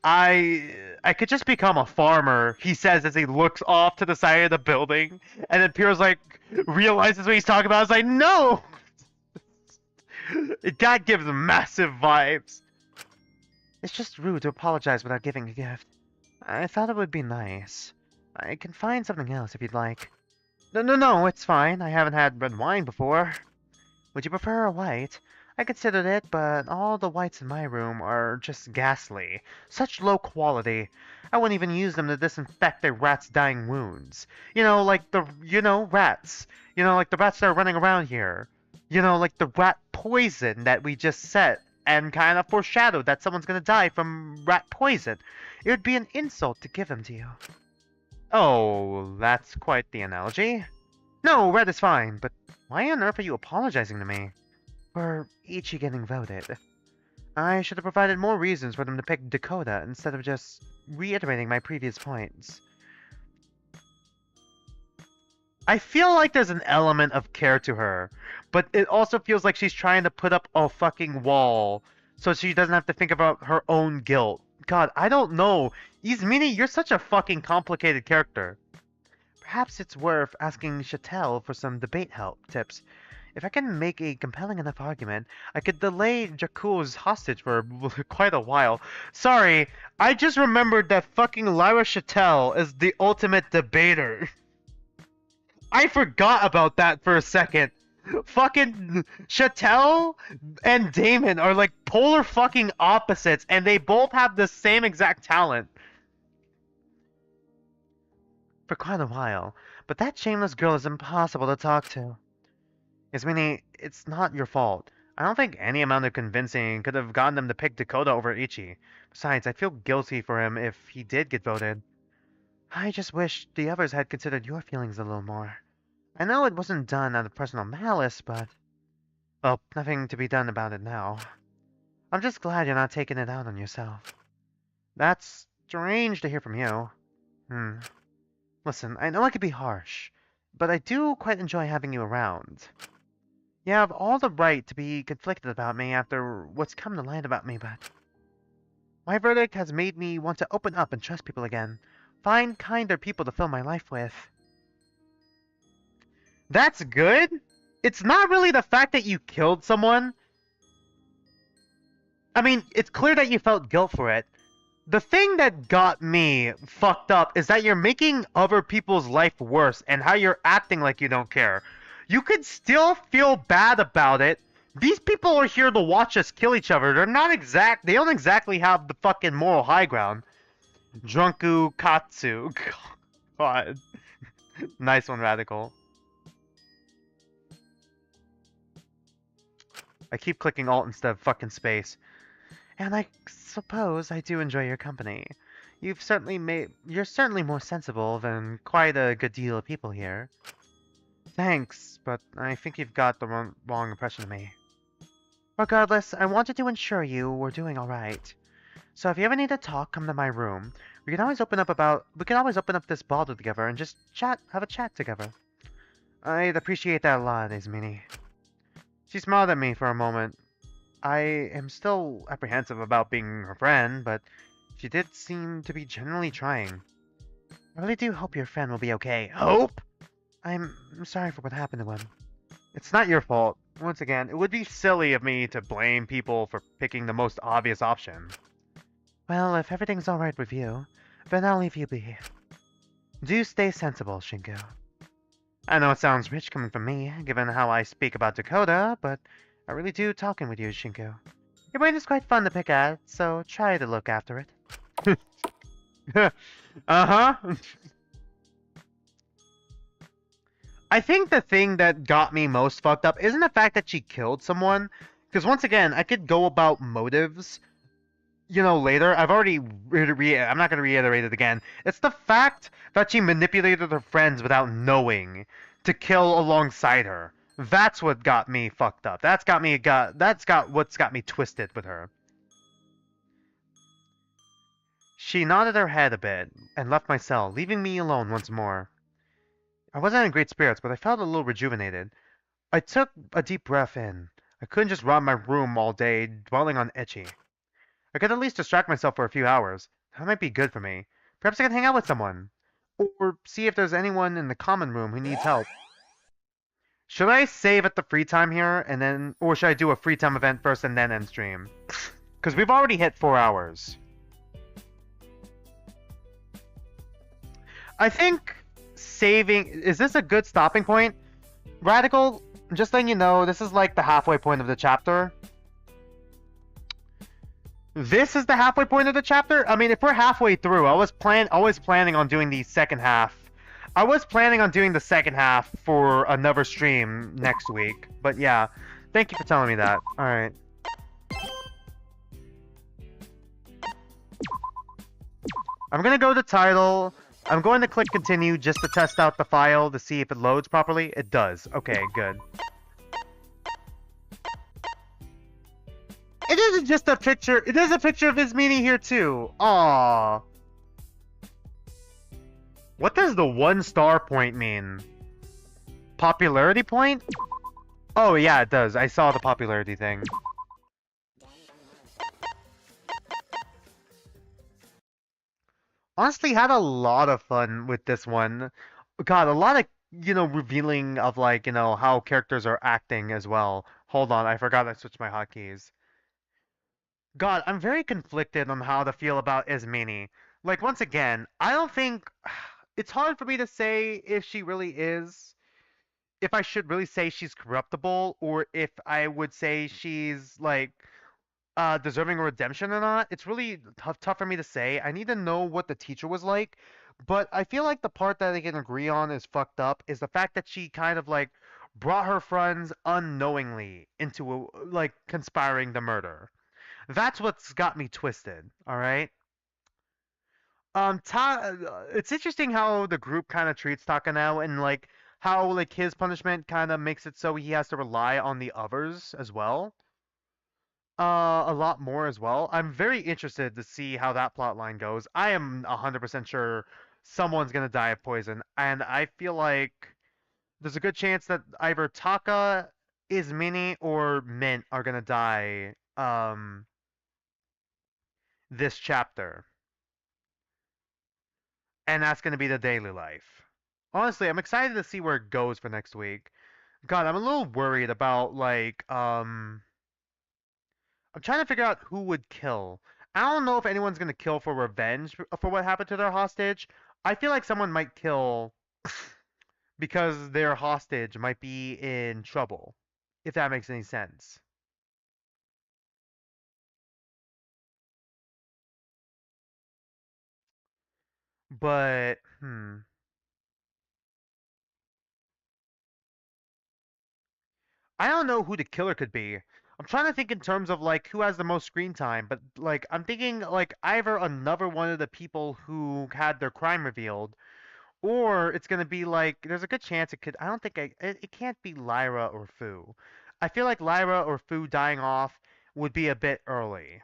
I could just become a farmer, he says as he looks off to the side of the building. And then Pyrrha's like, realizes what he's talking about. It's like, no! That gives massive vibes. It's just rude to apologize without giving a gift. I thought it would be nice. I can find something else if you'd like. No, it's fine. I haven't had red wine before. Would you prefer a white? I considered it, but all the whites in my room are just ghastly. Such low quality. I wouldn't even use them to disinfect a rat's dying wounds. Like rats. Like the rats that are running around here. Like the rat poison that we just set and kind of foreshadowed that someone's gonna die from rat poison. It would be an insult to give them to you. Oh, that's quite the analogy. No, red is fine, but why on earth are you apologizing to me? For Ichi getting voted. I should have provided more reasons for them to pick Dakota instead of just reiterating my previous points. I feel like there's an element of care to her, but it also feels like she's trying to put up a fucking wall so she doesn't have to think about her own guilt. God, I don't know. Izmini, you're such a fucking complicated character. Perhaps it's worth asking Chattel for some debate help tips. If I can make a compelling enough argument, I could delay Jakul's hostage for quite a while. Sorry, I just remembered that fucking Lyra Chattel is the ultimate debater. I forgot about that for a second. Fucking Chattel and Damon are like polar fucking opposites, and they both have the same exact talent. For quite a while, but that shameless girl is impossible to talk to. Yasmini, it's not your fault. I don't think any amount of convincing could have gotten them to pick Dakota over Ichi. Besides, I feel guilty for him if he did get voted. I just wish the others had considered your feelings a little more. I know it wasn't done out of personal malice, but... well, nothing to be done about it now. I'm just glad you're not taking it out on yourself. That's strange to hear from you. Listen, I know I could be harsh, but I do quite enjoy having you around. You have all the right to be conflicted about me after what's come to light about me, but... my verdict has made me want to open up and trust people again. Find kinder people to fill my life with. That's good? It's not really the fact that you killed someone. I mean, it's clear that you felt guilt for it. The thing that got me fucked up is that you're making other people's life worse and how you're acting like you don't care. You could still feel bad about it. These people are here to watch us kill each other. They don't exactly have the fucking moral high ground. Drunku Katsu. God. Nice one, Radical. I keep clicking Alt instead of fucking space. And I suppose I do enjoy your company. You're certainly more sensible than quite a good deal of people here. Thanks, but I think you've got the wrong impression of me. Regardless, I wanted to ensure you were doing alright. So if you ever need to talk, come to my room. We can always open up this bottle together and just have a chat together. I'd appreciate that a lot, Izmini. She smiled at me for a moment. I am still apprehensive about being her friend, but she did seem to be genuinely trying. I really do hope your friend will be okay. Hope? I'm sorry for what happened to him. It's not your fault. Once again, it would be silly of me to blame people for picking the most obvious option. Well, if everything's alright with you, then I'll leave you be. Do stay sensible, Shinku. I know it sounds rich coming from me, given how I speak about Dakota, but I really do talking with you, Shinku. Your brain is quite fun to pick at, so try to look after it. Uh-huh. I think the thing that got me most fucked up isn't the fact that she killed someone, because once again, I could go about motives, later. I've already, I'm not going to reiterate it again. It's the fact that she manipulated her friends without knowing to kill alongside her. That's what got me fucked up. What's got me twisted with her. She nodded her head a bit and left my cell, leaving me alone once more. I wasn't in great spirits, but I felt a little rejuvenated. I took a deep breath in. I couldn't just rot in my room all day, dwelling on Ecchi. I could at least distract myself for a few hours. That might be good for me. Perhaps I can hang out with someone. Or see if there's anyone in the common room who needs help. Should I save at the free time here, or should I do a free time event first and then end stream? Because we've already hit 4 hours. I think saving... Is this a good stopping point? Radical, just letting you know, this is like the halfway point of the chapter. This is the halfway point of the chapter? I mean, if we're halfway through, I was planning on doing the second half. I was planning on doing the second half for another stream next week. But yeah, thank you for telling me that. Alright. I'm gonna go to title. I'm going to click continue just to test out the file to see if it loads properly. It does. Okay, good. It isn't just a picture. It is a picture of Ismini here too. Aww. What does the 1 star point mean? Popularity point? Oh yeah, it does. I saw the popularity thing. Honestly, had a lot of fun with this one. God, a lot of, revealing of, like, how characters are acting as well. Hold on, I forgot I switched my hotkeys. God, I'm very conflicted on how to feel about Ismini. Like, once again, I don't think... It's hard for me to say if she really is... If I should really say she's corruptible, or if I would say she's, like... deserving a redemption or not. It's really tough for me to say. I need to know what the teacher was like, but I feel like the part that I can agree on is fucked up is the fact that she kind of like brought her friends unknowingly into like conspiring the murder. That's what's got me twisted. All right. It's interesting how the group kind of treats Taka now, and like how like his punishment kind of makes it so he has to rely on the others as well. A lot more as well. I'm very interested to see how that plot line goes. I am 100% sure someone's gonna die of poison, and I feel like there's a good chance that either Taka, Ismini, or Mint are gonna die this chapter. And that's gonna be the daily life. Honestly, I'm excited to see where it goes for next week. God, I'm a little worried about like I'm trying to figure out who would kill. I don't know if anyone's gonna kill for revenge for what happened to their hostage. I feel like someone might kill because their hostage might be in trouble, if that makes any sense. But, I don't know who the killer could be. I'm trying to think in terms of like who has the most screen time, but like I'm thinking like either another one of the people who had their crime revealed, or it's gonna be like there's a good chance it could. I don't think it can't be Lyra or Fu. I feel like Lyra or Fu dying off would be a bit early,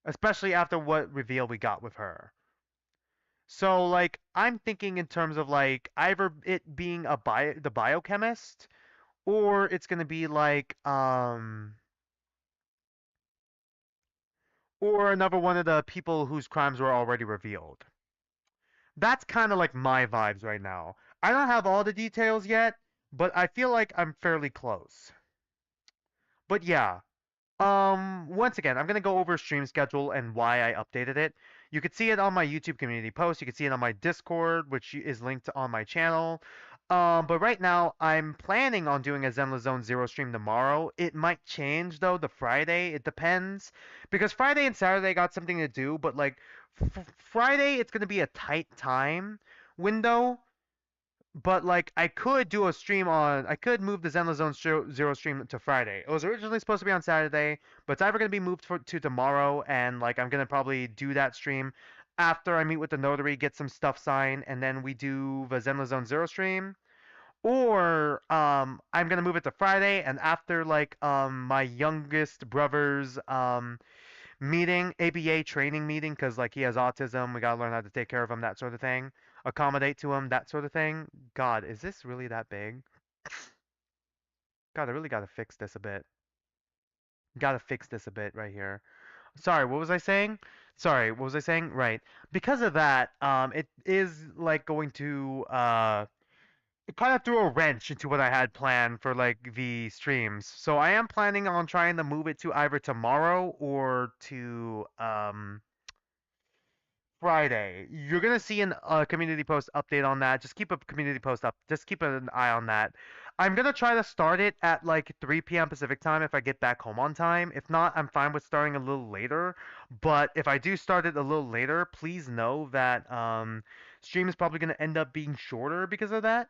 especially after what reveal we got with her. So like I'm thinking in terms of like either it being the biochemist, or it's gonna be like or another one of the people whose crimes were already revealed. That's kind of like my vibes right now. I don't have all the details yet, but I feel like I'm fairly close. But yeah, once again, I'm gonna go over stream schedule and why I updated it. You could see it on my YouTube community post. You could see it on my Discord, which is linked on my channel. But right now, I'm planning on doing a Zenless Zone Zero stream tomorrow. It might change though, the Friday. It depends because Friday and Saturday got something to do. But like Friday, it's gonna be a tight time window. But like I could move the Zenless Zone Zero stream to Friday. It was originally supposed to be on Saturday, but it's either gonna be moved to tomorrow, and like I'm gonna probably do that stream after I meet with the notary, get some stuff signed, and then we do the Zenless Zone Zero stream. Or I'm gonna move it to Friday, and after like my youngest brother's meeting, ABA training meeting, because like he has autism, we gotta learn how to take care of him, that sort of thing, accommodate to him, that sort of thing. God, is this really that big? God, I really gotta fix this a bit. Gotta fix this a bit right here. Sorry, what was I saying? Sorry, what was I saying? Right. Because of that, it is like going to it kind of threw a wrench into what I had planned for like the streams. So I am planning on trying to move it to either tomorrow or to Friday. You're gonna see a community post update on that. Just keep a community post up. Just keep an eye on that. I'm gonna try to start it at like 3 p.m. Pacific time if I get back home on time. If not, I'm fine with starting a little later. But if I do start it a little later, please know that stream is probably gonna end up being shorter because of that.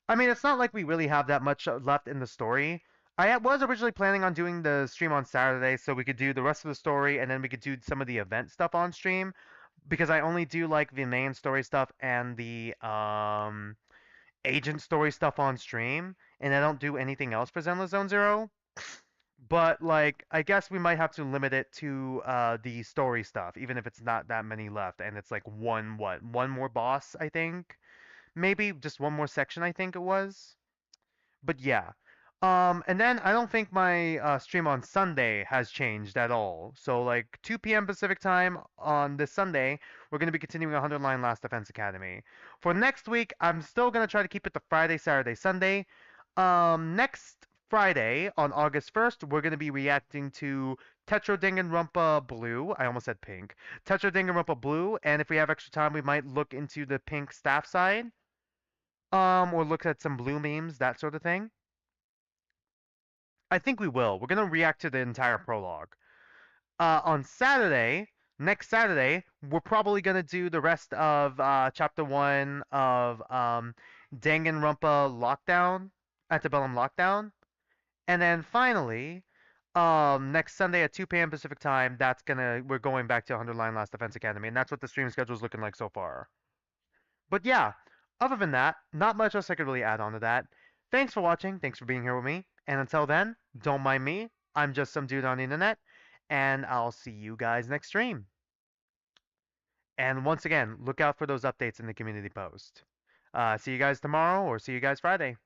I mean, it's not like we really have that much left in the story. Was originally planning on doing the stream on Saturday so we could do the rest of the story and then we could do some of the event stuff on stream because I only do like the main story stuff and the agent story stuff on stream, and I don't do anything else for Zenless Zone Zero. But like, I guess we might have to limit it to the story stuff, even if it's not that many left, and it's like one more boss, I think, maybe just one more section, I think it was. But yeah. And then I don't think my stream on Sunday has changed at all. So like 2 p.m. Pacific time on this Sunday, we're going to be continuing 100 Line Last Defense Academy. For next week, I'm still going to try to keep it to Friday, Saturday, Sunday. Next Friday on August 1st, we're going to be reacting to Tetra Danganronpa Blue. I almost said pink. Tetra Danganronpa Blue, and if we have extra time, we might look into the pink staff side. Or look at some blue memes, that sort of thing. I think we will. We're gonna react to the entire prologue. On Saturday, next Saturday, we're probably gonna do the rest of chapter 1 of Danganronpa Lockdown, Antebellum Lockdown, and then finally, next Sunday at 2 p.m. Pacific time, we're going back to 100 Line Last Defense Academy, and that's what the stream schedule is looking like so far. But yeah, other than that, not much else I could really add on to that. Thanks for watching. Thanks for being here with me. And until then, don't mind me. I'm just some dude on the internet. And I'll see you guys next stream. And once again, look out for those updates in the community post. See you guys tomorrow or see you guys Friday.